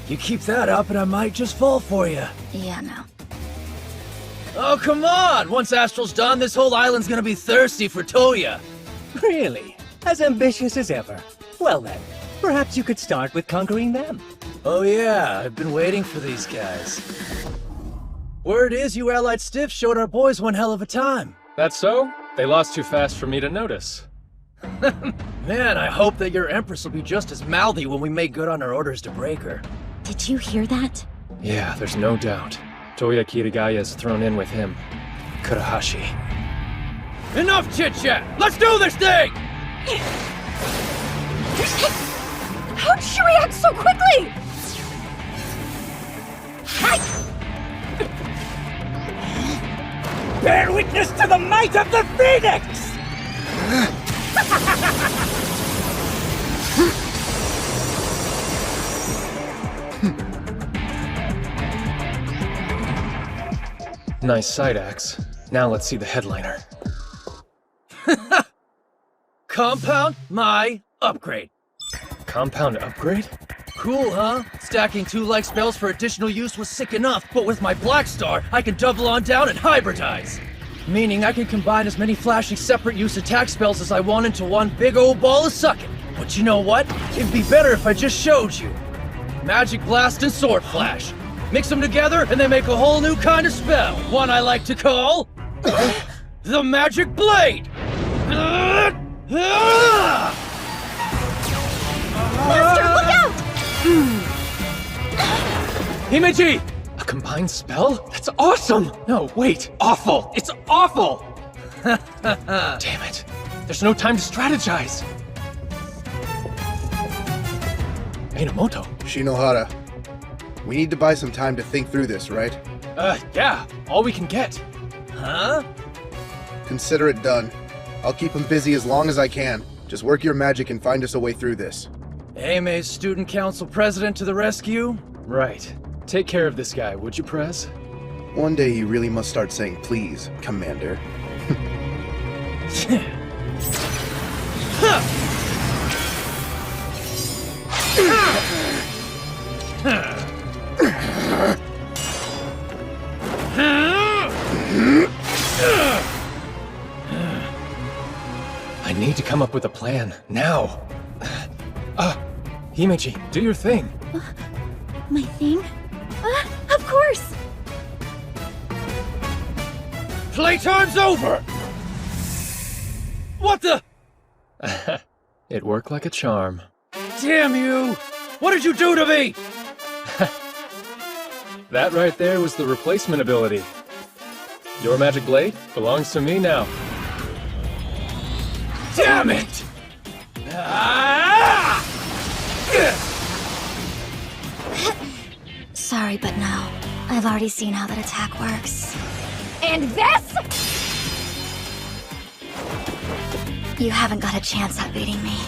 [SPEAKER 11] You keep that up and I might just fall for you.
[SPEAKER 3] Yeah, no.
[SPEAKER 11] Oh, come on! Once Astral's done, this whole island's gonna be thirsty for Toya.
[SPEAKER 14] Really? As ambitious as ever. Well then, perhaps you could start with conquering them.
[SPEAKER 11] Oh yeah, I've been waiting for these guys. Word is you allied stiffs showed our boys one hell of a time.
[SPEAKER 2] That's so? They lost too fast for me to notice.
[SPEAKER 11] Man, I hope that your Empress will be just as mouthy when we make good on our orders to break her.
[SPEAKER 3] Did you hear that?
[SPEAKER 2] Yeah, there's no doubt. Toya Kirigaya is thrown in with him. Kurahashi.
[SPEAKER 11] Enough chit-chat! Let's do this thing!
[SPEAKER 6] How did she react so quickly?
[SPEAKER 14] Bear witness to the might of the Phoenix!
[SPEAKER 2] Nice side axe. Now let's see the headliner.
[SPEAKER 11] Compound my upgrade.
[SPEAKER 2] Compound upgrade?
[SPEAKER 11] Cool, huh? Stacking 2 like spells for additional use was sick enough, but with my Black Star, I can double on down and hybridize. Meaning I can combine as many flashy separate use attack spells as I want into one big old ball of sucking. But you know what? It'd be better if I just showed you. Magic Blast and Sword Flash. Mix them together and they make a whole new kind of spell. One I like to call... the Magic Blade!
[SPEAKER 3] Master, look out!
[SPEAKER 2] Himeji! A combined spell? That's awesome! No, wait, awful! It's awful! Damn it. There's no time to strategize. Minamoto.
[SPEAKER 16] Shinohara, we need to buy some time to think through this, right?
[SPEAKER 2] Yeah, all we can get.
[SPEAKER 11] Huh?
[SPEAKER 16] Consider it done. I'll keep him busy as long as I can. Just work your magic and find us a way through this.
[SPEAKER 11] AMA's Student Council President to the rescue?
[SPEAKER 2] Right. Take care of this guy, would you, Prez?
[SPEAKER 16] One day you really must start saying please, Commander.
[SPEAKER 2] I need to come up with a plan, now. Himeji, do your thing.
[SPEAKER 3] My thing? Of course!
[SPEAKER 11] Playtime's over! What the?
[SPEAKER 2] It worked like a charm.
[SPEAKER 11] Damn you! What did you do to me?
[SPEAKER 2] That right there was the replacement ability. Your magic blade belongs to me now.
[SPEAKER 11] Damn it!
[SPEAKER 3] Sorry, but no. I've already seen how that attack works.
[SPEAKER 13] And this?
[SPEAKER 3] You haven't got a chance at beating me.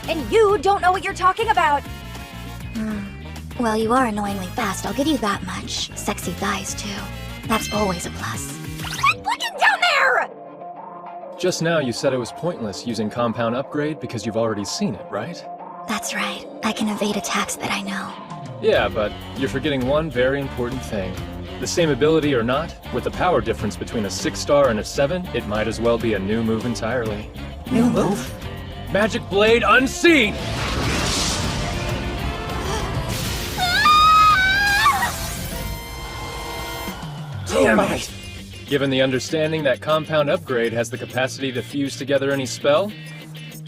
[SPEAKER 13] And you don't know what you're talking about.
[SPEAKER 3] Well, you are annoyingly fast, I'll give you that much. Sexy thighs, too. That's always a plus.
[SPEAKER 13] Quit looking down there!
[SPEAKER 2] Just now you said it was pointless using Compound Upgrade because you've already seen it, right?
[SPEAKER 12] That's right. I can evade attacks that I know.
[SPEAKER 2] Yeah, but you're forgetting one very important thing. The same ability or not, with the power difference between a 6-star and a 7, it might as well be a new move entirely.
[SPEAKER 11] New move? Magic Blade Unseen! Damn it!
[SPEAKER 2] Given the understanding that Compound Upgrade has the capacity to fuse together any spell,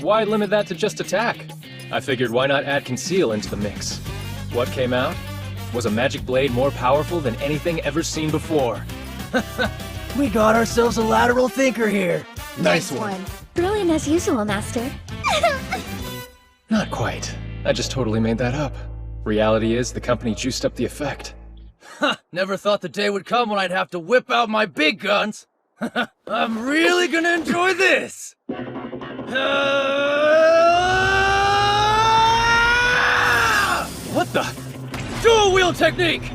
[SPEAKER 2] why limit that to just attack? I figured why not add Conceal into the mix. What came out? Was a Magic Blade more powerful than anything ever seen before.
[SPEAKER 11] We got ourselves a lateral thinker here.
[SPEAKER 2] Nice one.
[SPEAKER 12] Brilliant as usual, Master.
[SPEAKER 2] Not quite. I just totally made that up. Reality is, the company juiced up the effect.
[SPEAKER 11] Never thought the day would come when I'd have to whip out my big guns. I'm really gonna enjoy this!
[SPEAKER 2] What the?
[SPEAKER 11] Dual wheel technique!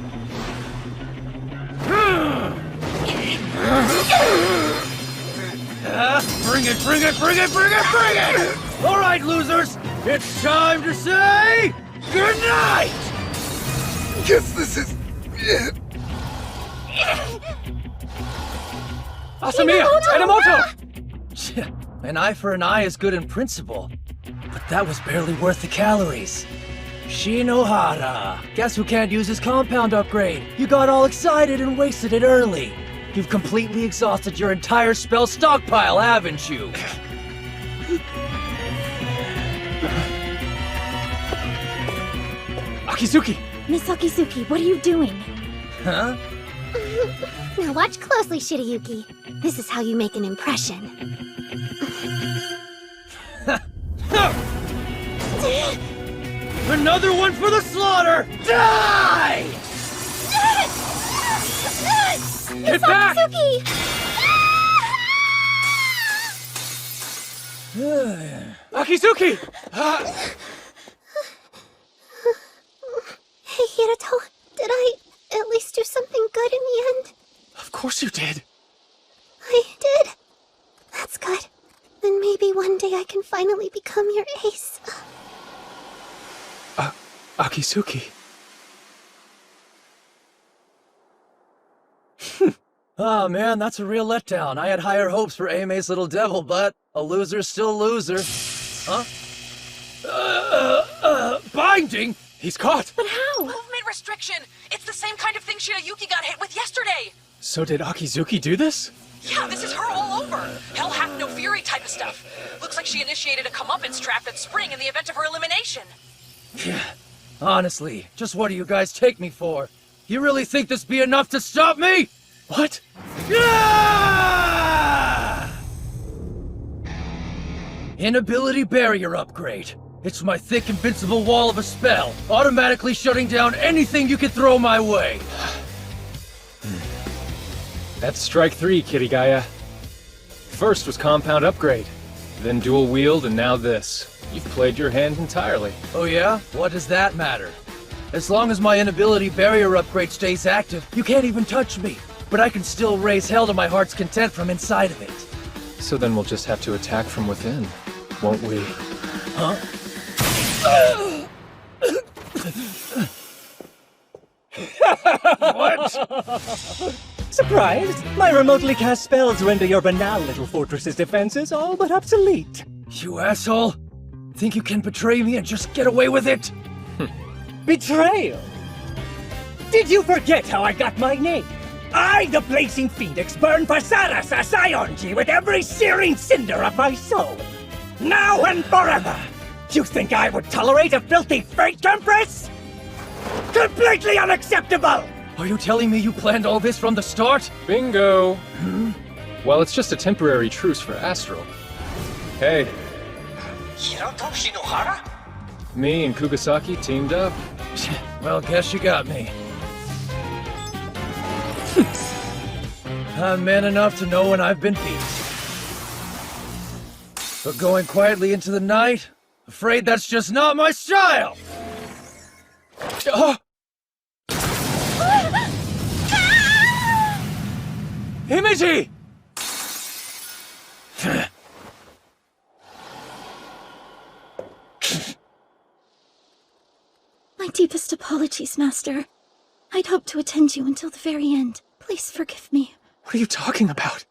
[SPEAKER 11] Bring it, bring it, bring it, bring it, bring it! All right, losers, it's time to say goodnight!
[SPEAKER 5] Guess this is it.
[SPEAKER 11] Asamiya! Enomoto! An eye for an eye is good in principle, but that was barely worth the calories. Shinohara! Guess who can't use his compound upgrade? You got all excited and wasted it early. You've completely exhausted your entire spell stockpile, haven't you?
[SPEAKER 2] Akizuki!
[SPEAKER 12] Miss Akizuki, what are you doing?
[SPEAKER 11] Huh?
[SPEAKER 15] Now watch closely, Shirayuki. This is how you make an impression.
[SPEAKER 11] Another one for the slaughter! Die! Get back!
[SPEAKER 2] Akizuki!
[SPEAKER 15] Hey, Hirato, did I at least do something good in the end?
[SPEAKER 2] Of course you did.
[SPEAKER 15] I did. That's good. Then maybe one day I can finally become your ace.
[SPEAKER 2] Akizuki.
[SPEAKER 11] Oh man, that's a real letdown. I had higher hopes for Aime's little devil, but a loser's still a loser. Huh? Binding?
[SPEAKER 2] He's caught!
[SPEAKER 7] But how? Movement restriction! It's the same kind of thing Shirayuki got hit with yesterday!
[SPEAKER 2] So did Akizuki do this?
[SPEAKER 7] Yeah, this is her all over. Hell hath no fury type of stuff. Looks like she initiated a comeuppance trap at Spring in the event of her elimination.
[SPEAKER 11] Honestly, just what do you guys take me for? You really think this be enough to stop me?
[SPEAKER 2] What?
[SPEAKER 11] Inability barrier upgrade. It's my thick invincible wall of a spell, automatically shutting down anything you can throw my way.
[SPEAKER 2] That's strike 3, Kirigaya. First was Compound Upgrade, then Dual Wield, and now this. You've played your hand entirely.
[SPEAKER 11] Oh yeah? What does that matter? As long as my inability barrier upgrade stays active, you can't even touch me. But I can still raise hell to my heart's content from inside of it.
[SPEAKER 2] So then we'll just have to attack from within, won't we?
[SPEAKER 11] Huh?
[SPEAKER 14] What? Surprised? My remotely cast spells render your banal little fortress's defenses all but obsolete.
[SPEAKER 11] You asshole! Think you can betray me and just get away with it?
[SPEAKER 14] Betrayal? Did you forget how I got my name? I, the Blazing Phoenix, burn Pasara Sasayonji with every searing cinder of my soul. Now and forever! You think I would tolerate a filthy freight compress? Completely unacceptable!
[SPEAKER 11] Are you telling me you planned all this from the start?
[SPEAKER 2] Bingo! Well, it's just a temporary truce for Astral. Hey.
[SPEAKER 14] Hirato Shinohara?
[SPEAKER 2] Me and Kugasaki teamed up.
[SPEAKER 11] Well, guess you got me. I'm man enough to know when I've been beat. But going quietly into the night, afraid that's just not my style!
[SPEAKER 2] Himeji!
[SPEAKER 12] My deepest apologies, Master. I'd hoped to attend you until the very end. Please forgive me.
[SPEAKER 2] What are you talking about?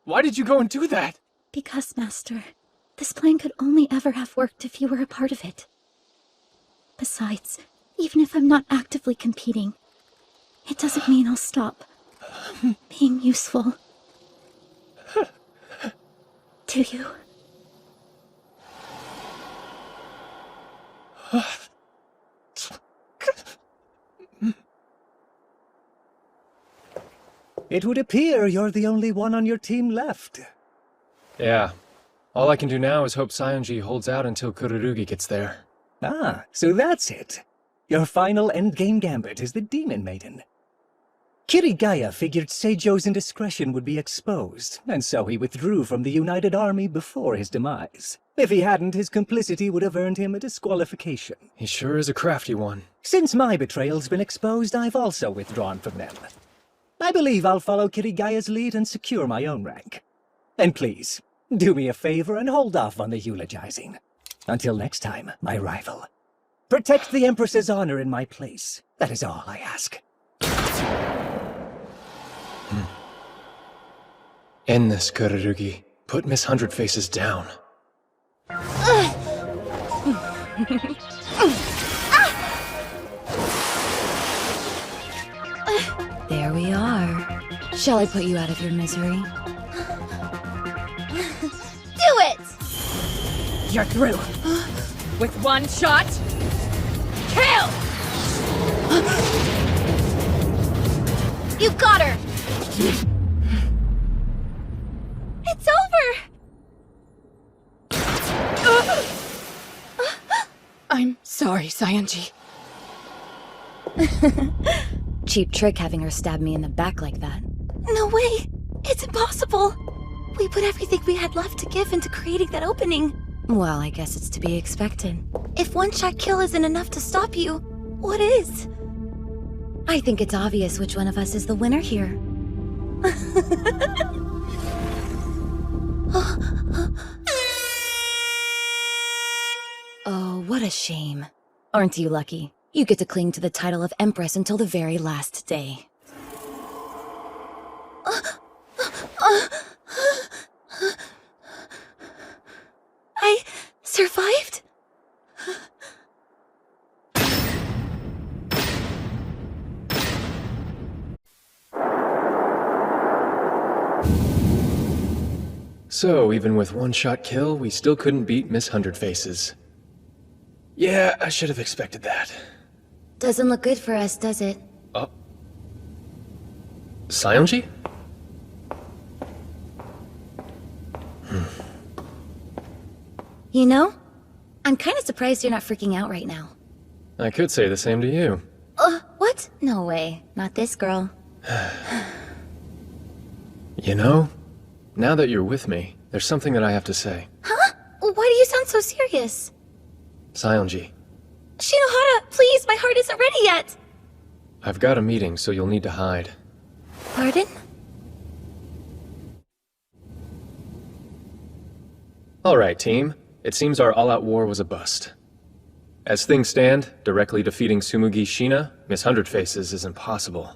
[SPEAKER 2] Why did you go and do that?
[SPEAKER 12] Because, Master, this plan could only ever have worked if you were a part of it. Besides, even if I'm not actively competing, it doesn't mean I'll stop being useful. Do you?
[SPEAKER 14] It would appear you're the only one on your team left.
[SPEAKER 2] Yeah. All I can do now is hope Saionji holds out until Kururugi gets there.
[SPEAKER 14] Ah, so that's it. Your final endgame gambit is the Demon Maiden. Kirigaya figured Seijo's indiscretion would be exposed, and so he withdrew from the United Army before his demise. If he hadn't, his complicity would have earned him a disqualification.
[SPEAKER 2] He sure is a crafty one.
[SPEAKER 14] Since my betrayal's been exposed, I've also withdrawn from them. I believe I'll follow Kirigaya's lead and secure my own rank. And please, do me a favor and hold off on the eulogizing. Until next time, my rival. Protect the Empress's honor in my place. That is all I ask.
[SPEAKER 2] End this, Kururugi. Put Miss Hundred Faces down.
[SPEAKER 3] There we are. Shall I put you out of your misery?
[SPEAKER 15] Do it!
[SPEAKER 6] You're through. With one shot, kill!
[SPEAKER 15] You got her! It's over!
[SPEAKER 19] I'm sorry, Saionji.
[SPEAKER 3] Cheap trick having her stab me in the back like that.
[SPEAKER 12] No way! It's impossible! We put everything we had left to give into creating that opening.
[SPEAKER 3] Well, I guess it's to be expected.
[SPEAKER 12] If one-shot kill isn't enough to stop you, what is?
[SPEAKER 3] I think it's obvious which one of us is the winner here. Oh, what a shame. Aren't you lucky? You get to cling to the title of Empress until the very last day.
[SPEAKER 12] I survived?
[SPEAKER 2] So, even with one-shot kill, we still couldn't beat Miss Hundred Faces. Yeah, I should have expected that.
[SPEAKER 3] Doesn't look good for us, does it?
[SPEAKER 2] Oh. Saionji?
[SPEAKER 3] You know, I'm kind of surprised you're not freaking out right now.
[SPEAKER 2] I could say the same to you.
[SPEAKER 3] What? No way. Not this girl.
[SPEAKER 2] You know, now that you're with me, there's something that I have to say.
[SPEAKER 12] Huh? Why do you sound so serious?
[SPEAKER 2] Saionji,
[SPEAKER 12] Shinohara, please, my heart isn't ready yet!
[SPEAKER 2] I've got a meeting, so you'll need to hide.
[SPEAKER 12] Pardon?
[SPEAKER 2] Alright, team. It seems our all-out war was a bust. As things stand, directly defeating Tsumugi Shina, Miss Hundred Faces, is impossible.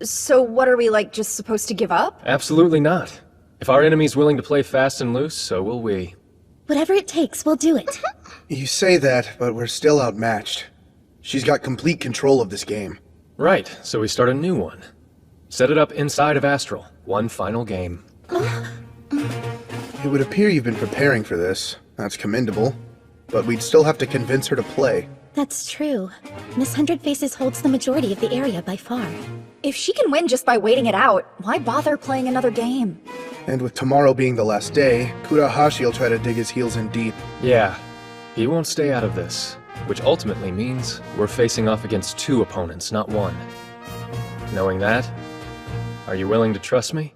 [SPEAKER 19] So what are we, like, just supposed to give up?
[SPEAKER 2] Absolutely not. If our enemy's willing to play fast and loose, so will we.
[SPEAKER 12] Whatever it takes, we'll do it.
[SPEAKER 16] You say that, but we're still outmatched. She's got complete control of this game.
[SPEAKER 2] Right, so we start a new one. Set it up inside of Astral. One final game.
[SPEAKER 16] It would appear you've been preparing for this. That's commendable. But we'd still have to convince her to play.
[SPEAKER 12] That's true. Miss Hundred Faces holds the majority of the area by far.
[SPEAKER 19] If she can win just by waiting it out, why bother playing another game?
[SPEAKER 16] And with tomorrow being the last day, Kurahashi will try to dig his heels in deep.
[SPEAKER 2] Yeah, he won't stay out of this. Which ultimately means we're facing off against two opponents, not one. Knowing that, are you willing to trust me?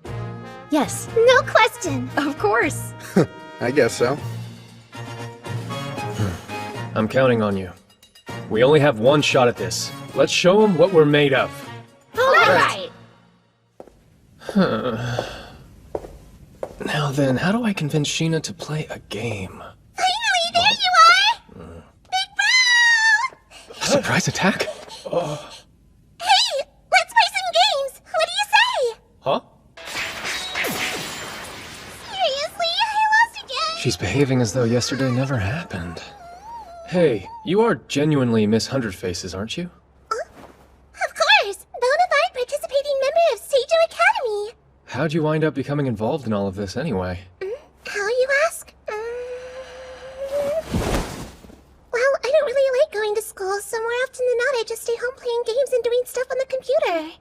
[SPEAKER 12] Yes.
[SPEAKER 15] No question!
[SPEAKER 19] Of course!
[SPEAKER 16] I guess so.
[SPEAKER 2] I'm counting on you. We only have one shot at this. Let's show them what we're made of.
[SPEAKER 15] Alright!
[SPEAKER 2] Now then, how do I convince Sheena to play a game?
[SPEAKER 15] Finally, there you are! Big Bro!
[SPEAKER 2] A surprise attack?
[SPEAKER 15] Hey, let's play some games! What do you say?
[SPEAKER 2] Huh?
[SPEAKER 15] Seriously, I lost again!
[SPEAKER 2] She's behaving as though yesterday never happened. Hey, you are genuinely Miss Hundred Faces, aren't you?
[SPEAKER 15] Of course! Bona fide participating member of Seijo Academy!
[SPEAKER 2] How'd you wind up becoming involved in all of this anyway?
[SPEAKER 15] How you ask? Well, I don't really like going to school, so more often than not I just stay home playing games and doing stuff on the computer.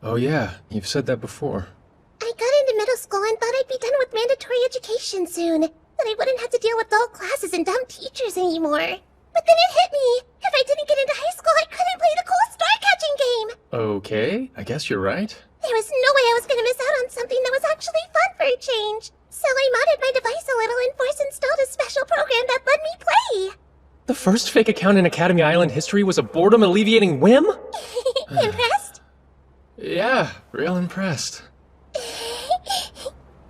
[SPEAKER 2] Oh yeah, you've said that before.
[SPEAKER 15] I got into middle school and thought I'd be done with mandatory education soon, that I wouldn't have to deal with dull classes and dumb teachers anymore. But then it hit me! If I didn't get into high school, I couldn't play the cool star-catching game!
[SPEAKER 2] Okay, I guess you're right.
[SPEAKER 15] There was no way I was gonna miss out on something that was actually fun for a change. So I modded my device a little and Force installed a special program that let me play.
[SPEAKER 2] The first fake account in Academy Island history was a boredom-alleviating whim?
[SPEAKER 15] Impressed?
[SPEAKER 2] Yeah, real impressed.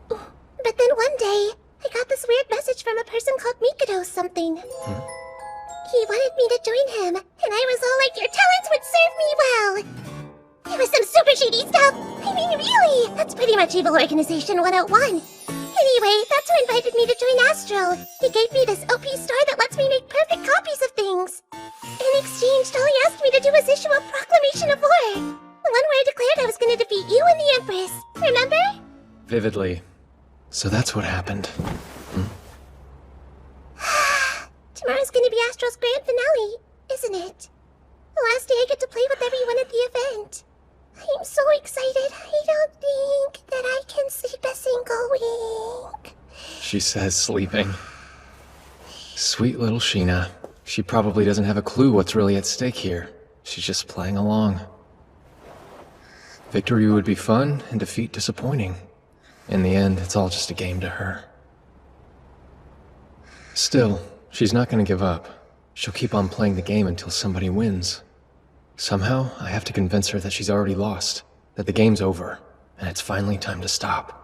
[SPEAKER 15] But then one day, I got this weird message from a person called Mikado something. He wanted me to join him, and I was all like, your talents would serve me well. It was some super shady stuff. I mean, really, that's pretty much Evil Organization 101. Anyway, that's who invited me to join Astral. He gave me this OP star that lets me make perfect copies of things. In exchange, all he asked me to do was issue a proclamation of war. One where I declared I was going to defeat you and the Empress. Remember?
[SPEAKER 2] Vividly. So that's what happened.
[SPEAKER 15] Tomorrow's going to be Astral's grand finale, isn't it? The last day I get to play with everyone at the event. I'm so excited. I don't think that I can sleep a single wink.
[SPEAKER 2] She says sleeping. Sweet little Sheena. She probably doesn't have a clue what's really at stake here. She's just playing along. Victory would be fun and defeat disappointing. In the end, it's all just a game to her. Still, she's not gonna give up. She'll keep on playing the game until somebody wins. Somehow, I have to convince her that she's already lost, that the game's over, and it's finally time to stop.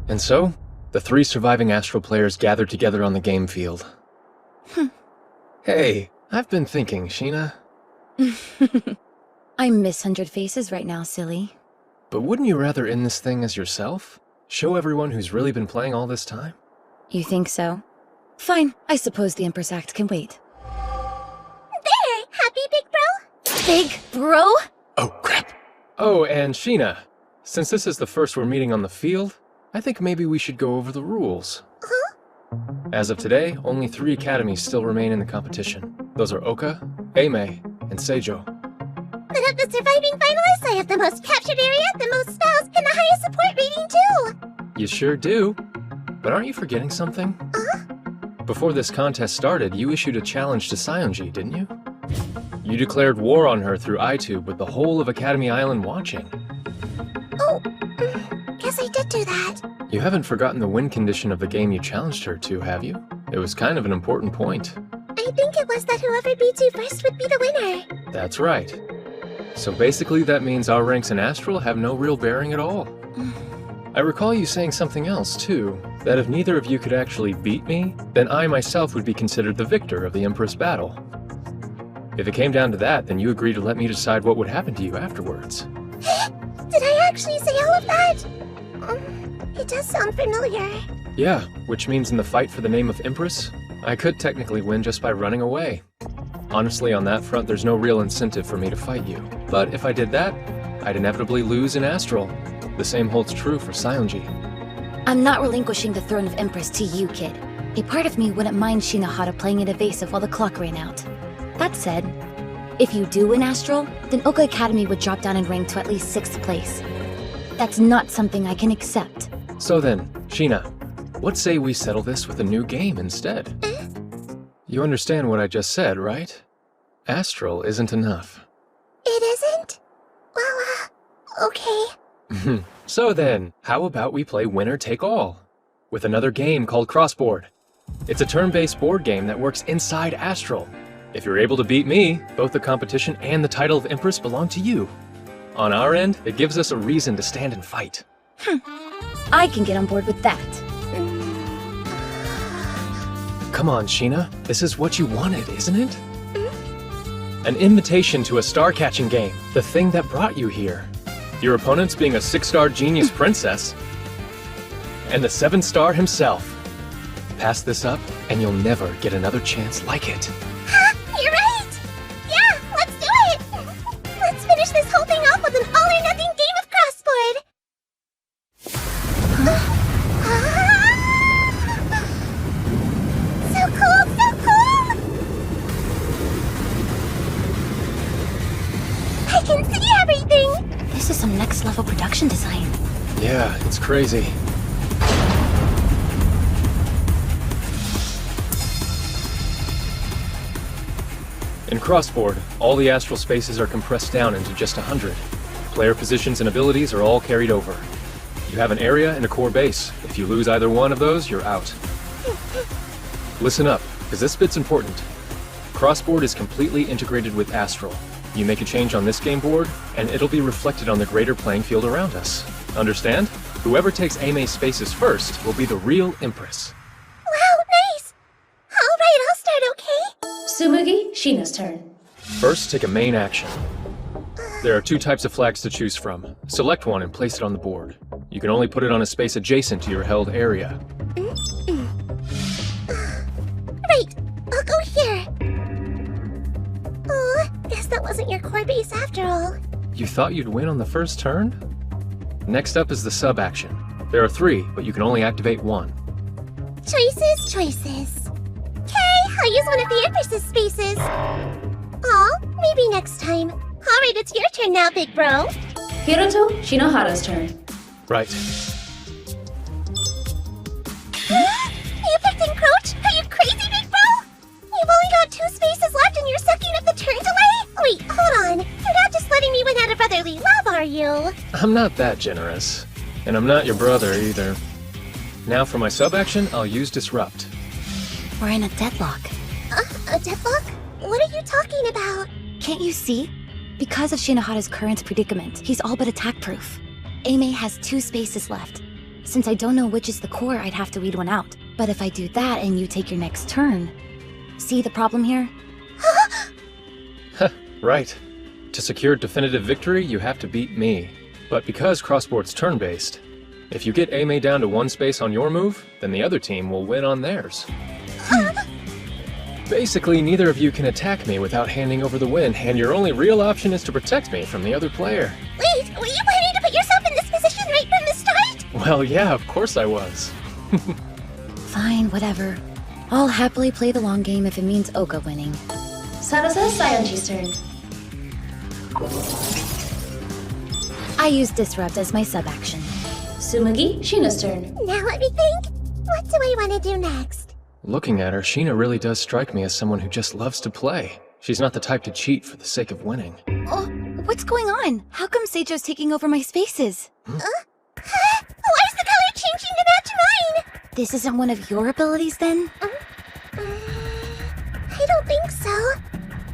[SPEAKER 2] And so, the 3 surviving Astral players gathered together on the game field. Hey, I've been thinking, Sheena.
[SPEAKER 3] I'm Miss Hundred Faces right now, silly.
[SPEAKER 2] But wouldn't you rather end this thing as yourself? Show everyone who's really been playing all this time?
[SPEAKER 3] You think so? Fine, I suppose the Empress Act can wait.
[SPEAKER 15] There! Happy, Big Bro?
[SPEAKER 3] Big Bro?
[SPEAKER 2] Oh, crap. Oh, and Sheena, since this is the first we're meeting on the field, I think maybe we should go over the rules.
[SPEAKER 15] Huh?
[SPEAKER 2] As of today, only 3 academies still remain in the competition. Those are Oka, Eimei, and Seijo.
[SPEAKER 15] But of the surviving finalists, I have the most captured area, the most spells, and the highest support rating too!
[SPEAKER 2] You sure do. But aren't you forgetting something? Before this contest started, you issued a challenge to Saionji, didn't you? You declared war on her through iTube with the whole of Academy Island watching.
[SPEAKER 15] Oh, guess I did do that.
[SPEAKER 2] You haven't forgotten the win condition of the game you challenged her to, have you? It was kind of an important point.
[SPEAKER 15] I think it was that whoever beats you first would be the winner.
[SPEAKER 2] That's right. So basically that means our ranks in Astral have no real bearing at all. I recall you saying something else too, that if neither of you could actually beat me, then I myself would be considered the victor of the Empress battle. If it came down to that, then you agreed to let me decide what would happen to you afterwards.
[SPEAKER 15] Did I actually say all of that? It does sound familiar.
[SPEAKER 2] Yeah, which means in the fight for the name of Empress, I could technically win just by running away. Honestly, on that front, there's no real incentive for me to fight you. But if I did that, I'd inevitably lose in Astral. The same holds true for Saionji.
[SPEAKER 3] I'm not relinquishing the throne of Empress to you, kid. A part of me wouldn't mind Shinohara playing it evasive while the clock ran out. That said, if you do win Astral, then Oka Academy would drop down in rank to at least 6th place. That's not something I can accept.
[SPEAKER 2] So then, Sheena, what say we settle this with a new game instead? You understand what I just said, right? Astral isn't enough.
[SPEAKER 15] It isn't? Well, okay.
[SPEAKER 2] So then, how about we play winner take all? With another game called Crossboard. It's a turn-based board game that works inside Astral. If you're able to beat me, both the competition and the title of Empress belong to you. On our end, it gives us a reason to stand and fight.
[SPEAKER 17] I can get on board with that.
[SPEAKER 2] Come on, Sheena. This is what you wanted, isn't it? An invitation to a star-catching game, the thing that brought you here. Your opponent's being a 6-star genius princess, and the 7-star himself. Pass this up, and you'll never get another chance like it.
[SPEAKER 15] You're right! Yeah, let's do it! Let's finish this whole thing off with an all-or-nothing game of crossboard! So cool, so cool! I can see everything!
[SPEAKER 17] This is some next-level production design.
[SPEAKER 2] Yeah, it's crazy. In Crossboard, all the astral spaces are compressed down into just 100. Player positions and abilities are all carried over. You have an area and a core base. If you lose either one of those, you're out. Listen up, because this bit's important. Crossboard is completely integrated with Astral. You make a change on this game board, and it'll be reflected on the greater playing field around us. Understand? Whoever takes Aime's spaces first will be the real Empress.
[SPEAKER 15] Wow, nice! Alright, I'll start, okay?
[SPEAKER 4] Tsumugi, Sheena's turn.
[SPEAKER 2] First, take a main action. There are 2 types of flags to choose from. Select one and place it on the board. You can only put it on a space adjacent to your held area.
[SPEAKER 15] Right, I'll go here. Oh, guess that wasn't your core base after all.
[SPEAKER 2] You thought you'd win on the first turn? Next up is the sub-action. There are 3, but you can only activate 1.
[SPEAKER 15] Choices, choices. I'll use one of the Empress's spaces. Aw, maybe next time. Alright, it's your turn now, big bro.
[SPEAKER 4] Hiroto, Shinohara's turn.
[SPEAKER 2] Right.
[SPEAKER 15] You picked Encroach? Are you crazy, big bro? You've only got 2 spaces left and you're sucking up the turn delay? Wait, hold on. You're not just letting me win out of brotherly love, are you?
[SPEAKER 2] I'm not that generous. And I'm not your brother either. Now for my sub-action, I'll use Disrupt.
[SPEAKER 17] We're in a deadlock.
[SPEAKER 15] A deadlock? What are you talking about?
[SPEAKER 17] Can't you see? Because of Shinohara's current predicament, he's all but attack-proof. Aime has 2 spaces left. Since I don't know which is the core, I'd have to weed one out. But if I do that and you take your next turn... See the problem here?
[SPEAKER 2] Right. To secure definitive victory, you have to beat me. But because Crossboard's turn-based, if you get Aime down to 1 space on your move, then the other team will win on theirs. Basically, neither of you can attack me without handing over the win, and your only real option is to protect me from the other player.
[SPEAKER 15] Wait, were you planning to put yourself in this position right from the start?
[SPEAKER 2] Well, yeah, of course I was.
[SPEAKER 17] Fine, whatever. I'll happily play the long game if it means Oka winning.
[SPEAKER 4] Sarasa, Saionji's turn.
[SPEAKER 17] I use Disrupt as my sub-action.
[SPEAKER 4] Tsumugi, Sheena's turn.
[SPEAKER 15] Now let me think. What do I want to do next?
[SPEAKER 2] Looking at her, Sheena really does strike me as someone who just loves to play. She's not the type to cheat for the sake of winning.
[SPEAKER 17] Oh, what's going on? How come Seijo's taking over my spaces?
[SPEAKER 15] Why is the color changing to match mine?
[SPEAKER 17] This isn't one of your abilities, then?
[SPEAKER 15] I don't think so.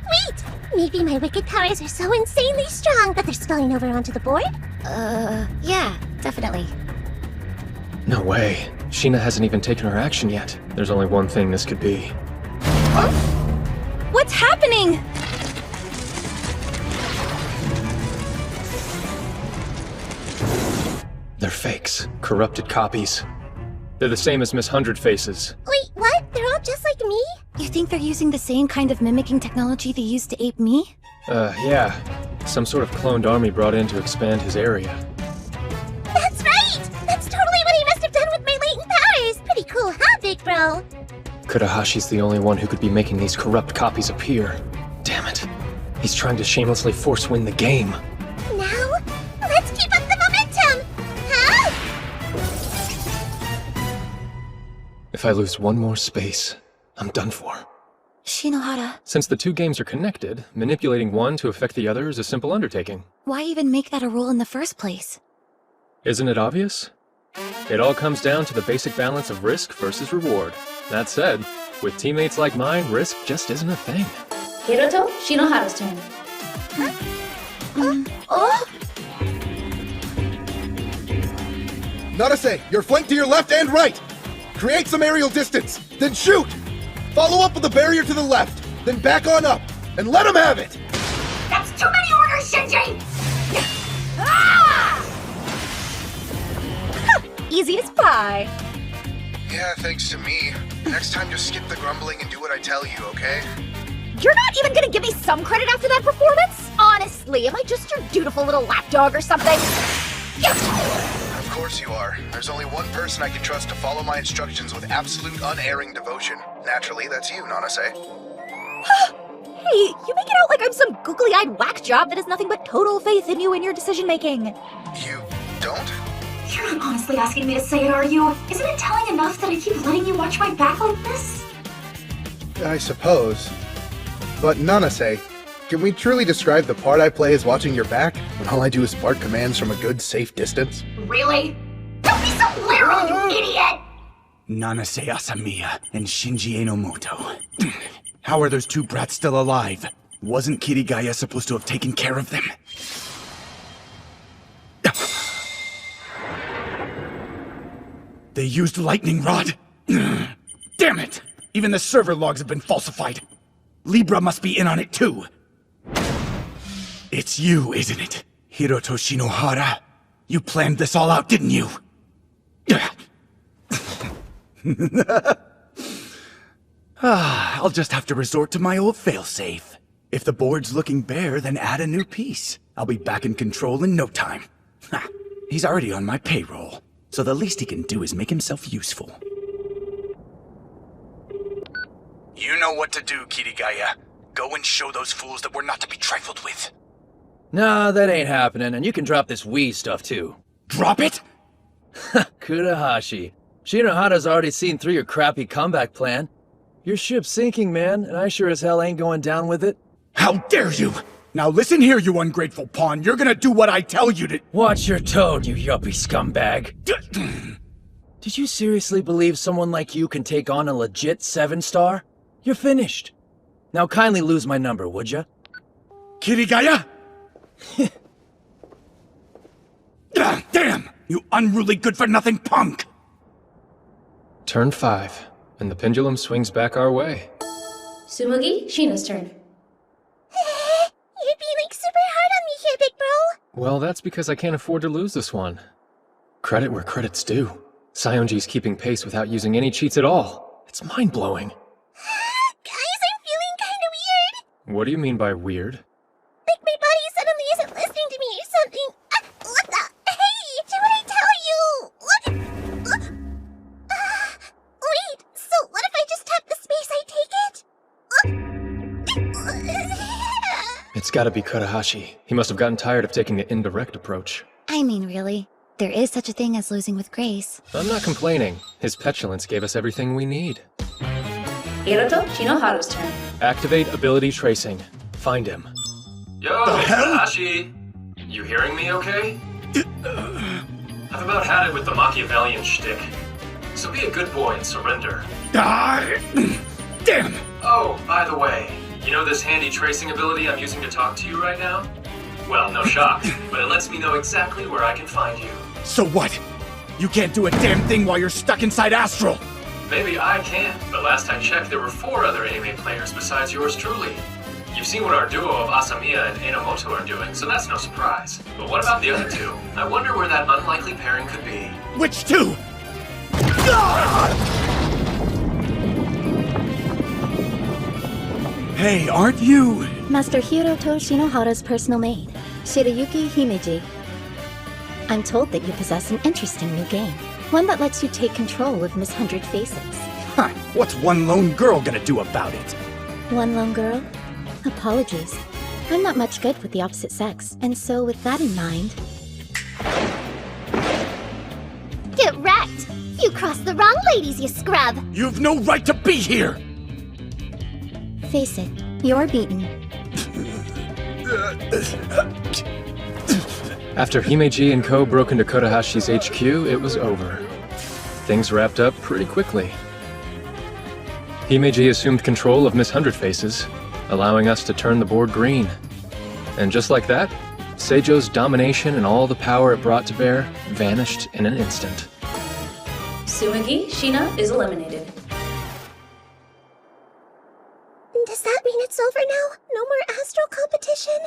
[SPEAKER 15] Wait! Maybe my wicked powers are so insanely strong that they're spilling over onto the board?
[SPEAKER 17] Yeah, definitely.
[SPEAKER 2] No way. Sheena hasn't even taken her action yet. There's only one thing this could be.
[SPEAKER 17] What's happening?
[SPEAKER 2] They're fakes. Corrupted copies. They're the same as Miss Hundred Faces.
[SPEAKER 15] Wait, what? They're all just like me?
[SPEAKER 17] You think they're using the same kind of mimicking technology they used to ape me?
[SPEAKER 2] Yeah. Some sort of cloned army brought in to expand his area.
[SPEAKER 15] That's right! That's totally what he must have done with my latent powers! Pretty cool, huh, big bro?
[SPEAKER 2] Kurahashi's the only one who could be making these corrupt copies appear. Damn it. He's trying to shamelessly force-win the game.
[SPEAKER 15] Now, let's keep up the momentum! Huh?
[SPEAKER 2] If I lose one more space, I'm done for.
[SPEAKER 17] Shinohara.
[SPEAKER 2] Since the 2 games are connected, manipulating one to affect the other is a simple undertaking.
[SPEAKER 17] Why even make that a rule in the first place?
[SPEAKER 2] Isn't it obvious? It all comes down to the basic balance of risk versus reward. That said, with teammates like mine, risk just isn't a thing.
[SPEAKER 4] Hiroto Shinohara's turn.
[SPEAKER 16] Narase, you're flanked to your left and right! Create some aerial distance, then shoot! Follow up with the barrier to the left, then back on up, and let him have it!
[SPEAKER 8] That's too many orders, Shinji! Ah!
[SPEAKER 17] Easy as pie.
[SPEAKER 16] Yeah, thanks to me. Next time just skip the grumbling and do what I tell you, okay?
[SPEAKER 17] You're not even gonna give me some credit after that performance? Honestly, am I just your dutiful little lapdog or something?
[SPEAKER 16] Of course you are. There's only one person I can trust to follow my instructions with absolute unerring devotion. Naturally, that's you, Nanase.
[SPEAKER 17] Hey, you make it out like I'm some googly-eyed whack job that has nothing but total faith in you and your decision-making.
[SPEAKER 16] You don't?
[SPEAKER 8] You're not honestly asking me to say it, are you? Isn't it telling enough that I keep letting you watch my back like this?
[SPEAKER 16] I suppose. But Nanase, can we truly describe the part I play as watching your back, when all I do is bark commands from a good, safe distance?
[SPEAKER 8] Really? Don't be so literal, you idiot!
[SPEAKER 21] Nanase Asamiya and Shinji Enomoto. How are those two brats still alive? Wasn't Kirigaya supposed to have taken care of them? They used lightning rod? Damn it! Even the server logs have been falsified. Libra must be in on it too. It's you, isn't it? Hiroto Shinohara? You planned this all out, didn't you? I'll just have to resort to my old failsafe. If the board's looking bare, then add a new piece. I'll be back in control in no time. He's already on my payroll, so the least he can do is make himself useful. You know what to do, Kirigaya. Go and show those fools that we're not to be trifled with.
[SPEAKER 11] Nah, that ain't happening, and you can drop this Wii stuff too.
[SPEAKER 21] Drop it?
[SPEAKER 11] Kurahashi. Shinohara's already seen through your crappy comeback plan. Your ship's sinking, man, and I sure as hell ain't going down with it.
[SPEAKER 21] How dare you! Now listen here, you ungrateful pawn. You're gonna do what I tell you to—
[SPEAKER 11] Watch your tone, you yuppie scumbag. Did you seriously believe someone like you can take on a legit 7-star? You're finished. Now kindly lose my number, would ya?
[SPEAKER 21] Kirigaya! Damn! You unruly good-for-nothing punk!
[SPEAKER 2] Turn 5, and the pendulum swings back our way.
[SPEAKER 4] Tsumugi, Shina's turn.
[SPEAKER 15] You're being super hard on me here, big bro.
[SPEAKER 2] Well, that's because I can't afford to lose this one. Credit where credit's due. Sionji's keeping pace without using any cheats at all. It's mind-blowing.
[SPEAKER 15] Guys, I'm feeling kinda weird.
[SPEAKER 2] What do you mean by weird?
[SPEAKER 15] Like my body suddenly isn't listening to me or something. What the? Hey, do what I tell you. What? Wait, so what if I just tap the space I take it?
[SPEAKER 2] It's gotta be Kurahashi. He must have gotten tired of taking the indirect approach.
[SPEAKER 3] I mean, really, there is such a thing as losing with grace.
[SPEAKER 2] I'm not complaining. His petulance gave us everything we need.
[SPEAKER 4] Hiroto Shinohara's turn.
[SPEAKER 2] Activate ability tracing. Find him.
[SPEAKER 10] Yo, Kurahashi! You hearing me okay? I've about had it with the Machiavellian shtick. So be a good boy and surrender.
[SPEAKER 21] Damn!
[SPEAKER 10] Oh, by the way, you know this handy tracing ability I'm using to talk to you right now? Well, no shock, but it lets me know exactly where I can find you.
[SPEAKER 21] So what? You can't do a damn thing while you're stuck inside Astral!
[SPEAKER 10] Maybe I can, but last I checked there were 4 other anime players besides yours truly. You've seen what our duo of Asamiya and Enomoto are doing, so that's no surprise. But what about the other 2? I wonder where that unlikely pairing could be.
[SPEAKER 21] Which 2? Hey, aren't you?
[SPEAKER 12] Master Hiroto Shinohara's personal maid, Shirayuki Himeji. I'm told that you possess an interesting new game. One that lets you take control of Miss Hundred Faces.
[SPEAKER 21] Huh, what's one lone girl gonna do about it?
[SPEAKER 12] One lone girl? Apologies. I'm not much good with the opposite sex, and so with that in mind...
[SPEAKER 15] Get wrecked! You crossed the wrong ladies, you scrub!
[SPEAKER 21] You've no right to be here!
[SPEAKER 12] Face it, you're beaten.
[SPEAKER 2] After Himeji and Co. broke into Kurahashi's HQ, it was over. Things wrapped up pretty quickly. Himeji assumed control of Miss Hundred Faces, allowing us to turn the board green. And just like that, Seijo's domination and all the power it brought to bear vanished in an instant.
[SPEAKER 4] Tsumugi Shina is eliminated.
[SPEAKER 15] Does that mean it's over now? No more Astral competition?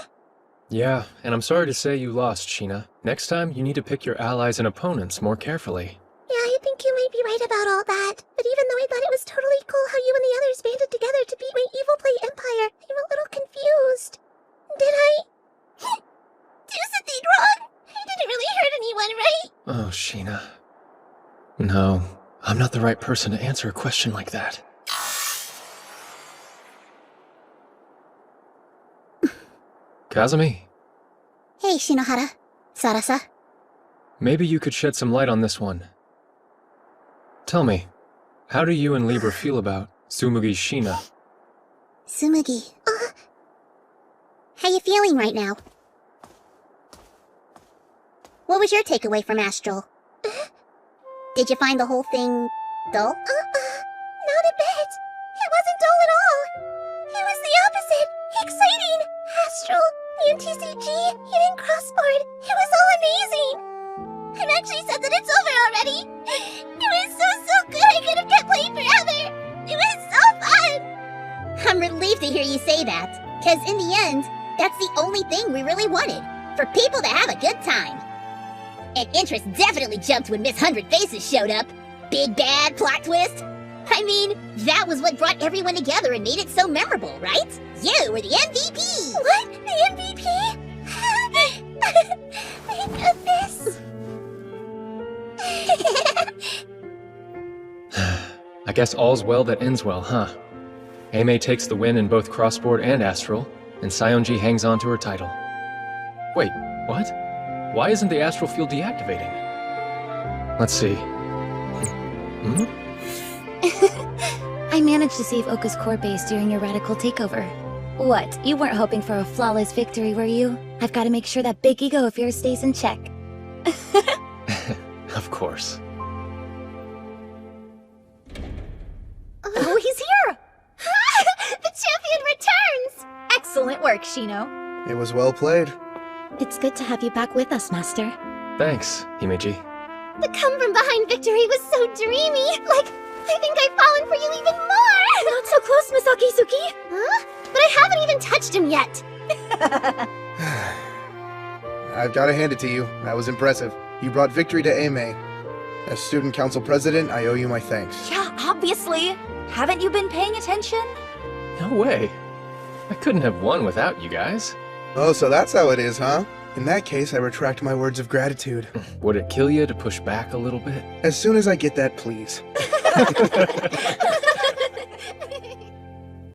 [SPEAKER 2] Yeah, and I'm sorry to say you lost, Sheena. Next time, you need to pick your allies and opponents more carefully.
[SPEAKER 15] Yeah, I think you might be right about all that. But even though I thought it was totally cool how you and the others banded together to beat my evil play empire, I'm a little confused. Did I do something wrong? I didn't really hurt anyone, right?
[SPEAKER 2] Oh, Sheena. No, I'm not the right person to answer a question like that. Kazumi,
[SPEAKER 15] Hey, Shinohara. Sarasa.
[SPEAKER 2] maybe you could shed some light on this one. Tell me, how do you and Libra feel about Tsumugi Shina?
[SPEAKER 15] Tsumugi. How you feeling right now? What was your takeaway from Astral? Did you find the whole thing dull? Not a bit. It wasn't dull at all. It was the opposite. Exciting. Astral, the MTCG, even Crossboard. It was all amazing. I'm actually sad that it's over already. It was so good I could have kept playing forever. It was so fun. I'm relieved to hear you say that, because in the end, that's the only thing we really wanted. For people to have a good time. And interest definitely jumped when Miss 100 Faces showed up. Big bad plot twist. I mean, that was what brought everyone together and made it so memorable, right? You were the MVP! What? The MVP? My goodness.
[SPEAKER 2] I guess all's well that ends well, huh? Aimee takes the win in both Crossboard and Astral, and Saionji hangs on to her title. Wait, what? Why isn't the Astral Field deactivating? Let's see.
[SPEAKER 3] I managed to save Oka's core base during your radical takeover. What, you weren't hoping for a flawless victory, were you? I've got to make sure that big ego of yours stays in check.
[SPEAKER 2] Of course.
[SPEAKER 3] Oh, he's here!
[SPEAKER 15] The champion returns!
[SPEAKER 3] Excellent work, Shino.
[SPEAKER 16] It was well played.
[SPEAKER 12] It's good to have you back with us, Master.
[SPEAKER 2] Thanks, Himeji.
[SPEAKER 15] The come-from-behind victory was so dreamy! Like, I think I've fallen for you even more!
[SPEAKER 3] Not so close, Misaki Suki!
[SPEAKER 15] Huh? But I haven't even touched him yet!
[SPEAKER 16] I've got to hand it to you. That was impressive. You brought victory to Aimee. As student council president, I owe you my thanks.
[SPEAKER 3] Yeah, obviously. Haven't you been paying attention?
[SPEAKER 2] No way. I couldn't have won without you guys.
[SPEAKER 16] Oh, so that's how it is, huh? In that case, I retract my words of gratitude.
[SPEAKER 2] Would it kill you to push back a little bit?
[SPEAKER 16] As soon as I get that, please.